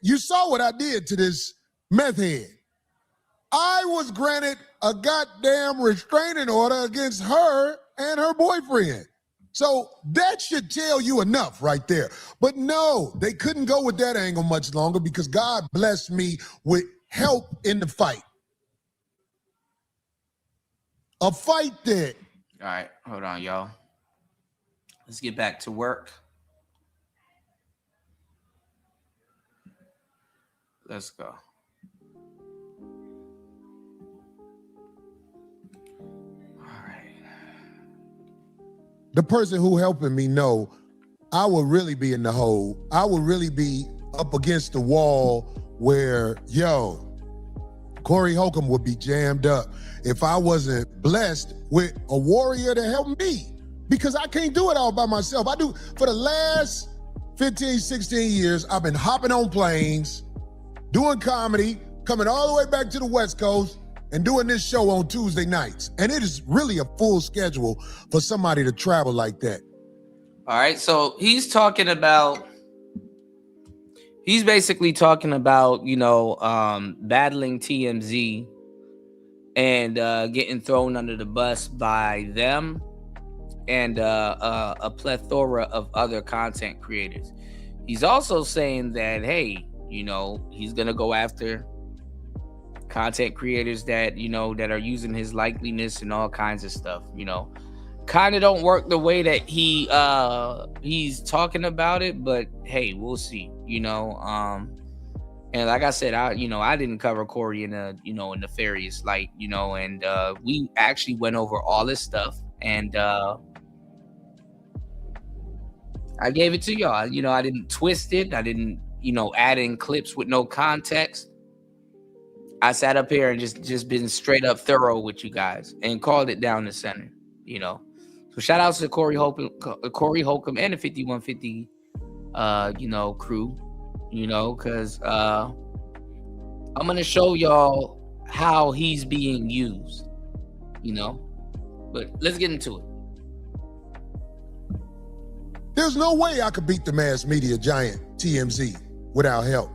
you saw what I did to this meth head. I was granted a goddamn restraining order against her and her boyfriend. So that should tell you enough right there. But no, they couldn't go with that angle much longer because God blessed me with help in the fight. A fight that... All right, hold on, y'all. Let's get back to work. Let's go. The person who helping me know I would really be in the hole. I would really be up against the wall where, Corey Holcomb would be jammed up if I wasn't blessed with a warrior to help me because I can't do it all by myself. For the last 15, 16 years, I've been hopping on planes, doing comedy, coming all the way back to the West Coast, and doing this show on Tuesday nights. And it is really a full schedule for somebody to travel like that. All right, so he's basically talking about, battling TMZ and getting thrown under the bus by them and a plethora of other content creators. he's also saying that, hey, you know, he's gonna go after content creators that, you know, that are using his likeliness and all kinds of stuff, you know. Kind of don't work the way that he's talking about it, but hey, we'll see, you know. And like I said, I didn't cover Corey in a, you know, a nefarious light, you know, and we actually went over all this stuff, and I gave it to y'all. You know, I didn't twist it. I didn't, you know, add in clips with no context. I sat up here and just been straight up thorough with you guys and called it down the center, you know. So shout outs to Corey Holcomb and the 5150 you know, crew, you know, because I'm gonna show y'all how he's being used, you know. But let's get into it. There's no way I could beat the mass media giant TMZ without help.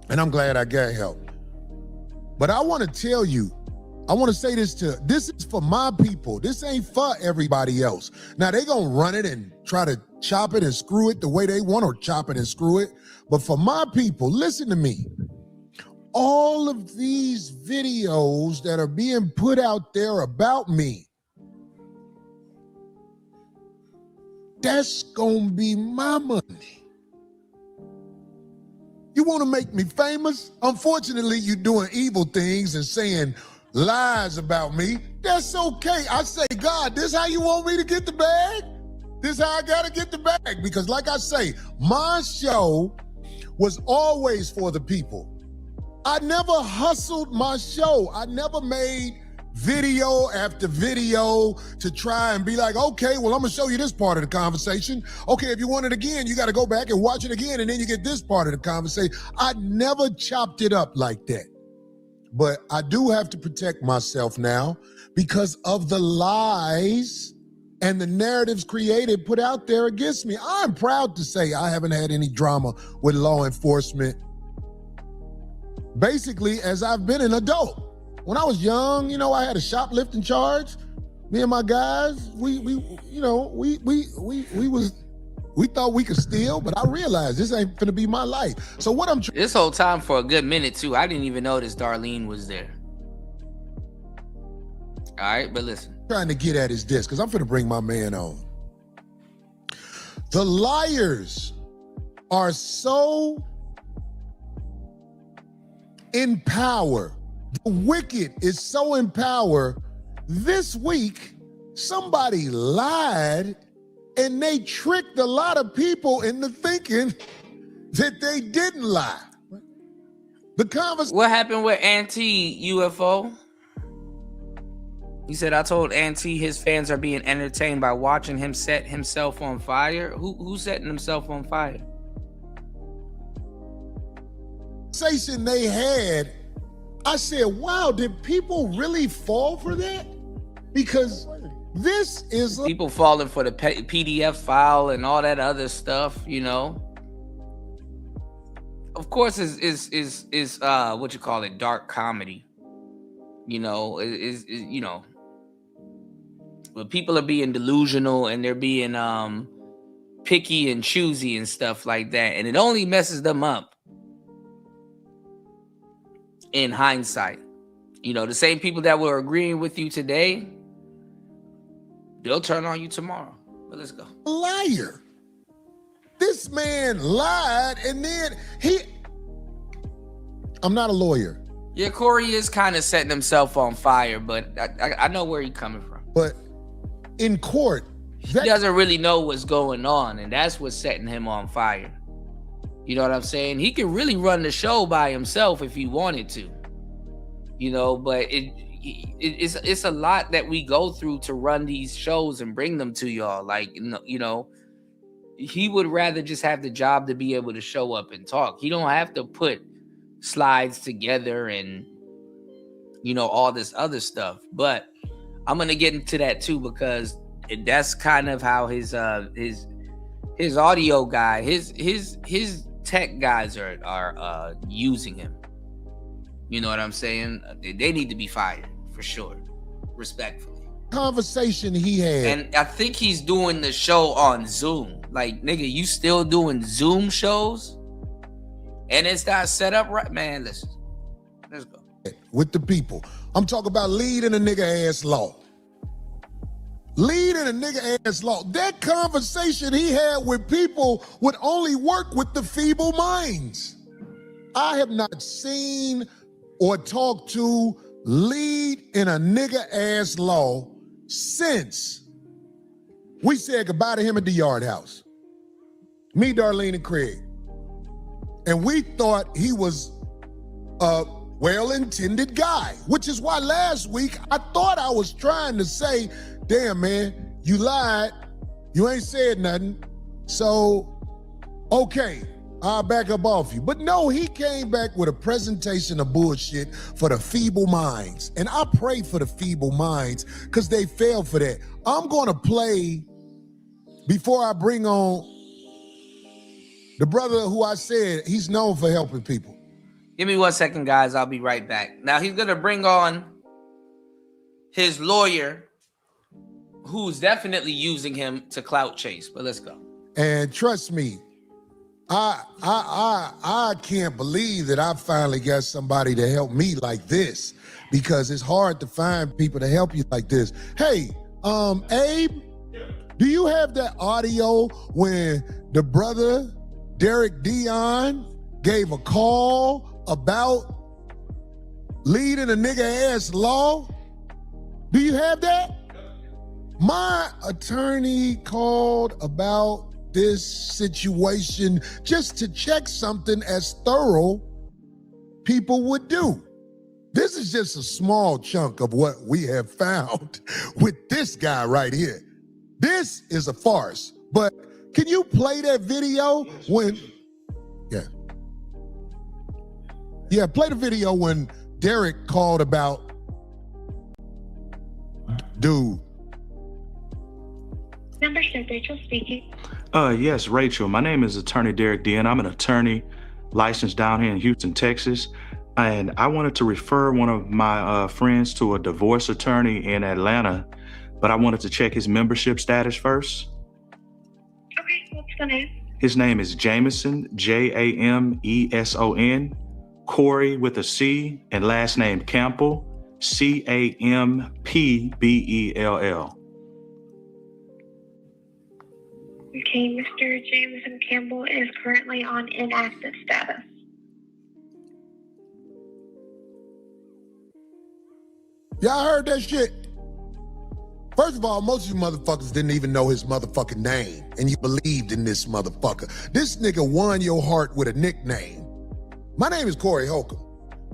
And I'm glad I got help. But I want to tell you, I want to say this is for my people. This ain't for everybody else. Now they gonna run it and try to chop it and screw it the way they want, or chop it and screw it. But for my people, listen to me. All of these videos that are being put out there about me, that's gonna be my money. You wanna make me famous? Unfortunately, you're doing evil things and saying lies about me. That's okay. I say, God, this how you want me to get the bag? This how I gotta get the bag? Because like I say, my show was always for the people. I never hustled my show. I never made video after video to try and be like, okay, well, I'm gonna show you this part of the conversation. Okay, if you want it again, you gotta go back and watch it again, and then you get this part of the conversation. I never chopped it up like that. But I do have to protect myself now because of the lies and the narratives created, put out there against me. I'm proud to say I haven't had any drama with law enforcement, basically, as I've been an adult. When I was young, you know, I had a shoplifting charge. Me and my guys, we thought we could steal, but I realized this ain't gonna be my life. So what I'm this whole time for a good minute too, I didn't even notice Darlene was there. All right, but listen. Trying to get at is this, because I'm finna bring my man on. The liars are so in power. The wicked is so in power. This week, somebody lied and they tricked a lot of people into thinking that they didn't lie. What happened with Anti-UFO? He said, I told Anti his fans are being entertained by watching him set himself on fire. Who's setting himself on fire? Conversation they had, I said, wow, did people really fall for that? Because this is people falling for the PDF file and all that other stuff, you know. Of course, is what you call it, dark comedy. You know, is you know, but people are being delusional and they're being picky and choosy and stuff like that, and it only messes them up in hindsight. You know, the same people that were agreeing with you today, they'll turn on you tomorrow. But let's go. Liar. This man lied, and then I'm not a lawyer. Yeah, Corey is kind of setting himself on fire, but I know where he's coming from. But in court, he doesn't really know what's going on, and that's what's setting him on fire. You know what I'm saying? He could really run the show by himself if he wanted to. You know, but it's a lot that we go through to run these shows and bring them to y'all. Like, you know, he would rather just have the job to be able to show up and talk. He don't have to put slides together and, you know, all this other stuff. But I'm gonna get into that too, because that's kind of how his audio guy, his tech guys are using him. You know what I'm saying? They need to be fired for sure, respectfully. Conversation he had, and I think he's doing the show on Zoom. Like, nigga, you still doing Zoom shows? And it's not set up right? Man, listen. Let's go. With the people. I'm talking about leading a nigga ass law. Leading a nigga ass law. That conversation he had with people would only work with the feeble minds. I have not seen or talked to lead in a nigga ass law since we said goodbye to him at the Yard House. Me, Darlene, and Craig. And we thought he was a well-intended guy, which is why last week I thought I was trying to say, damn, man, you lied. You ain't said nothing. So, okay, I'll back up off you. But no, he came back with a presentation of bullshit for the feeble minds. And I pray for the feeble minds because they fell for that. I'm going to play, before I bring on the brother who I said he's known for helping people. Give me 1 second, guys. I'll be right back. Now, he's going to bring on his lawyer, who's definitely using him to clout chase. But let's go. And trust me, I can't believe that I finally got somebody to help me like this, because it's hard to find people to help you like this. Hey, Abe, do you have that audio when the brother Derek Dion gave a call about leading a nigga ass law? Do you have that? My attorney called about this situation just to check something as thorough people would do. This is just a small chunk of what we have found with this guy right here. This is a farce, but can you play that video when, yeah, play the video when Derek called about dude. Number 6, Rachel speaking. Yes, Rachel. My name is Attorney Derek Dion. I'm an attorney licensed down here in Houston, Texas. And I wanted to refer one of my friends to a divorce attorney in Atlanta, but I wanted to check his membership status first. Okay, what's the name? His name is Jameson, Jameson. Corey with a C, and last name Campbell, Campbell. Okay, Mr. Jameson Campbell is currently on inactive status. Y'all heard that shit? First of all, most of you motherfuckers didn't even know his motherfucking name, and you believed in this motherfucker. This nigga won your heart with a nickname. My name is Corey Holcomb.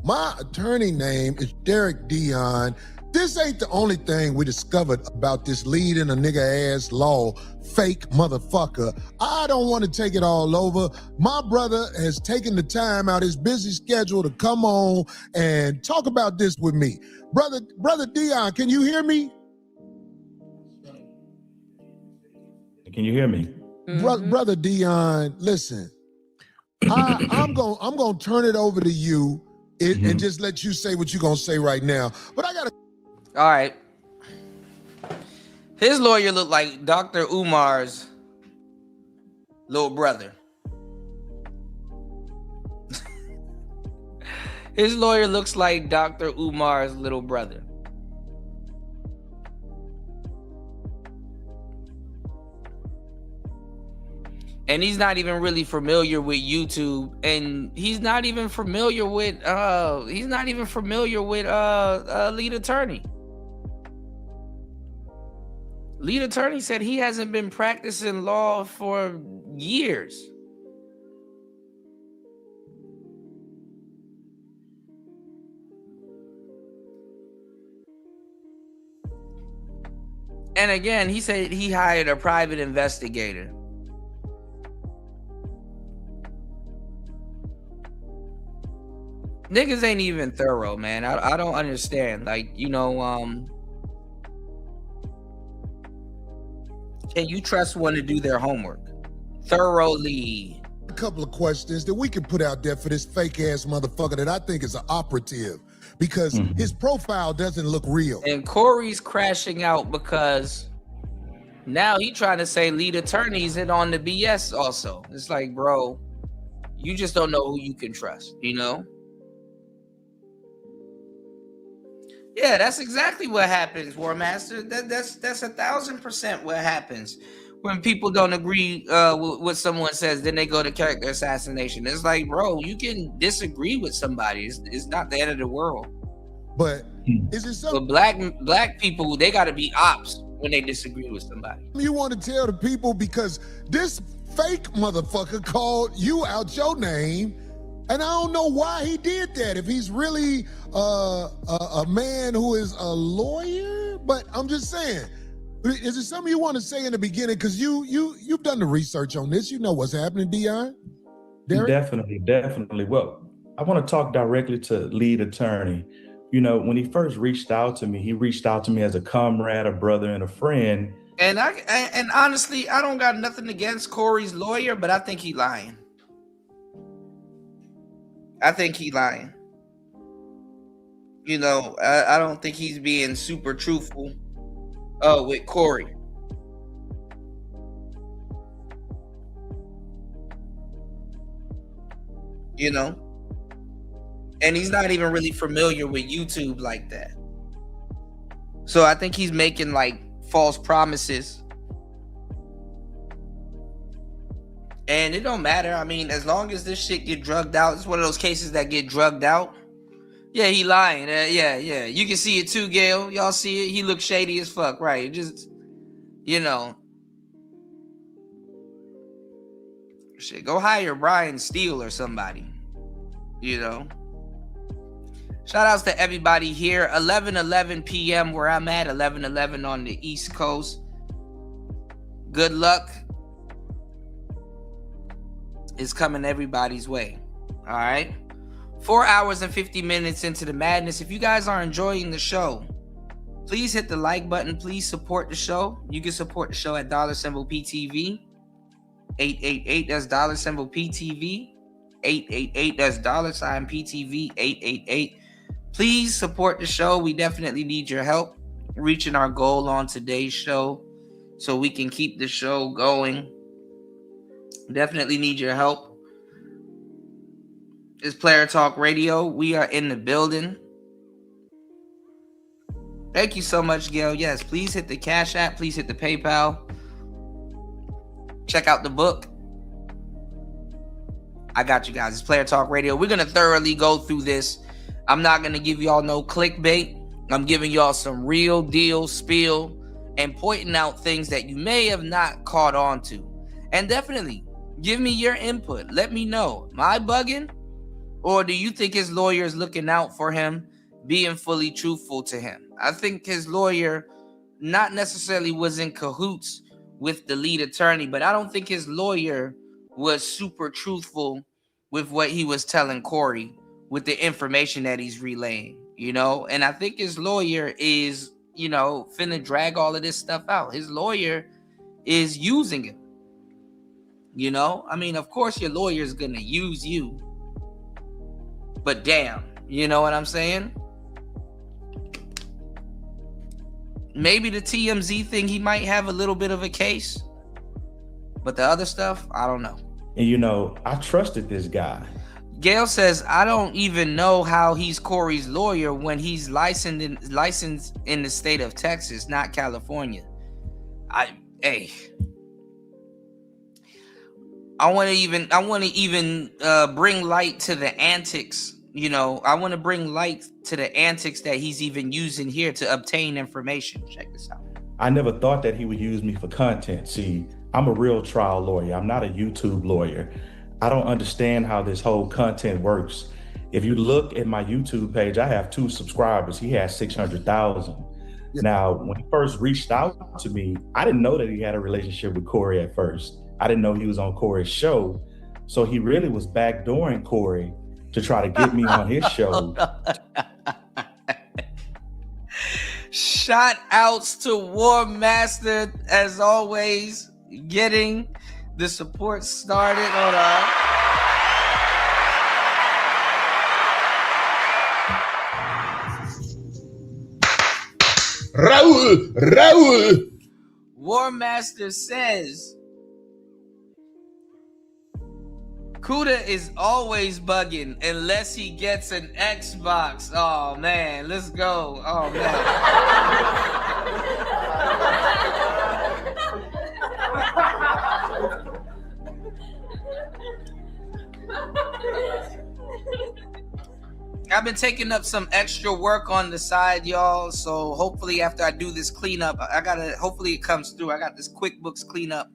My attorney name is Derek Dion. This ain't the only thing we discovered about this leading a nigga ass law fake motherfucker. I don't want to take it all over. My brother has taken the time out his busy schedule to come on and talk about this with me. Brother Dion, can you hear me? Can you hear me? Brother Dion, listen. I'm gonna turn it over to you and just let you say what you're gonna say right now. But I gotta. All right. His lawyer looked like Dr. Umar's little brother. His lawyer looks like Dr. Umar's little brother. And he's not even really familiar with YouTube, and he's not even familiar with lead attorney. Lead attorney said he hasn't been practicing law for years. And again, he said he hired a private investigator. Niggas ain't even thorough, man. I don't understand. Like, you know, can you trust one to do their homework thoroughly? A couple of questions that we can put out there for this fake ass motherfucker that I think is an operative, because his profile doesn't look real. And Corey's crashing out because Now he trying to say lead attorneys and on the BS also. It's like, bro, you just don't know who you can trust, you know? Yeah, that's exactly what happens, War Master. That's 1,000% what happens when people don't agree with what someone says. Then they go to character assassination. It's like, bro, you can disagree with somebody. It's not the end of the world. But is it something? But black people, they got to be ops when they disagree with somebody. You want to tell the people, because this fake motherfucker called you out your name, and I don't know why he did that. If he's really a man who is a lawyer, but I'm just saying, is it something you want to say in the beginning? Because you've done the research on this. You know what's happening, Dion. Derek? Definitely. Well, I want to talk directly to lead attorney. You know, when he first reached out to me, he reached out to me as a comrade, a brother, and a friend. And honestly, I don't got nothing against Corey's lawyer, but I think he lying. You know, I don't think he's being super truthful with Corey. You know? And he's not even really familiar with YouTube like that. So I think he's making like false promises. And it don't matter. I mean, as long as this shit get drugged out, it's one of those cases that get drugged out. Yeah, he lying. Yeah. You can see it too, Gail. Y'all see it? He looks shady as fuck, right? Just, you know. Shit, go hire Brian Steele or somebody. You know. Shout outs to everybody here. 11:11 p.m. where I'm at. 11:11 on the East Coast. Good luck is coming everybody's way. All right. 4 hours and 50 minutes into the madness. If you guys are enjoying the show, please hit the like button. Please support the show. You can support the show at $PTV 888. That's $PTV 888. That's $PTV 888. Please support the show. We definitely need your help reaching our goal on today's show so we can keep the show going. Definitely need your help. It's Player Talk Radio. We are in the building. Thank you so much, Gail. Yes, please hit the Cash App. Please hit the PayPal. Check out the book. I got you guys. It's Player Talk Radio. We're going to thoroughly go through this. I'm not going to give y'all no clickbait. I'm giving y'all some real deal spiel and pointing out things that you may have not caught on to. And definitely give me your input. Let me know. Am I bugging? Or do you think his lawyer is looking out for him, being fully truthful to him? I think his lawyer not necessarily was in cahoots with the lead attorney, but I don't think his lawyer was super truthful with what he was telling Corey with the information that he's relaying, you know? And I think his lawyer is, you know, finna drag all of this stuff out. His lawyer is using him, you know? I mean, of course your lawyer is gonna use you, but damn, you know what I'm saying? Maybe the TMZ thing, he might have a little bit of a case, but the other stuff, I don't know. And you know, I trusted this guy. Gail says, I don't even know how he's Corey's lawyer when he's licensed in the state of Texas, not California. I want to even bring light to the antics. You know, I want to bring light to the antics that he's even using here to obtain information. Check this out. I never thought that he would use me for content. See, I'm a real trial lawyer. I'm not a YouTube lawyer. I don't understand how this whole content works. If you look at my YouTube page, I have 2 subscribers. He has 600,000. Yeah. Now, when he first reached out to me, I didn't know that he had a relationship with Corey at first. I didn't know he was on Corey's show. So he really was backdooring Corey to try to get me on his show. Shout outs to War Master, as always, getting the support started. Hold on. Raul. War Master says Kuda is always bugging unless he gets an Xbox. Oh man, let's go. Oh man. I've been taking up some extra work on the side, y'all. So hopefully after I do this cleanup, hopefully it comes through. I got this QuickBooks cleanup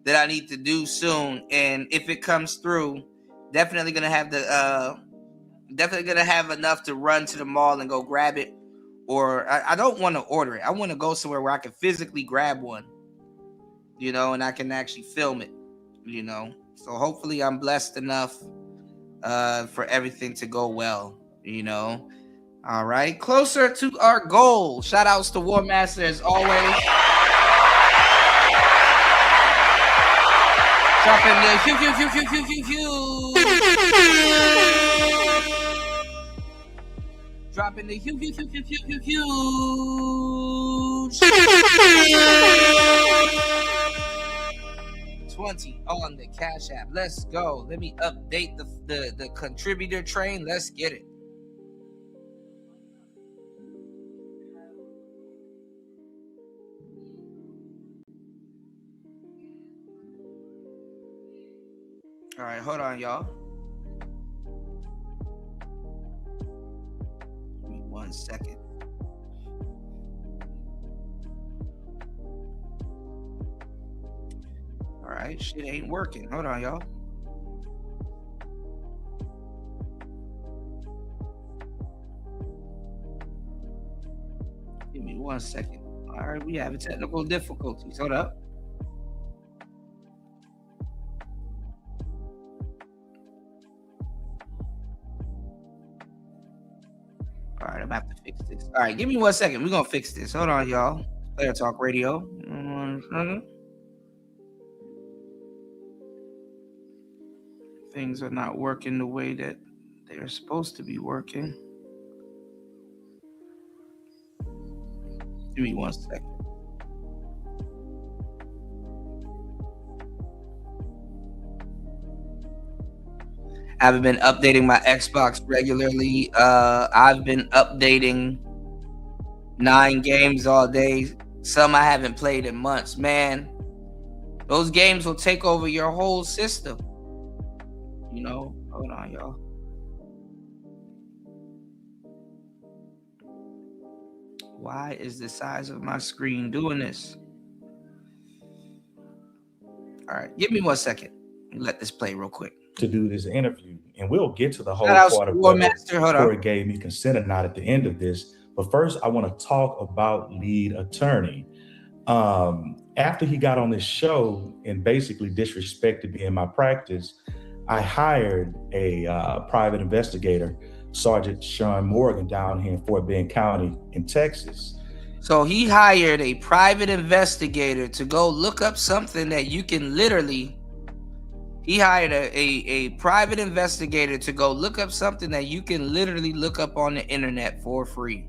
that I need to do soon. And if it comes through, definitely gonna have enough to run to the mall and go grab it. Or I don't want to order it. I want to go somewhere where I can physically grab one, and I can actually film it, So hopefully I'm blessed enough for everything to go well, All right, closer to our goal. Shout outs to War Master as always. Dropping the huge. Dropping the huge. 20 on the Cash App. Let's go. Let me update the contributor train. Let's get it. All right, hold on, y'all. Give me 1 second. All right, shit ain't working. Hold on, y'all. Give me 1 second. All right, we having technical difficulties. Hold up. All right, I'm gonna have to fix this. All right, give me 1 second. We're gonna fix this. Hold on, y'all. Player Talk Radio. Things are not working the way that they're supposed to be working. Give me 1 second. I haven't been updating my Xbox regularly. I've been updating 9 games all day. Some I haven't played in months. Man, those games will take over your whole system. Hold on, y'all. Why is the size of my screen doing this? All right, give me 1 second. Let this play real quick. To do this interview, and we'll get to the whole part of whether Corey gave me consent or not at the end of this. But first, I want to talk about lead attorney. After he got on this show and basically disrespected me in my practice, I hired a private investigator, Sergeant Sean Morgan, down here in Fort Bend County in Texas. So he hired a private investigator to go look up something that you can literally. He hired a private investigator to go look up something that you can literally look up on the internet for free.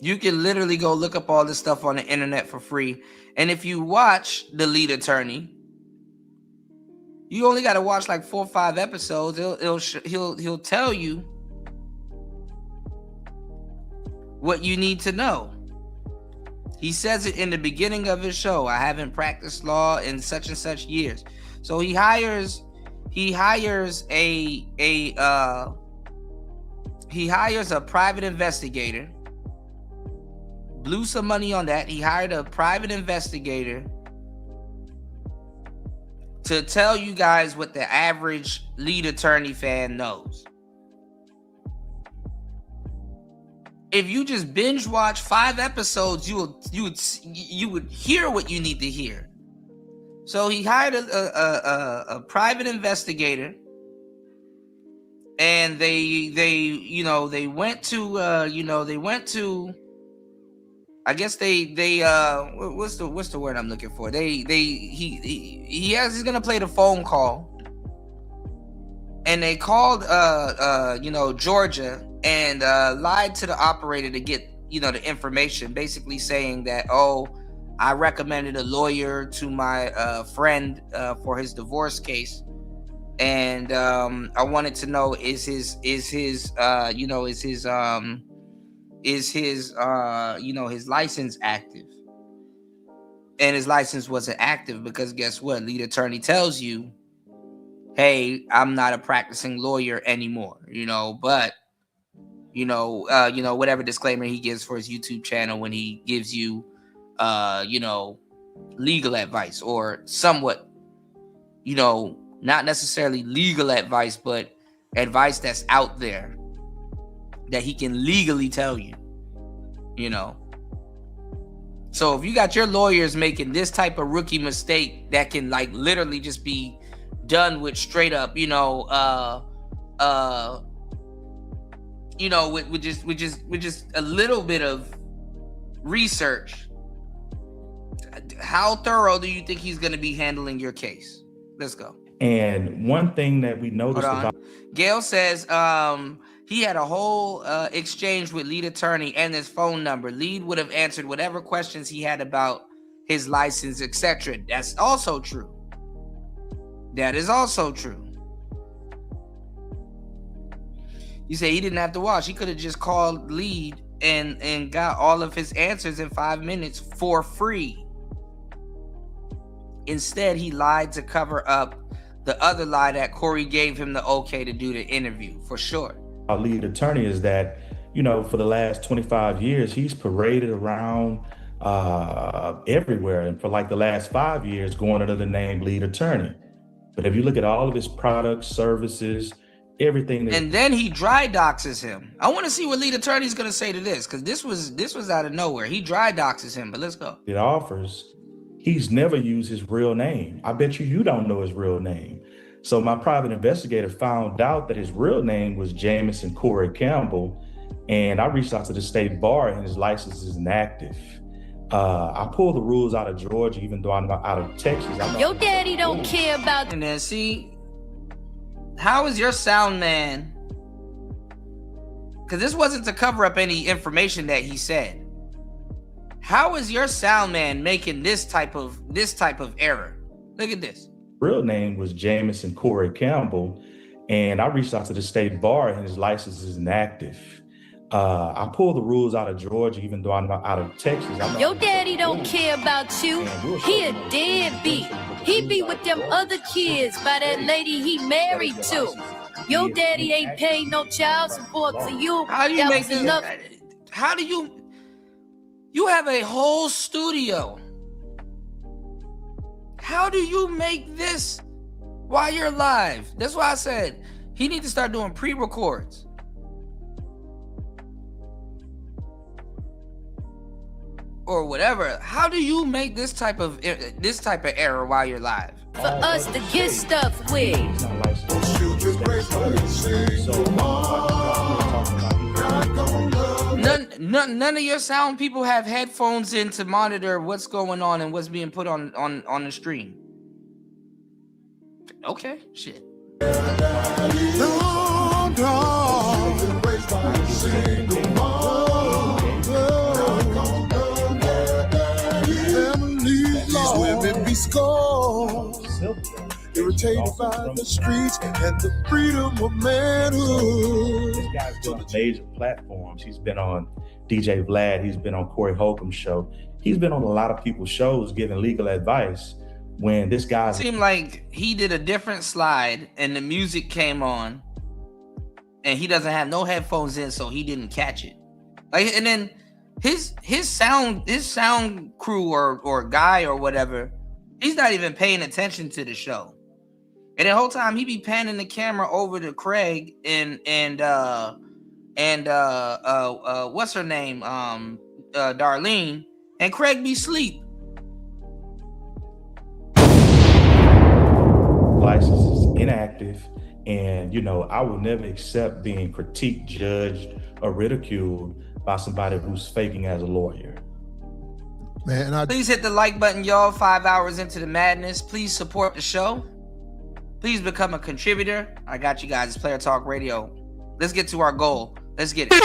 You can literally go look up all this stuff on the internet for free. And if you watch The Lead Attorney, you only got to watch like 4 or 5 episodes. He'll tell you what you need to know. He says it in the beginning of his show. I haven't practiced law in such and such years. So he hires a private investigator. Blew some money on that. He hired a private investigator to tell you guys what the average lead attorney fan knows. If you just binge watch 5 episodes, you would hear what you need to hear. So he hired a private investigator, and they went to I guess they what's the word I'm looking for? He's gonna play the phone call, and they called Georgia, and lied to the operator to get, the information, basically saying that, oh, I recommended a lawyer to my friend for his divorce case, and I wanted to know is his license active? And his license wasn't active because guess what? Lead attorney tells you, hey, I'm not a practicing lawyer anymore, but whatever disclaimer he gives for his YouTube channel when he gives you legal advice, or somewhat, not necessarily legal advice, but advice that's out there that he can legally tell you, So if you got your lawyers making this type of rookie mistake that can like literally just be done with straight up, with just a little bit of research, how thorough do you think he's going to be handling your case? Let's go. And one thing that we noticed about Gail says he had a whole exchange with lead attorney and his phone number. Lead would have answered whatever questions he had about his license, etc. That's also true. That is also true. You say he didn't have to watch. He could have just called lead and got all of his answers in 5 minutes for free. Instead, he lied to cover up the other lie that Corey gave him the okay to do the interview, for sure. Our lead attorney is that, for the last 25 years, he's paraded around everywhere. And for like the last 5 years, going under the name lead attorney. But if you look at all of his products, services, everything. And then he dry doxes him. I want to see what lead attorney is going to say to this, because this was out of nowhere. He dry doxes him, but let's go. It offers. He's never used his real name. I bet you don't know his real name. So my private investigator found out that his real name was Jamison Corey Campbell, and I reached out to the state bar, and his license is inactive. I pulled the rules out of Georgia, even though I'm out of Texas. Your daddy don't care about. And then see, how is your sound man? Because this wasn't to cover up any information that he said. How is your sound man making this type of error? Look at this. Real name was Jamison Corey Campbell, and I reached out to the state bar, and his license is inactive. I pulled the rules out of Georgia, even though I'm out of Texas. Your daddy don't care about you. He a deadbeat. He be with them other kids by that lady he married to. Your daddy ain't paid no child support for you. How do you make this? How do you? You have a whole studio. How do you make this while you're live? That's why I said he needs to start doing pre-records. Or whatever. How do you make this type of error while you're live? For us to get stuff with. None of your sound people have headphones in to monitor what's going on and what's being put on the stream. Okay, shit. Irritated by the streets and the freedom of manhood. This guy's been on major platforms. He's been on DJ Vlad. He's been on Corey Holcomb show. He's been on a lot of people's shows giving legal advice. When this guy seemed like he did a different slide and the music came on, and he doesn't have no headphones in, so he didn't catch it. Like, and then his sound crew or guy or whatever, he's not even paying attention to the show. And the whole time he be panning the camera over to Craig and what's her name? Darlene, and Craig be asleep. License is inactive, and I will never accept being critiqued, judged, or ridiculed by somebody who's faking as a lawyer. Man, please hit the like button, y'all. 5 hours into the madness. Please support the show. Please become a contributor. I got you guys. It's Player Talk Radio. Let's get to our goal. Let's get it.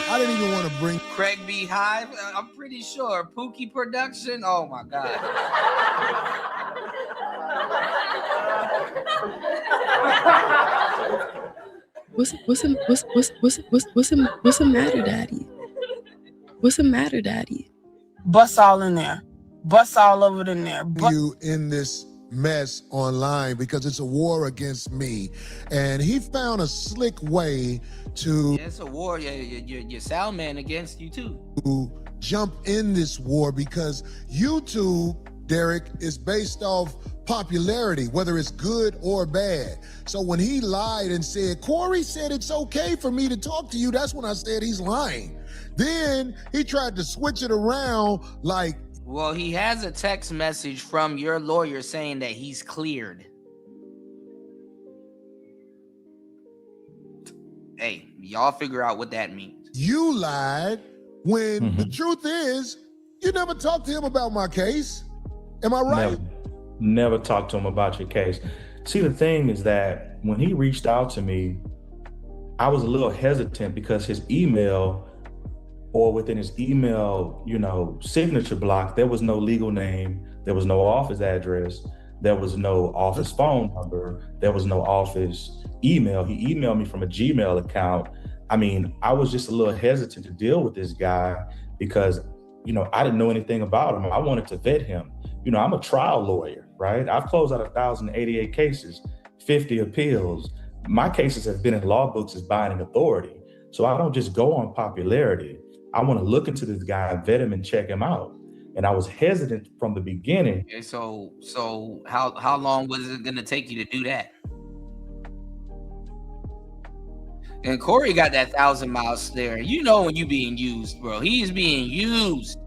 I didn't even want to bring Craig B. Hive. I'm pretty sure. Pookie Production. Oh my God. What's the matter, Daddy? What's the matter, Daddy? Bust all in there. Bust all over it in there. you in this mess online because it's a war against me. And he found a slick way to Yeah, it's a war. Your sound man against you too. jump in this war because YouTube, Derek, is based off popularity, whether it's good or bad. So when he lied and said, Corey said it's okay for me to talk to you, that's when I said he's lying. Then he tried to switch it around like, Well, he has a text message from your lawyer saying that he's cleared. Hey, y'all figure out what that means. you lied when the truth is you never talked to him about my case. Am I right? Never talked to him about your case. See, the thing is that when he reached out to me, I was a little hesitant because his email, or within his email, signature block, there was no legal name, there was no office address, there was no office phone number, there was no office email. He emailed me from a Gmail account. I mean, I was just a little hesitant to deal with this guy because, I didn't know anything about him. I wanted to vet him. I'm a trial lawyer, right? I've closed out 1,088 cases, 50 appeals. My cases have been in law books as binding authority. So I don't just go on popularity. I want to look into this guy, vet him, and check him out. And I was hesitant from the beginning. Okay, so how long was it gonna take you to do that? And Corey got that 1,000 mile stare. When you being used, bro. He's being used.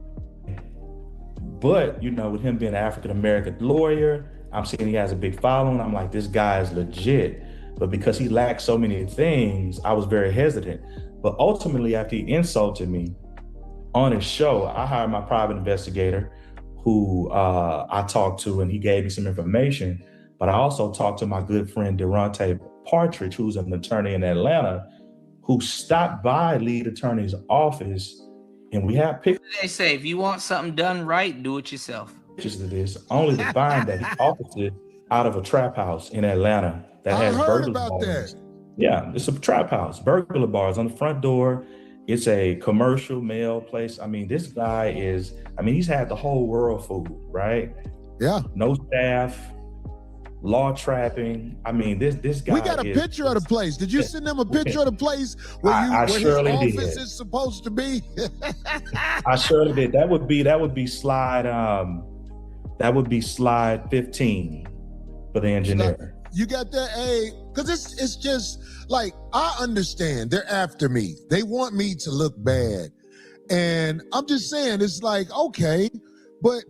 But, with him being an African-American lawyer, I'm seeing he has a big following. I'm like, this guy is legit. But because he lacked so many things, I was very hesitant. But ultimately, after he insulted me on his show, I hired my private investigator who I talked to, and he gave me some information. But I also talked to my good friend, Durante Partridge, who's an attorney in Atlanta, who stopped by lead attorney's office. And we have pictures. They say if you want something done right, do it yourself. Of this, only to find that he officered out of a trap house in Atlanta that has burglar bars. Yeah, it's a trap house, burglar bars on the front door. It's a commercial mail place. I mean, this guy he's had the whole world fooled, right? Yeah. No staff, law trapping. I mean, this guy. We got a picture of the place. Did you send them a picture of the place where his office is supposed to be? I surely did. That would be slide. That would be slide 15 for the engineer. You got that? Hey, because it's just like, I understand they're after me. They want me to look bad. And I'm just saying, it's like, okay, but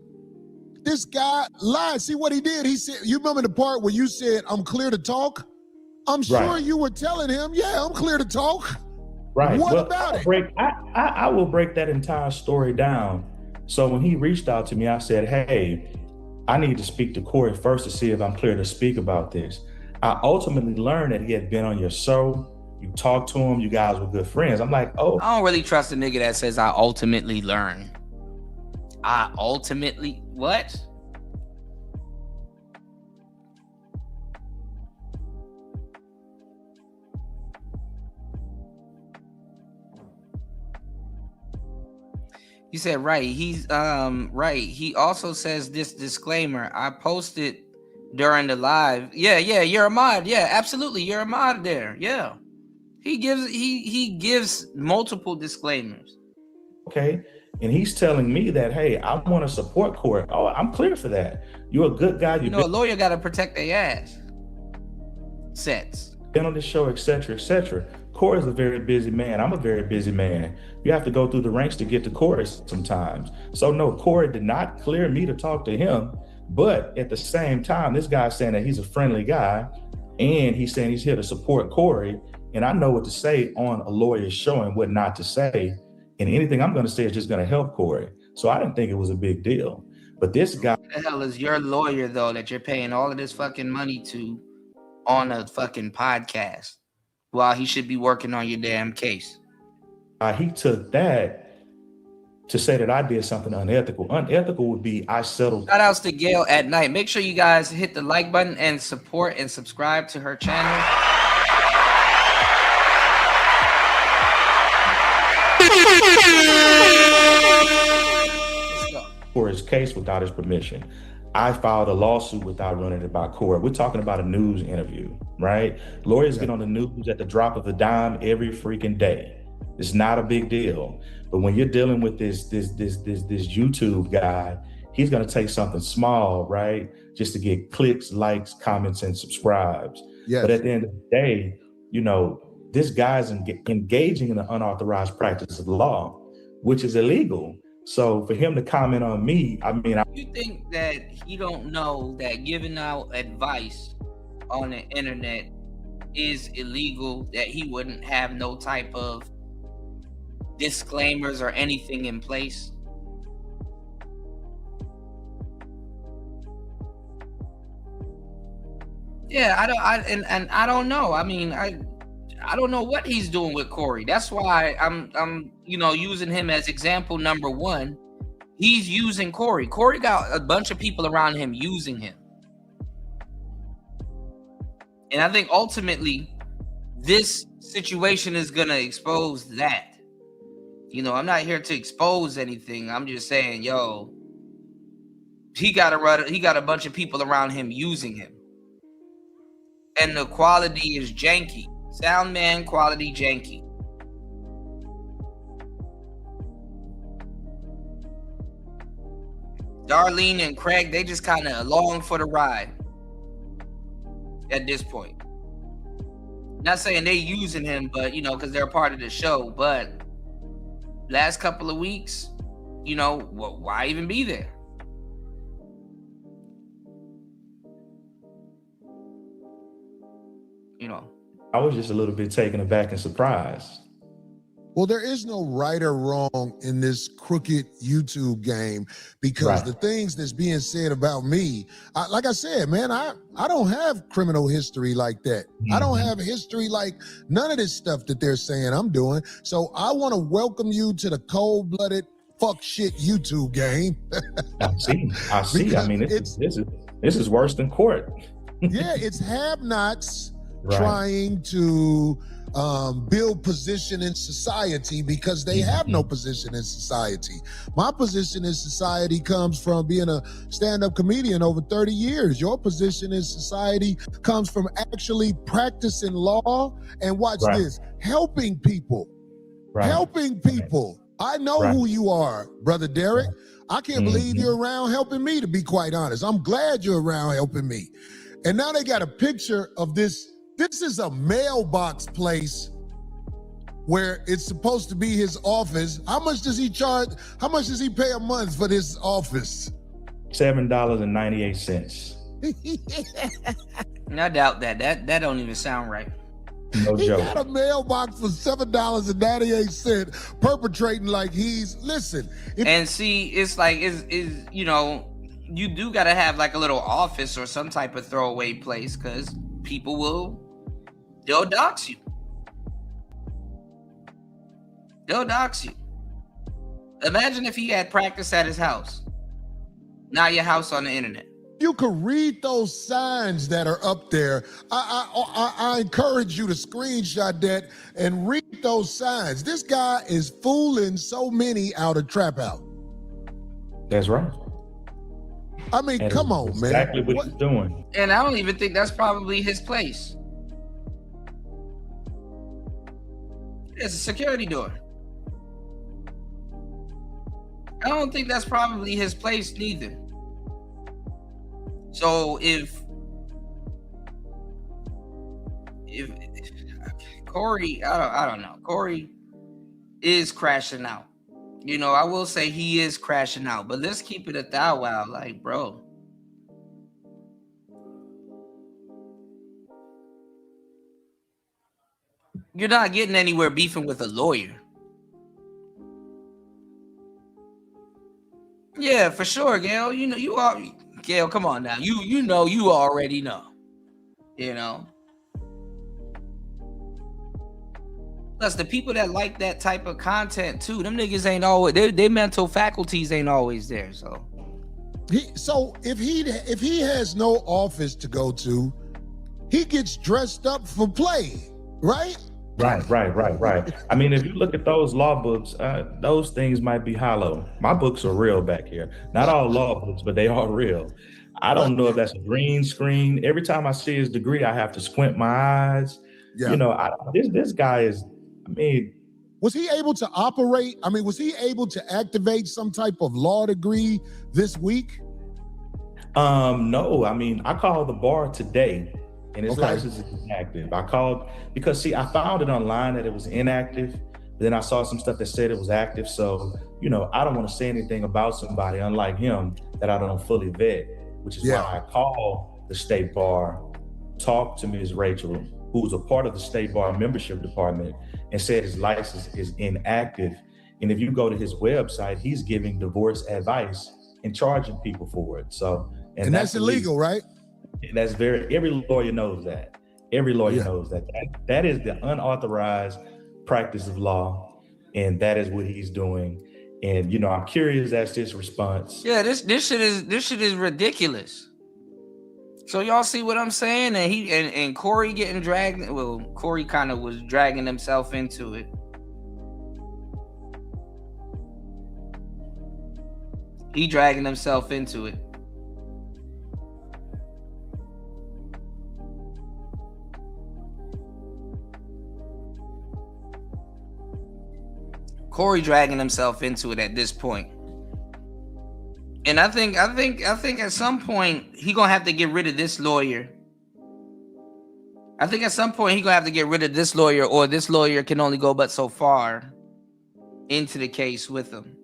this guy lied. See what he did? He said, you remember the part where you said, I'm clear to talk? I'm sure you were telling him, yeah, I'm clear to talk. Right. What about it? I will break that entire story down. So when he reached out to me, I said, hey, I need to speak to Corey first to see if I'm clear to speak about this. I ultimately learned that he had been on your show. You talked to him. You guys were good friends. I'm like, oh. I don't really trust a nigga that says I ultimately learn. What? You said right. He's right. He also says this disclaimer. I posted during the live. Yeah, you're a mod. Yeah, absolutely. You're a mod there. Yeah. He gives multiple disclaimers. Okay. And he's telling me that, hey, I want to support Corey. Oh, I'm clear for that. You're a good guy. A lawyer got to protect their ass. Been on this show, et cetera, et cetera. Corey's a very busy man. I'm a very busy man. You have to go through the ranks to get to Corey sometimes. So no, Corey did not clear me to talk to him. But at the same time, this guy's saying that he's a friendly guy, and he's saying he's here to support Corey. And I know what to say on a lawyer's show and what not to say. And anything I'm going to say is just going to help Corey. So I didn't think it was a big deal. But this guy. What the hell is your lawyer, though, that you're paying all of this fucking money to on a fucking podcast? while he should be working on your damn case. He took that to say that I did something unethical. Unethical would be I settled. Shout outs to Gail at night. Make sure you guys hit the like button and support and subscribe to her channel. For his case without his permission. I filed a lawsuit without running it by court. We're talking about a news interview, right? Lawyers get on the news at the drop of a dime every freaking day. It's not a big deal. But when you're dealing with this YouTube guy, he's gonna take something small, right? Just to get clicks, likes, comments, and subscribes. Yes. But at the end of the day, you know, this guy's engaging in an unauthorized practice of law, which is illegal. So for him to comment on me, I mean, You think that he don't know that giving out advice on the internet is illegal, that he wouldn't have no type of disclaimers or anything in place? Yeah, I don't know. I mean, I don't know what he's doing with Corey. That's why I'm using him as example number one. He's using Corey. Corey got a bunch of people around him using him. And I think ultimately this situation is gonna expose that. You know, I'm not here to expose anything. I'm just saying, yo, he got a bunch of people around him using him. And the quality is janky. Sound man quality janky. Darlene and Craig, they just kind of along for the ride at this point. Not saying they using him, but because they're a part of the show. But last couple of weeks, why even be there? I was just a little bit taken aback and surprised. Well, there is no right or wrong in this crooked YouTube game because the things that's being said about me, like I said, man, I don't have criminal history like that. I don't have history like none of this stuff that they're saying I'm doing. So I want to welcome you to the cold-blooded fuck shit YouTube game. I see. I mean, this is worse than court. Yeah, it's have-nots trying to build position in society because they have no position in society. My position in society comes from being a stand-up comedian over 30 years. Your position in society comes from actually practicing law and watch this, helping people. Helping people. I know who you are, Brother Derek. I can't believe you're around helping me, to be quite honest. I'm glad you're around helping me. And now they got a picture of this. This is a mailbox place where it's supposed to be his office. How much does he charge? How much does he pay a month for this office? $7.98. I doubt that. That don't even sound right. No he joke. got a mailbox for $7.98, perpetrating like he's And see, it's like you do gotta have like a little office or some type of throwaway place because people they'll dox you. They'll dox you. Imagine if he had practice at his house. Now your house on the internet. You can read those signs that are up there. I encourage you to screenshot that and read those signs. This guy is fooling so many out of Trap Out. That's right. I mean, come on, man. Exactly what he's doing. And I don't even think that's probably his place. It's a security door. I don't think that's probably his place neither. So if Corey, I don't know. Corey is crashing out. I will say he is crashing out, but let's keep it a thou wow. Like, bro. You're not getting anywhere beefing with a lawyer. Yeah, for sure, Gail. You are Gail, come on now. You already know. Plus, the people that like that type of content too, them niggas ain't always, their mental faculties ain't always there. So if he has no office to go to, he gets dressed up for play, right? Right. I mean, if you look at those law books, those things might be hollow. My books are real back here. Not all law books, but they are real. I don't know if that's a green screen. Every time I see his degree, I have to squint my eyes. Yeah. You know, this guy is, I mean, was he able to operate? I mean, was he able to activate some type of law degree this week? No. I mean, I called the bar today and his license is inactive. I called because, see, I found it online that it was inactive. Then I saw some stuff that said it was active. So, you know, I don't want to say anything about somebody, unlike him, that I don't fully vet, which is why I called the state bar, talked to Ms. Rachel, who's a part of the state bar membership department, and said his license is inactive. And if you go to his website, he's giving divorce advice and charging people for it. So, and that's illegal, right? That's every lawyer knows that. Every lawyer knows that. That is the unauthorized practice of law, and that is what he's doing. And, you know, I'm curious as to his response. yeah, this shit is ridiculous. So y'all see what I'm saying? And and Corey getting dragged. Well, Corey kind of was dragging himself into it. He dragging himself into it. Corey dragging himself into it at this point. And I think at some point he gonna have to get rid of this lawyer. I think at some point he gonna have to get rid of this lawyer, or this lawyer can only go but so far into the case with him.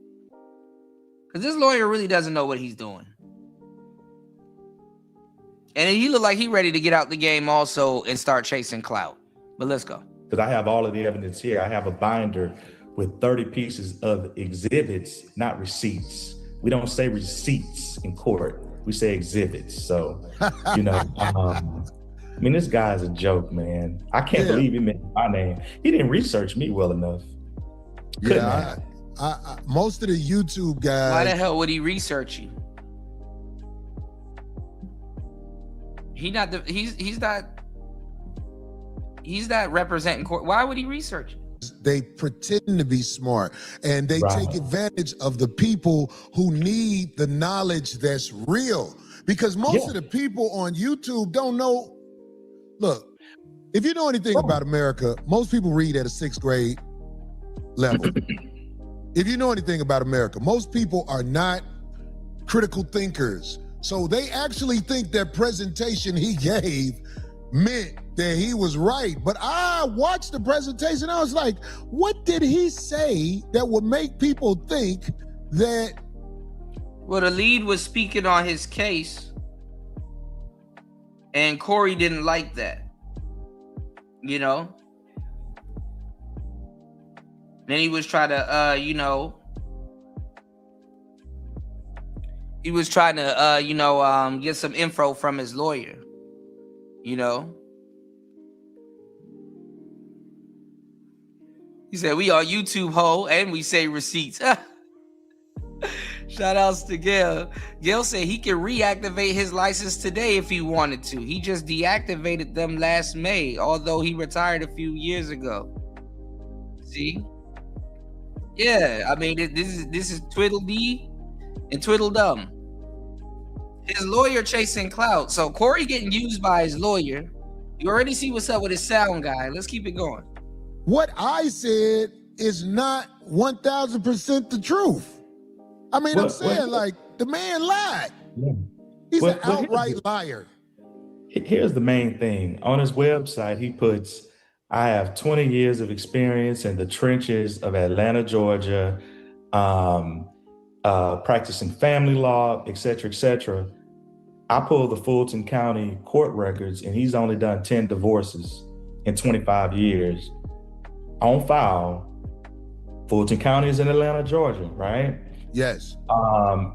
Because this lawyer really doesn't know what he's doing. And he look like he ready to get out the game also and start chasing clout. But let's go. Because I have all of the evidence here. I have a binder with 30 pieces of exhibits, not receipts. We don't say receipts in court. We say exhibits. So, you know, I mean, this guy's a joke, man. I can't believe he mentioned my name. He didn't research me well enough. I most of the YouTube guys. Why the hell would he research you? He's not representing court. Why would he research you? They pretend to be smart, and they take advantage of the people who need the knowledge that's real. Because most of the people on YouTube don't know. Look, if you know anything about America, most people read at a 6th grade level. If you know anything about America, most people are not critical thinkers. So they actually think that presentation he gave meant that he was right. But I watched the presentation, I was like, what did he say that would make people think that? Well, the lead was speaking on his case, and Corey didn't like that, you know? Then he was trying to, he was trying to, get some info from his lawyer, you know? He said, we are YouTube ho, and we say receipts. Shout outs to Gail. Gail said he can reactivate his license today if he wanted to. He just deactivated them last May, although he retired a few years ago. See? Yeah, I mean, this is Twiddledee and Twiddledum. His lawyer chasing clout. So Corey getting used by his lawyer. You already see what's up with his sound guy. Let's keep it going. What I said is not 1000% the truth. I mean, I'm saying, like, the man lied. He's an outright liar. Here's the main thing. On his website, he puts, I have 20 years of experience in the trenches of Atlanta, Georgia, practicing family law, et cetera, et cetera. I pulled the Fulton County court records, and he's only done 10 divorces in 25 years. On file, Fulton County is in Atlanta, Georgia, right? Yes.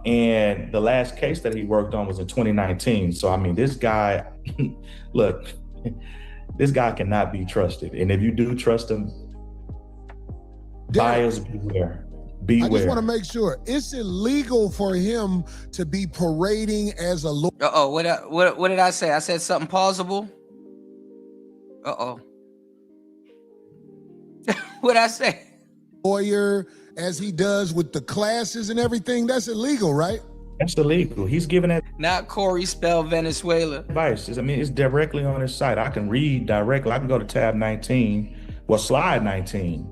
And the last case that he worked on was in 2019. So, I mean, this guy, look, this guy cannot be trusted. And if you do trust him, Buyers beware. I just want to make sure it's illegal for him to be parading as a lawyer. What did I say? I said something plausible. What'd I say? Lawyer, as he does with the classes and everything. That's illegal, right? That's illegal. He's giving that. Not Corey spell Venezuela. Advice. It's directly on his site. I can read directly. I can go to tab 19, slide 19.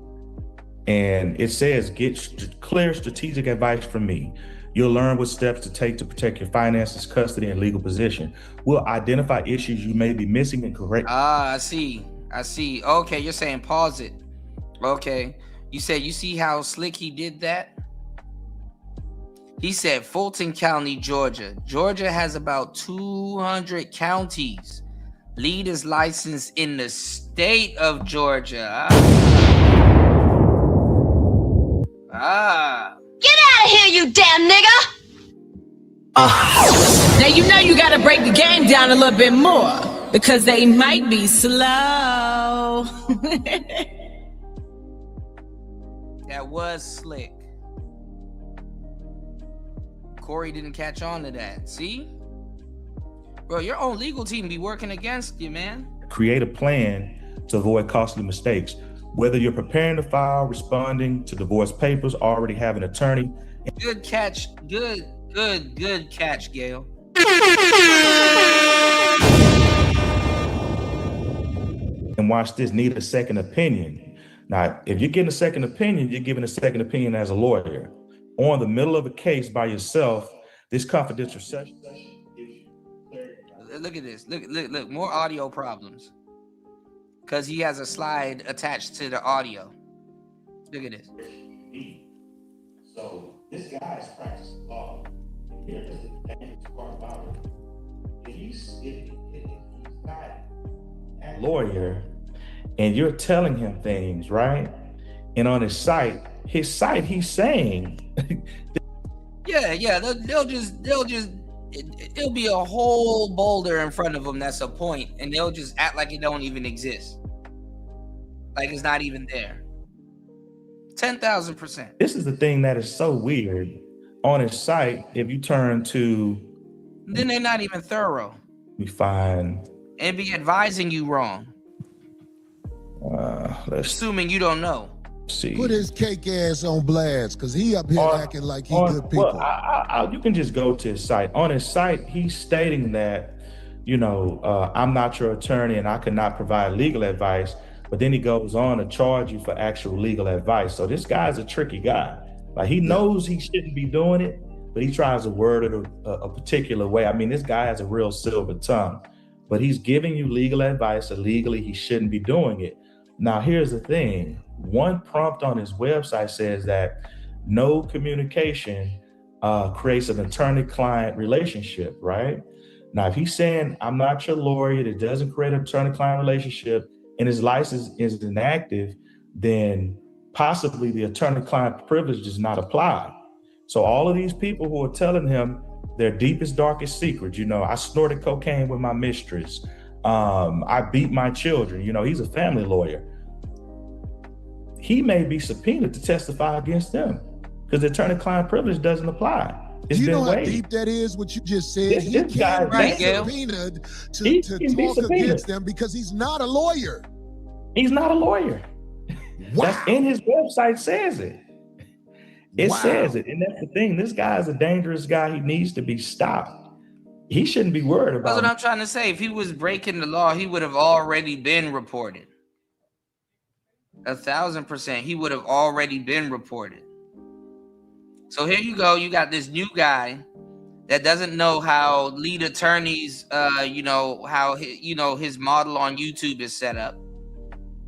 And it says, get clear strategic advice from me. You'll learn what steps to take to protect your finances, custody, and legal position. We'll identify issues you may be missing and correct. I see. Okay, you're saying pause it. Okay. You said you see how slick he did that? He said Fulton County, Georgia. Georgia has about 200 counties. Lead is licensed in the state of Georgia. Get out of here, you damn nigga! Now you know you gotta break the game down a little bit more because they might be slow. That was slick. Corey didn't catch on to that. See? Bro, your own legal team be working against you, man. Create a plan to avoid costly mistakes. Whether you're preparing to file, responding to divorce papers, already have an attorney. Good catch. Good catch, Gail. And watch this, need a second opinion. Now, if you're getting a second opinion, you're giving a second opinion as a lawyer. On the middle of a case by yourself, this confidential session. Look at this. Look, more audio problems. Because he has a slide attached to the audio. Look at this. So this guy is practicing law. Here's the dangerous part about it. If he's not a lawyer and you're telling him things, right? And on his site, he's saying. Yeah. They'll just it'll be a whole boulder in front of them that's a point, and they'll just act like it don't even exist. Like it's not even there. 10,000%. This is the thing that is so weird. On his site, if you turn to, then they're not even thorough. We find and be advising you wrong. Assuming you don't know. See. Put his cake ass on blast, because he up here acting like he good people. Well, you can just go to his site. On his site, he's stating that, I'm not your attorney and I cannot provide legal advice. But then he goes on to charge you for actual legal advice. So this guy's a tricky guy. Like, he knows he shouldn't be doing it, but he tries to word it a particular way. I mean, this guy has a real silver tongue, but he's giving you legal advice illegally. He shouldn't be doing it. Now, here's the thing. One prompt on his website says that no communication creates an attorney-client relationship, right? Now, if he's saying, I'm not your lawyer, it doesn't create an attorney-client relationship, and his license is inactive, then possibly the attorney-client privilege does not apply. So all of these people who are telling him their deepest, darkest secrets, I snorted cocaine with my mistress, I beat my children, he's a family lawyer. He may be subpoenaed to testify against them because the attorney-client privilege doesn't apply. Do you know how deep that is, what you just said? He can't be subpoenaed to talk against them because he's not a lawyer. He's not a lawyer. Wow. That's in his website says it. It says it. And that's the thing. This guy is a dangerous guy. He needs to be stopped. He shouldn't be worried about it. That's what I'm trying to say. If he was breaking the law, he would have already been reported. 1,000%. He would have already been reported. So here you go. You got this new guy that doesn't know how lead attorneys, how his model on YouTube is set up.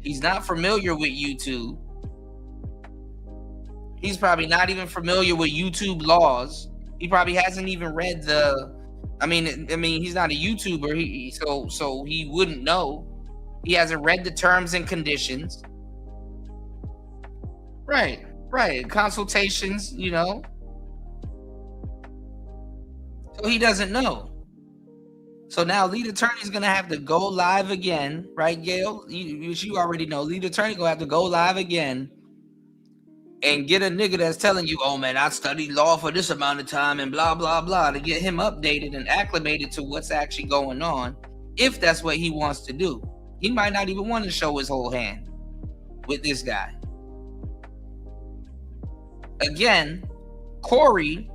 He's not familiar with YouTube. He's probably not even familiar with YouTube laws. He probably hasn't even read I mean, he's not a YouTuber. So he wouldn't know. He hasn't read the terms and conditions. Right. Consultations, So he doesn't know. So now lead attorney is going to have to go live again, right, Gail? You already know. Lead attorney going to have to go live again and get a nigga that's telling you, oh man, I studied law for this amount of time and blah, blah, blah, to get him updated and acclimated to what's actually going on, if that's what he wants to do. He might not even want to show his whole hand with this guy. Again, Corey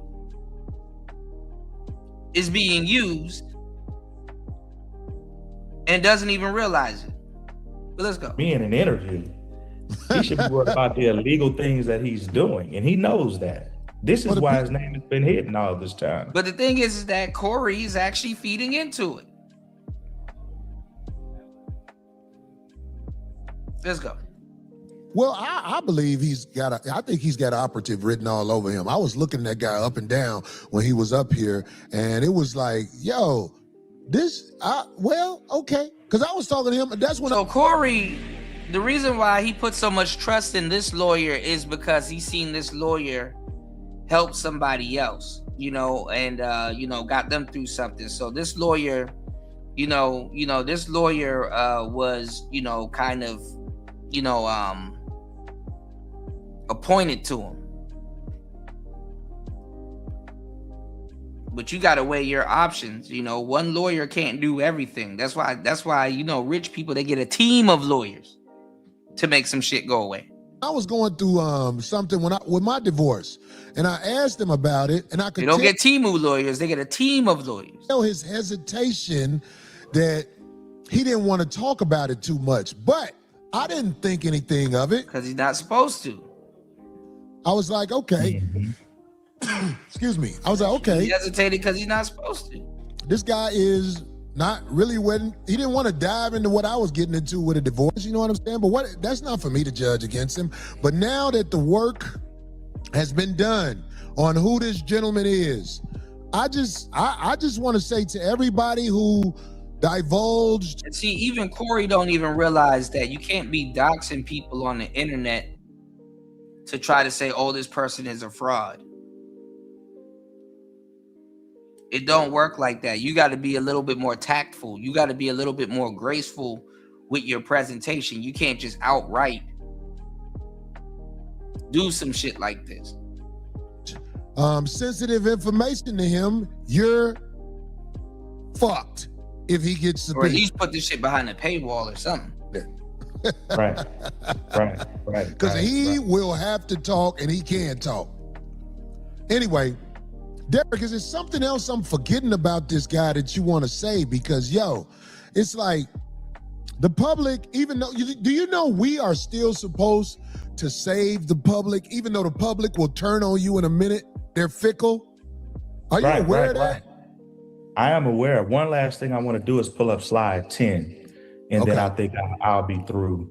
is being used and doesn't even realize it. But let's go. Me in an interview. He should be worried about the illegal things that he's doing, and he knows that. This is why his name has been hidden all this time. But the thing is that Corey is actually feeding into it. Let's go. Well, I believe I think he's got operative written all over him. I was looking that guy up and down when he was up here, and it was like, yo, okay. Because I was talking to him, that's when Corey, the reason why he put so much trust in this lawyer is because he's seen this lawyer help somebody else, and got them through something. So this lawyer, this lawyer was, kind of, appointed to him. But you got to weigh your options. One lawyer can't do everything. That's why rich people, they get a team of lawyers to make some shit go away. I was going through something with my divorce, and I asked him about it, and I could They don't get Timu lawyers, they get a team of lawyers. Tell his hesitation that he didn't want to talk about it too much, but I didn't think anything of it. Because he's not supposed to. I was like, okay. Excuse me. I was like, okay. He hesitated because he's not supposed to. This guy is not really he didn't want to dive into what I was getting into with a divorce, you know what I'm saying? But that's not for me to judge against him. But now that the work has been done on who this gentleman is, I just want to say to everybody who divulged. And see, even Corey don't even realize that you can't be doxing people on the internet to try to say, oh, this person is a fraud. It don't work like that. You got to be a little bit more tactful. You got to be a little bit more graceful with your presentation. You can't just outright do some shit like this. Sensitive information to him, you're fucked if he gets subpoenaed. Or at least put this shit behind a paywall or something. Right. Because he will have to talk, and he can talk. Anyway, Derek, is there something else I'm forgetting about this guy that you want to say? Because, it's like the public, even though, do you know we are still supposed to save the public, even though the public will turn on you in a minute? They're fickle. Are you aware of that? I am aware. One last thing I want to do is pull up slide 10, and then I think I'll be through.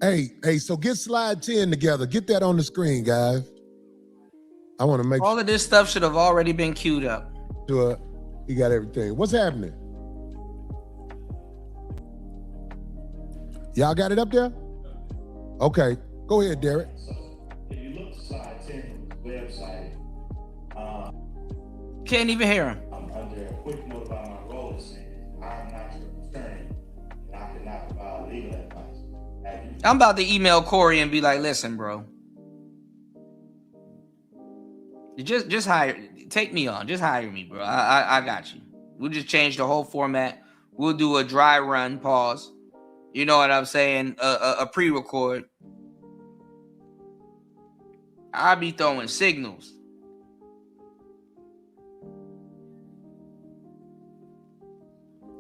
Hey, so get slide 10 together. Get that on the screen, guys. I want to make all of this stuff should have already been queued up. Sure, he got everything. What's happening? Y'all got it up there? Okay, go ahead, Derek. If you look at slide 10 on the website, can't even hear him. I'm under a quick note about my role as saying I'm not your attorney, and I cannot provide legal advice. I'm about to email Corey and be like, listen, bro. Just take me on. Just hire me, bro. I got you. We'll just change the whole format. We'll do a dry run, pause. You know what I'm saying? A pre-record. I'll be throwing signals.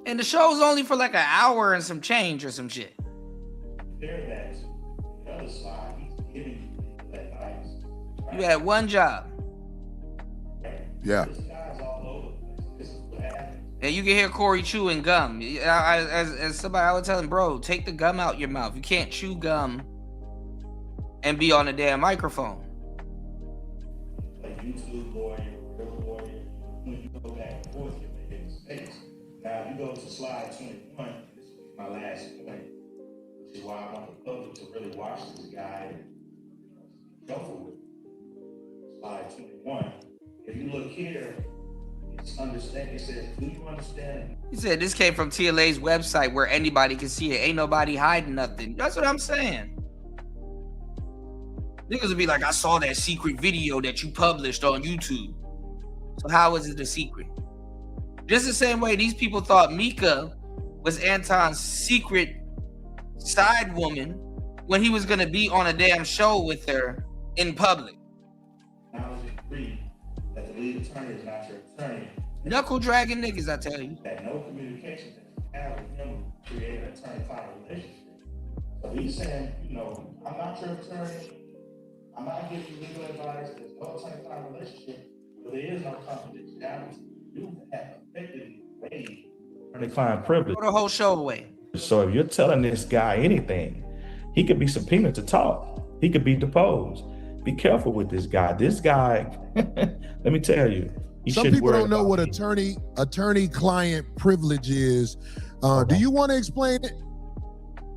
And the show's only for like an hour and some change or some shit. The other slide, he's giving you advice. You had one job. Yeah. And you can hear Corey chewing gum. As somebody, I would tell him, bro, take the gum out your mouth. You can't chew gum and be on a damn microphone. Like YouTube lawyer, real lawyer, when you go back and forth, you're making mistakes. Now, if you go to slide 21, and this will be my last point, which is why I want the public to really watch this guy and go for it. Slide 21. If you look here, it's understand. It says, do you understand? He said this came from TLA's website where anybody can see it. Ain't nobody hiding nothing. That's what I'm saying. Niggas would be like, I saw that secret video that you published on YouTube. So how is it a secret? Just the same way these people thought Mika was Anton's secret side woman when he was gonna be on a damn show with her in public. Now is agreed that the lead attorney is not your attorney. Knuckle dragging niggas, I tell you. That no communication that you have with him create an attorney-client relationship. So he's saying, you know, I'm not your attorney. I'm not giving you legal advice. There's no attorney-client relationship. But there is no confidentiality. You have effectively waived attorney-client privilege. Throw the whole show away. So if you're telling this guy anything, he could be subpoenaed to talk. He could be deposed. Be careful with this guy. This guy, let me tell you, some people don't know what attorney-client privilege is. Do you want to explain it?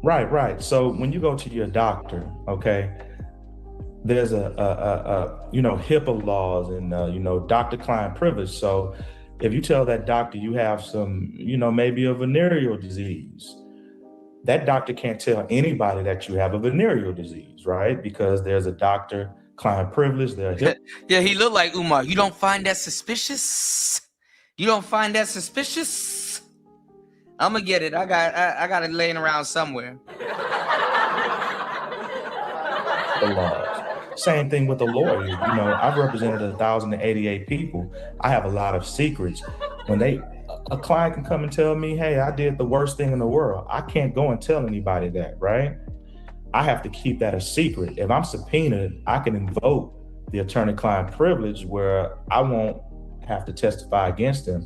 Right. So when you go to your doctor, okay, there's a HIPAA laws and doctor-client privilege. So if you tell that doctor you have some, maybe a venereal disease, that doctor can't tell anybody that you have a venereal disease, right? Because there's a doctor-client privilege. Yeah, he looked like Umar. You don't find that suspicious? You don't find that suspicious? I'm gonna get it. I got it laying around somewhere. The laws. Same thing with the lawyer. I've represented 1,088 people. I have a lot of secrets. When a client can come and tell me, hey, I did the worst thing in the world, I can't go and tell anybody that, right? I have to keep that a secret. If I'm subpoenaed, I can invoke the attorney-client privilege where I won't have to testify against them.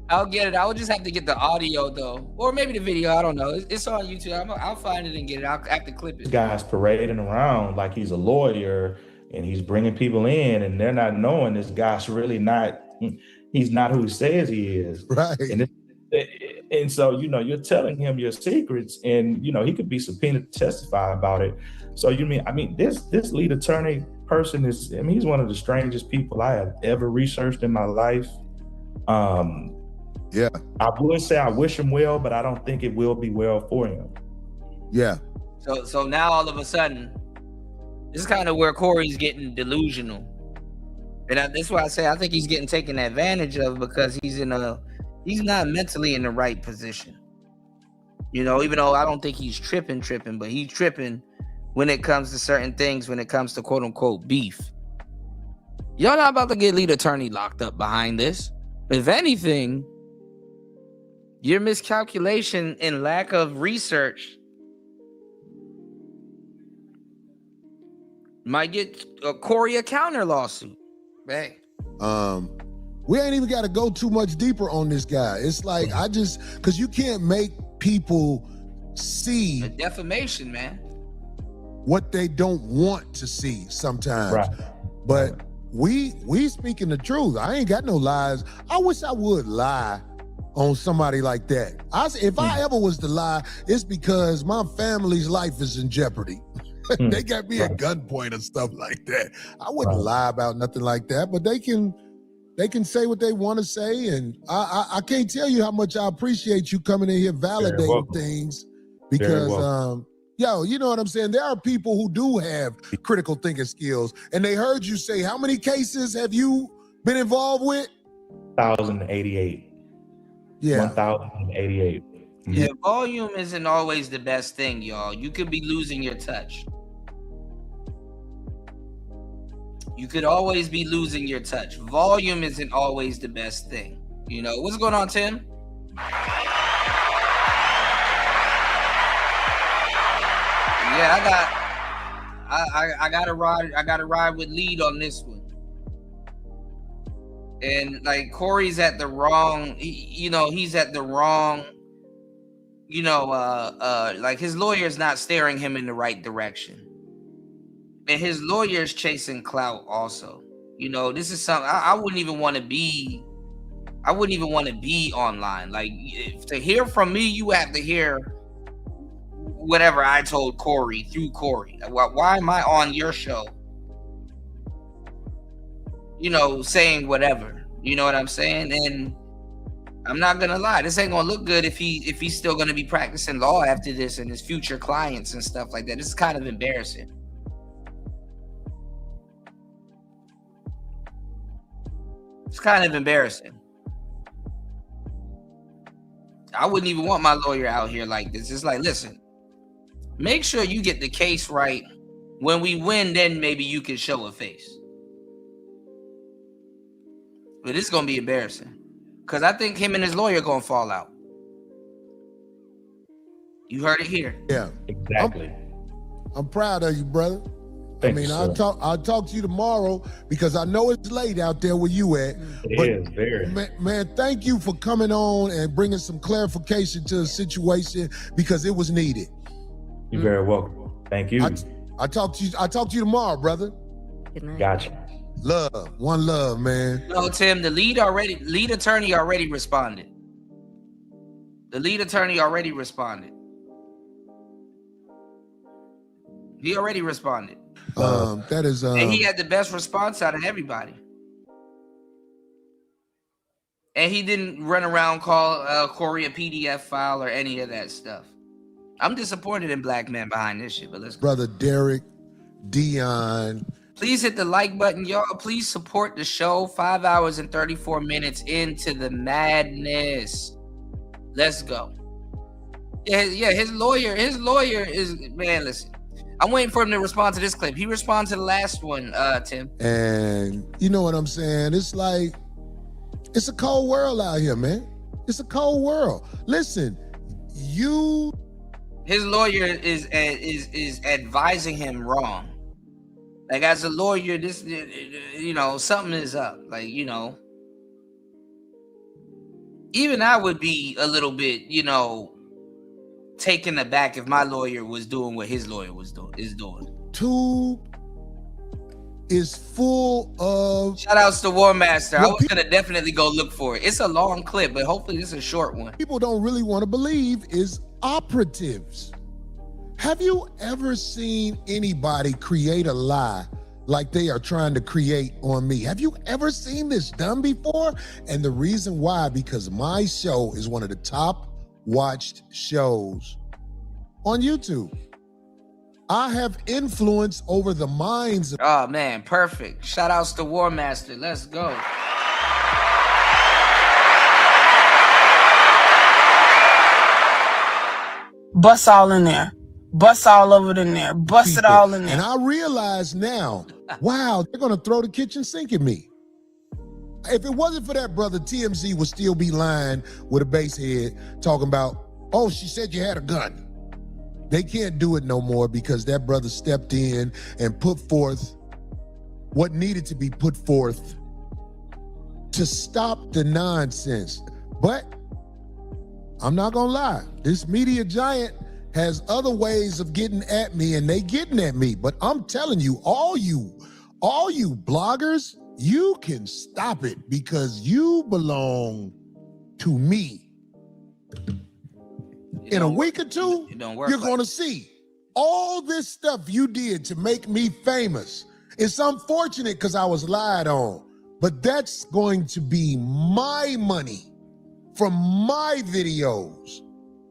I'll get it. I would just have to get the audio though, or maybe the video. I don't know. It's on YouTube. I'll find it and get it. I'll have to clip it. This guy's parading around like he's a lawyer and he's bringing people in, and they're not knowing this guy's really not. He's not who he says he is. Right. And so you're telling him your secrets, and he could be subpoenaed to testify about it. So this lead attorney person he's one of the strangest people I have ever researched in my life. Yeah, I would say I wish him well, but I don't think it will be well for him. Yeah. So now all of a sudden, this is kind of where Corey's getting delusional, and that's why I say I think he's getting taken advantage of because he's not mentally in the right position. Even though I don't think he's tripping, but he's tripping when it comes to certain things. When it comes to quote unquote beef, y'all not about to get lead attorney locked up behind this. If anything, your miscalculation and lack of research might get Corey a counter lawsuit. Hey. We ain't even got to go too much deeper on this guy. It's like because you can't make people see a defamation, man, what they don't want to see sometimes. Right. But we speaking the truth. I ain't got no lies. I wish I would lie on somebody like that. If I ever was to lie, it's because my family's life is in jeopardy. They got me at gunpoint and stuff like that. I wouldn't lie about nothing like that, but they can say what they want to say, and I can't tell you how much I appreciate you coming in here validating things because you know what I'm saying? There are people who do have critical thinking skills, and they heard you say, how many cases have you been involved with? 1,088. Yeah. 1,088. Yeah, volume isn't always the best thing, y'all. You could be losing your touch. You could always be losing your touch. Volume isn't always the best thing. What's going on, Tim? Yeah, I gotta ride with lead on this one. And like Corey's at the wrong, he's at the wrong, like his lawyer's not steering him in the right direction. And his lawyer's chasing clout also. This is something I wouldn't even want to be online. Like to hear from me, you have to hear whatever I told Corey through Corey. Why am I on your show? Saying whatever. You know what I'm saying? And I'm not gonna lie, this ain't gonna look good if he's still gonna be practicing law after this and his future clients and stuff like that. This is kind of embarrassing. It's kind of embarrassing. I wouldn't even want my lawyer out here like this. It's like, listen, make sure you get the case right. When we win, then maybe you can show a face. But it's going to be embarrassing. Because I think him and his lawyer going to fall out. You heard it here. Yeah. Exactly. I'm proud of you, brother. Thank you, sir. I'll talk to you tomorrow because I know it's late out there where you at. It is very. Man, thank you for coming on and bringing some clarification to the situation because it was needed. You're very welcome. Thank you. I talk to you tomorrow, brother. Gotcha. Love, one love, man. No, Tim, the lead attorney already responded. The lead attorney already responded. He already responded. That is and he had the best response out of everybody. And he didn't run around call Corey a PDF file or any of that stuff. I'm disappointed in black men behind this shit, but let's go. Brother Derek, Dion. Please hit the like button, y'all. Please support the show. 5 hours and 34 minutes into the madness. Let's go. Yeah, his lawyer is, man, listen. I'm waiting for him to respond to this clip. He responded to the last one, Tim. And you know what I'm saying? It's like, it's a cold world out here, man. It's a cold world. Listen, his lawyer is advising him wrong. Like, as a lawyer, this, something is up. Like, even I would be a little bit, taken aback if my lawyer was doing what his lawyer is doing. Tube is full of shout outs to War Master. I was gonna definitely go look for it. It's a long clip, but hopefully this is a short one. People don't really want to believe is operatives. Have you ever seen anybody create a lie like they are trying to create on me? Have you ever seen this done before? And the reason why, because my show is one of the top watched shows on YouTube. I have influence over the minds of— oh man, perfect. Shout outs to War Master. Let's go. Bust all in there. Bust all over in there. Bust it all in there. And I realize now, wow, they're gonna throw the kitchen sink at me. If it wasn't for that, brother, TMZ would still be lying with a base head talking about, oh, she said you had a gun. They can't do it no more because that brother stepped in and put forth what needed to be put forth to stop the nonsense. But I'm not gonna lie, this media giant has other ways of getting at me, and they getting at me. But I'm telling you, all you bloggers, you can stop it because you belong to me. In a week or two, you're going to see all this stuff you did to make me famous. It's unfortunate because I was lied on, but that's going to be my money from my videos.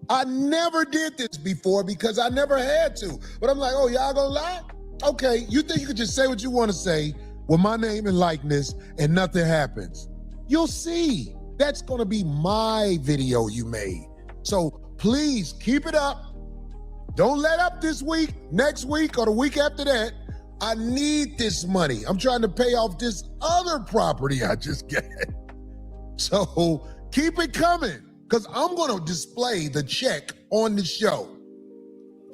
I never did this before because I never had to. But I'm like, oh, y'all gonna lie? Okay, you think you could just say what you want to say with my name and likeness and nothing happens? You'll see. That's gonna be my video you made. So please keep it up. Don't let up this week, next week, or the week after that. I need this money. I'm trying to pay off this other property I just got. So keep it coming, because I'm going to display the check on the show.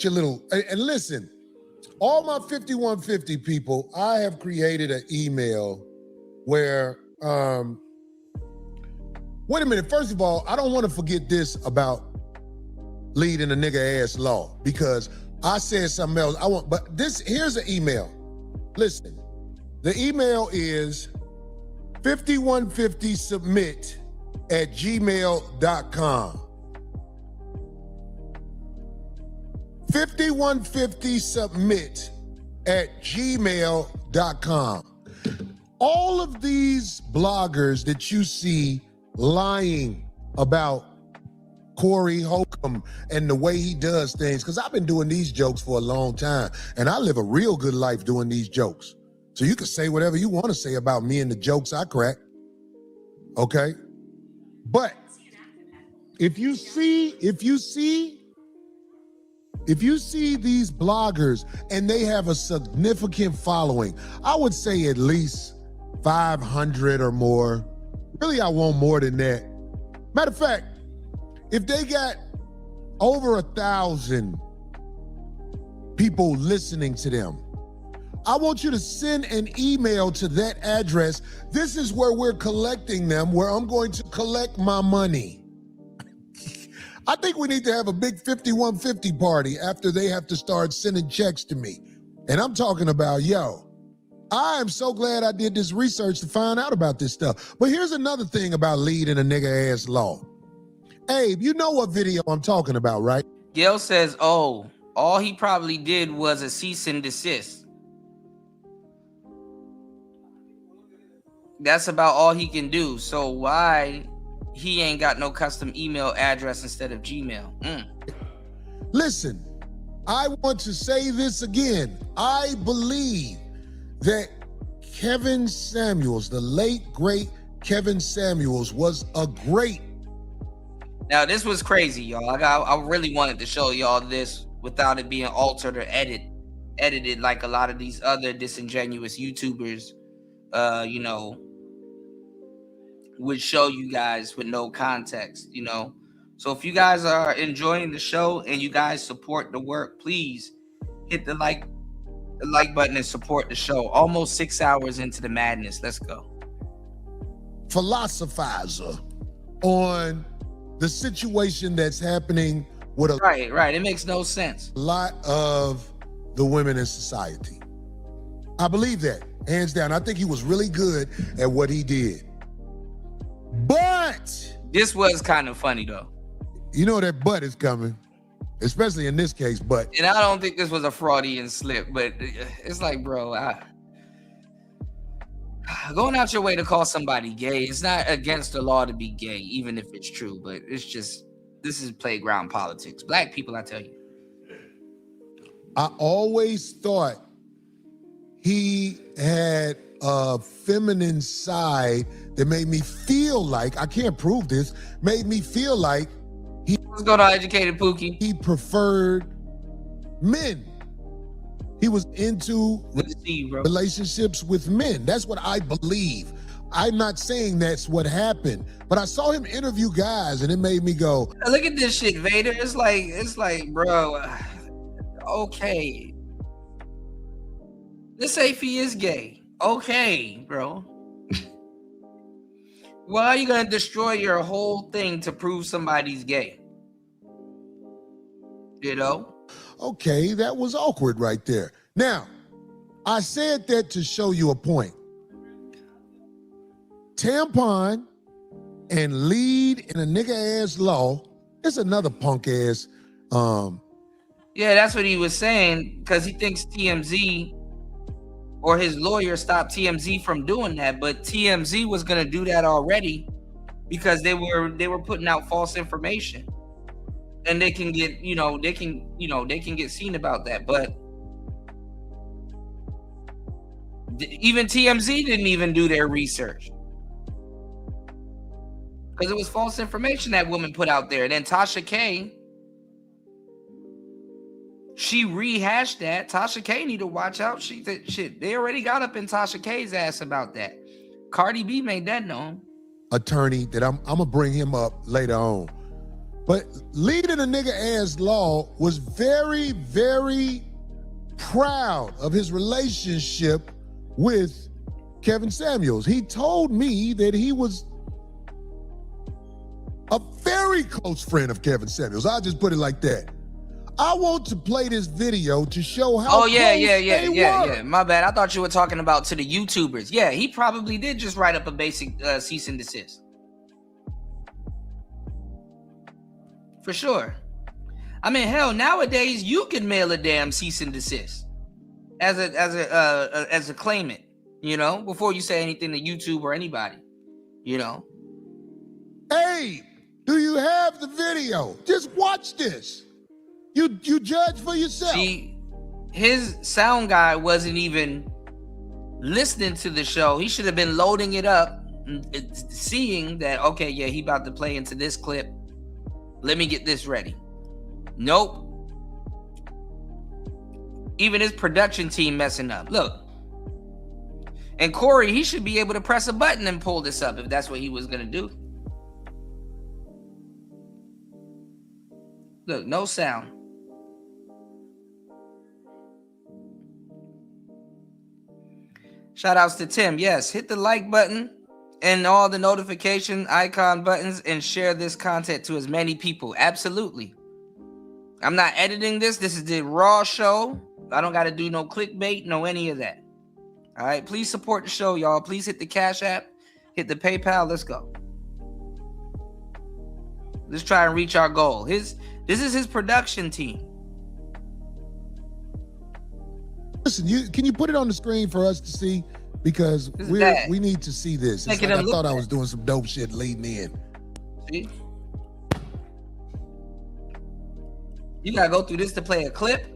And listen, all my 5150 people, I have created an email where, wait a minute. First of all, I don't want to forget this about leading a nigga ass law, because I said something else. But here's an email. Listen, the email is 5150submit@gmail.com. 5150submit@gmail.com. All of these bloggers that you see lying about Corey Holcomb and the way he does things, because I've been doing these jokes for a long time, and I live a real good life doing these jokes. So you can say whatever you want to say about me and the jokes I crack. Okay? But if you see these bloggers and they have a significant following, I would say at least 500 or more. Really, I want more than that. Matter of fact, if they got over 1,000 people listening to them, I want you to send an email to that address. This is where we're collecting them, where I'm going to collect my money. I think we need to have a big 5150 party after they have to start sending checks to me. And I'm talking about, I am so glad I did this research to find out about this stuff. But here's another thing about leading a nigga ass law. Abe, you know what video I'm talking about, right? Gail says, oh, all he probably did was a cease and desist. That's about all he can do. So why he ain't got no custom email address instead of Gmail? Listen, I want to say this again. I believe that Kevin Samuels, the late, great Kevin Samuels, was a great. Now, this was crazy, y'all. I really wanted to show y'all this without it being altered or edited like a lot of these other disingenuous YouTubers, would show you guys with no context, So if you guys are enjoying the show and you guys support the work, please hit the like button and support the show. Almost 6 hours into the madness. Let's go. Philosophizer on the situation that's happening with right. It makes no sense. A lot of the women in society. I believe that, hands down. I think he was really good at what he did. But this was kind of funny though. You know that but is coming, especially in this case, but. And I don't think this was a Freudian slip, but it's like, bro, going out your way to call somebody gay, it's not against the law to be gay, even if it's true, but it's just, this is playground politics. Black people, I tell you. I always thought he had a feminine side that made me feel like, I can't prove this, made me feel like What's going on, Educated Pookie? He preferred men. He was into relationships with men. That's what I believe. I'm not saying that's what happened, but I saw him interview guys and it made me go, look at this shit, Vader. It's like, bro, okay. Let's say if he is gay. Okay, bro. Why are you going to destroy your whole thing to prove somebody's gay? Okay, that was awkward right there. Now, I said that to show you a point. Tampon and lead in a nigga ass law, it's another punk ass. Yeah, that's what he was saying, because he thinks TMZ or his lawyer stopped TMZ from doing that, but TMZ was going to do that already because they were putting out false information. And they can get, they can get seen about that. But even TMZ didn't even do their research. Because it was false information that woman put out there. And then Tasha K, she rehashed that. Tasha K need to watch out. She said, shit, they already got up in Tasha K's ass about that. Cardi B made that known. Attorney that I'm gonna bring him up later on. But leading a nigga ass law was very, very proud of his relationship with Kevin Samuels. He told me that he was a very close friend of Kevin Samuels. I'll just put it like that. I want to play this video to show how close they were. My bad. I thought you were talking about to the YouTubers. Yeah, he probably did just write up a basic cease and desist. For sure. I mean, hell, nowadays you can mail a damn cease and desist as a claimant, before you say anything to YouTube or anybody, Hey, do you have the video? Just watch this. You judge for yourself. See, his sound guy wasn't even listening to the show. He should have been loading it up, seeing that, okay, yeah, he about to play into this clip. Let me get this ready. Nope. Even his production team messing up. Look. And Corey, he should be able to press a button and pull this up if that's what he was going to do. Look, no sound. Shout outs to Tim. Yes, hit the like button and all the notification icon buttons and share this content to as many people. Absolutely. I'm not editing this. This is the raw show. I don't got to do no clickbait, no any of that. All right, please support the show, y'all. Please hit the Cash App, hit the PayPal. Let's go. Let's try and reach our goal. This is his production team. Listen, can you put it on the screen for us to see? Because we need to see this. It's like I thought I was doing some dope shit leading in. See? You gotta go through this to play a clip?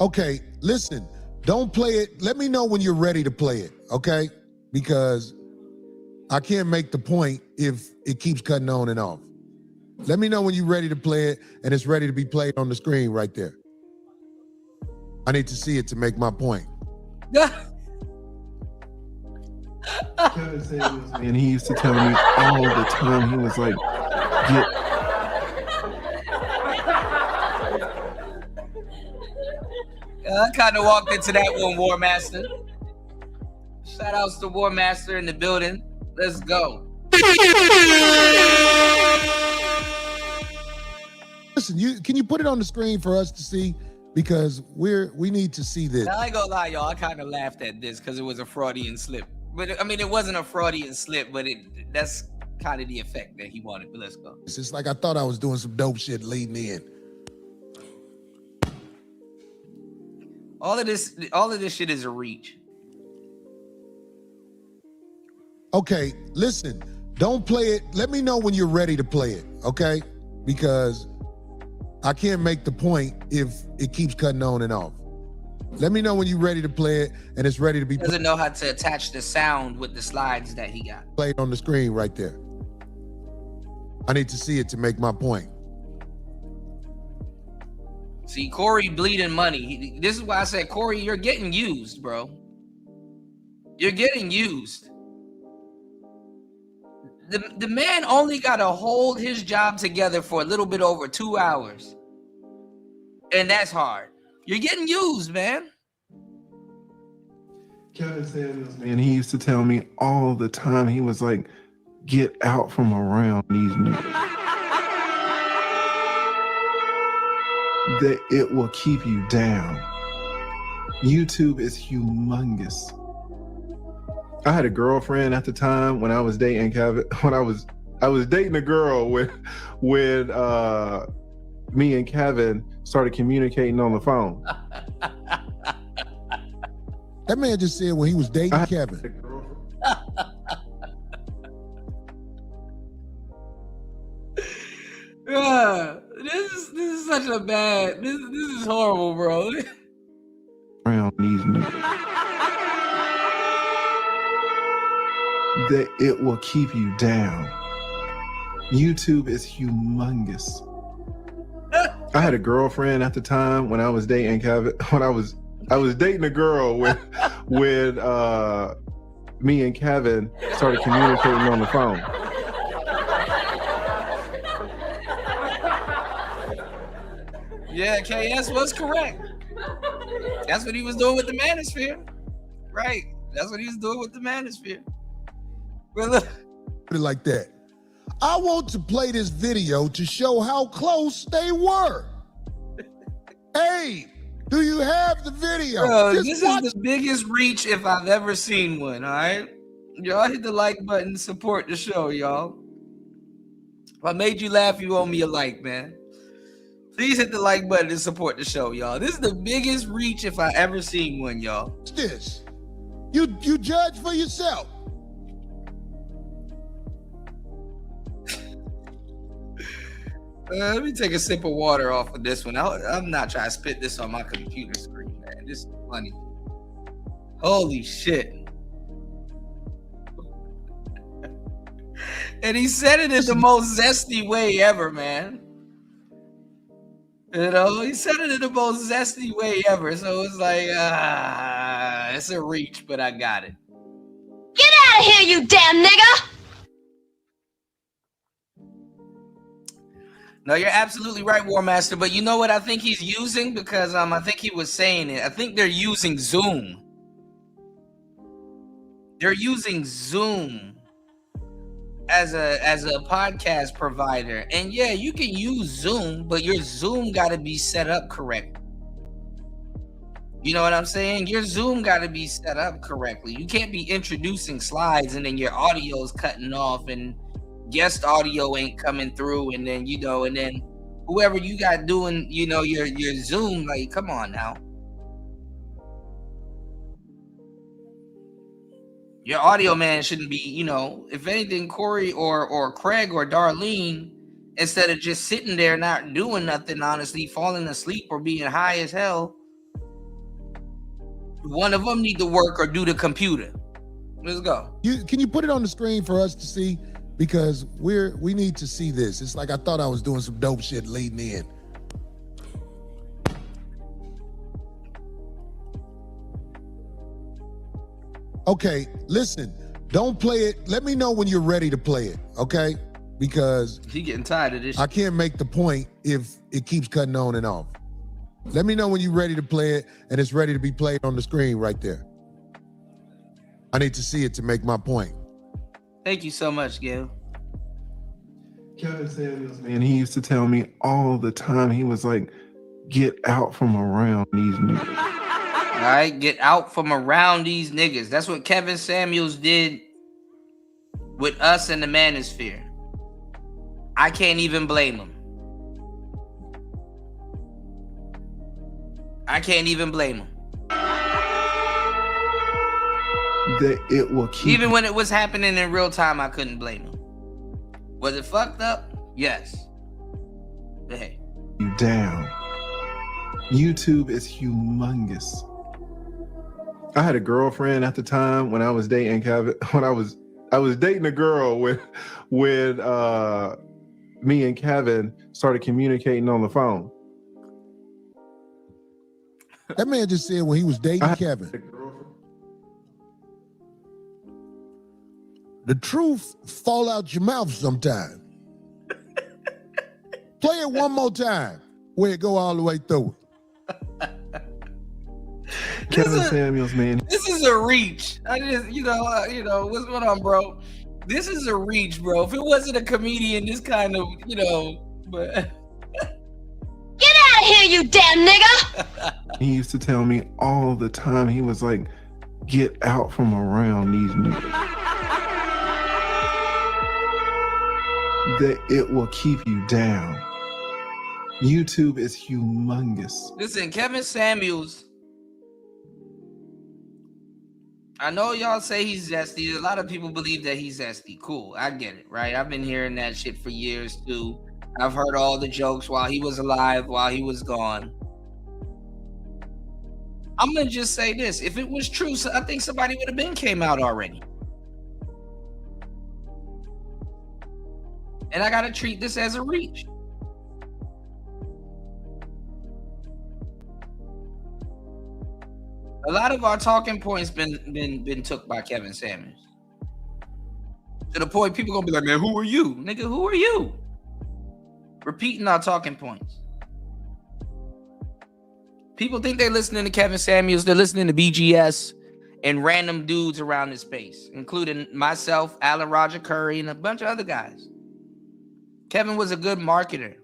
Okay, listen. Don't play it. Let me know when you're ready to play it, okay? Because I can't make the point if it keeps cutting on and off. Let me know when you're ready to play it and it's ready to be played on the screen right there. I need to see it to make my point. And he used to tell me all the time, he was like, I kind of walked into that one, War Master. Shout outs to War Master in the building. Let's go. Listen, can you put it on the screen for us to see? Because we need to see this. Now, I ain't gonna lie, y'all. I kind of laughed at this because it was a Freudian slip. But I mean, it wasn't a Freudian slip, but that's kind of the effect that he wanted. But let's go. It's just like I thought I was doing some dope shit leading in. All of this shit is a reach. Okay, listen, don't play it. Let me know when you're ready to play it, okay? Because I can't make the point if it keeps cutting on and off. Let me know when you're ready to play it and it's ready to be doesn't know how to attach the sound with the slides that he got. Played on the screen right there. I need to see it to make my point. See, Corey bleeding money. This is why I said, Corey, you're getting used, bro. You're getting used. The man only got to hold his job together for a little bit over 2 hours. And that's hard. You're getting used, man. Kevin Samuels, man, he used to tell me all the time, he was like, get out from around these niggas. That it will keep you down. YouTube is humongous. I had a girlfriend at the time when I was dating Kevin. When I was dating a girl when me and Kevin started communicating on the phone. That man just said when he was dating Kevin. This is such a bad. This is horrible, bro. Around these niggas. That it will keep you down. YouTube is humongous. I had a girlfriend at the time when I was dating Kevin. When I was dating a girl when me and Kevin started communicating on the phone. Yeah, KS was correct. That's what he was doing with the manosphere. Right. That's what he was doing with the manosphere. Well, look. Put it like that. I want to play this video to show how close they were. Hey, do you have the video? Bro, this is the biggest reach if I've ever seen one, all right? Y'all hit the like button, support the show, y'all. If I made you laugh, you owe me a like, man. Please hit the like button and support the show, y'all. This is the biggest reach if I ever seen one, y'all. What's this? You judge for yourself. Let me take a sip of water off of this one. I'm not trying to spit this on my computer screen, man. This is funny. Holy shit. And he said it in the most zesty way ever, man. You know, he said it in the most zesty way ever. So it's like, it's a reach, but I got it. Get out of here, you damn nigga! No, you're absolutely right, War Master. But you know what I think he's using? Because I think he was saying it. I think they're using Zoom. They're using Zoom as a podcast provider. And yeah, you can use Zoom, but your Zoom got to be set up correctly. You know what I'm saying? Your Zoom got to be set up correctly. You can't be introducing slides and then your audio is cutting off and guest audio ain't coming through, and then and then whoever you got doing, your Zoom, like, come on now. Your audio man shouldn't be, if anything, Corey or Craig or Darlene, instead of just sitting there not doing nothing, honestly, falling asleep or being high as hell, one of them need to work or do the computer. Let's go. Can you put it on the screen for us to see? Because we need to see this. It's like I thought I was doing some dope shit leading in. Okay, listen, don't play it. Let me know when you're ready to play it, okay? Because he getting tired of this. I can't make the point if it keeps cutting on and off. Let me know when you're ready to play it and it's ready to be played on the screen right there. I need to see it to make my point. Thank you so much, Gil. Kevin Samuels, man, he used to tell me all the time, he was like, get out from around these niggas. All right, get out from around these niggas. That's what Kevin Samuels did with us in the manosphere. I can't even blame him. I can't even blame him. That it will keep. Even when it was happening in real time, I couldn't blame him. Was it fucked up? Yes. But hey. You down. YouTube is humongous. I had a girlfriend at the time when I was dating Kevin. When I was dating a girl when me and Kevin started communicating on the phone. That man just said when he was dating Kevin. The truth fall out your mouth sometime. Play it one more time where it go all the way through it. Kevin Samuels, man. This is a reach. I just, what's going on, bro? This is a reach, bro. If it wasn't a comedian, this kind of, but. Get out of here, you damn nigga! He used to tell me all the time, he was like, get out from around these niggas. That it will keep you down. YouTube is humongous. Listen, Kevin Samuels, I know y'all say he's zesty. A lot of people believe that he's zesty. Cool, I get it, right? I've been hearing that shit for years too. I've heard all the jokes while he was alive, while he was gone. I'm gonna just say this. If it was true, I think somebody would have been came out already. And I gotta treat this as a reach. A lot of our talking points been took by Kevin Samuels. To the point people gonna be like, man, who are you? Nigga, who are you? Repeating our talking points. People think they're listening to Kevin Samuels, they're listening to BGS and random dudes around this space, including myself, Alan Roger Curry, and a bunch of other guys. Kevin was a good marketer.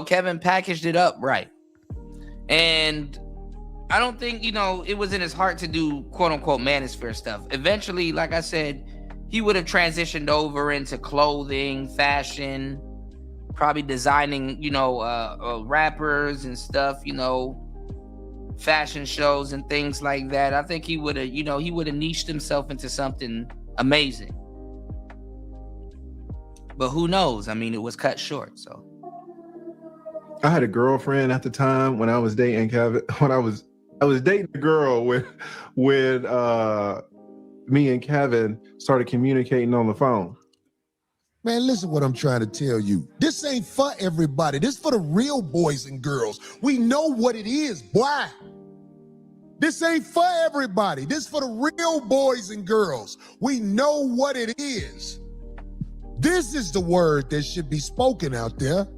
Kevin packaged it up right. And I don't think, it was in his heart to do quote unquote manosphere stuff. Eventually, like I said, he would have transitioned over into clothing, fashion, probably designing, rappers and stuff, fashion shows and things like that. I think he would have, niched himself into something amazing. But who knows? I mean, it was cut short, so. I had a girlfriend at the time when I was dating Kevin. When I was dating a girl when me and Kevin started communicating on the phone. Man, listen what I'm trying to tell you. This ain't for everybody. This for the real boys and girls. We know what it is, boy. This ain't for everybody. This for the real boys and girls. We know what it is. This is the word that should be spoken out there.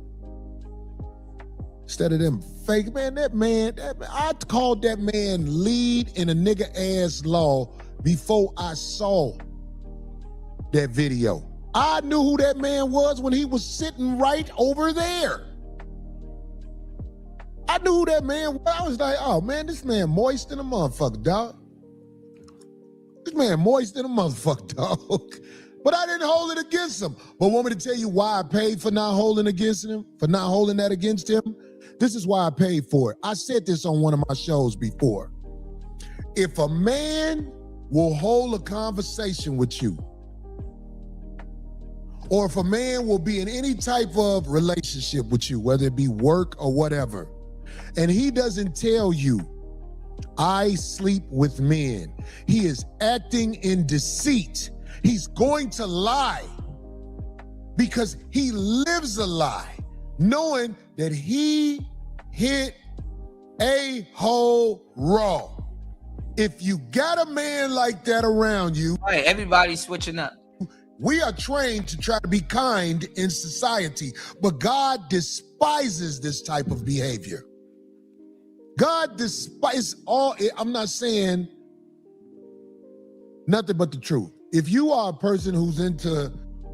Instead of them fake, I called that man lead in a nigga ass law before I saw that video. I knew who that man was when he was sitting right over there. I knew who that man was. I was like, oh man, this man moist in a motherfucker, dog. This man moist in a motherfucker, dog. But I didn't hold it against him. But want me to tell you why I paid for not holding against him? For not holding that against him? This is why I paid for it. I said this on one of my shows before. If a man will hold a conversation with you, or if a man will be in any type of relationship with you, whether it be work or whatever, and he doesn't tell you, I sleep with men, he is acting in deceit. He's going to lie because he lives a lie, knowing that he hit a hole raw. If you got a man like that around you, all right, everybody's switching up. We are trained to try to be kind in society, but God despises this type of behavior. God despises all, I'm not saying nothing but the truth. If you are a person who's into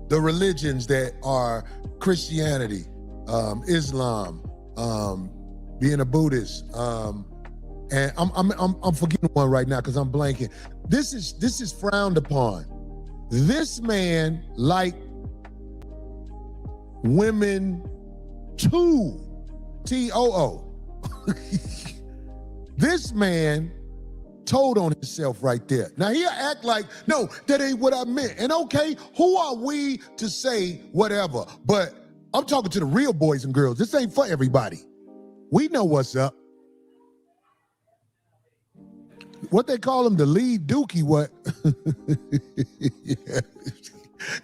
the religions that are Christianity, Islam, being a Buddhist, and I'm forgetting one right now because I'm blanking. This is frowned upon. This man liked women too, T-O-O. This man told on himself right there. Now he'll act like, no, that ain't what I meant. And okay, who are we to say whatever? But I'm talking to the real boys and girls. This ain't for everybody. We know what's up. What they call him, the lead dookie, what? Yeah.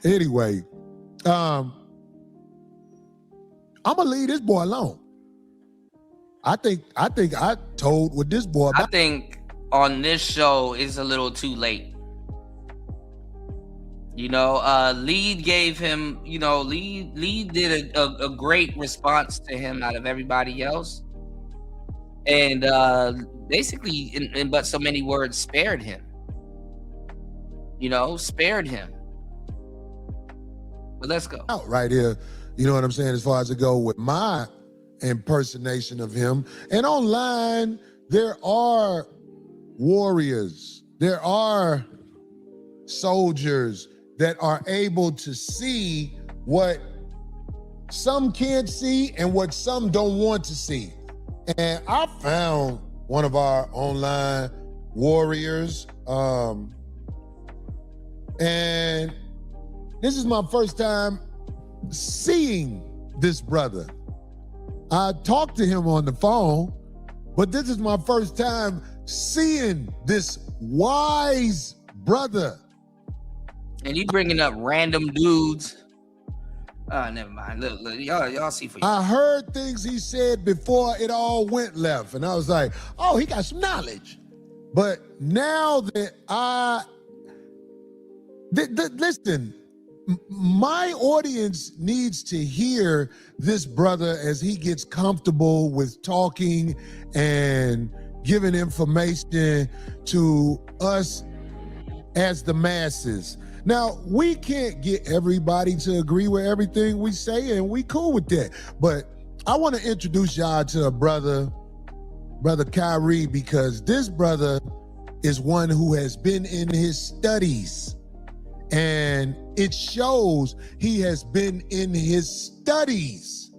Anyway, I'm gonna leave this boy alone. I think I told with this boy about. I think on this show is a little too late. You know, Lead gave him, you know, Lead did a great response to him out of everybody else. And basically, in but so many words, spared him. You know, spared him. But let's go. Out right here, you know what I'm saying, as far as I go with my impersonation of him. And online, there are warriors, there are soldiers that are able to see what some can't see and what some don't want to see. And I found one of our online warriors, and this is my first time seeing this brother. I talked to him on the phone, but this is my first time seeing this wise brother. And you bringing up random dudes. Never mind. Look, y'all see for you. I heard things he said before it all went left, and I was like, oh, he got some knowledge. But now that listen, my audience needs to hear this brother as he gets comfortable with talking and giving information to us as the masses. Now, we can't get everybody to agree with everything we say, and we cool with that. But I want to introduce y'all to a brother Kyrie, because this brother is one who has been in his studies. And it shows he has been in his studies,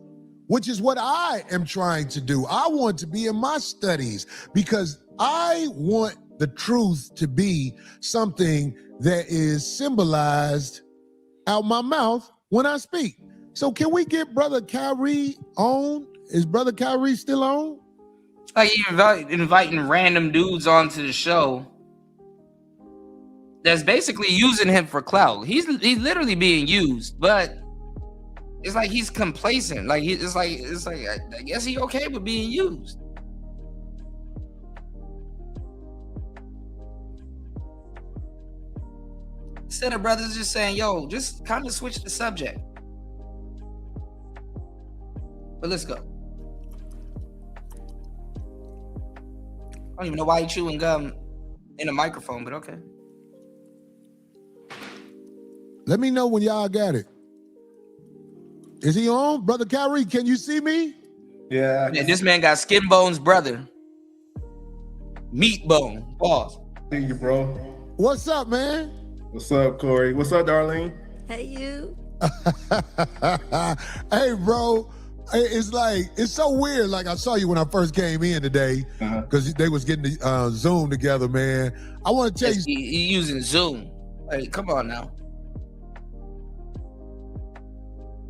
which is what I am trying to do. I want to be in my studies because I want the truth to be something that is symbolized out my mouth when I speak. So can we get Brother Kyrie on? Is Brother Kyrie still on? Like you inviting random dudes onto the show that's basically using him for clout. He's literally being used, but It's like he's complacent. Like it's like I guess he okay with being used. Instead of brothers just saying, yo, just kind of switch the subject. But let's go. I don't even know why you chewing gum in a microphone, but okay. Let me know when y'all got it. Is he on? Brother Kyrie, can you see me? Yeah. Man, this man got Skin Bone's brother. Meat Bone. Pause. See you, bro. What's up, man? What's up, Corey? What's up, Darlene? Hey, you. Hey, bro. It's like, it's so weird. Like, I saw you when I first came in today because they was getting the Zoom together, man. I want to tell you. He using Zoom. Hey, come on now.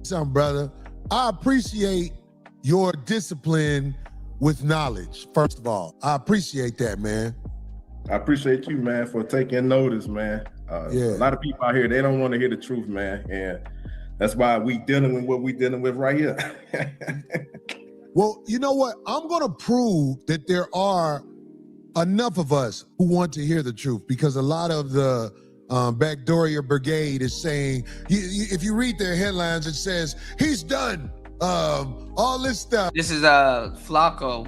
Something, brother. I appreciate your discipline with knowledge, first of all. I appreciate that, man. I appreciate you, man, for taking notice, man. A lot of people out here, they don't want to hear the truth, man. And that's why we dealing with what we dealing with right here. Well, you know what? I'm going to prove that there are enough of us who want to hear the truth, because a lot of the Backdooria Brigade is saying, if you read their headlines, it says, he's done, all this stuff. This is Flacco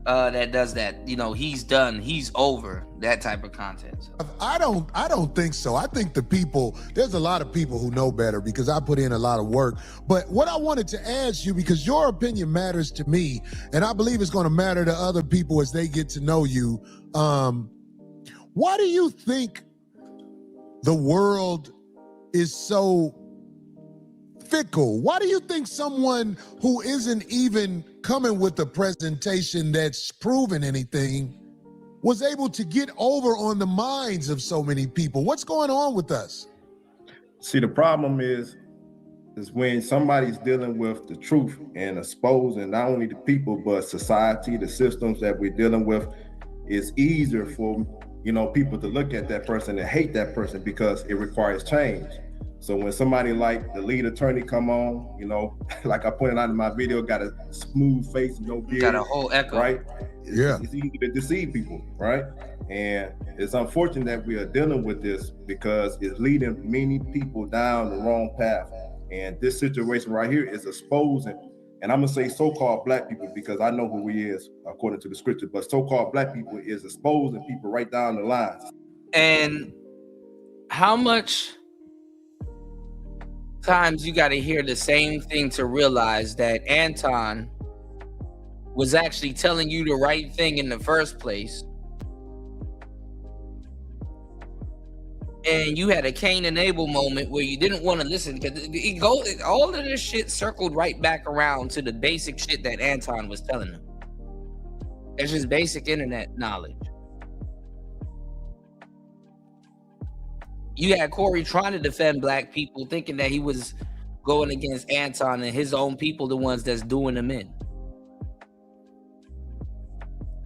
that does that. You know, he's done, he's over, that type of content. So. I don't think so. I think there's a lot of people who know better, because I put in a lot of work. But what I wanted to ask you, because your opinion matters to me, and I believe it's going to matter to other people as they get to know you. Why do you think the world is so fickle? Why do you think someone who isn't even coming with a presentation that's proven anything was able to get over on the minds of so many people? What's going on with us? See, the problem is when somebody's dealing with the truth and exposing not only the people, but society, the systems that we're dealing with, it's easier for people to look at that person and hate that person because it requires change. So when somebody like the lead attorney come on, like I pointed out in my video, got a smooth face, no beard, got a whole echo, right? It's easy to deceive people, right? And it's unfortunate that we are dealing with this because it's leading many people down the wrong path. And this situation right here is exposing, and I'm gonna say so-called black people because I know who he is according to the scripture, but so-called black people is exposing people right down the lines. And how much times you got to hear the same thing to realize that Anton was actually telling you the right thing in the first place, and you had a Cain and Abel moment where you didn't want to listen, because all of this shit circled right back around to the basic shit that Anton was telling them. It's just basic internet knowledge. You had Corey trying to defend black people, thinking that he was going against Anton and his own people, the ones that's doing them in.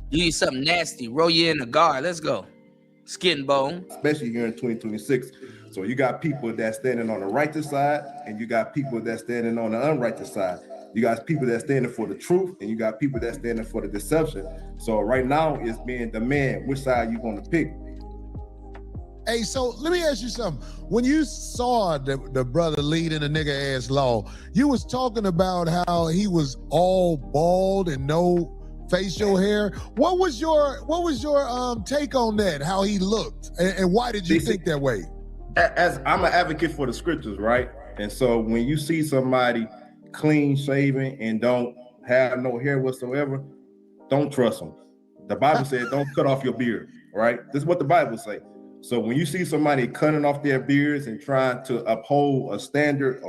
Do you something nasty, roll you in a guard, let's go. Skin Bone. Especially here in 2026. So you got people that's standing on the righteous side, and you got people that's standing on the unrighteous side. You got people that's standing for the truth, and you got people that's standing for the deception. So right now it's being demanded which side you gonna pick. Hey, so let me ask you something. When you saw the brother leading a nigga ass law, you was talking about how he was all bald and no facial hair. What was your take on that? How he looked, and why did you think that way? As I'm an advocate for the scriptures, right? And so when you see somebody clean shaven and don't have no hair whatsoever, don't trust them. The Bible said don't cut off your beard, right? This is what the Bible says. So when you see somebody cutting off their beards and trying to uphold a standard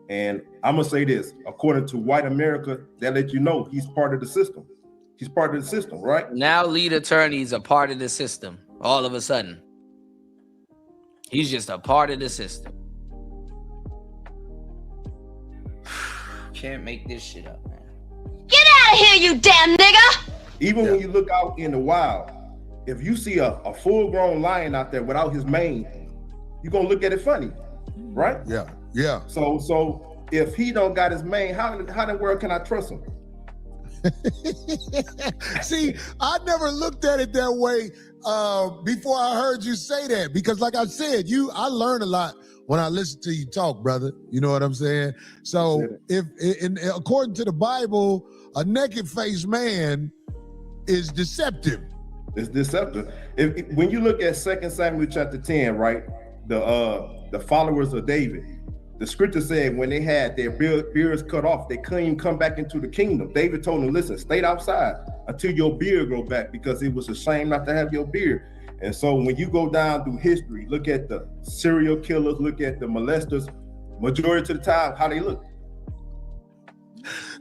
and I'm gonna say this, according to white America, that let you know he's part of the system. He's part of the system, right? Now lead attorneys are part of the system. All of a sudden, he's just a part of the system. Can't make this shit up, man. Get out of here, you damn nigga! Even when you look out in the wild, if you see a full-grown lion out there without his mane, you're gonna look at it funny, right? Yeah. Yeah. So if he don't got his main, how in the world can I trust him? See, I never looked at it that way before I heard you say that, because like I said, I learn a lot when I listen to you talk, brother. You know what I'm saying? So according to the Bible, a naked-faced man is deceptive. It's deceptive. When you look at 2 Samuel chapter 10, right? The followers of David, the scripture said when they had their beards cut off, they couldn't even come back into the kingdom. David told them, listen, stay outside until your beard grow back, because it was a shame not to have your beard. And so when you go down through history, look at the serial killers, look at the molesters, majority of the time, how they look.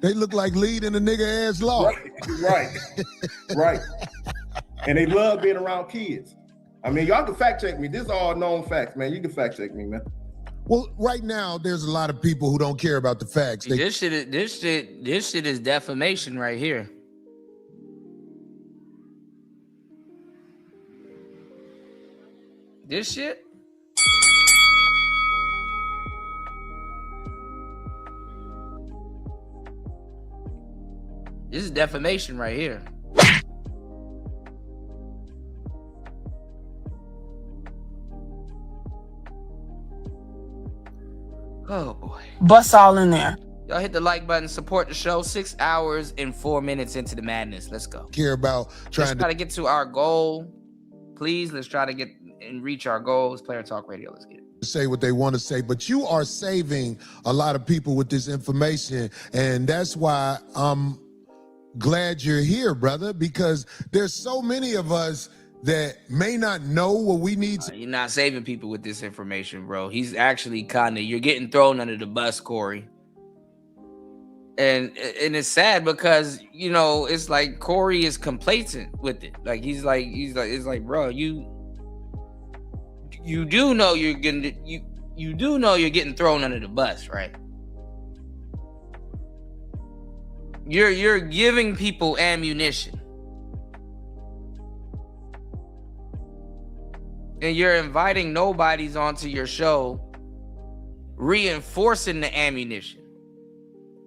They look like leading a nigga ass law. Right. And they love being around kids. I mean, y'all can fact check me. This is all known facts, man. You can fact check me, man. Well, right now, there's a lot of people who don't care about the facts. This shit is defamation right here. This shit? This is defamation right here. Oh boy. Bust all in there. Y'all hit the like button, support the show. 6 hours and 4 minutes into the madness. Let's go. Care about Let's try to get to our goal. Please, let's try to get and reach our goals. Player Talk Radio, let's get it. Say what they want to say, but you are saving a lot of people with this information, and that's why I'm glad you're here, brother, because there's so many of us that may not know what we need. You're not saving people with this information, bro. He's actually you're getting thrown under the bus, Corey. And it's sad because, you know, it's like Corey is complacent with it. Like he's like, it's like, bro, you do know you're getting thrown under the bus, right? You're giving people ammunition. And you're inviting nobodies onto your show, reinforcing the ammunition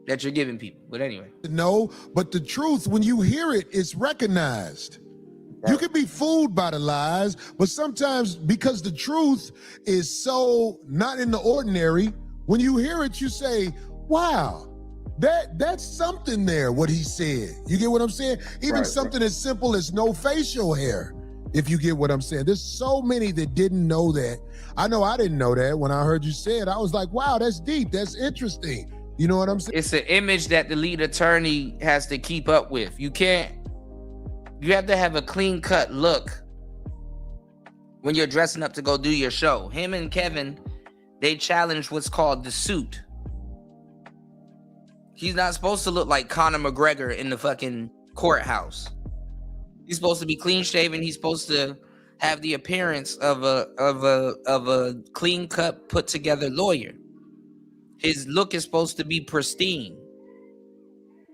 that you're giving people. But anyway. No, but the truth, when you hear it, it's recognized. You can be fooled by the lies, but sometimes because the truth is so not in the ordinary, when you hear it, you say, wow, that's something there, what he said. You get what I'm saying? Even something as simple as no facial hair, if you get what I'm saying. There's so many that didn't know that. I know I didn't know that. When I heard you say it, I was like, wow, that's deep. That's interesting. You know what I'm saying? It's an image that the lead attorney has to keep up with. You have to have a clean cut look when you're dressing up to go do your show. Him and Kevin, they challenged what's called the suit. He's not supposed to look like Conor McGregor in the fucking courthouse. He's supposed to be clean shaven. He's supposed to have the appearance of a clean cut, put together lawyer. His look is supposed to be pristine.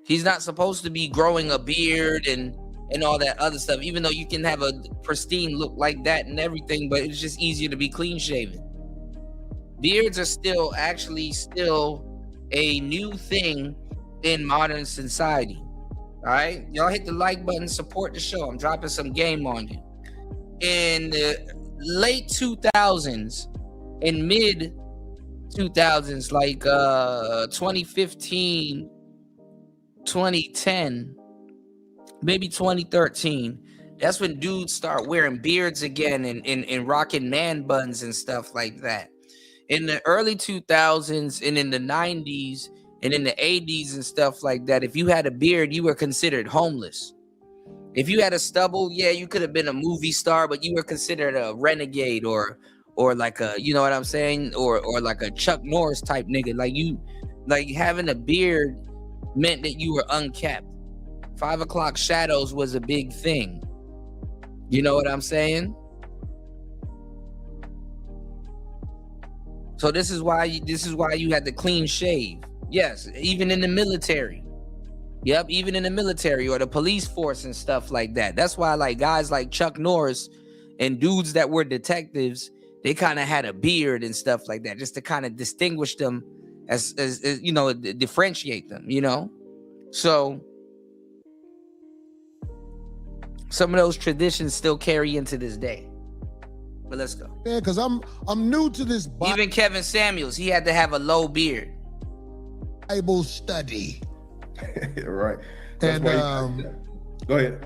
He's not supposed to be growing a beard and all that other stuff, even though you can have a pristine look like that and everything, but it's just easier to be clean shaven. Beards are still a new thing in modern society. All right, y'all hit the like button, support the show. I'm dropping some game on you. In the late 2000s and mid 2000s, like 2015, 2010, maybe 2013, that's when dudes start wearing beards again and rocking man buns and stuff like that. In the early 2000s and in the 90s and in the 80s and stuff like that, if you had a beard, you were considered homeless. If you had a stubble, yeah, you could have been a movie star, but you were considered a renegade or like a, you know what I'm saying, or like a Chuck Norris type nigga. Like having a beard meant that you were unkept. 5 o'clock shadows was a big thing. You know what I'm saying? So this is why you had the clean shave. Yes, even in the military. Yep, even in the military or the police force and stuff like that. That's why like guys like Chuck Norris and dudes that were detectives, they kind of had a beard and stuff like that, just to kind of distinguish them as you know, differentiate them, you know. So some of those traditions still carry into this day. But let's go. Yeah, because I'm new to this Even Kevin Samuels, he had to have a low beard. Bible study. Right. And go ahead.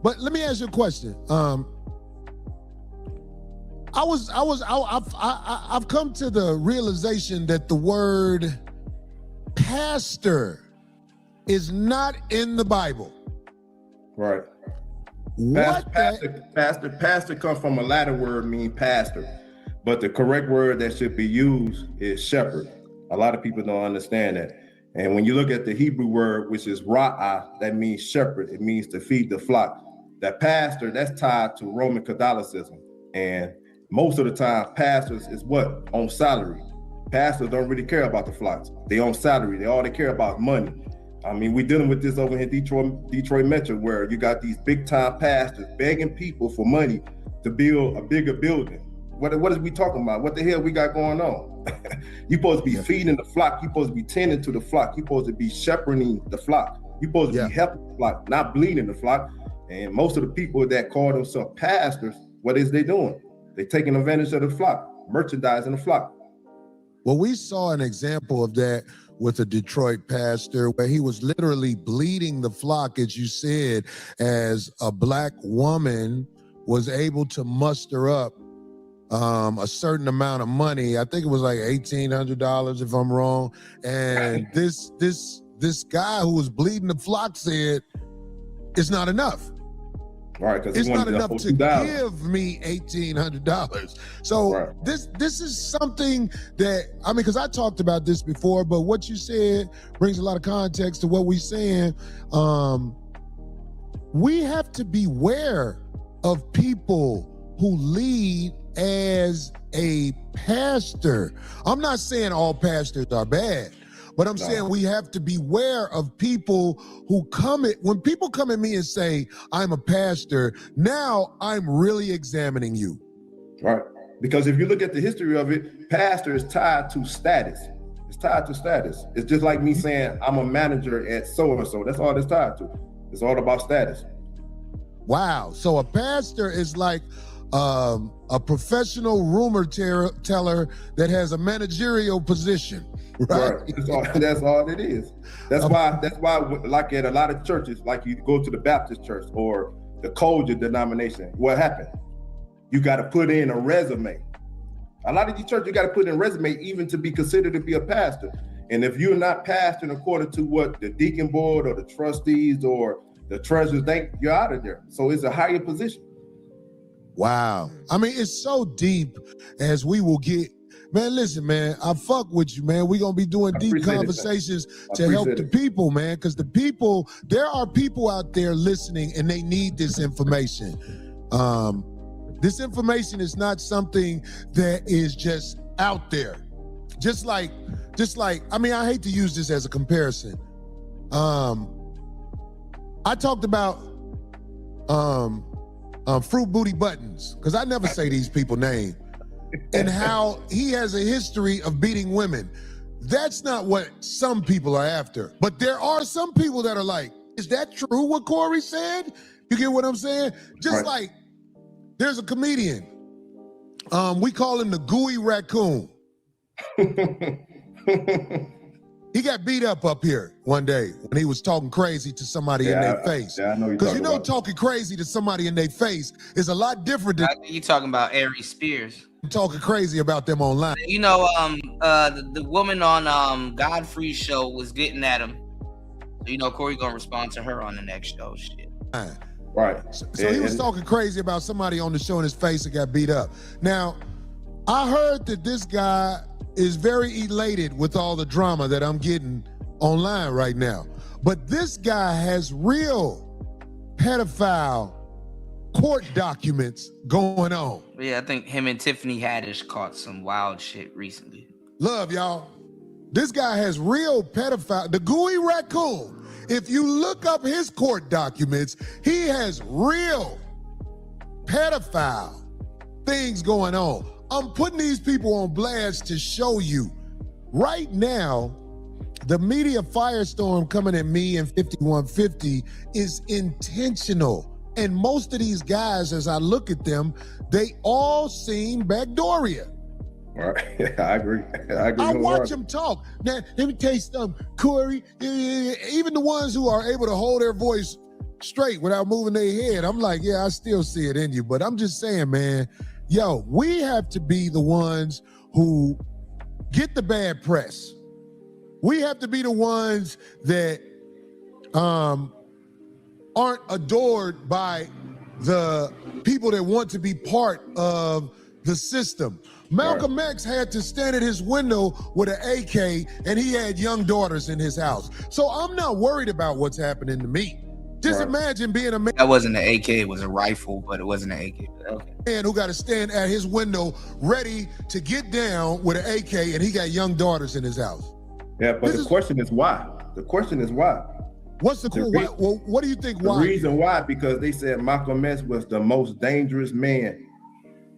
But let me ask you a question. I've come to the realization that the word pastor is not in the Bible. Right. What Pastor comes from a Latin word meaning pastor, but the correct word that should be used is shepherd. A lot of people don't understand that. And when you look at the Hebrew word, which is ra'ah, that means shepherd. It means to feed the flock. That pastor, that's tied to Roman Catholicism. And most of the time, pastors is what? On salary. Pastors don't really care about the flocks. They on salary. All they care about is money. I mean, we're dealing with this over here in Detroit Metro, where you got these big time pastors begging people for money to build a bigger building. What is we talking about? What the hell we got going on? You're supposed to be feeding the flock. You're supposed to be tending to the flock. You're supposed to be shepherding the flock. You're supposed to be helping the flock, not bleeding the flock. And most of the people that call themselves pastors, what is they doing? They're taking advantage of the flock, merchandising the flock. Well, we saw an example of that with a Detroit pastor where he was literally bleeding the flock, as you said, as a black woman was able to muster up a certain amount of money. I think it was like $1,800 if I'm wrong. And this guy who was bleeding the flock said, it's not enough. Right, because it's not enough to give me $1,800. So this is something that, I mean, because I talked about this before, but what you said brings a lot of context to what we're saying. We have to beware of people who lead as a pastor. I'm not saying all pastors are bad, but I'm saying we have to beware of people who when people come at me and say, I'm a pastor, now I'm really examining you. Right. Because if you look at the history of it, pastor is tied to status. It's tied to status. It's just like me saying, I'm a manager at so-and-so. That's all it's tied to. It's all about status. Wow. So a pastor is like a professional rumor teller that has a managerial position. Right. That's all it is. That's why, like at a lot of churches, like you go to the Baptist church or the Kojic denomination, what happened? You got to put in a resume. A lot of these churches, you got to put in a resume even to be considered to be a pastor. And if you're not pastoring according to what the deacon board or the trustees or the treasurers think, you're out of there. So it's a higher position. Wow. I mean, it's so deep as we will get. Man, listen, man, I fuck with you, man. We're going to be doing deep conversations to help the people, man, because there are people out there listening and they need this information. This information is not something that is just out there. Just like, I mean, I hate to use this as a comparison. I talked about Fruit Booty Buttons, because I never say these people's names. And how he has a history of beating women. That's not what some people are after. But there are some people that are like, is that true what Corey said? You get what I'm saying? Just like, there's a comedian. We call him the Gooey Raccoon. He got beat up here one day when he was talking crazy to somebody in their face. I know because talking crazy to somebody in their face is a lot different than you talking about Aries Spears. Talking crazy about them online. You know, the woman on Godfrey's show was getting at him. So, you know, Corey gonna respond to her on the next show. Shit. Right. So he was talking crazy about somebody on the show in his face and got beat up. Now, I heard that this guy is very elated with all the drama that I'm getting online right now. But this guy has real pedophile court documents going on. Yeah, I think him and Tiffany Haddish caught some wild shit recently. Love, y'all. This guy has real pedophile, the Gooey Raccoon. If you look up his court documents, he has real pedophile things going on. I'm putting these people on blast to show you. Right now, the media firestorm coming at me and 5150 is intentional. And most of these guys, as I look at them, they all seem backdooria. Right. I agree. I watch them talk. Now, let me tell you something, Corey, even the ones who are able to hold their voice straight without moving their head, I'm like, yeah, I still see it in you. But I'm just saying, man, yo, we have to be the ones who get the bad press. We have to be the ones that aren't adored by the people that want to be part of the system. Malcolm X had to stand at his window with an AK, and he had young daughters in his house. So I'm not worried about what's happening to me. Just imagine being a man. That wasn't an AK, it was a rifle, but it wasn't an AK. Okay. Man who got to stand at his window ready to get down with an AK, and he got young daughters in his house. Yeah, but the question is why? The question is why? What's the why? Well, what do you think why? The reason why, because they said Malcolm X was the most dangerous man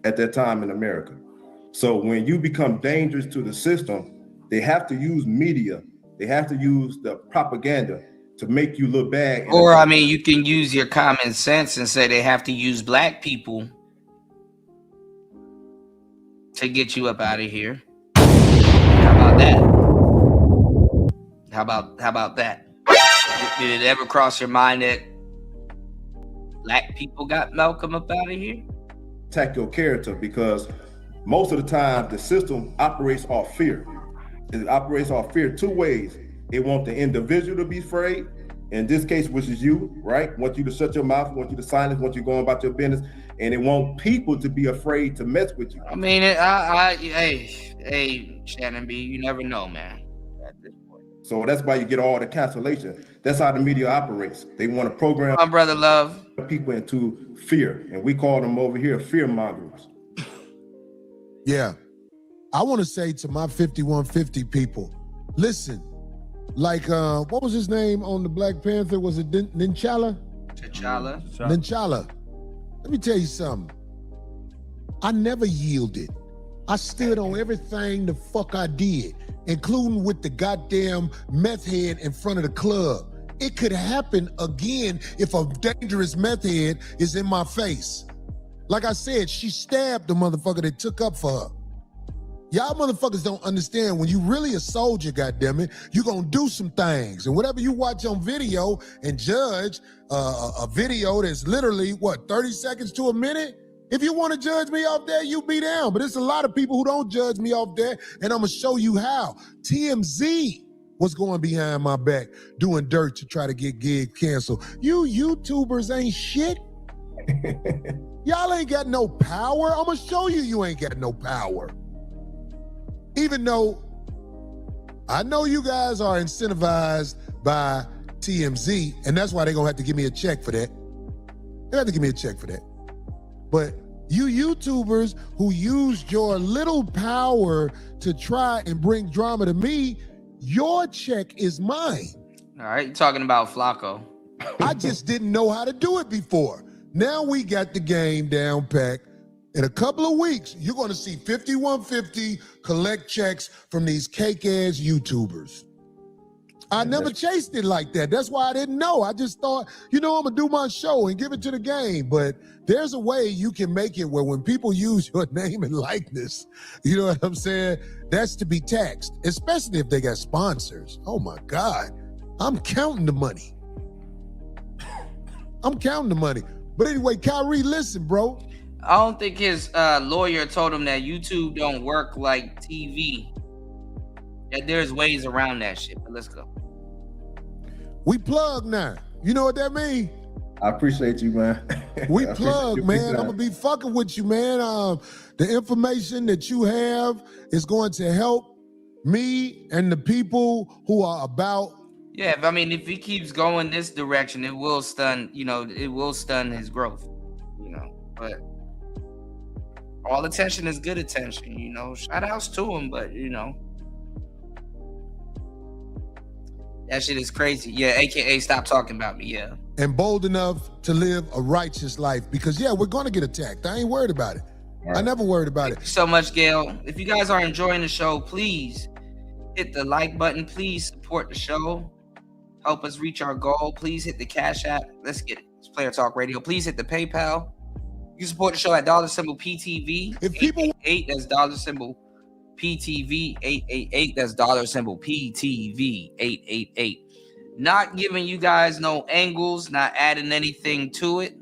at that time in America. So when you become dangerous to the system, they have to use media. They have to use the propaganda to make you look bad. Or, I mean, you can use your common sense and say they have to use black people to get you up out of here. How about that? How about that? Did it ever cross your mind that black people got Malcolm up out of here? Attack your character, because most of the time the system operates off fear. It operates off fear two ways. They want the individual to be afraid. In this case, which is you, right? Want you to shut your mouth, want you to silence, want you going about your business, and they want people to be afraid to mess with you. I mean, hey, Shannon B, you never know, man. At this point. So that's why you get all the cancellation. That's how the media operates. They want to program my brother Love people into fear, and we call them over here fear mongers. Yeah, I want to say to my 5150 people, listen. Like, what was his name on the Black Panther? Was it T'Challa? T'Challa. Let me tell you something. I never yielded. I stood on everything the fuck I did, including with the goddamn meth head in front of the club. It could happen again if a dangerous meth head is in my face. Like I said, she stabbed the motherfucker that took up for her. Y'all motherfuckers don't understand, when you really a soldier, goddammit, you gonna do some things. And whatever you watch on video and judge a video that's literally, 30 seconds to a minute? If you wanna judge me off that, you be down. But it's a lot of people who don't judge me off that, and I'm gonna show you how. TMZ was going behind my back, doing dirt to try to get gig canceled. You YouTubers ain't shit. Y'all ain't got no power. I'm gonna show you ain't got no power. Even though I know you guys are incentivized by TMZ, and that's why they're gonna have to give me a check for that. They have to give me a check for that. But you YouTubers who used your little power to try and bring drama to me, your check is mine. All right, you're talking about Flacco. I just didn't know how to do it before. Now we got the game down packed. In a couple of weeks, you're going to see 5150 collect checks from these cake-ass YouTubers. I never chased it like that. That's why I didn't know. I just thought, I'm going to do my show and give it to the game. But there's a way you can make it where when people use your name and likeness, you know what I'm saying? That's to be taxed, especially if they got sponsors. Oh, my God. I'm counting the money. But anyway, Kyrie, listen, bro. I don't think his lawyer told him that YouTube don't work like TV. That there's ways around that shit, but let's go. We plug now. You know what that means? I appreciate you, man. We plug, man. I'm gonna be fucking with you, man. The information that you have is going to help me and the people who are about. Yeah, I mean, if he keeps going this direction, it will stun his growth, but all attention is good attention, shout outs to him, but that shit is crazy. Yeah, AKA stop talking about me. Yeah. And bold enough to live a righteous life, because we're gonna get attacked. I ain't worried about it. I never worried about Thank you so much, Gail. If you guys are enjoying the show, please hit the like button. Please support the show. Help us reach our goal. Please hit the Cash App. Let's get it. It's Player Talk Radio. Please hit the PayPal. You support the show at $PTV. If people 888, that's $PTV 888. That's $PTV 888. Not giving you guys no angles, not adding anything to it.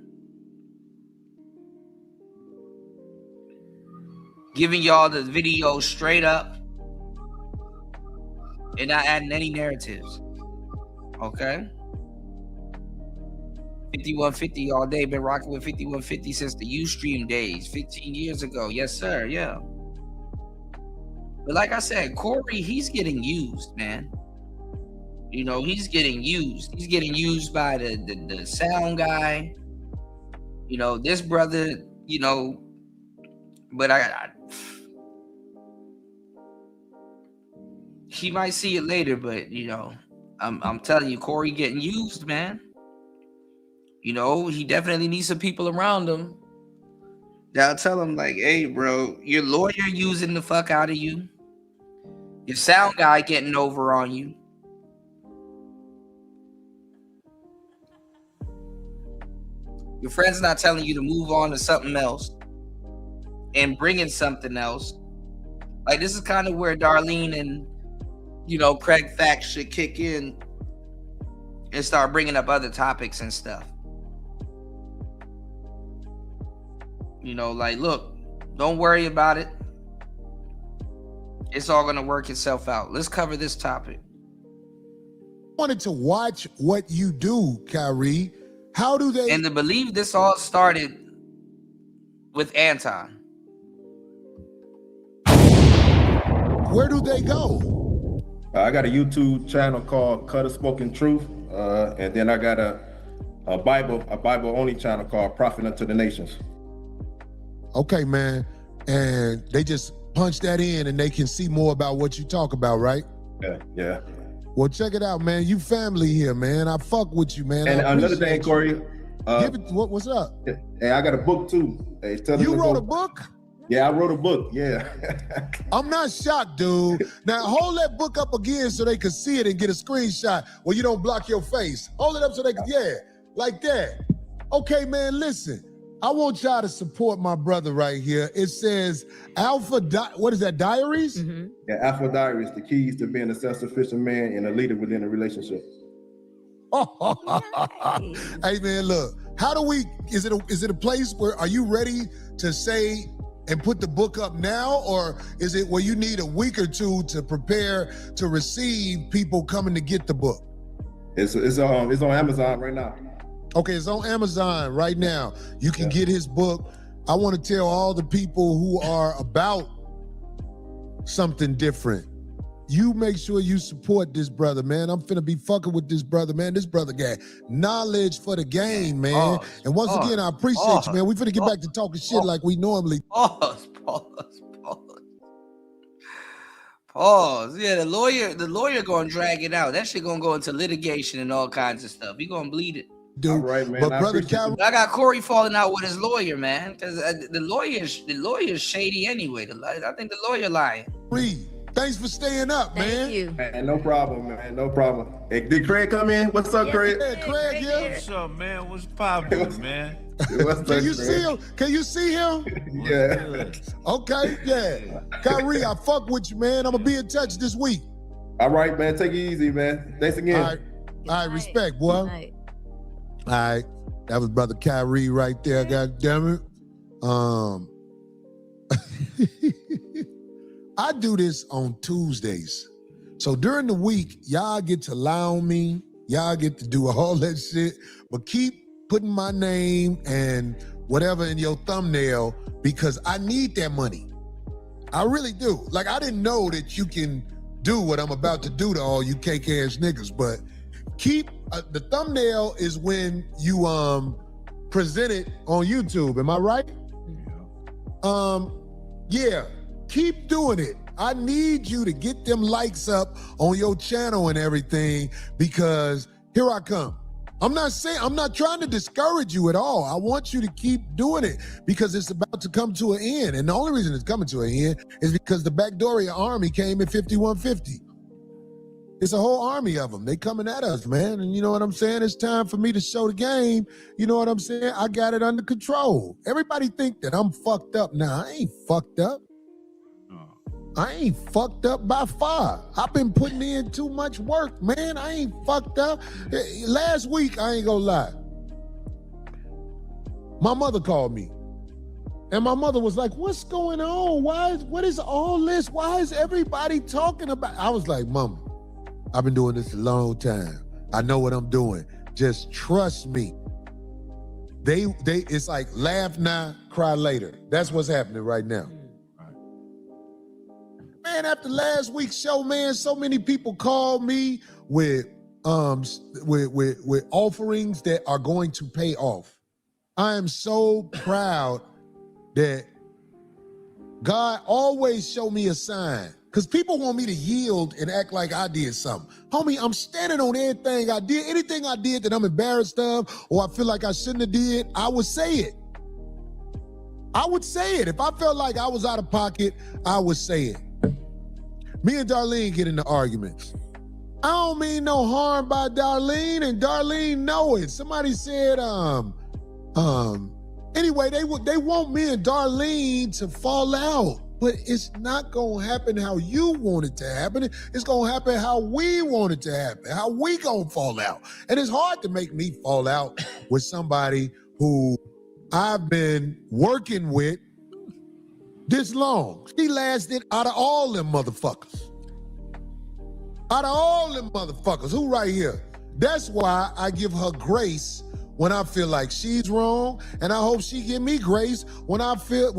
Giving y'all the video straight up and not adding any narratives. Okay? 5150 all day. Been rocking with 5150 since the Ustream days, 15 years ago. Yes, sir. Yeah. But like I said, Corey, he's getting used, man. You know, he's getting used. He's getting used by the sound guy. You know, this brother, you know, but he might see it later, but you know, I'm telling you, Corey getting used, man. You know, he definitely needs some people around him that'll tell him, like, hey, bro, your lawyer using the fuck out of you. Your sound guy getting over on you. Your friend's not telling you to move on to something else and bringing something else. Like, this is kind of where Darlene and, you know, Craig Facts should kick in and start bringing up other topics and stuff. You know, like, look, don't worry about it. It's all going to work itself out. Let's cover this topic. Wanted to watch what you do, Kyrie. How do they? And to believe this all started with Anton. Where do they go? I got a YouTube channel called Cut of Spoken Truth, and then I got a Bible only channel called Prophet Unto the Nations. Okay, man. And they just punch that in and they can see more about what you talk about, right? Yeah. Well, check it out, man. You family here, man. I fuck with you, man. And another thing, Corey. What's up? Hey, I got a book too. Hey, you wrote a book? Yeah, I wrote a book. Yeah. I'm not shocked, dude. Now hold that book up again so they can see it and get a screenshot where you don't block your face. Hold it up so they can, like that. Okay, man, listen. I want y'all to support my brother right here. It says what is that, Diaries? Mm-hmm. Yeah, Alpha Diaries, the keys to being a self-sufficient man and a leader within a relationship. Hey, man, look. How do we, is it a place where, are you ready to say and put the book up now? Or is it where you need a week or two to prepare to receive people coming to get the book? It's on Amazon right now. Okay, it's on Amazon right now. You can get his book. I want to tell all the people who are about something different. You make sure you support this brother, man. I'm finna be fucking with this brother, man. This brother got knowledge for the game, man. And once again, I appreciate you, man. We finna get back to talking shit like we normally. Pause. Yeah, the lawyer gonna drag it out. That shit gonna go into litigation and all kinds of stuff. He gonna bleed it. Dude, all right, man. But brother Kyrie, I got Corey falling out with his lawyer, man, because the lawyer's shady anyway. I think the lawyer lying. Thanks for staying up, man. Thank you. Man, no problem, man. No problem. Hey, did Craig come in? What's up, Craig? Yeah, Craig, yeah. What's up, man? What's poppin', man? Can you see him? Can you see him? Yeah. Okay, yeah. Kyrie, I fuck with you, man. I'm gonna be in touch this week. All right, man. Take it easy, man. Thanks again. All right, respect, boy. All right, that was brother Kyrie right there. God damn it. I do this on Tuesdays. So during the week, y'all get to lie on me. Y'all get to do all that shit. But keep putting my name and whatever in your thumbnail because I need that money. I really do. Like, I didn't know that you can do what I'm about to do to all you cake-ass niggas, but keep, the thumbnail is when you present it on YouTube. Am I right? Yeah. Keep doing it. I need you to get them likes up on your channel and everything because here I come. I'm not trying to discourage you at all. I want you to keep doing it because it's about to come to an end. And the only reason it's coming to an end is because the Backdoria army came at 5150. It's a whole army of them. They coming at us, man. And you know what I'm saying? It's time for me to show the game. You know what I'm saying? I got it under control. Everybody think that I'm fucked up. Nah, I ain't fucked up. I ain't fucked up by far. I've been putting in too much work, man. I ain't fucked up. Last week, I ain't gonna lie. My mother called me. And my mother was like, what's going on? What is all this? Why is everybody talking about? I was like, Mama, I've been doing this a long time. I know what I'm doing. Just trust me. It's like laugh now, cry later. That's what's happening right now. Man, after last week's show, man, so many people called me with offerings that are going to pay off. I am so proud that God always show me a sign. Because people want me to yield and act like I did something. Homie, I'm standing on everything I did. Anything I did that I'm embarrassed of or I feel like I shouldn't have did, I would say it. I would say it. If I felt like I was out of pocket, I would say it. Me and Darlene get into arguments. I don't mean no harm by Darlene, and Darlene know it. Somebody said, anyway, they want me and Darlene to fall out, but it's not gonna happen how you want it to happen. It's gonna happen how we want it to happen, how we gonna fall out. And it's hard to make me fall out with somebody who I've been working with this long. She lasted out of all them motherfuckers. Out of all them motherfuckers, who right here? That's why I give her grace when I feel like she's wrong, and I hope she give me grace when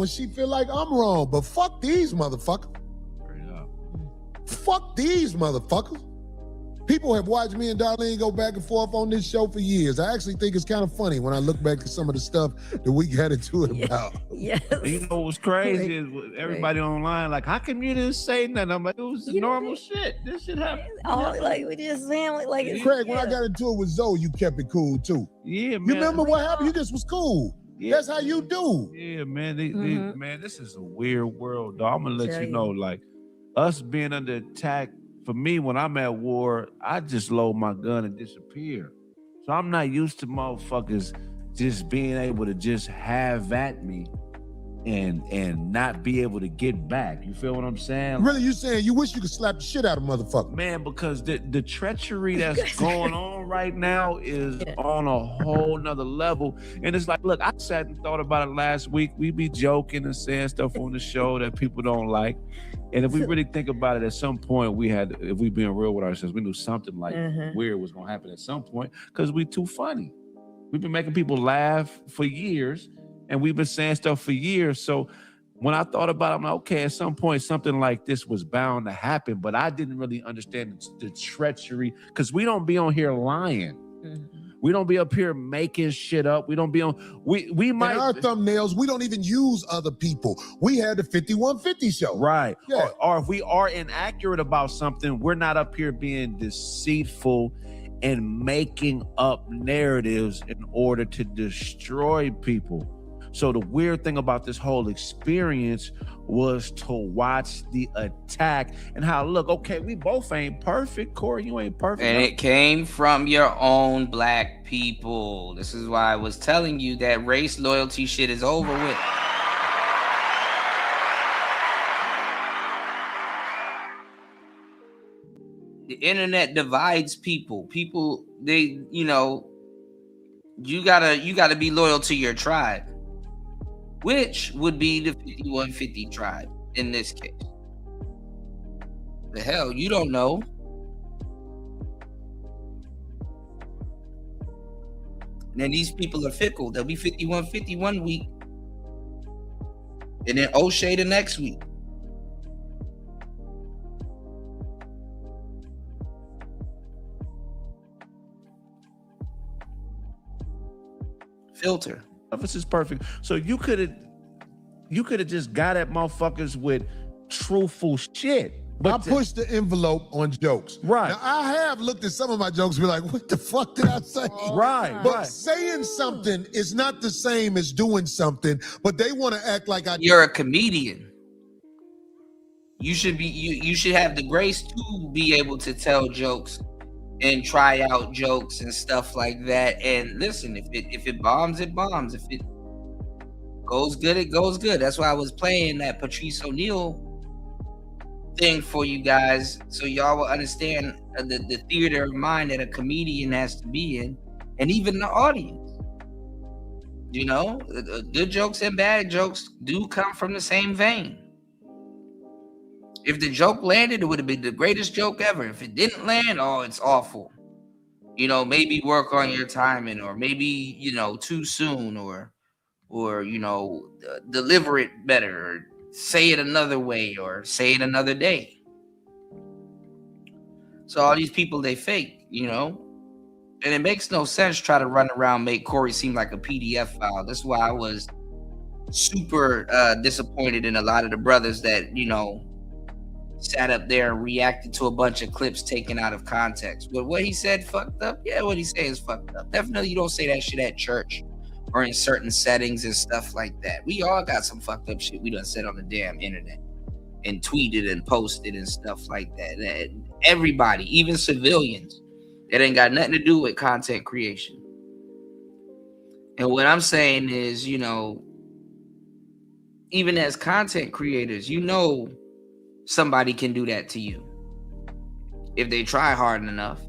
she feel like I'm wrong. But fuck these motherfuckers. Fuck these motherfuckers. People have watched me and Darlene go back and forth on this show for years. I actually think it's kind of funny when I look back at some of the stuff that we got into it about. Yes. You know what's crazy is everybody online like, how come you didn't say nothing? I'm like, it was normal shit. This shit happened. Like we just family, like it's Craig, when I got into it with Zoe, you kept it cool too. Yeah, man. You remember what happened? You just was cool. Yeah. That's how you do. Yeah, man. Man, this is a weird world, dog. I'm gonna let you know, like, us being under attack. For me, when I'm at war, I just load my gun and disappear. So I'm not used to motherfuckers just being able to just have at me and not be able to get back. You feel what I'm saying? Really, you saying you wish you could slap the shit out of motherfuckers? Man, because the treachery that's going on right now is on a whole nother level. And it's like, look, I sat and thought about it last week. We be joking and saying stuff on the show that people don't like. And if we really think about it, at some point if we being real with ourselves, we knew something like weird was gonna happen at some point because we too funny. We've been making people laugh for years and we've been saying stuff for years. So when I thought about it, I'm like, okay, at some point something like this was bound to happen, but I didn't really understand the treachery because we don't be on here lying. We don't be up here making shit up. We don't be on. We might. In our thumbnails, we don't even use other people. We had the 5150 show. Right. Yeah. Or if we are inaccurate about something, we're not up here being deceitful and making up narratives in order to destroy people. So the weird thing about this whole experience was to watch the attack and how, look, okay, we both ain't perfect. Corey, you ain't perfect. And it came from your own black people. This is why I was telling you that race loyalty shit is over with. The internet divides people. People, they, you gotta be loyal to your tribe, which would be the 5150 tribe in this case. The hell, you don't know. And then these people are fickle. They'll be 5150 one week, and then O'Shea the next week. Filter. This is perfect. So you could have just got at motherfuckers with truthful shit. I push the envelope on jokes. Right. Now, I have looked at some of my jokes and be like, what the fuck did I say? Right, But right. saying something is not the same as doing something, but they want to act like You're a comedian. You should be you should have the grace to be able to tell jokes and try out jokes and stuff like that. And listen, if it bombs, it bombs. If it goes good, it goes good. That's why I was playing that Patrice O'Neal thing for you guys, so y'all will understand the theater of mind that a comedian has to be in, and even the audience. You know, good jokes and bad jokes do come from the same vein. If the joke landed, it would have been the greatest joke ever. If it didn't land, oh, it's awful. You know, maybe work on your timing, or maybe, you know, too soon, or you know, deliver it better, or say it another way, or say it another day. So all these people, they fake, you know, and it makes no sense try to run around, make Corey seem like a PDF file. That's why I was super disappointed in a lot of the brothers that, you know, sat up there and reacted to a bunch of clips taken out of context. But what he said fucked up? Yeah, what he said is fucked up. Definitely you don't say that shit at church or in certain settings and stuff like that. We all got some fucked up shit we done said on the damn internet and tweeted and posted and stuff like that. And everybody, even civilians, it ain't got nothing to do with content creation. And what I'm saying is, you know, even as content creators, you know, somebody can do that to you if they try hard enough.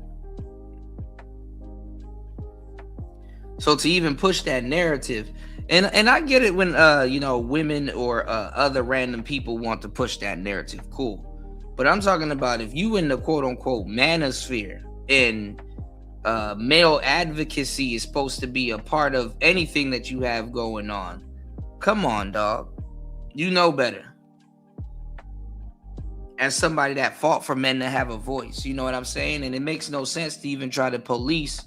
So to even push that narrative, and I get it when you know, women or other random people want to push that narrative, cool. But I'm talking about if you in the quote unquote manosphere and male advocacy is supposed to be a part of anything that you have going on. Come on, dog. You know better. As somebody that fought for men to have a voice, you know what I'm saying? And it makes no sense to even try to police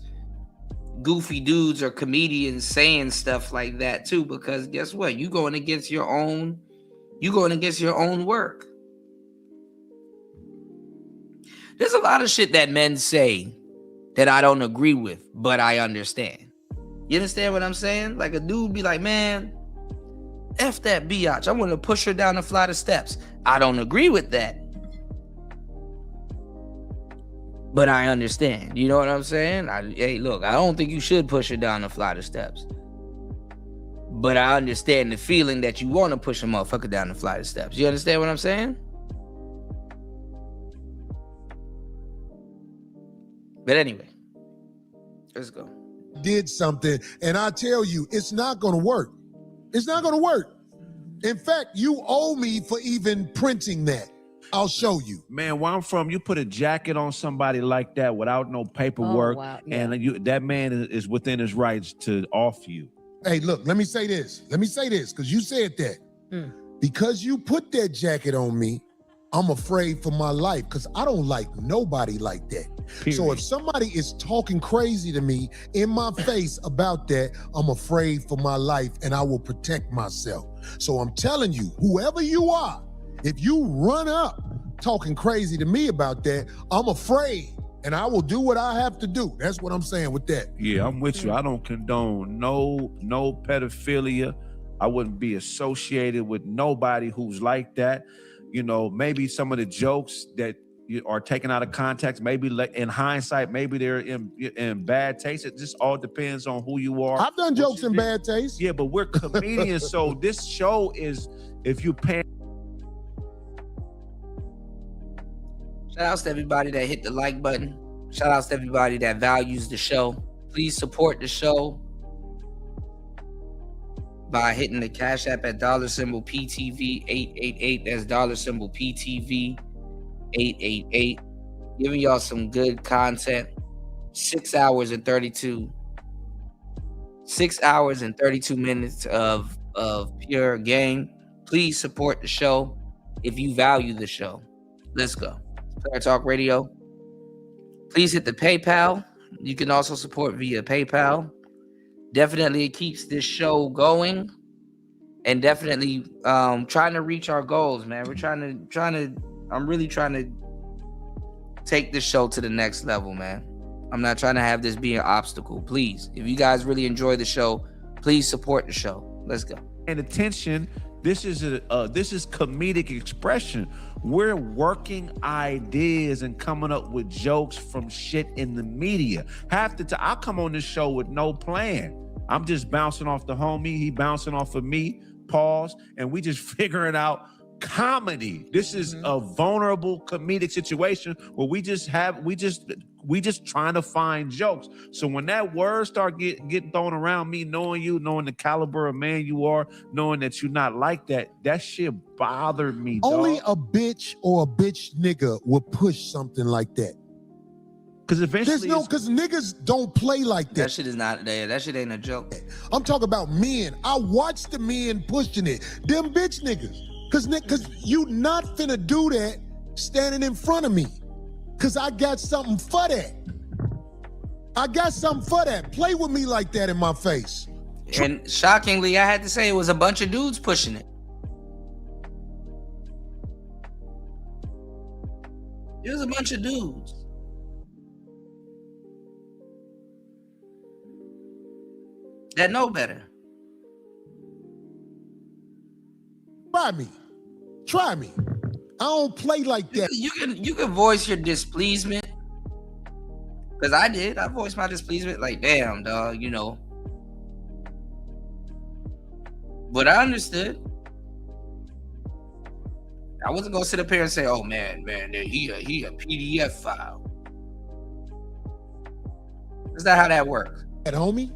goofy dudes or comedians saying stuff like that too, because guess what? You going against your own work. There's a lot of shit that men say that I don't agree with, but I understand. You understand what I'm saying? Like a dude be like, man, F that biatch. I want to push her down a flight of steps. I don't agree with that, but I understand. You know what I'm saying? Hey, look, I don't think you should push her down a flight of steps, but I understand the feeling that you want to push a motherfucker down the flight of steps. You understand what I'm saying? But anyway, let's go. Did something, and I tell you, it's not going to work. It's not going to work. In fact, you owe me for even printing that. I'll show you. Man, where I'm from, you put a jacket on somebody like that without no paperwork, and that man is within his rights to off you. Hey, look, let me say this, because you said that. Because you put that jacket on me, I'm afraid for my life, because I don't like nobody like that. Period. So if somebody is talking crazy to me in my face about that, I'm afraid for my life, and I will protect myself. So I'm telling you, whoever you are, if you run up talking crazy to me about that, I'm afraid, and I will do what I have to do. That's what I'm saying with that. Yeah, I'm with you. I don't condone no pedophilia. I wouldn't be associated with nobody who's like that. You know, maybe some of the jokes that are taken out of context, maybe in hindsight, maybe they're in bad taste. It just all depends on who you are. I've done jokes in bad taste. Yeah, but we're comedians, so this show is, if you pay. Shout outs to everybody that hit the like button. Shout outs to everybody that values the show. Please support the show by hitting the Cash App at $PTV 888. That's $PTV 888. Giving y'all some good content. 6 hours and 32 minutes of pure game. Please support the show if you value the show. Let's go. Player Talk Radio. Please hit the PayPal. You can also support via PayPal. Definitely it keeps this show going, and definitely trying to reach our goals, man. We're trying to I'm really trying to take this show to the next level, man. I'm not trying to have this be an obstacle. Please, if you guys really enjoy the show, please support the show. Let's go. And attention, this is comedic expression. We're working ideas and coming up with jokes from shit in the media. Half the time, I come on this show with no plan. I'm just bouncing off the homie, he bouncing off of me, pause, and we just figuring out comedy. This is a vulnerable comedic situation where we just trying to find jokes. So when that word start getting thrown around, me knowing you, knowing the caliber of man you are, knowing that you're not like that shit bothered me, dog. Only a bitch or a bitch nigga would push something like that. Because eventually, because niggas don't play like that. That shit is not there. That shit ain't a joke. I'm talking about men. I watch the men pushing it. Them bitch niggas. Cause you not finna do that standing in front of me. Cause I got something for that. I got something for that. Play with me like that in my face. And shockingly, I had to say it was a bunch of dudes pushing it. It was a bunch of dudes. That know better. Try me. I don't play like that. You can voice your displeasement. Cause I did. I voiced my displeasement. Like, damn, dog, you know. But I understood. I wasn't gonna sit up here and say, "Oh man, he a PDF file." That's not how that works. That homie.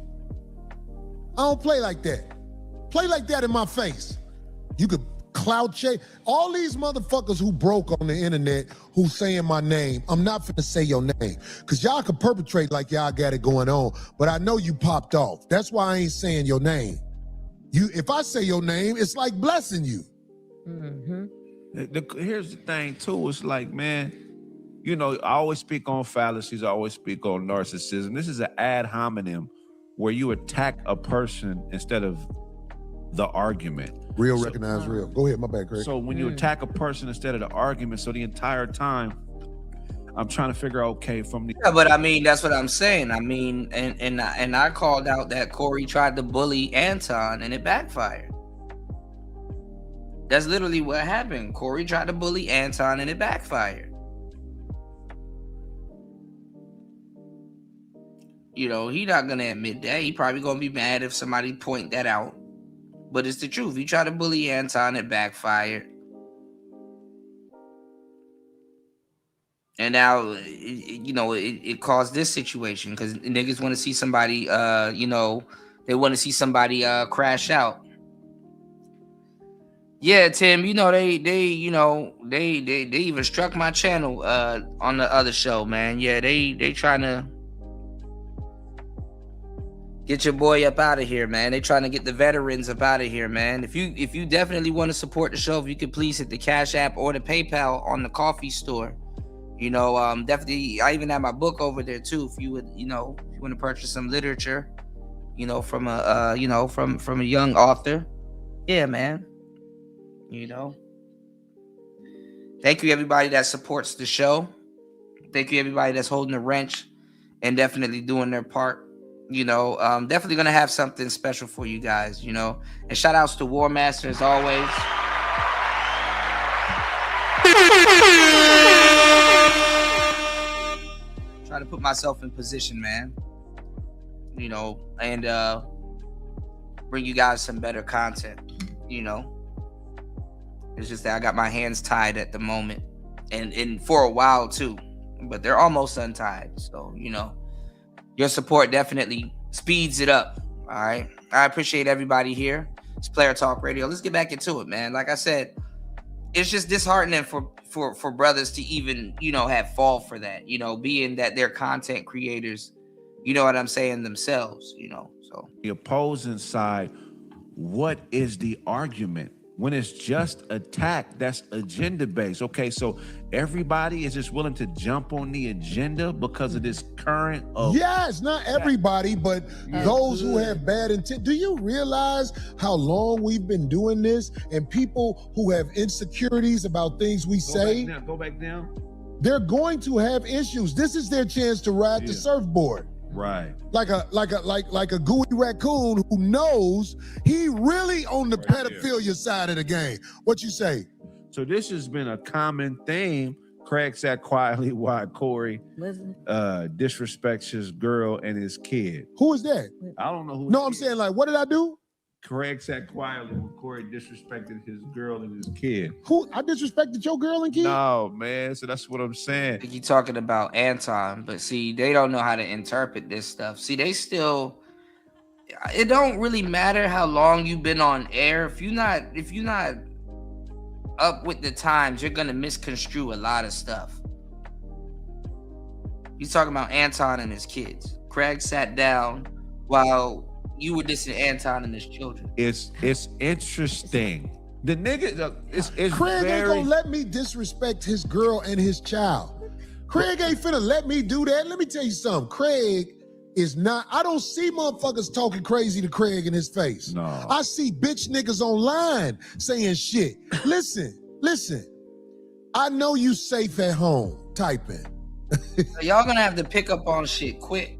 I don't play like that. Play like that in my face. You could clout chase. All these motherfuckers who broke on the internet who saying my name, I'm not finna say your name. Cause y'all can perpetrate like y'all got it going on, but I know you popped off. That's why I ain't saying your name. If I say your name, it's like blessing you. Here's the thing too, it's like, man, you know, I always speak on fallacies, I always speak on narcissism. This is an ad hominem where you attack a person instead of the argument. Real recognize real. Go ahead, my bad, Craig. So when you attack a person instead of the argument, so the entire time I'm trying to figure out, okay, from the but I mean, that's what I'm saying. I mean, and I called out that Corey tried to bully Anton and it backfired. That's literally what happened. Corey tried to bully Anton and it backfired. You know, he not gonna admit that. He probably gonna be mad if somebody point that out. But it's the truth. You try to bully Anton, it backfired. And now, it caused this situation because niggas want to see somebody, they want to see somebody crash out. Yeah, Tim, they even struck my channel on the other show, man. Yeah, they trying to get your boy up out of here, man. They trying to get the veterans up out of here, man. If you definitely want to support the show, if you could please hit the Cash App or the PayPal on the coffee store. Definitely, I even have my book over there too. If you would, if you want to purchase some literature, from a young author. Yeah, man. Thank you everybody that supports the show. Thank you everybody that's holding the wrench and definitely doing their part. Definitely gonna have something special for you guys, and shout outs to War Master as always. Try to put myself in position, man, and bring you guys some better content. It's just that I got my hands tied at the moment and for a while too, but they're almost untied. So, your support definitely speeds it up. All right. I appreciate everybody here. It's Player Talk Radio. Let's get back into it, man. Like I said, it's just disheartening for brothers to even, have fall for that, being that they're content creators, you know what I'm saying, themselves, so. The opposing side, what is the argument? when it's just attack, that's agenda based. Okay, so everybody is just willing to jump on the agenda because of this current of Yes, not everybody, but those who have bad intent. Do you realize how long we've been doing this? And people who have insecurities about things we say, go back down. They're going to have issues. This is their chance to ride the surfboard. Right. Like a gooey raccoon who knows he really on the pedophilia side of the game. What you say? So this has been a common theme. Craig sat quietly while Corey disrespects his girl and his kid. Who is that? I don't know who. No, I'm saying, like, what did I do? Craig sat quietly when Corey disrespected his girl and his kid. Who? I disrespected your girl and kid? No, man. So that's what I'm saying. I think you're talking about Anton, but see, they don't know how to interpret this stuff. See, they still. It don't really matter how long you've been on air. If you're not up with the times, you're gonna misconstrue a lot of stuff. You're talking about Anton and his kids. Craig sat down while you were dissing Anton and his children. It's interesting. The nigga, it's Craig very... ain't gonna let me disrespect his girl and his child. Craig ain't finna let me do that. Let me tell you something. Craig is not, I don't see motherfuckers talking crazy to Craig in his face. No. I see bitch niggas online saying shit. Listen. I know you safe at home typing. Y'all gonna have to pick up on shit quick.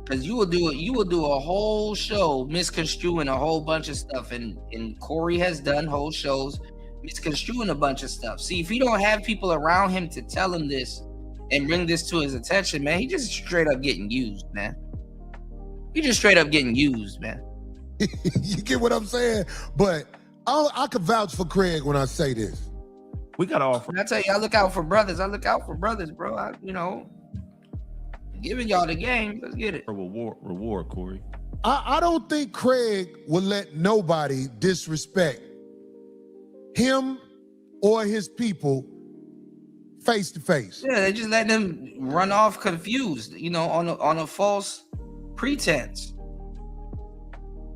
Cause you will do a whole show misconstruing a whole bunch of stuff, and Corey has done whole shows misconstruing a bunch of stuff. See, if he don't have people around him to tell him this and bring this to his attention, man, he just straight up getting used, man. You get what I'm saying? But I could vouch for Craig when I say this. We got to offer. I tell you, I look out for brothers. Bro. Giving y'all the game. Let's get it. Reward, Corey. I don't think Craig will let nobody disrespect him or his people face to face. Yeah, they just let them run off confused, on a false pretense.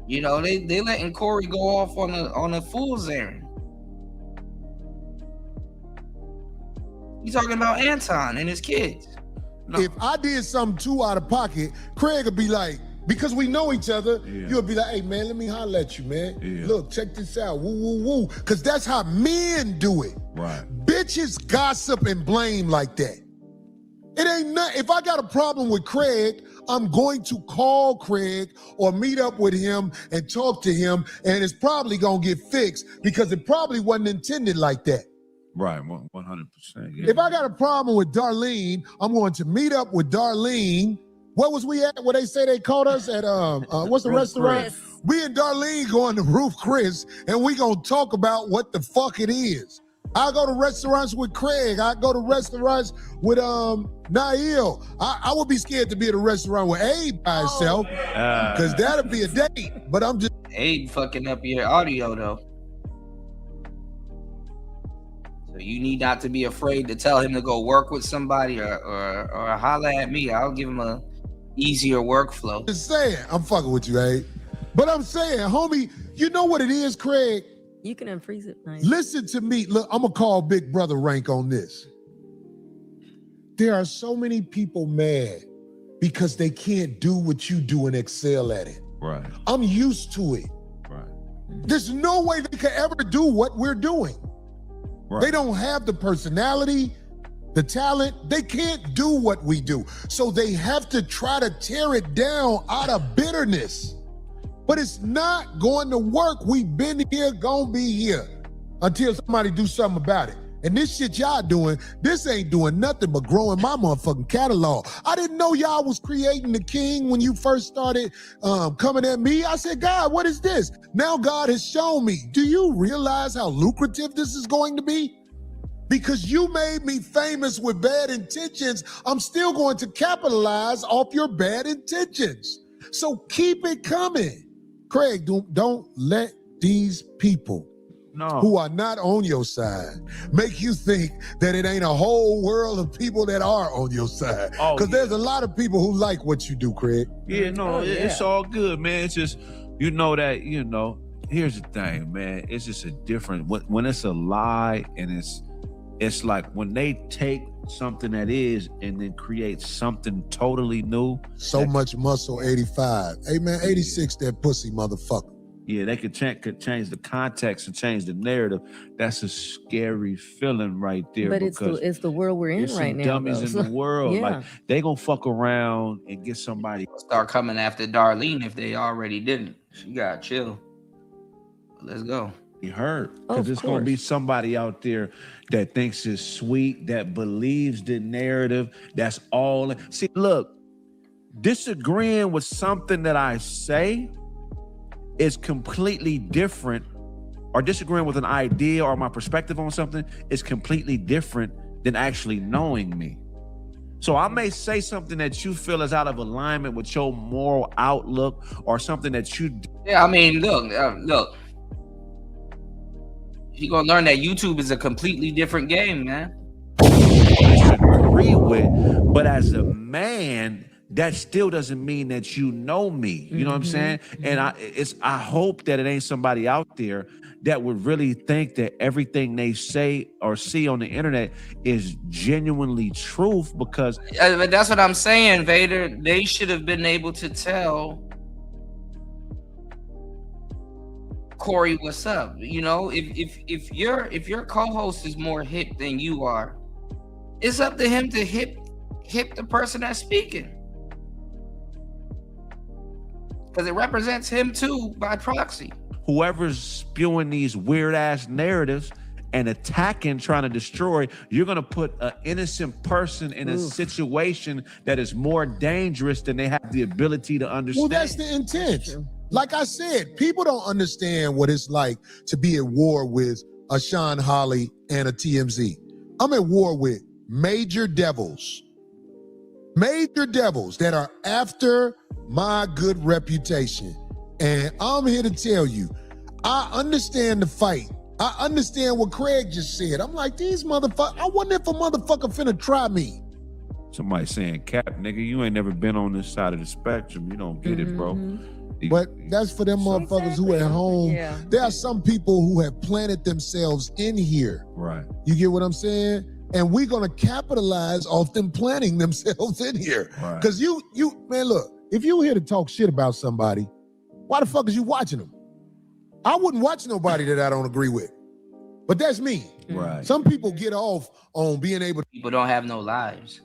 They letting Corey go off on a fool's errand. You talking about Anton and his kids. No. If I did something too out of pocket, Craig would be like, because we know each other, you'll be like, hey man, let me holler at you, man. Yeah. Look, check this out. Woo, woo, woo. Because that's how men do it. Right. Bitches gossip and blame like that. It ain't nothing. If I got a problem with Craig, I'm going to call Craig or meet up with him and talk to him, and it's probably going to get fixed because it probably wasn't intended like that. Right, 100%. Yeah. If I got a problem with Darlene, I'm going to meet up with Darlene. What was we at? Where they say they caught us at? What's the restaurant? Chris. We and Darlene going to Roof Chris, and we gonna talk about what the fuck it is. I go to restaurants with Craig. I go to restaurants with Nail. I would be scared to be at a restaurant with Abe by himself, because that'd be a date. But I'm just Abe fucking up your audio though. So you need not to be afraid to tell him to go work with somebody or holler at me. I'll give him a easier workflow. Just saying, I'm fucking with you, Abe. But I'm saying, homie, you know what it is, Craig? You can unfreeze it. Nice. Listen to me. Look, I'm gonna call Big Brother rank on this. There are so many people mad because they can't do what you do and excel at it. Right. I'm used to it. Right. There's no way they could ever do what we're doing. Right. They don't have the personality, the talent. They can't do what we do. So they have to try to tear it down out of bitterness. But it's not going to work. We've been here, gonna be here until somebody do something about it. And this shit y'all doing, this ain't doing nothing but growing my motherfucking catalog. I didn't know y'all was creating the king when you first started coming at me. I said, God, what is this? Now God has shown me. Do you realize how lucrative this is going to be? Because you made me famous with bad intentions, I'm still going to capitalize off your bad intentions. So keep it coming. Craig, don't let these people who are not on your side make you think that it ain't a whole world of people that are on your side. Because there's a lot of people who like what you do, Craig. Yeah, no, it's all good, man. It's just, that, here's the thing, man. It's just a different when it's a lie, and it's like when they take something that is and then create something totally new. So much muscle, 85. Hey man, 86, that pussy motherfucker. Yeah, they could change the context and change the narrative. That's a scary feeling right there. But it's the world we're in right now. Dummies in the world. Yeah. Like they gonna fuck around and get somebody. Start coming after Darlene if they already didn't. She gotta chill. Let's go. You heard, because there's gonna be somebody out there that thinks it's sweet, that believes the narrative. That's all. See, look, disagreeing with something that I say is completely different, or disagreeing with an idea or my perspective on something is completely different than actually knowing me. So I may say something that you feel is out of alignment with your moral outlook, or something that you. Yeah, I mean, look. You're gonna learn that YouTube is a completely different game, man. Disagree with, but as a man, that still doesn't mean that you know me. You know what I'm saying? And I hope that it ain't somebody out there that would really think that everything they say or see on the internet is genuinely truth, because that's what I'm saying, Vader. They should have been able to tell Corey what's up. You know, if your co-host is more hip than you are, it's up to him to hip the person that's speaking, because it represents him too by proxy. Whoever's spewing these weird ass narratives and attacking, trying to destroy, you're gonna put an innocent person in a situation that is more dangerous than they have the ability to understand. Well, that's the intent. Like I said, people don't understand what it's like to be at war with a Sean Holly and a TMZ. I'm at war with major devils that are after my good reputation. And I'm here to tell you, I understand the fight. I understand what Craig just said. I'm like, these motherfuckers, I wonder if a motherfucker finna try me. Somebody saying, Cap, nigga, you ain't never been on this side of the spectrum. You don't get it, bro. But that's for them motherfuckers who at home. Yeah. There are some people who have planted themselves in here. Right. You get what I'm saying? And we're gonna capitalize off them planting themselves in here. Right. Cause you, man, look, if you here to talk shit about somebody, why the fuck is you watching them? I wouldn't watch nobody that I don't agree with. But that's me. Right. Some people get off on being able to. People don't have no lives.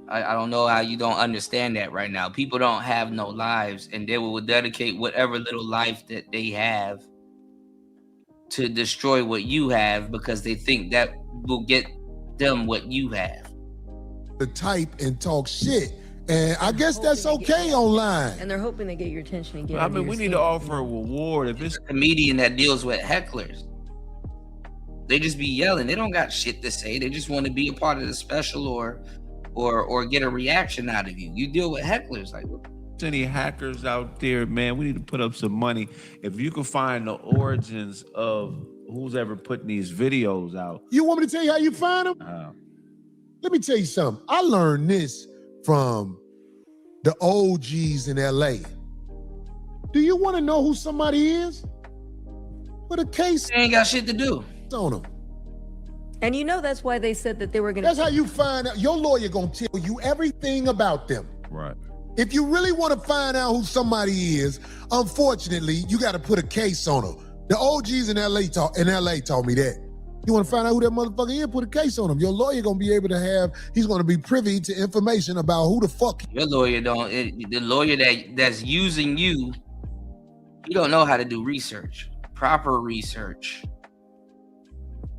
I don't know how you don't understand that right now. People don't have no lives, and they will dedicate whatever little life that they have to destroy what you have, because they think that will get them what you have. To type and talk shit. And I guess that's okay online. And they're hoping they get your attention and get. I mean, we need to offer a reward. If it's a comedian that deals with hecklers, they just be yelling. They don't got shit to say. They just want to be a part of the special or get a reaction out of you. You deal with hecklers like. Any hackers out there, man, we need to put up some money. If you can find the origins of who's ever putting these videos out. You want me to tell you how you find them? Let me tell you something. I learned this from the OGs in LA. Do you want to know who somebody is? Put a case. They ain't got shit to do on them. And you know that's why they said that they were gonna. That's how you find out. Your lawyer gonna tell you everything about them. Right. If you really want to find out who somebody is, unfortunately, you got to put a case on them. The OGs in LA told me that. You want to find out who that motherfucker is, put a case on him. Your lawyer gonna be able to have, he's gonna be privy to information about who the fuck. Your lawyer don't, the lawyer that's using you, you don't know how to do research, proper research.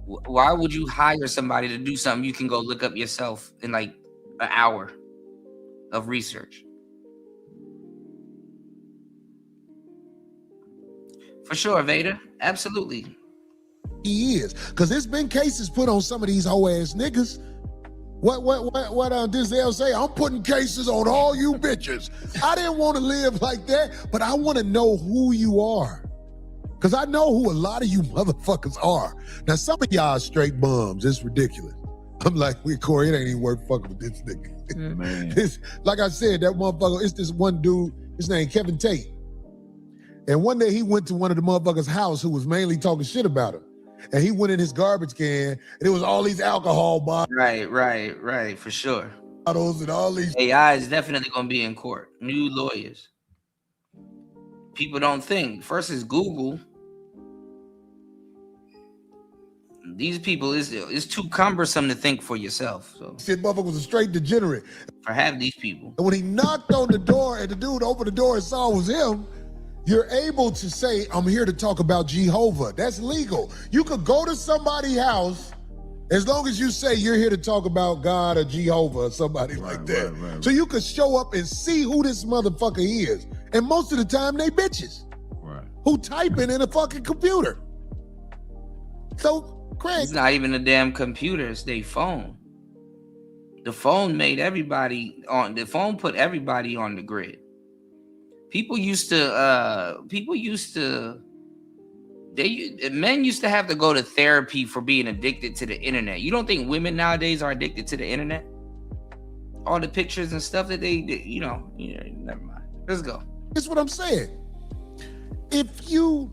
Why would you hire somebody to do something you can go look up yourself in like an hour of research? For sure, Vader. Absolutely. He is. Because there's been cases put on some of these hoe ass niggas. What Denzel say? I'm putting cases on all you bitches. I didn't want to live like that, but I want to know who you are. Because I know who a lot of you motherfuckers are. Now, some of y'all straight bums. It's ridiculous. I'm like, Corey, it ain't even worth fucking with this nigga. Man. Like I said, that motherfucker, it's this one dude, his name Kevin Tate. And one day he went to one of the motherfuckers' house who was mainly talking shit about him. And he went in his garbage can, and it was all these alcohol bottles. Right, for sure. And all these AI is definitely gonna be in court. New lawyers. People don't think. First is Google. These people it's too cumbersome to think for yourself. So shit motherfucker was a straight degenerate. For half these people. And when he knocked on the door and the dude opened the door and saw it was him, you're able to say, I'm here to talk about Jehovah. That's legal. You could go to somebody's house as long as you say you're here to talk about God or Jehovah or somebody like that. Right. So you could show up and see who this motherfucker is. And most of the time they bitches. Right. Who typing in a fucking computer. So Craig. It's not even a damn computer, it's their phone. The phone made everybody on the phone put everybody on the grid. Men used to have to go to therapy for being addicted to the internet. You don't think women nowadays are addicted to the internet? All the pictures and stuff that they did, never mind. Let's go. That's what I'm saying. If you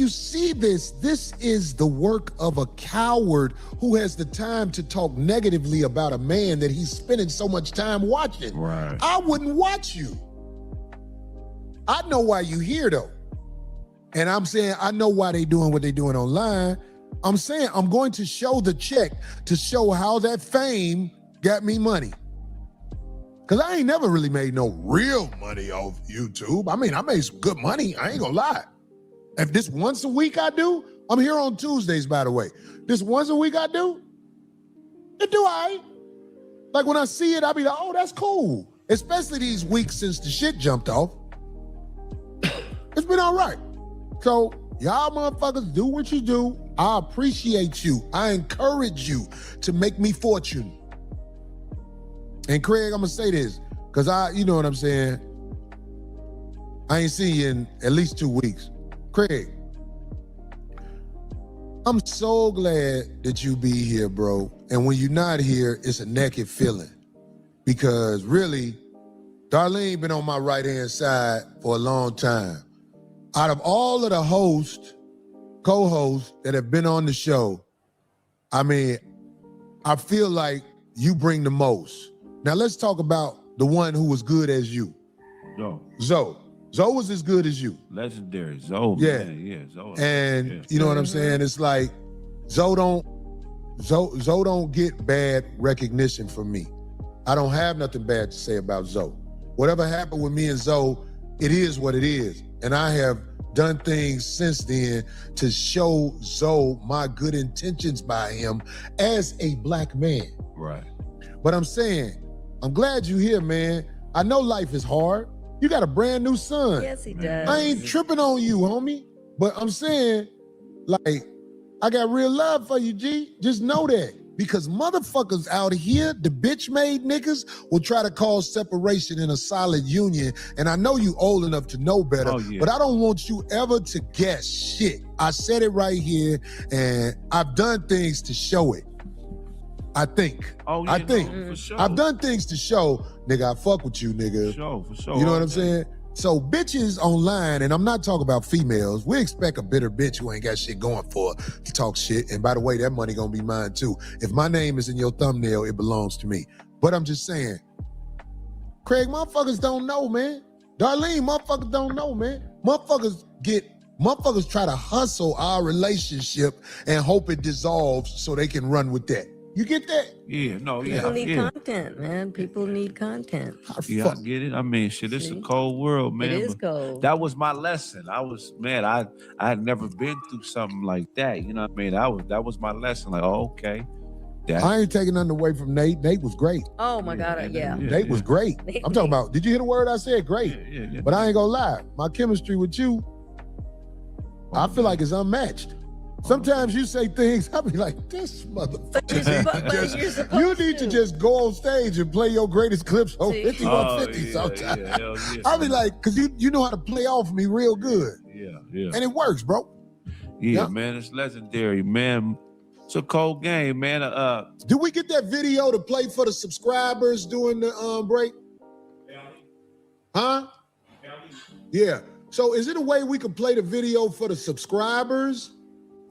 see this is the work of a coward who has the time to talk negatively about a man that he's spending so much time watching. Right. I wouldn't watch you. I know why you here though. And I'm saying, I know why they doing what they doing online. I'm saying I'm going to show the check to show how that fame got me money. Cause I ain't never really made no real money off YouTube. I mean, I made some good money, I ain't gonna lie. If this once a week I do, I'm here on Tuesdays, by the way. This once a week I do, it do all right. Like when I see it, I'll be like, oh, that's cool. Especially these weeks since the shit jumped off. It's been all right. So y'all motherfuckers do what you do. I appreciate you. I encourage you to make me fortune. And Craig, I'm gonna say this, cause you know what I'm saying? I ain't seen you in at least 2 weeks. Craig, I'm so glad that you be here, bro. And when you're not here, it's a naked feeling. Because really, Darlene been on my right-hand side for a long time. Out of all of the hosts, co-hosts that have been on the show, I mean, I feel like you bring the most. Now let's talk about the one who was good as you. Zoe. Zoe was as good as you. Legendary. Zoe. Yeah. Man. Yeah. Zoe. And yeah. You know what I'm saying? It's like Zoe don't get bad recognition from me. I don't have nothing bad to say about Zoe. Whatever happened with me and Zoe, it is what it is. And I have done things since then to show Zoe my good intentions by him as a black man. Right. But I'm saying, I'm glad you're here, man. I know life is hard. You got a brand new son. Yes, he does. I ain't tripping on you, homie. But I'm saying, like, I got real love for you, G. Just know that. Because motherfuckers out here, the bitch-made niggas, will try to cause separation in a solid union. And I know you old enough to know better, but I don't want you ever to guess shit. I said it right here, and I've done things to show it. I think. For sure. I've done things to show, nigga, I fuck with you, nigga. For sure. You know what I'm saying? So bitches online, and I'm not talking about females, we expect a bitter bitch who ain't got shit going for her to talk shit. And by the way, that money gonna be mine too. If my name is in your thumbnail, it belongs to me. But I'm just saying, Craig, motherfuckers don't know, man. Darlene, motherfuckers don't know, man. Motherfuckers try to hustle our relationship and hope it dissolves so they can run with that. You get that? Yeah, no, yeah. People need content, man. People need content. Yeah, I get it. I mean, shit, it's a cold world, man. It is cold. That was my lesson. I had never been through something like that. You know what I mean? That was my lesson. Like, oh, okay. I ain't taking nothing away from Nate. Nate was great. Oh my God, yeah. Nate was great. I'm talking about, did you hear the word I said? Great. Yeah. But I ain't gonna lie. My chemistry with you, I feel like it's unmatched. Sometimes you say things, I'll be like, this motherfucker. You need to just go on stage and play your greatest clips on 5150 sometimes. I'll be like, because you know how to play off me real good. Yeah. And it works, bro. Yeah, man, it's legendary, man. It's a cold game, man. Did we get that video to play for the subscribers during the break? Huh? Yeah. So is it a way we could play the video for the subscribers,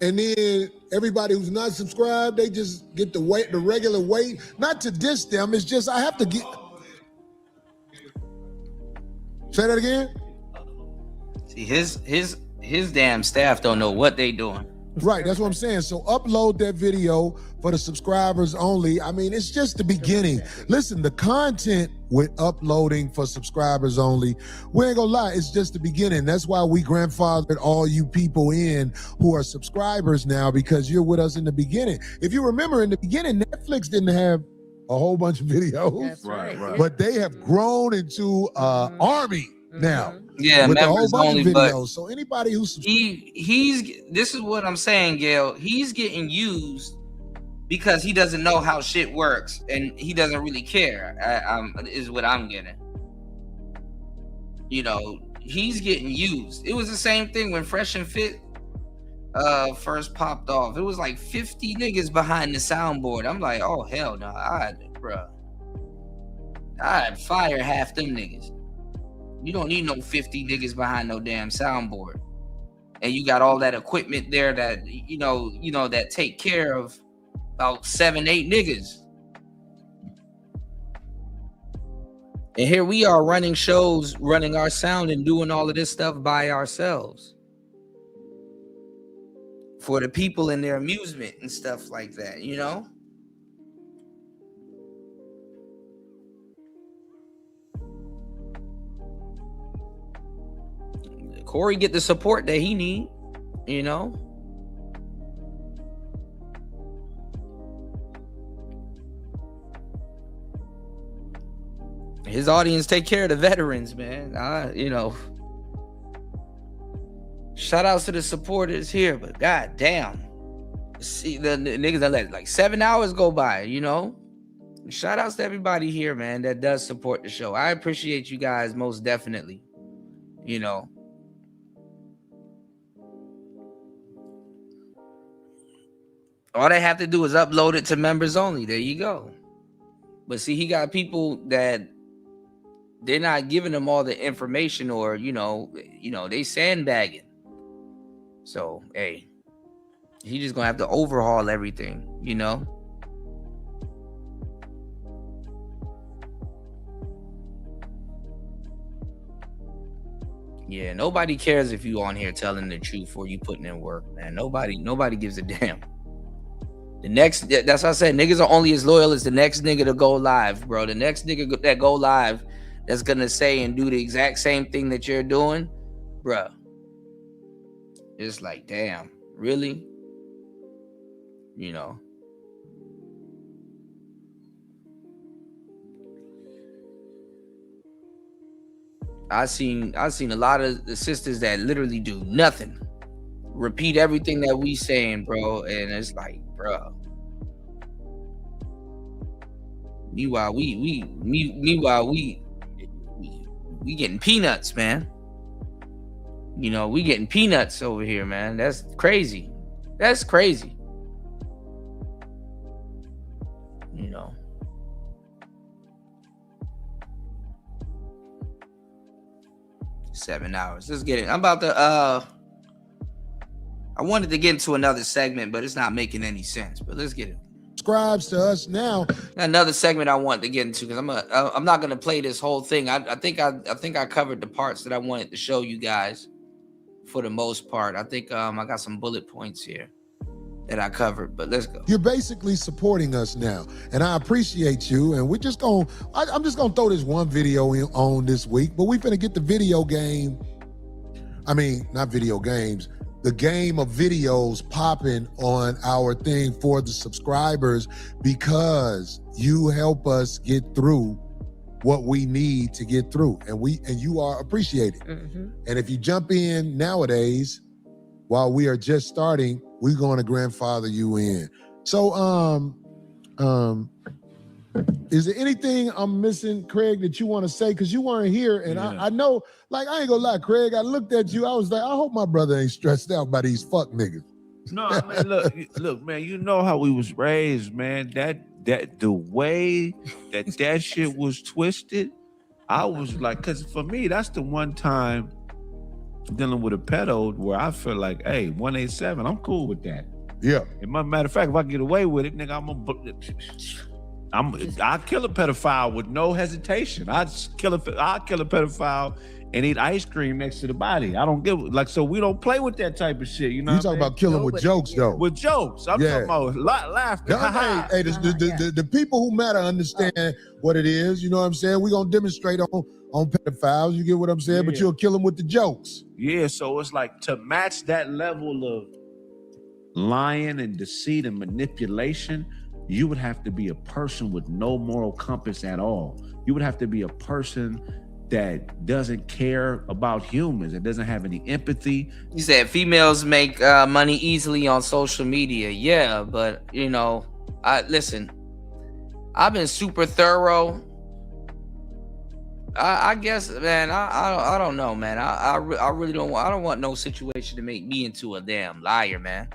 and then everybody who's not subscribed, they just get the regular weight? Not to diss them, it's just I have to get. Say that again. See, his damn staff don't know what they doing. Right, that's what I'm saying. So upload that video for the subscribers only. I mean, it's just the beginning. Listen, the content with uploading for subscribers only, we ain't gonna lie, it's just the beginning. That's why we grandfathered all you people in who are subscribers now, because you're with us in the beginning. If you remember, in the beginning, Netflix didn't have a whole bunch of videos. Right. But they have grown into army now. Yeah, with a whole members bunch only, of but videos. So anybody who's he's this is what I'm saying, Gail. He's getting used because he doesn't know how shit works and he doesn't really care. Is what I'm getting. You know, he's getting used. It was the same thing when Fresh and Fit first popped off. It was like 50 niggas behind the soundboard. I'm like, oh hell no, I'd fire half them niggas. You don't need no 50 niggas behind no damn soundboard. And you got all that equipment there that you know that take care of about 7-8 niggas. And here we are running shows, running our sound and doing all of this stuff by ourselves. For the people and their amusement and stuff like that, you know? Corey get the support that he need, you know? His audience take care of the veterans, man. You know. Shout outs to the supporters here, but god damn. See the niggas that let like 7 hours go by, you know? Shout outs to everybody here, man, that does support the show. I appreciate you guys most definitely. You know. All they have to do is upload it to members only. There you go. But see, he got people that they're not giving them all the information, or you know, they sandbagging. So hey, he just gonna have to overhaul everything, you know. Yeah, nobody cares if you on here telling the truth or you putting in work, man. Nobody gives a damn. The next, that's what I said, niggas are only as loyal as the next nigga to go live, bro. The next nigga that go live that's gonna say and do the exact same thing that you're doing, bro. It's like, damn, really? You know. I seen a lot of the sisters that literally do nothing. Repeat everything that we saying, bro, and it's like, bro. Meanwhile, we getting peanuts, man. You know, we getting peanuts over here, man. That's crazy. That's crazy. You know. $7 hours. Let's get it. I'm about to I wanted to get into another segment, but it's not making any sense. But let's get it. Subscribes to us now. Another segment I want to get into, because I'm not gonna play this whole thing. I think I covered the parts that I wanted to show you guys for the most part. I think I got some bullet points here that I covered, but let's go. You're basically supporting us now, and I appreciate you. And we're just gonna, I'm just gonna throw this one video on this week, but we finna get the video game. I mean, not video games. The game of videos popping on our thing for the subscribers, because you help us get through what we need to get through, and you are appreciated. Mm-hmm. And if you jump in nowadays while we are just starting, we're going to grandfather you in. So is there anything I'm missing, Craig, that you want to say? Because you weren't here, and yeah. I know, like, I ain't gonna lie, Craig, I looked at you, I was like, I hope my brother ain't stressed out by these fuck niggas. No, man, look, man, you know how we was raised, man. That the way that shit was twisted, I was like, because for me, that's the one time dealing with a pedo where I feel like, hey, 187, I'm cool with that. Yeah. As a matter of fact, if I get away with it, nigga, I'll kill a pedophile with no hesitation. I'll kill a pedophile and eat ice cream next to the body. I don't give so we don't play with that type of shit. You know, You talking about killing with jokes though? With jokes, I'm talking about laughter. Hey, the people who matter understand what it is. You know what I'm saying? We gonna demonstrate on pedophiles. You get what I'm saying? But Yeah. you'll kill them with the jokes. Yeah, so it's like to match that level of lying and deceit and manipulation, you would have to be a person with no moral compass at all. You would have to be a person that doesn't care about humans, that doesn't have any empathy. You said females make money easily on social media. Yeah, but you know, listen, I've been super thorough. I guess, man, I don't know, man. I really don't want no situation to make me into a damn liar, man.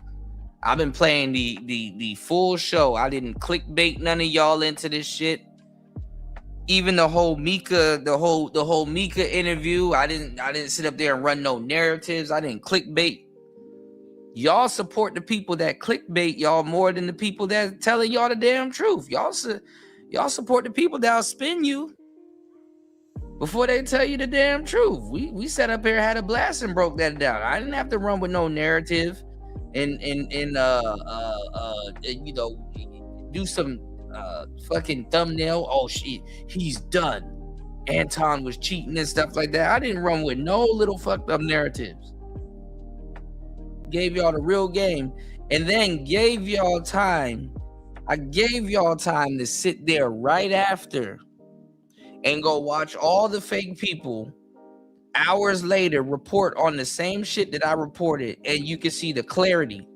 I've been playing the full show. I didn't clickbait none of y'all into this shit. Even the whole Mika interview, I didn't sit up there and run no narratives. I didn't clickbait. Y'all support the people that clickbait y'all more than the people that telling y'all the damn truth. Y'all support the people that'll spin you before they tell you the damn truth. We sat up here, had a blast, and broke that down. I didn't have to run with no narrative and you know, do some fucking thumbnail. Oh shit, he's done. Anton was cheating and stuff like that. I didn't run with no little fucked up narratives. Gave y'all the real game, and then gave y'all time. I gave y'all time to sit there right after and go watch all the fake people hours later report on the same shit that I reported, and you can see the clarity.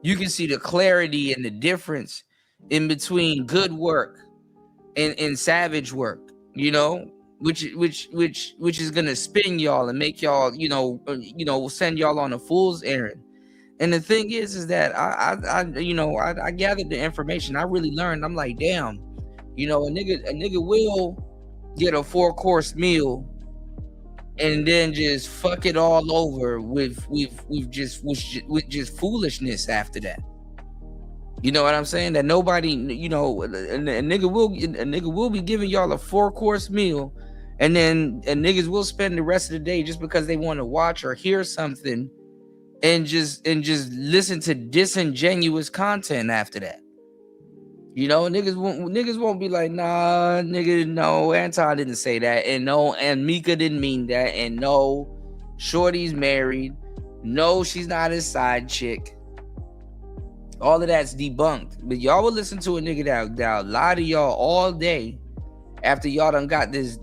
You can see the clarity and the difference in between good work and savage work, you know, which is gonna spin y'all and make y'all, you know, send y'all on a fool's errand. And the thing is that I gathered the information. I really learned. I'm like, damn, you know, a nigga will get a 4-course meal and then just fuck it all over with just foolishness after that. You know what I'm saying? That nobody, you know, a nigga will be giving y'all a 4-course meal, and niggas will spend the rest of the day just because they want to watch or hear something, and just listen to disingenuous content after that. You know, niggas won't be like, nah, nigga, no, Anton didn't say that, and no, and Mika didn't mean that, and no, Shorty's married, no, she's not his side chick. All of that's debunked. But y'all will listen to a nigga that'll lie to y'all all day after y'all done got this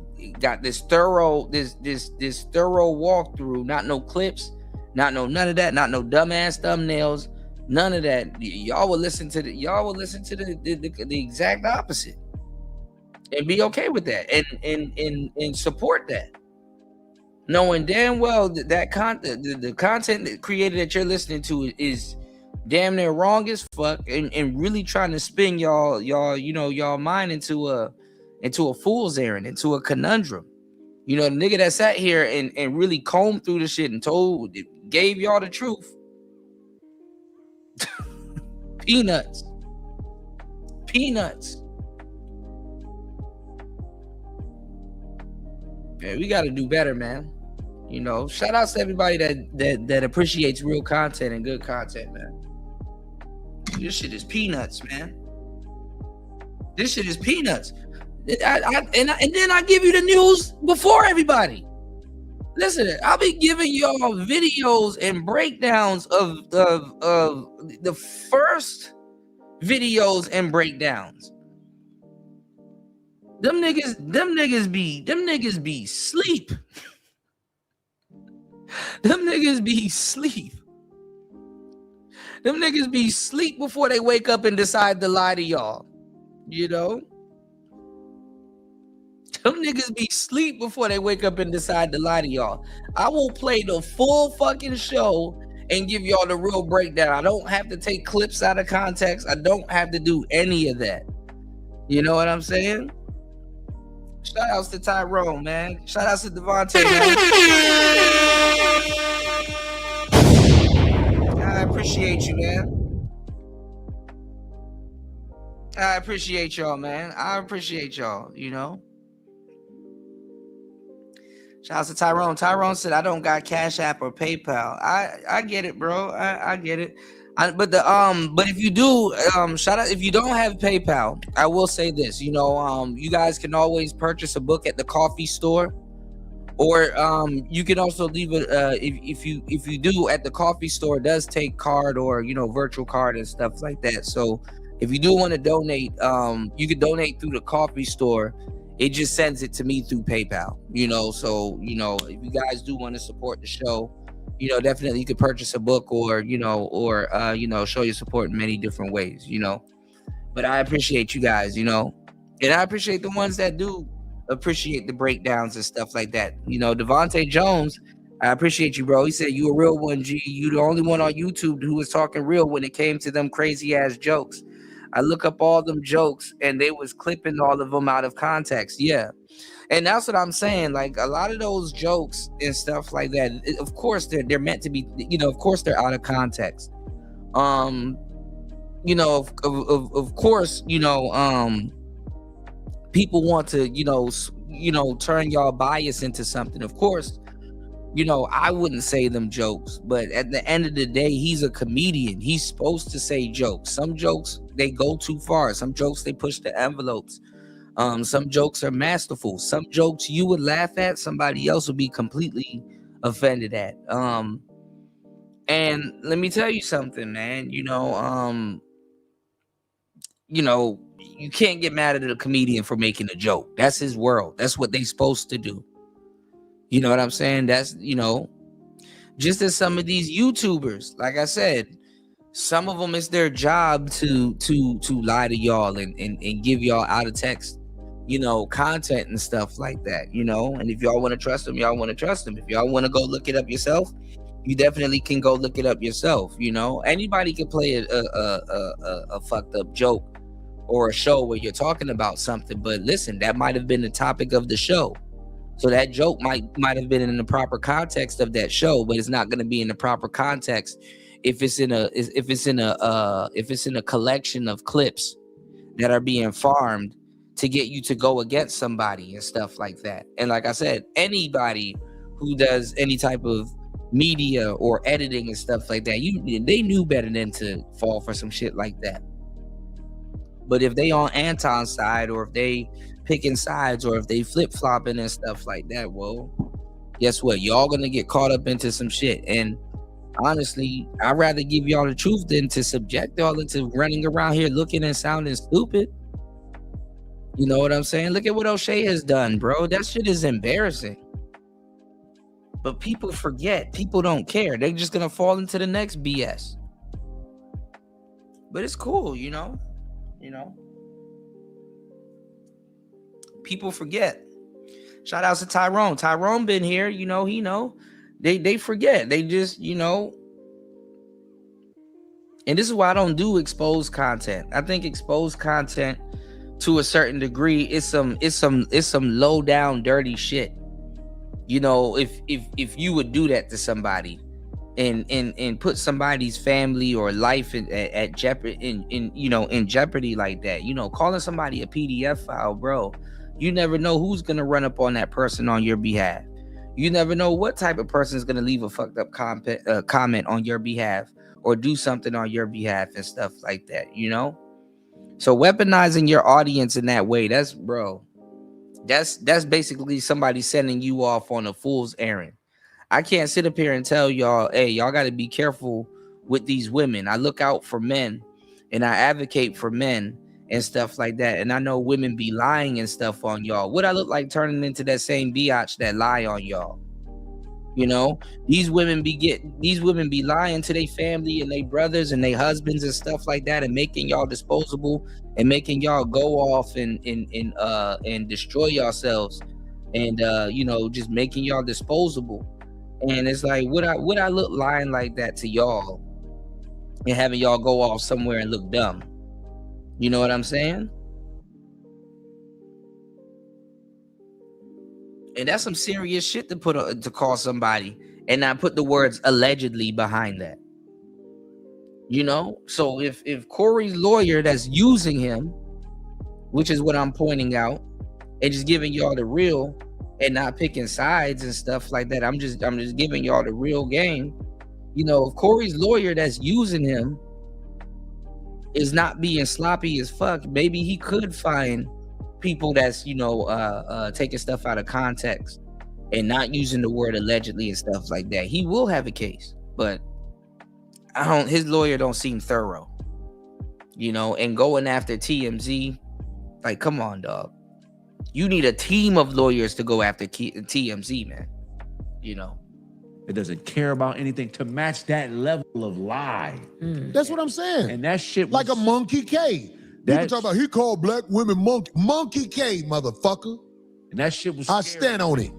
thorough walkthrough, not no clips, none of that, not no dumbass thumbnails. None of that. Y'all will listen to the exact opposite and be okay with that and support that, knowing damn well that content, the content created that you're listening to is damn near wrong as fuck and really trying to spin y'all mind into a fool's errand, into a conundrum. You know, the nigga that sat here and really combed through the shit and gave y'all the truth. Peanuts. Yeah, we gotta do better, man. You know, shout outs to everybody that appreciates real content and good content, man. This shit is peanuts, man. This shit is peanuts. And then I give you the news before everybody. Listen, I'll be giving y'all videos and breakdowns of the first videos and breakdowns. Them niggas be sleep. Them niggas be sleep. Them niggas be sleep before they wake up and decide to lie to y'all. You know? Them niggas be sleep before they wake up and decide to lie to y'all. I will play the full fucking show and give y'all the real breakdown. I don't have to take clips out of context. I don't have to do any of that. You know what I'm saying? Shout outs to Tyrone, man. Shout outs to Devontae, man. I appreciate you, man. I appreciate y'all, man. I appreciate y'all, you know. Shout out to Tyrone. Tyrone said, I don't got Cash App or PayPal. I get it, bro. I get it. But if you do, shout out, if you don't have PayPal, I will say this, you know, you guys can always purchase a book at the coffee store, or you can also leave it if you do at the coffee store, it does take card or, you know, virtual card and stuff like that. So if you do want to donate, you can donate through the coffee store. It just sends it to me through PayPal, you know. So, you know, if you guys do want to support the show, you know, definitely you could purchase a book, or, you know, show your support in many different ways, you know. But I appreciate you guys, you know, and I appreciate the ones that do appreciate the breakdowns and stuff like that. You know, Devontae Jones, I appreciate you, bro. He said you a real one, G. You the only one on YouTube who was talking real when it came to them crazy ass jokes. I look up all them jokes and they was clipping all of them out of context. Yeah. And that's what I'm saying. Like, a lot of those jokes and stuff like that, of course they're meant to be, you know, of course they're out of context. You know, of course, you know, people want to, you know, turn y'all bias into something. Of course, you know, I wouldn't say them jokes, but at the end of the day, he's a comedian. He's supposed to say jokes. Some jokes, they go too far. Some jokes, they push the envelopes. Some jokes are masterful. Some jokes you would laugh at, somebody else would be completely offended at. And let me tell you something, man. You know, you can't get mad at a comedian for making a joke. That's his world. That's what they supposed to do. You know what I'm saying? That's, you know, just as some of these YouTubers, like I said, some of them, it's their job to lie to y'all and give y'all out of text, you know, content and stuff like that, you know. And if y'all want to trust them, y'all want to trust them. If y'all want to go look it up yourself, you definitely can go look it up yourself. You know, anybody can play a fucked up joke or a show where you're talking about something, but listen, that might have been the topic of the show. So that joke might have been in the proper context of that show, but it's not going to be in the proper context if it's in a collection of clips that are being farmed to get you to go against somebody and stuff like that. And like I said, anybody who does any type of media or editing and stuff like that, they knew better than to fall for some shit like that. But if they on Anton's side, or if they picking sides, or if they flip-flopping and stuff like that, well, guess what? Y'all gonna get caught up into some shit. And honestly, I'd rather give y'all the truth than to subject y'all into running around here looking and sounding stupid. You know what I'm saying? Look at what O'Shea has done, bro. That shit is embarrassing. But people forget. People don't care. They're just gonna fall into the next BS. But it's cool, you know? You know? People forget. Shout out to Tyrone. Tyrone been here, you know, he know. They forget. They just, you know. And this is why I don't do exposed content. I think exposed content to a certain degree is some low down dirty shit. You know, if you would do that to somebody and put somebody's family or life at jeopardy in jeopardy like that, you know, calling somebody a PDF file, bro. You never know who's gonna run up on that person on your behalf. You never know what type of person is gonna leave a fucked up comment on your behalf or do something on your behalf and stuff like that, you know? So weaponizing your audience in that way, that's basically somebody sending you off on a fool's errand. I can't sit up here and tell y'all, hey, y'all got to be careful with these women. I look out for men and I advocate for men and stuff like that. And I know women be lying and stuff on y'all. What I look like turning into that same biatch that lie on y'all? You know, these women be lying to their family and their brothers and their husbands and stuff like that, and making y'all disposable and making y'all go off and destroy yourselves, and you know, just making y'all disposable. And it's like, would I look lying like that to y'all and having y'all go off somewhere and look dumb? You know what I'm saying? And that's some serious shit to call somebody and not put the words allegedly behind that. You know, so if Corey's lawyer that's using him, which is what I'm pointing out, and just giving y'all the real and not picking sides and stuff like that, I'm just giving y'all the real game. You know, if Corey's lawyer that's using him is not being sloppy as fuck, maybe he could find people that's, you know, taking stuff out of context and not using the word allegedly and stuff like that. He will have a case, but his lawyer don't seem thorough, you know, and going after TMZ, like, come on, dog. You need a team of lawyers to go after TMZ, man. You know, it doesn't care about anything to match that level of lie. That's what I'm saying. And that shit was, like a Monkey K. People talk about he called black women Monkey K, motherfucker. And that shit was I stand on it.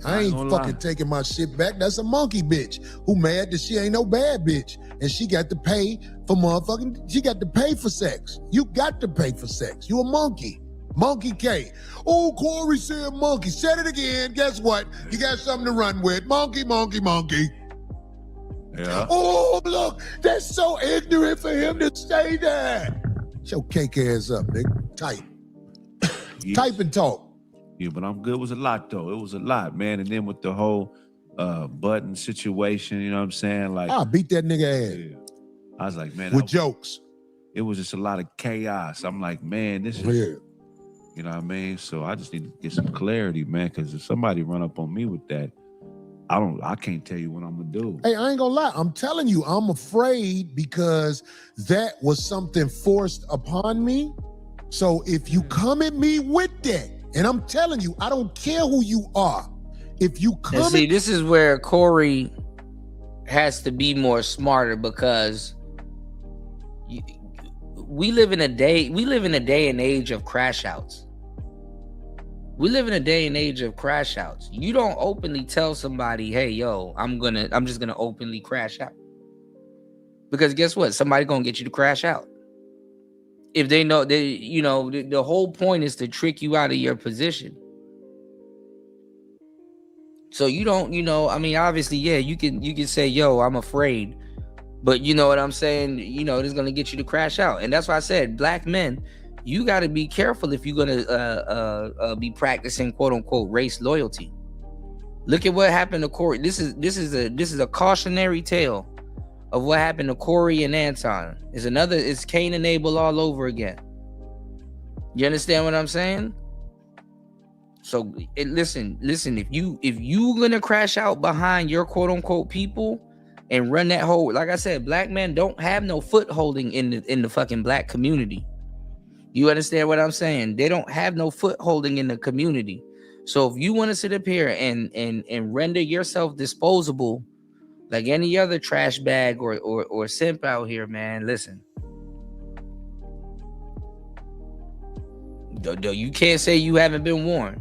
I ain't fucking taking my shit back. That's a monkey bitch who mad that she ain't no bad bitch. And she got to pay for motherfucking, she got to pay for sex. You got to pay for sex. You a monkey. Monkey K. Oh, Corey said monkey. Said it again. Guess what? You got something to run with. Monkey, monkey, monkey. Yeah. Oh, look. That's so ignorant for him to say that. Get your cake ass up, nigga. Type. Yeah. Type and talk. Yeah, but I'm good. It was a lot, though. It was a lot, man. And then with the whole Button situation, you know what I'm saying? Like, I'll beat that nigga ass. Yeah. I was like, man. With jokes. It was just a lot of chaos. I'm like, man, this is... Yeah. You know what I mean? So I just need to get some clarity, man, because if somebody run up on me with that, I can't tell you what I'm gonna do. Hey, I ain't gonna lie. I'm telling you, I'm afraid because that was something forced upon me. So if you come at me with that, and I'm telling you, I don't care who you are. If you come and see, this is where Corey has to be more smarter, because we live in a day and age of crash outs. We live in a day and age of crash outs. You don't openly tell somebody, hey, yo, I'm just gonna openly crash out. Because guess what? Somebody gonna get you to crash out. If they know the whole point is to trick you out of your position. So you don't, I mean, obviously, yeah, you can say, yo, I'm afraid. But you know what I'm saying? This is gonna get you to crash out. And that's why I said, black men, you got to be careful if you're gonna be practicing quote unquote race loyalty. Look at what happened to Corey. This is a cautionary tale of what happened to Corey and Anton. It's Cain and Abel all over again. You understand what I'm saying? So listen. If you gonna crash out behind your quote unquote people and run that whole, like I said, black men don't have no footholding in the fucking black community. You understand what I'm saying? They don't have no footholding in the community. So if you want to sit up here and render yourself disposable like any other trash bag or simp out here, man, listen. You can't say you haven't been warned.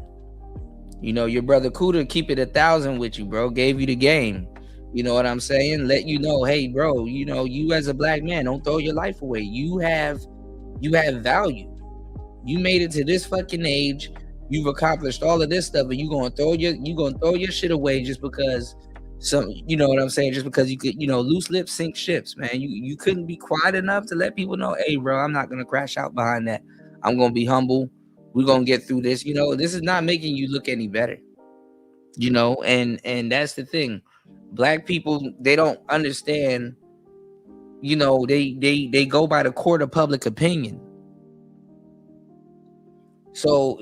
Your brother Kuda keep it 1,000 with you, bro. Gave you the game. You know what I'm saying? Let you know, hey, bro, you as a black man, don't throw your life away. You have value. You made it to this fucking age. You've accomplished all of this stuff, and you gonna throw your shit away just because you know what I'm saying? Just because you could, loose lips sink ships, man. You couldn't be quiet enough to let people know, hey, bro, I'm not gonna crash out behind that. I'm gonna be humble. We're gonna get through this. This is not making you look any better. And that's the thing. Black people, they don't understand. They go by the court of public opinion. So,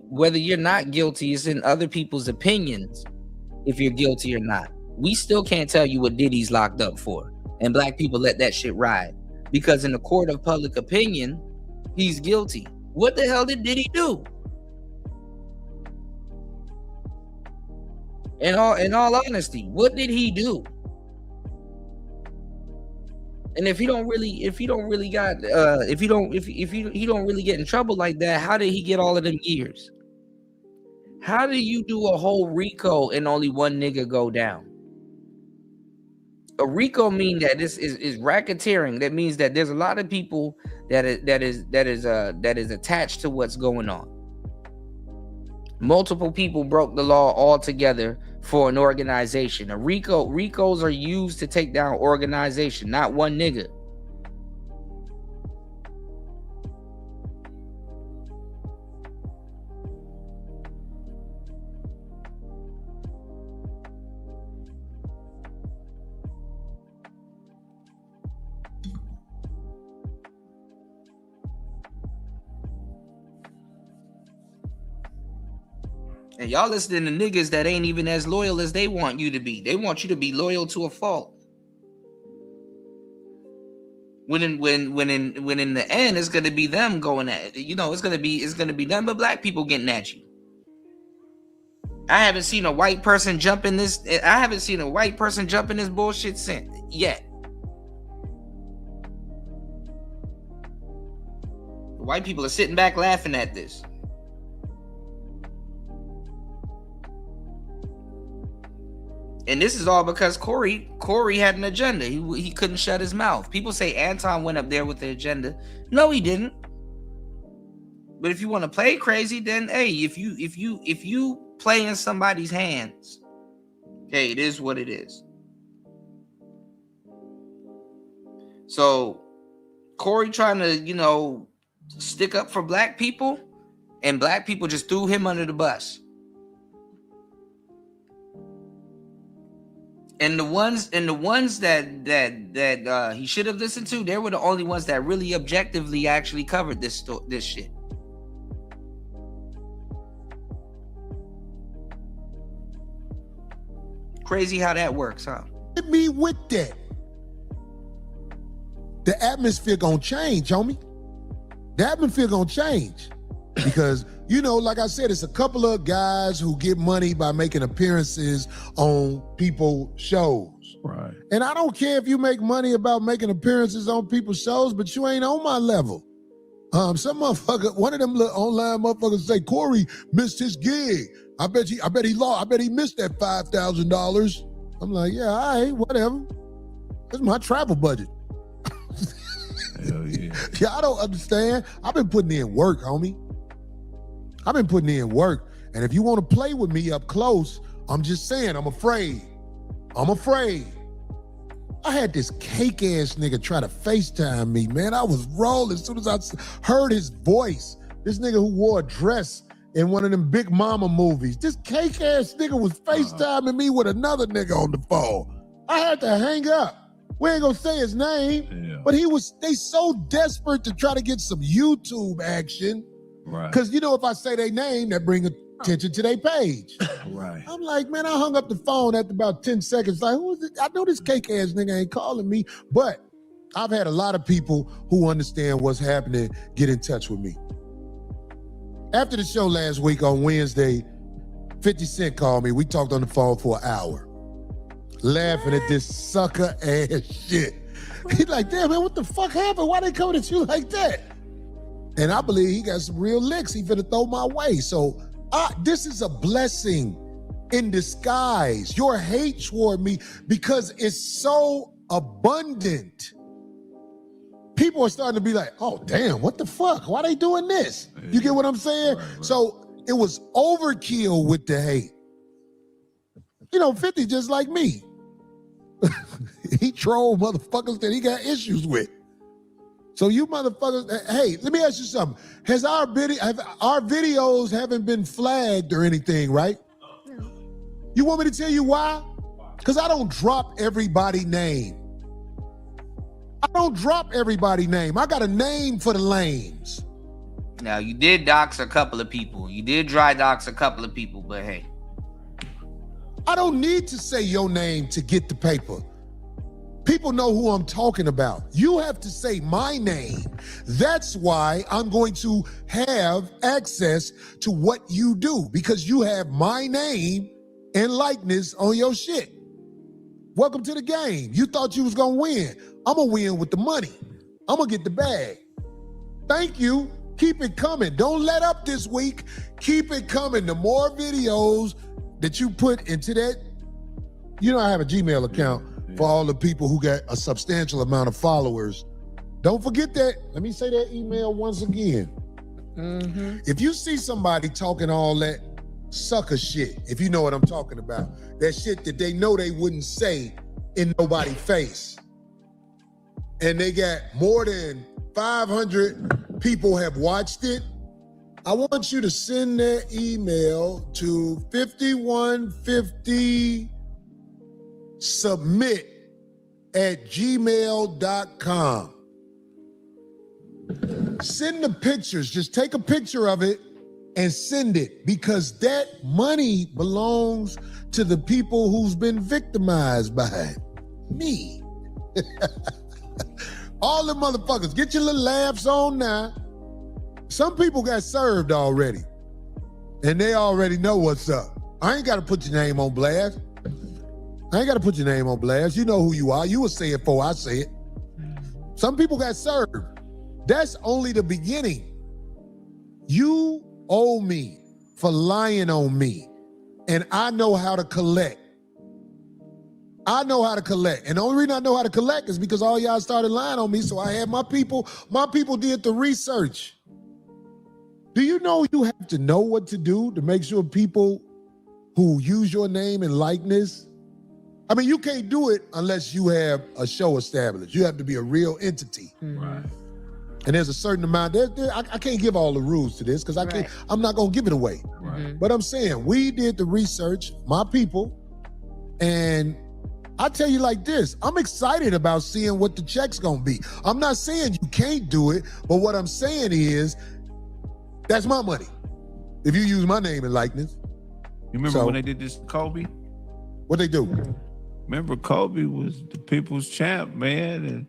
whether you're not guilty, it's in other people's opinions if you're guilty or not. We still can't tell you what Diddy's locked up for. And black people let that shit ride. Because in the court of public opinion, he's guilty. What the hell did Diddy do? In all honesty, what did he do? And if he don't really get in trouble like that, how did he get all of them years? How do you do a whole RICO and only one nigga go down? A RICO mean that this is racketeering. That means that there's a lot of people that is attached to what's going on. Multiple people broke the law all together for an organization. RICOs are used to take down organization, not one nigga. And y'all listening to niggas that ain't even as loyal as they want you to be. They want you to be loyal to a fault. When in the end, it's gonna be them going at, it's gonna be them but black people getting at you. I haven't seen a white person jump in this. I haven't seen a white person jump in this bullshit since yet. The white people are sitting back laughing at this. And this is all because Corey had an agenda. He couldn't shut his mouth. People say Anton went up there with the agenda. No, he didn't. But if you want to play crazy, then hey, if you play in somebody's hands, hey, it is what it is. So Corey trying to, stick up for black people, and black people just threw him under the bus. And the ones that he should have listened to, they were the only ones that really objectively actually covered this shit. Crazy how that works, huh? Hit me with that. The atmosphere gonna change, homie. The atmosphere gonna change. Because, like I said, it's a couple of guys who get money by making appearances on people's shows. Right. And I don't care if you make money about making appearances on people's shows, but you ain't on my level. Some motherfucker, one of them little online motherfuckers say, Corey missed his gig. I bet he missed that $5,000. I'm like, yeah, all right, whatever. That's my travel budget. Hell yeah. Yeah, I don't understand. I've been putting in work, homie. I've been putting in work. And if you want to play with me up close, I'm just saying, I'm afraid. I had this cake ass nigga try to FaceTime me, man. I was rolling as soon as I heard his voice. This nigga who wore a dress in one of them Big Mama movies. This cake ass nigga was FaceTiming me with another nigga on the phone. I had to hang up. We ain't gonna say his name, but they so desperate to try to get some YouTube action. Right. Because if I say their name, that bring attention to their page. Right. I'm like, man, I hung up the phone after about 10 seconds. Like, who is it? I know this cake ass nigga ain't calling me, but I've had a lot of people who understand what's happening get in touch with me. After the show last week on Wednesday, 50 Cent called me. We talked on the phone for an hour, laughing at this sucker ass shit. He's like, damn, man, what the fuck happened? Why they coming at you like that? And I believe he got some real licks he finna throw my way. So this is a blessing in disguise. Your hate toward me, because it's so abundant. People are starting to be like, oh, damn, what the fuck? Why they doing this? You get what I'm saying? Right. So it was overkill with the hate. 50 just like me. He troll motherfuckers that he got issues with. So you motherfuckers, hey, let me ask you something. Has our videos haven't been flagged or anything, right? No. You want me to tell you why? Because I don't drop everybody's name. I got a name for the lames. Now, you did dox a couple of people. You did dry dox a couple of people, but hey. I don't need to say your name to get the paper. People know who I'm talking about. You have to say my name. That's why I'm going to have access to what you do, because you have my name and likeness on your shit. Welcome to the game. You thought you was gonna win. I'm gonna win with the money. I'm gonna get the bag. Thank you. Keep it coming. Don't let up this week. Keep it coming. The more videos that you put into that, I have a Gmail account for all the people who got a substantial amount of followers. Don't forget that. Let me say that email once again. Mm-hmm. If you see somebody talking all that sucker shit, if you know what I'm talking about. That shit that they know they wouldn't say in nobody's face. And they got more than 500 people have watched it. I want you to send that email to 5150submit@gmail.com. Send the pictures. Just take a picture of it and send it, because that money belongs to the people who's been victimized by it. Me. All the motherfuckers, get your little laughs on now. Some people got served already, and they already know what's up. I ain't got to put your name on blast. You know who you are. You will say it before I say it. Some people got served. That's only the beginning. You owe me for lying on me, and I know how to collect. And the only reason I know how to collect is because all y'all started lying on me, so I had my people did the research. Do you know you have to know what to do to make sure people who use your name and likeness, I mean, you can't do it unless you have a show established. You have to be a real entity. Right. And there's a certain amount, I can't give all the rules to this because I'm not gonna give it away. Right. But I'm saying, we did the research, my people, and I tell you like this, I'm excited about seeing what the check's gonna be. I'm not saying you can't do it, but what I'm saying is, that's my money. If you use my name and likeness. You remember when they did this to Kobe? What they do? Remember Kobe was the people's champ, man, and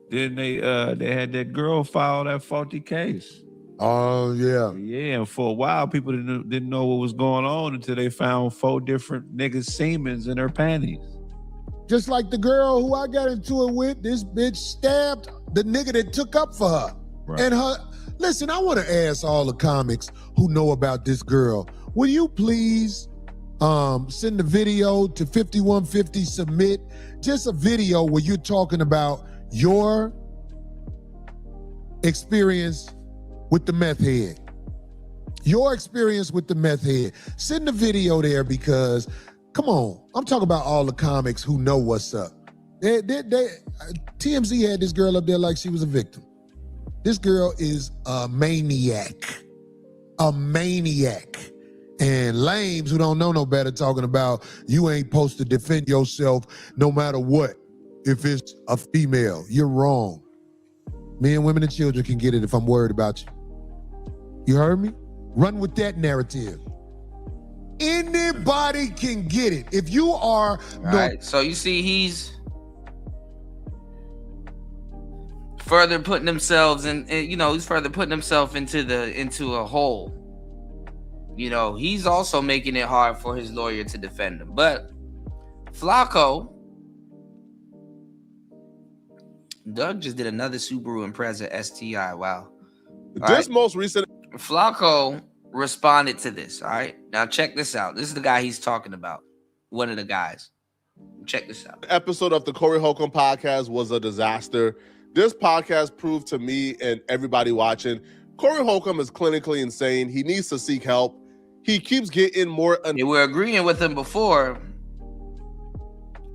then they had that girl file that faulty case. Oh yeah. Yeah, and for a while people didn't know what was going on until they found 4 different niggas' semens in her panties. Just like the girl who I got into it with, this bitch stabbed the nigga that took up for her. Right. And listen, I want to ask all the comics who know about this girl, will you please send the video to 5150 submit, just a video where you're talking about your experience with the meth head. Send the video there, because come on, I'm talking about all the comics who know what's up. TMZ had this girl up there like she was a victim. This girl is a maniac. And lames who don't know no better talking about you ain't supposed to defend yourself no matter what. If it's a female, you're wrong. Men, women, and children can get it if I'm worried about you. You heard me? Run with that narrative. Anybody can get it. If you are... Right. So you see, he's further putting themselves in, he's further putting himself into a hole. You know, he's also making it hard for his lawyer to defend him. But Flacco, Doug just did another Subaru Impreza STI. Wow. Most recent Flacco responded to this. All right. Now check this out. This is the guy he's talking about. One of the guys. Check this out. Episode of the Corey Holcomb podcast was a disaster. This podcast proved to me and everybody watching, Corey Holcomb is clinically insane. He needs to seek help. He keeps getting more... They were agreeing with him before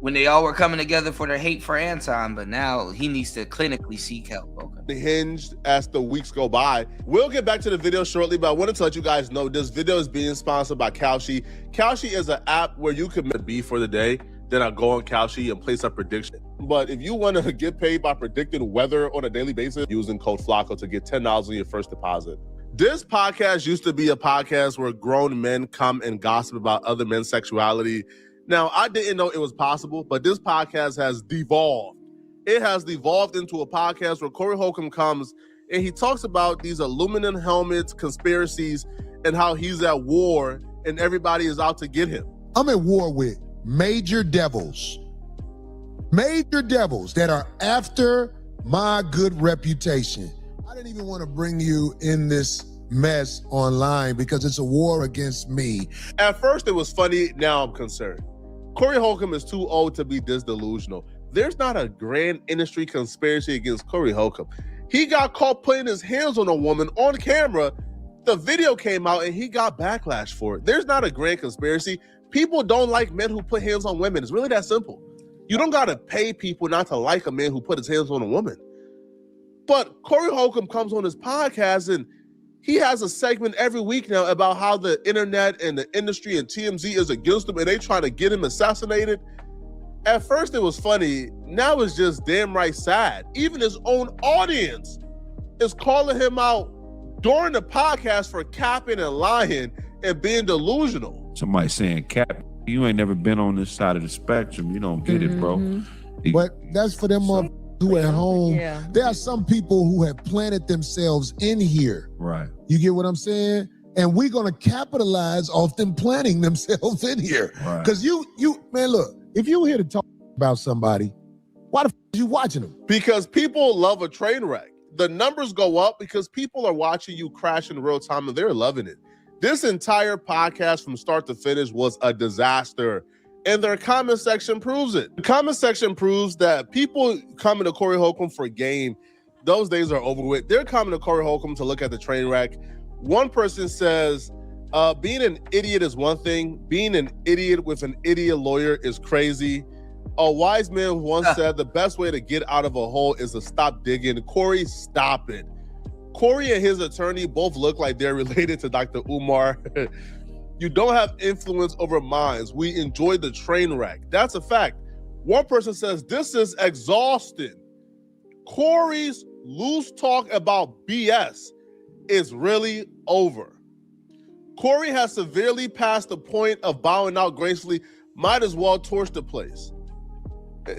when they all were coming together for their hate for Anton, but now he needs to clinically seek help. Okay. Hinged as the weeks go by. We'll get back to the video shortly, but I wanted to let you guys know this video is being sponsored by Kalshi. Kalshi is an app where you can be for the day. Then I go on Kalshi and place a prediction. But if you want to get paid by predicting weather on a daily basis, using code Flacco to get $10 on your first deposit. This podcast used to be a podcast where grown men come and gossip about other men's sexuality. Now, I didn't know it was possible, but this podcast has devolved. It has devolved into a podcast where Corey Holcomb comes and he talks about these aluminum helmets, conspiracies, and how he's at war and everybody is out to get him. I'm at war with major devils that are after my good reputation. I didn't even want to bring you in this mess online because it's a war against me. At first it was funny, now I'm concerned. Corey Holcomb is too old to be this delusional. There's not a grand industry conspiracy against Corey Holcomb. He got caught putting his hands on a woman on camera The video came out and he got backlash for it. There's not a grand conspiracy. People don't like men who put hands on women. It's really that simple. You don't got to pay people not to like a man who put his hands on a woman. But Corey Holcomb comes on his podcast and he has a segment every week now about how the internet and the industry and TMZ is against him and they trying to get him assassinated. At first it was funny. Now it's just damn right sad. Even his own audience is calling him out during the podcast for capping and lying and being delusional. Somebody saying, Cap, you ain't never been on this side of the spectrum. You don't get it, bro. But that's for them who at home. Yeah. There are some people who have planted themselves in here. Right. You get what I'm saying? And we're gonna capitalize off them planting themselves in here. Right. Because you, man, look, if you here to talk about somebody, why the f are you watching them? Because people love a train wreck. The numbers go up because people are watching you crash in real time and they're loving it. This entire podcast from start to finish was a disaster. And their comment section proves it. The comment section proves that people coming to Corey Holcomb for game, those days are over with. They're coming to Corey Holcomb to look at the train wreck. One person says, being an idiot is one thing. Being an idiot with an idiot lawyer is crazy. A wise man once said the best way to get out of a hole is to stop digging. Corey, stop it. Corey and his attorney both look like they're related to Dr. Umar. You don't have influence over minds. We enjoy the train wreck. That's a fact. One person says, this is exhausting. Corey's loose talk about BS is really over. Corey has severely passed the point of bowing out gracefully. Might as well torch the place.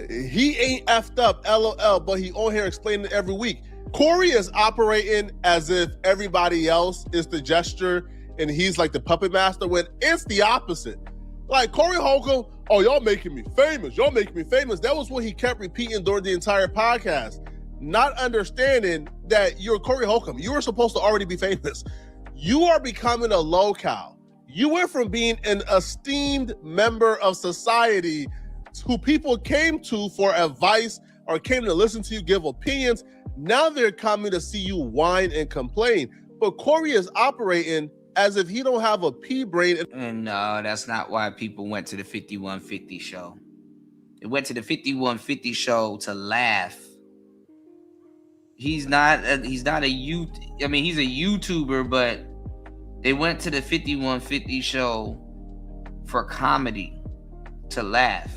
He ain't effed up, LOL, but he on here explaining it every week. Corey is operating as if everybody else is the gesture and he's like the puppet master when it's the opposite. Like Corey Holcomb, oh, y'all making me famous. Y'all making me famous. That was what he kept repeating during the entire podcast. Not understanding that you're Corey Holcomb. You were supposed to already be famous. You are becoming a locale. You went from being an esteemed member of society who people came to for advice or came to listen to you give opinions. Now they're coming to see you whine and complain. But Corey is operating as if he don't have a pea brain. And no, that's not why people went to the 5150 show. They went to the 5150 show to laugh. He's not a he's a YouTuber, but they went to the 5150 show for comedy, to laugh.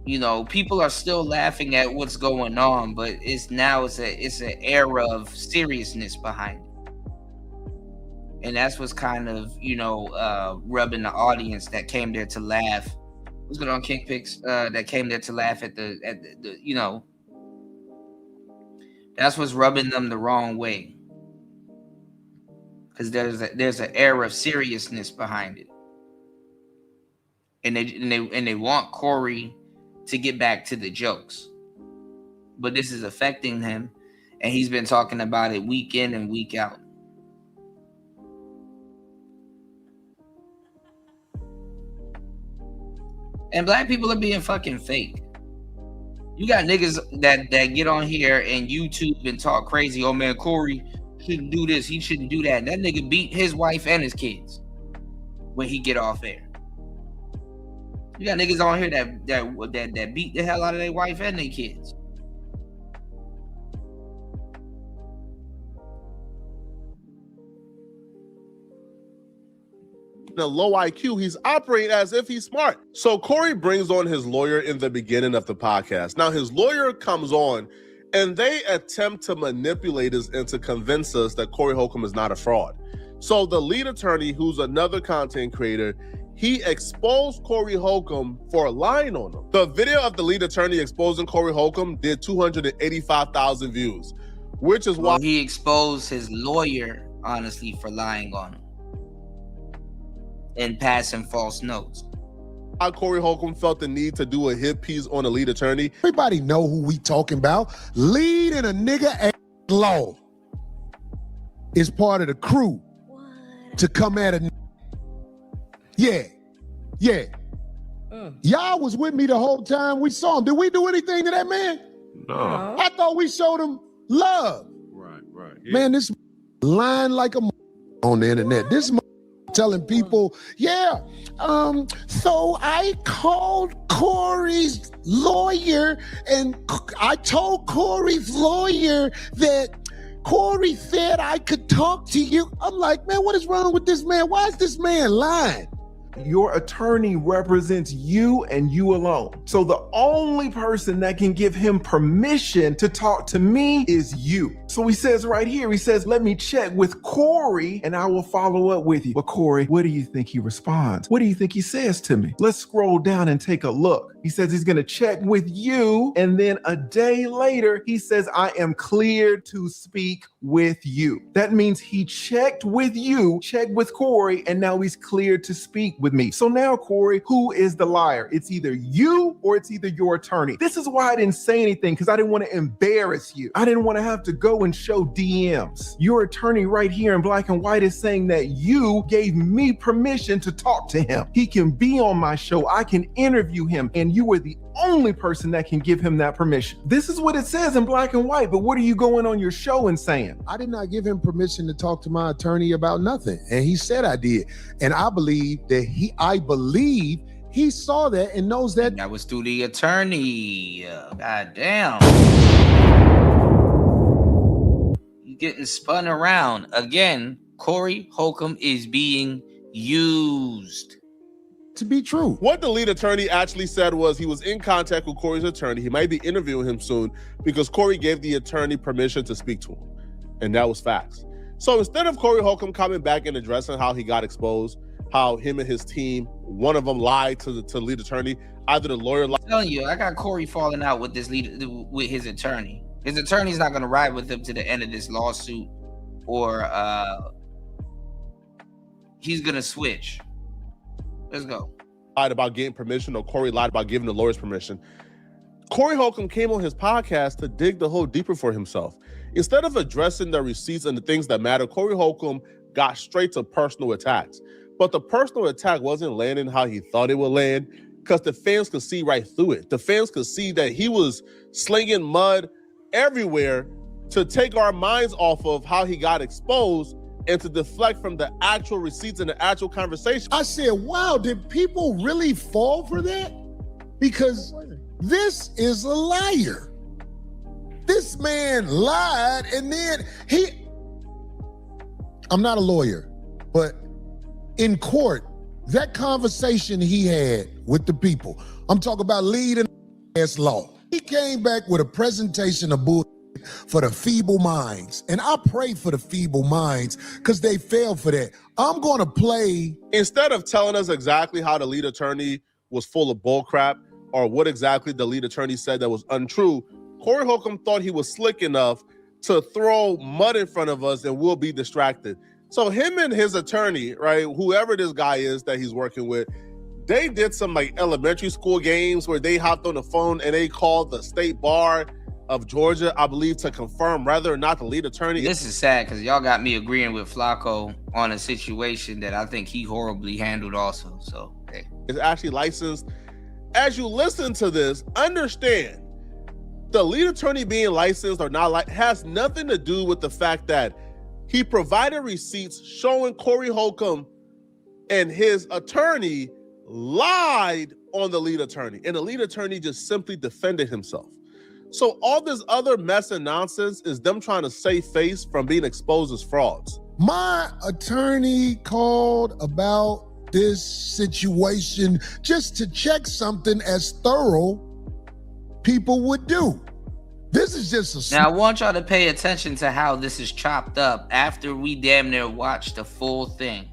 You know, people are still laughing at what's going on, but it's an era of seriousness behind it. And that's what's kind of, rubbing the audience that came there to laugh. What's going on, King Picks? That came there to laugh at the that's what's rubbing them the wrong way. Because there's an air of seriousness behind it. And they want Corey to get back to the jokes. But this is affecting him, and he's been talking about it week in and week out. And black people are being fucking fake. You got niggas that get on here and YouTube and talk crazy. Oh man, Corey shouldn't do this. He shouldn't do that. And that nigga beat his wife and his kids when he get off air. You got niggas on here that beat the hell out of their wife and their kids. A low IQ, he's operating as if he's smart. So Corey brings on his lawyer in the beginning of the podcast. Now his lawyer comes on and they attempt to manipulate us and to convince us that Corey Holcomb is not a fraud. So the lead attorney, who's another content creator, he exposed Corey Holcomb for lying on him. The video of the lead attorney exposing Corey Holcomb did 285,000 views, which is why he exposed his lawyer, honestly, for lying on him and passing false notes. Corey Holcomb felt the need to do a hit piece on a lead attorney. Everybody know who we talking about. Lead in a nigga law is part of the crew to come at a. Yeah. Y'all was with me the whole time we saw him. Did we do anything to that man? No. I thought we showed him love. Right. Yeah. Man, this lying like a on the internet. This telling people, yeah, so I called Corey's lawyer and I told Corey's lawyer that Corey said I could talk to you. I'm like, man, what is wrong with this man? Why is this man lying? Your attorney represents you and you alone. So the only person that can give him permission to talk to me is you. So he says right here, he says, let me check with Corey and I will follow up with you. But Corey, what do you think he responds? What do you think he says to me? Let's scroll down and take a look. He says he's going to check with you. And then a day later, he says, I am cleared to speak with you. That means he checked with you, checked with Corey, and now he's cleared to speak with me. So now, Corey, who is the liar? It's either you or it's either your attorney. This is why I didn't say anything, because I didn't want to embarrass you. I didn't want to have to go and show DMs. Your attorney right here in black and white is saying that you gave me permission to talk to him. He can be on my show. I can interview him, and you were the only person that can give him that permission. This is what it says in black and white, but what are you going on your show and saying? I did not give him permission to talk to my attorney about nothing. And he said I did. And I believe he saw that and knows that. That was through the attorney. God damn. You getting spun around. Again, Corey Holcomb is being used. To be true. What the lead attorney actually said was he was in contact with Corey's attorney. He might be interviewing him soon because Corey gave the attorney permission to speak to him. And that was facts. So instead of Corey Holcomb coming back and addressing how he got exposed, how him and his team, one of them lied to the lead attorney, either the lawyer lied. I'm telling you, I got Corey falling out with with his attorney. His attorney's not going to ride with him to the end of this lawsuit, or he's going to switch. Let's go. Lied about getting permission, or Corey lied about giving the lawyers permission. Corey Holcomb came on his podcast to dig the hole deeper for himself. Instead of addressing the receipts and the things that matter, Corey Holcomb got straight to personal attacks. But the personal attack wasn't landing how he thought it would land, because the fans could see right through it. The fans could see that he was slinging mud everywhere to take our minds off of how he got exposed and to deflect from the actual receipts and the actual conversation. I said, wow, did people really fall for that? Because this is a liar. This man lied, and then I'm not a lawyer, but in court, that conversation he had with the people, I'm talking about leading law. He came back with a presentation of bull for the feeble minds. And I pray for the feeble minds because they fell for that. I'm going to play. Instead of telling us exactly how the lead attorney was full of bull crap or what exactly the lead attorney said that was untrue, Corey Holcomb thought he was slick enough to throw mud in front of us and we'll be distracted. So him and his attorney, right, whoever this guy is that he's working with, they did some like elementary school games where they hopped on the phone and they called the state bar of Georgia, I believe, to confirm whether or not the lead attorney. This is sad because y'all got me agreeing with Flacco on a situation that I think he horribly handled also. So, hey. Is actually licensed. As you listen to this, understand the lead attorney being licensed or not has nothing to do with the fact that he provided receipts showing Corey Holcomb and his attorney lied on the lead attorney, and the lead attorney just simply defended himself. So all this other mess and nonsense is them trying to save face from being exposed as frauds. My attorney called about this situation just to check something as thorough people would do. This is just a... Now, I want y'all to pay attention to how this is chopped up after we damn near watched the full thing.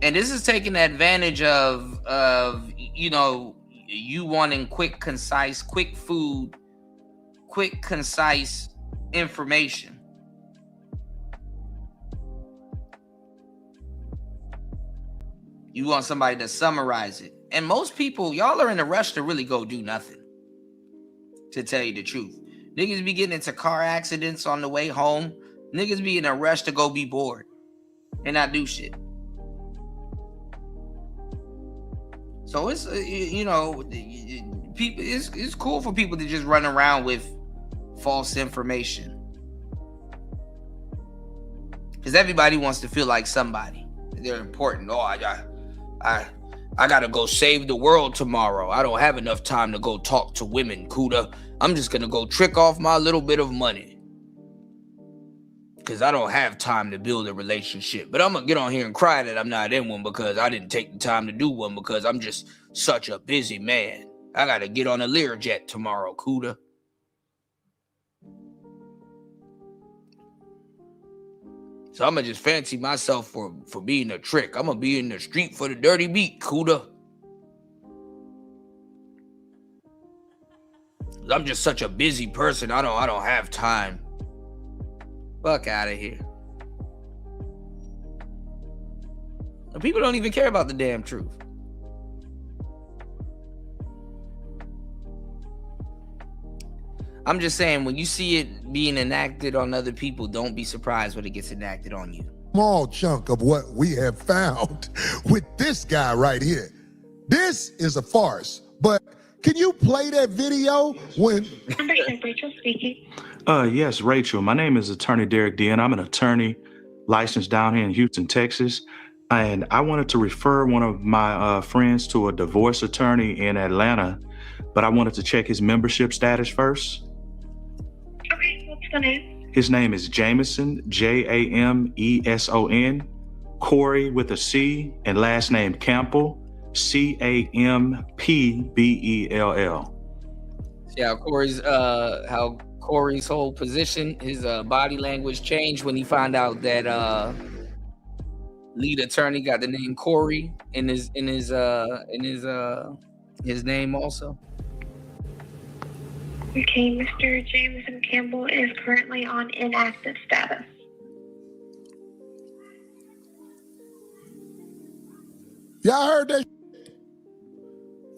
And this is taking advantage of you know, you wanting quick, concise, quick food, quick, concise information. You want somebody to summarize it. And most people, y'all are in a rush to really go do nothing, to tell you the truth. Niggas be getting into car accidents on the way home. Niggas be in a rush to go be bored and not do shit. So it's, you know, people. It's cool for people to just run around with false information. Because everybody wants to feel like somebody. They're important. Oh, I gotta go save the world tomorrow. I don't have enough time to go talk to women, Kuda. I'm just gonna go trick off my little bit of money. Because I don't have time to build a relationship. But I'm gonna get on here and cry that I'm not in one because I didn't take the time to do one because I'm just such a busy man. I gotta get on a Learjet tomorrow, Kuda. So I'm gonna just fancy myself for being a trick. I'm gonna be in the street for the dirty beat, Kuda. I'm just such a busy person. I don't have time. Fuck out of here. And people don't even care about the damn truth. I'm just saying, when you see it being enacted on other people, don't be surprised when it gets enacted on you. Small chunk of what we have found with this guy right here. This is a farce, but can you play that video when... Rachel speaking. Yes, Rachel. My name is Attorney Derek Dean. I'm an attorney licensed down here in Houston, Texas. And I wanted to refer one of my friends to a divorce attorney in Atlanta, but I wanted to check his membership status first. Okay, what's the name? His name is Jameson, Jameson, Corey with a C, and last name Campbell, Campbell. See how Corey's whole position, his body language changed when he found out that lead attorney got the name Corey in his name also. Okay, Mr. Jameson Campbell is currently on inactive status. Y'all heard that?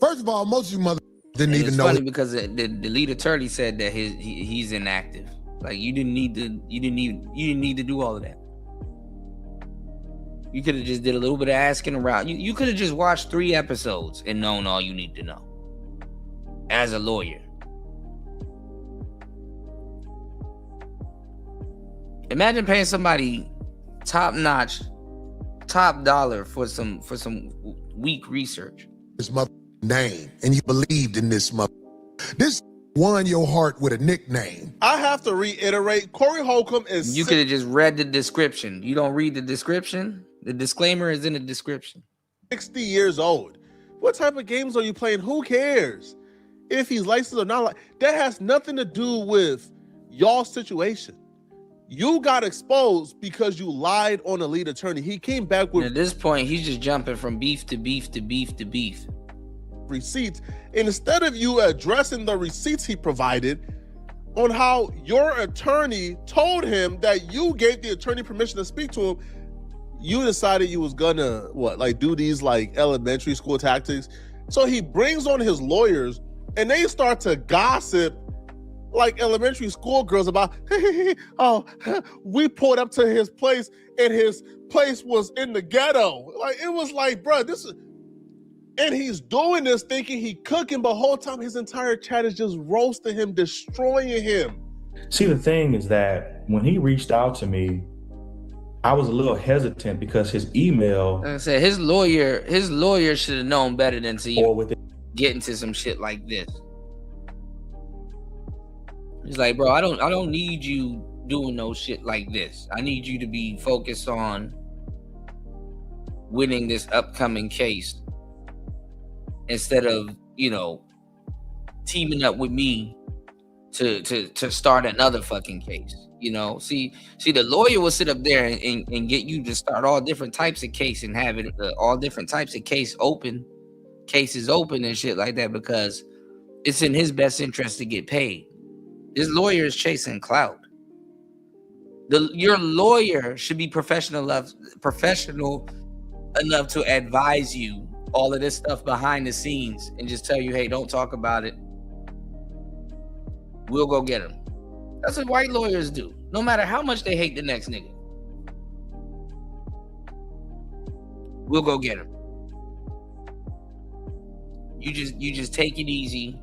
First of all, most of you mother didn't even know. It's funny because the lead attorney said that he's inactive. Like you didn't need to do all of that. You could have just did a little bit of asking around. You could have just watched 3 episodes and known all you need to know as a lawyer. Imagine paying somebody top notch, top dollar for some weak research. His mother name, and you believed in this mother. This won your heart with a nickname. I have to reiterate, Corey Holcomb is... You could have just read the description. You don't read the description? The disclaimer is in the description. 60 years old. What type of games are you playing? Who cares if he's licensed or not? That has nothing to do with y'all's situation. You got exposed because you lied on the lead attorney. He came back with... And at this point, he's just jumping from beef to beef to beef to beef. Receipts. And instead of you addressing the receipts he provided on how your attorney told him that you gave the attorney permission to speak to him, you decided you was gonna do these elementary school tactics. So he brings on his lawyers and they start to gossip like elementary school girls about, oh, we pulled up to his place and his place was in the ghetto. Like, it was like, bro, this is, and he's doing this thinking he cooking, but the whole time his entire chat is just roasting him, destroying him. See, the thing is that when he reached out to me, I was a little hesitant because his email. Like I said, his lawyer should have known better than to even get into some shit like this. He's like, bro, I don't need you doing no shit like this. I need you to be focused on winning this upcoming case instead of, teaming up with me to start another fucking case. See, the lawyer will sit up there and get you to start all different types of case and have it all different types of cases open and shit like that because it's in his best interest to get paid. This lawyer is chasing clout. Your lawyer should be professional enough to advise you all of this stuff behind the scenes and just tell you, hey, don't talk about it. We'll go get him. That's what white lawyers do. No matter how much they hate the next nigga. We'll go get him. You just take it easy.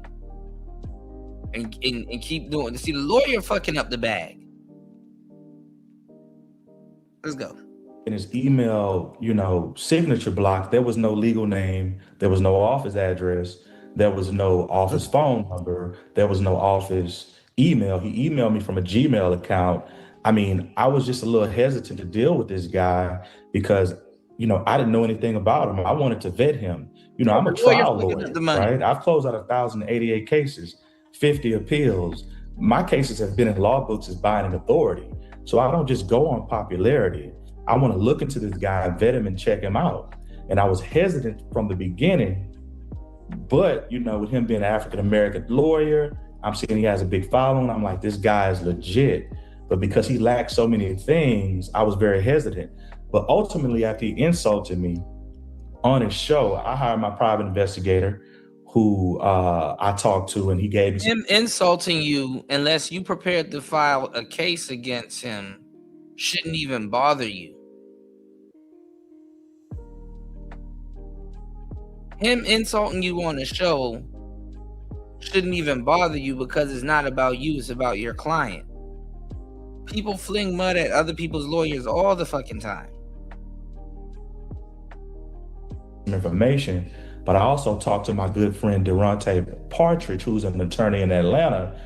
and keep doing. See, the lawyer fucking up the bag. Let's go. In his email, signature block, there was no legal name, there was no office address, there was no office phone number, there was no office email. He emailed me from a Gmail account. I mean, I was just a little hesitant to deal with this guy because, I didn't know anything about him. I wanted to vet him. I'm a trial lawyer, right? I've closed out 1,088 cases, 50 appeals. My cases have been in law books as binding authority. So I don't just go on popularity. I want to look into this guy, vet him, and check him out. And I was hesitant from the beginning, but with him being an African-American lawyer, I'm seeing he has a big following. I'm like, this guy is legit. But because he lacked so many things, I was very hesitant. But ultimately, after he insulted me on his show, I hired my private investigator who I talked to, and he gave me him insulting you, unless you prepared to file a case against him, shouldn't even bother you. Him insulting you on the show shouldn't even bother you because it's not about you, it's about your client. People fling mud at other people's lawyers all the fucking time. Information, but I also talked to my good friend Durante Partridge, who's an attorney in Atlanta,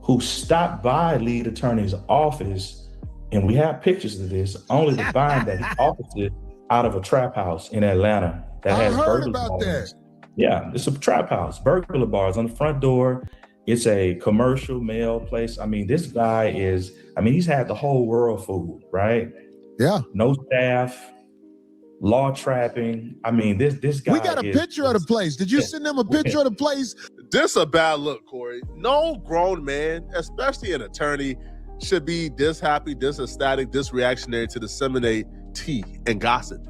who stopped by lead attorney's office, and we have pictures of this, only to find that he operated out of a trap house in Atlanta that has burglar bars. Yeah, it's a trap house, burglar bars on the front door. It's a commercial mail place. I mean, this guy he's had the whole world fooled, right? Yeah. No staff, law trapping. I mean, this guy. We got a picture of the place. Did you send them a picture of the place? This a bad look, Corey. No grown man, especially an attorney, should be this happy, this ecstatic, this reactionary to disseminate tea and gossip.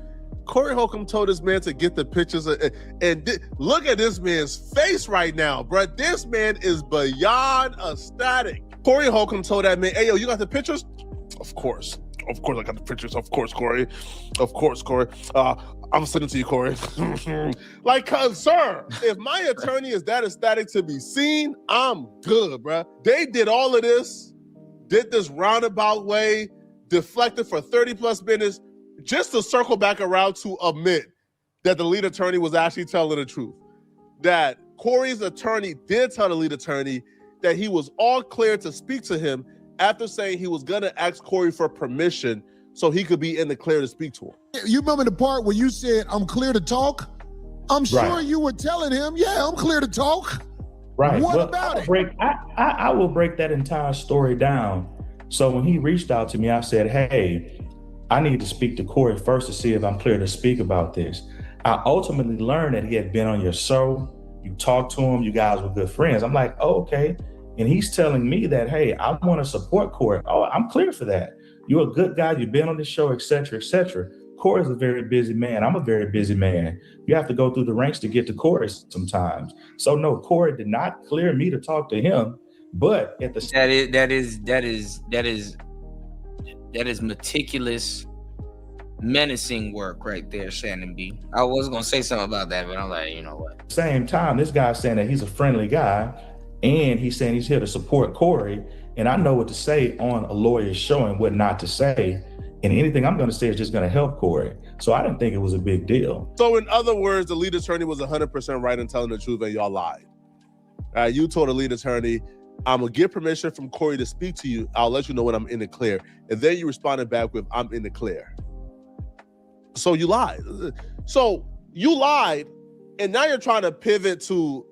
Corey Holcomb told this man to get the pictures and look at this man's face right now, bro. This man is beyond ecstatic. Corey Holcomb told that man, hey, yo, you got the pictures? Of course I got the pictures. Of course, Corey. I'm sending to you, Corey. Like, sir, if my attorney is that ecstatic to be seen, I'm good, bro. They did all of this, did this roundabout way, deflected for 30 plus minutes, just to circle back around to admit that the lead attorney was actually telling the truth. That Corey's attorney did tell the lead attorney that he was all clear to speak to him after saying he was gonna ask Corey for permission so he could be in the clear to speak to him. You remember the part where you said, I'm clear to talk? I'm sure you were telling him, yeah, I'm clear to talk. Right. What Well, about it? I will break that entire story down. So when he reached out to me, I said, hey, I need to speak to Corey first to see if I'm clear to speak about this. I ultimately learned that he had been on your show. You talked to him. You guys were good friends. I'm like, oh, okay. And he's telling me that, hey, I want to support Corey. Oh, I'm clear for that. You're a good guy. You've been on this show, et cetera, et cetera. Corey's a very busy man. I'm a very busy man. You have to go through the ranks to get to Corey sometimes. So no, Corey did not clear me to talk to him. But at the that is meticulous, menacing work right there, Shannon B. I was gonna say something about that, but I'm like, you know what? Same time, this guy's saying that he's a friendly guy, and he's saying he's here to support Corey. And I know what to say on a lawyer's show and what not to say. And anything I'm going to say is just going to help Corey. So I didn't think it was a big deal. So in other words, the lead attorney was 100% right in telling the truth, and y'all lied. You told the lead attorney, I'm going to get permission from Corey to speak to you. I'll let you know when I'm in the clear. And then you responded back with, I'm in the clear. So you lied. So you lied, and now you're trying to pivot to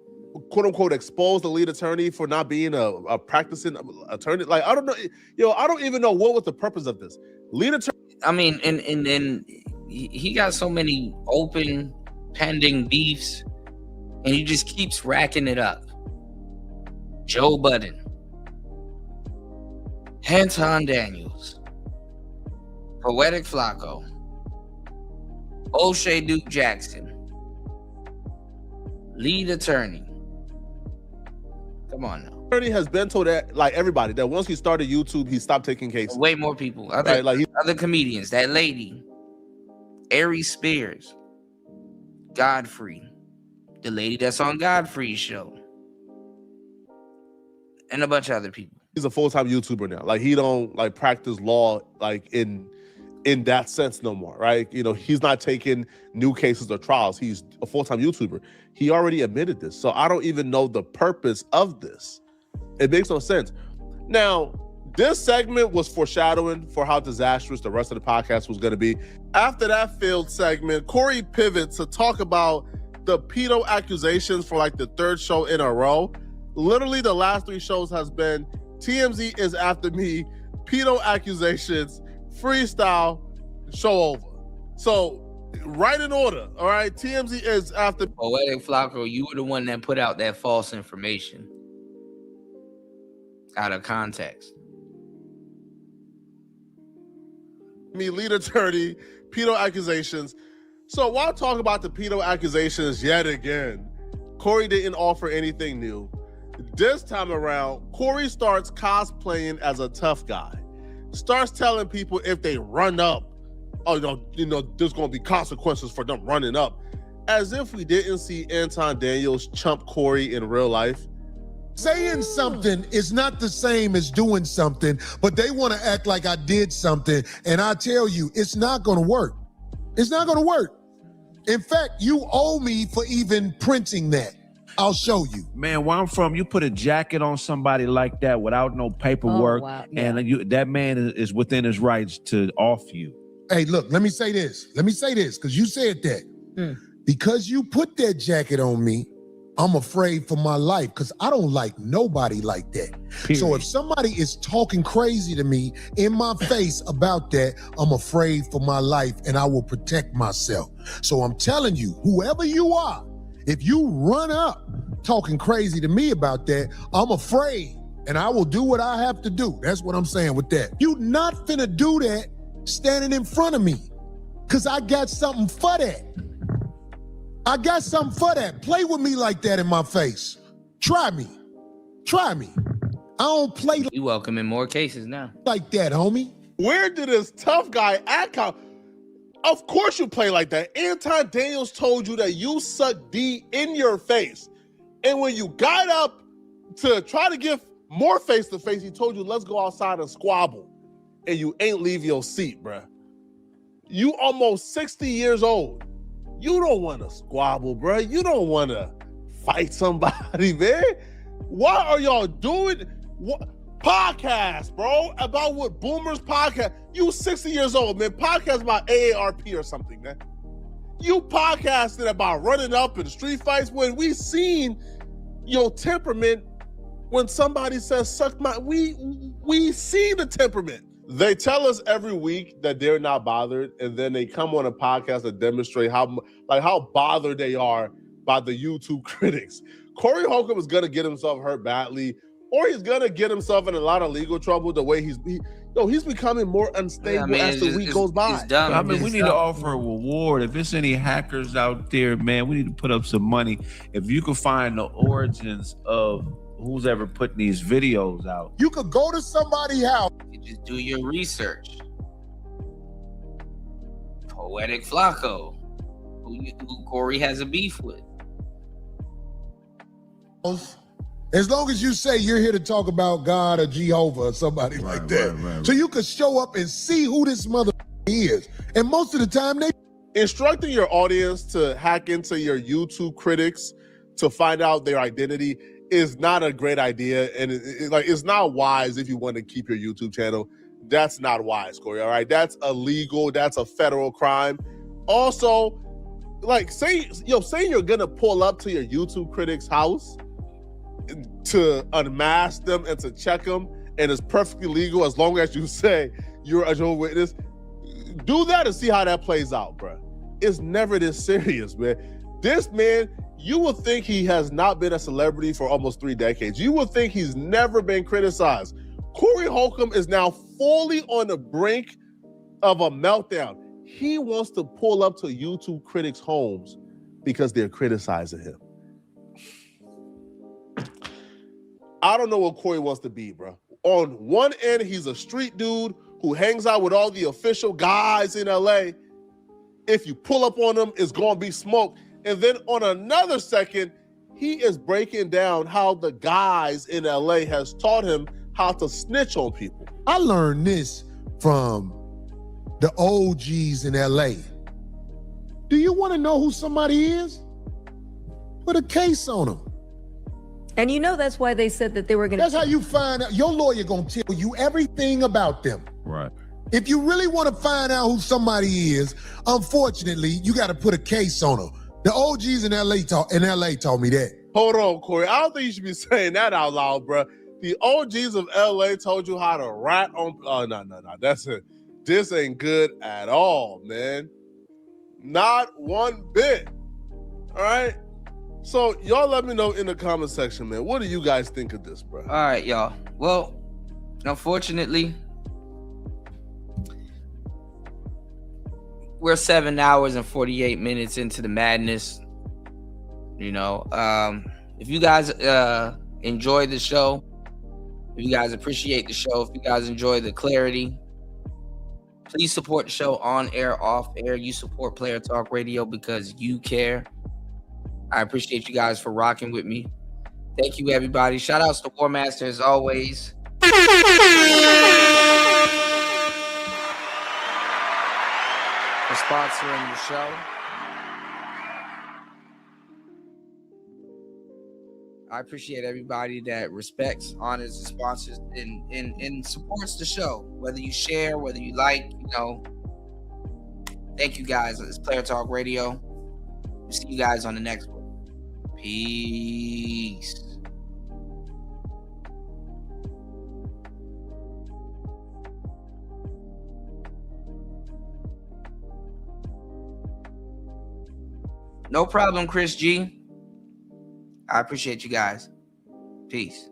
quote unquote expose the lead attorney for not being a practicing attorney. Like, I don't know, I don't even know what was the purpose of this. Lead attorney. I mean, and he got so many open pending beefs, and he just keeps racking it up. Joe Budden, Anton Daniels, Poetic Flacco, O'Shea Duke Jackson, lead attorney. Come on now. Attorney has been told that, like everybody, that once he started YouTube, he stopped taking cases. Way more people. Other comedians. That lady, Aries Spears, Godfrey, the lady that's on Godfrey's show. And a bunch of other people. He's a full-time YouTuber now. Like, he don't like practice law like in that sense no more, right? You know, he's not taking new cases or trials. He's a full-time YouTuber. He already admitted this. So I don't even know the purpose of this. It makes no sense. Now, this segment was foreshadowing for how disastrous the rest of the podcast was going to be. After that failed segment, Corey pivots to talk about the pedo accusations for like the third show in a row. Literally, the last 3 shows has been TMZ is after me, pedo accusations, freestyle, show over. So, right in order, all right? TMZ is after... Poetic Flacco, you were the one that put out that false information. Out of context. Me, lead attorney, pedo accusations. So while talking about the pedo accusations yet again, Corey didn't offer anything new. This time around, Corey starts cosplaying as a tough guy. Starts telling people if they run up, oh, you know, there's going to be consequences for them running up. As if we didn't see Anton Daniels chump Corey in real life. Saying something is not the same as doing something, but they want to act like I did something, and I tell you, it's not going to work. It's not going to work. In fact, you owe me for even printing that. I'll show you. Man, where I'm from, you put a jacket on somebody like that without no paperwork, and that man is within his rights to off you. Hey, look, let me say this, because you said that. Because you put that jacket on me, I'm afraid for my life, because I don't like nobody like that. Period. So if somebody is talking crazy to me in my face about that, I'm afraid for my life, and I will protect myself. So I'm telling you, whoever you are, if you run up talking crazy to me about that, I'm afraid, and I will do what I have to do. That's what I'm saying with that. You not finna do that standing in front of me, because I got something for that. I got something for that. Play with me like that in my face. Try me. Try me. I don't play You welcome in more cases now. Like that, homie. Where did this tough guy act out? Of course you play like that. Anton Daniels told you that you suck D in your face. And when you got up to try to give more face-to-face, he told you, let's go outside and squabble. And you ain't leave your seat, bruh. You almost 60 years old. You don't want to squabble, bruh. You don't want to fight somebody, man. What are y'all doing? What podcast, bro? About what boomers podcast? You 60 years old, man. Podcast about AARP or something, man. You podcasted about running up in street fights when we seen your temperament when somebody says suck my, we see the temperament. They tell us every week that they're not bothered, and then they come on a podcast to demonstrate how bothered they are by the YouTube critics. Corey Holcomb is gonna get himself hurt badly, or he's gonna get himself in a lot of legal trouble. The way he's becoming more unstable as the week goes by. I mean, we need to offer a reward. If it's any hackers out there, man, we need to put up some money. If you can find the origins of who's ever putting these videos out. You could go to somebody's house. You just do your research. Poetic Flacco, who Corey has a beef with. As long as you say you're here to talk about God or Jehovah or somebody like that. Right. So you could show up and see who this mother is. And most of the time they... Instructing your audience to hack into your YouTube critics to find out their identity is not a great idea, and it's not wise if you want to keep your YouTube channel. That's not wise, Corey, all right? That's illegal. That's a federal crime. Also, like, say you're gonna pull up to your YouTube critic's house to unmask them and to check them, and it's perfectly legal as long as you say you're a Jehovah's Witness. Do that and see how that plays out, bro. It's never this serious, man. This man, you would think he has not been a celebrity for almost 3 decades. You would think he's never been criticized. Corey Holcomb is now fully on the brink of a meltdown. He wants to pull up to YouTube critics' homes because they're criticizing him. I don't know what Corey wants to be, bro. On one end, he's a street dude who hangs out with all the official guys in LA. If you pull up on him, it's going to be smoke. And then on another second, he is breaking down how the guys in LA has taught him how to snitch on people. I learned this from the OGs in LA. Do you want to know who somebody is? Put a case on them. And you know that's why they said that they were going to. That's how you find out. Your lawyer gonna tell you everything about them. Right. If you really want to find out who somebody is, unfortunately, you got to put a case on them. The OGs in LA told me that. Hold on, Corey. I don't think you should be saying that out loud, bro. The OGs of LA told you how to rat on. Oh, no. That's it. This ain't good at all, man. Not one bit. All right. So y'all let me know in the comment section, man. What do you guys think of this, bro? All right, y'all. Well, unfortunately, we're 7 hours and 48 minutes into the madness. You know, if you guys enjoy the show, if you guys appreciate the show, if you guys enjoy the clarity, please support the show on air, off air. You support Player Talk Radio because you care. I appreciate you guys for rocking with me. Thank you, everybody. Shout outs to War Master as always. For sponsoring the show. I appreciate everybody that respects, honors, and sponsors and supports the show. Whether you share, whether you like, you know. Thank you guys. It's Player Talk Radio. We'll see you guys on the next one. Peace. No problem, Chris G. I appreciate you guys. Peace.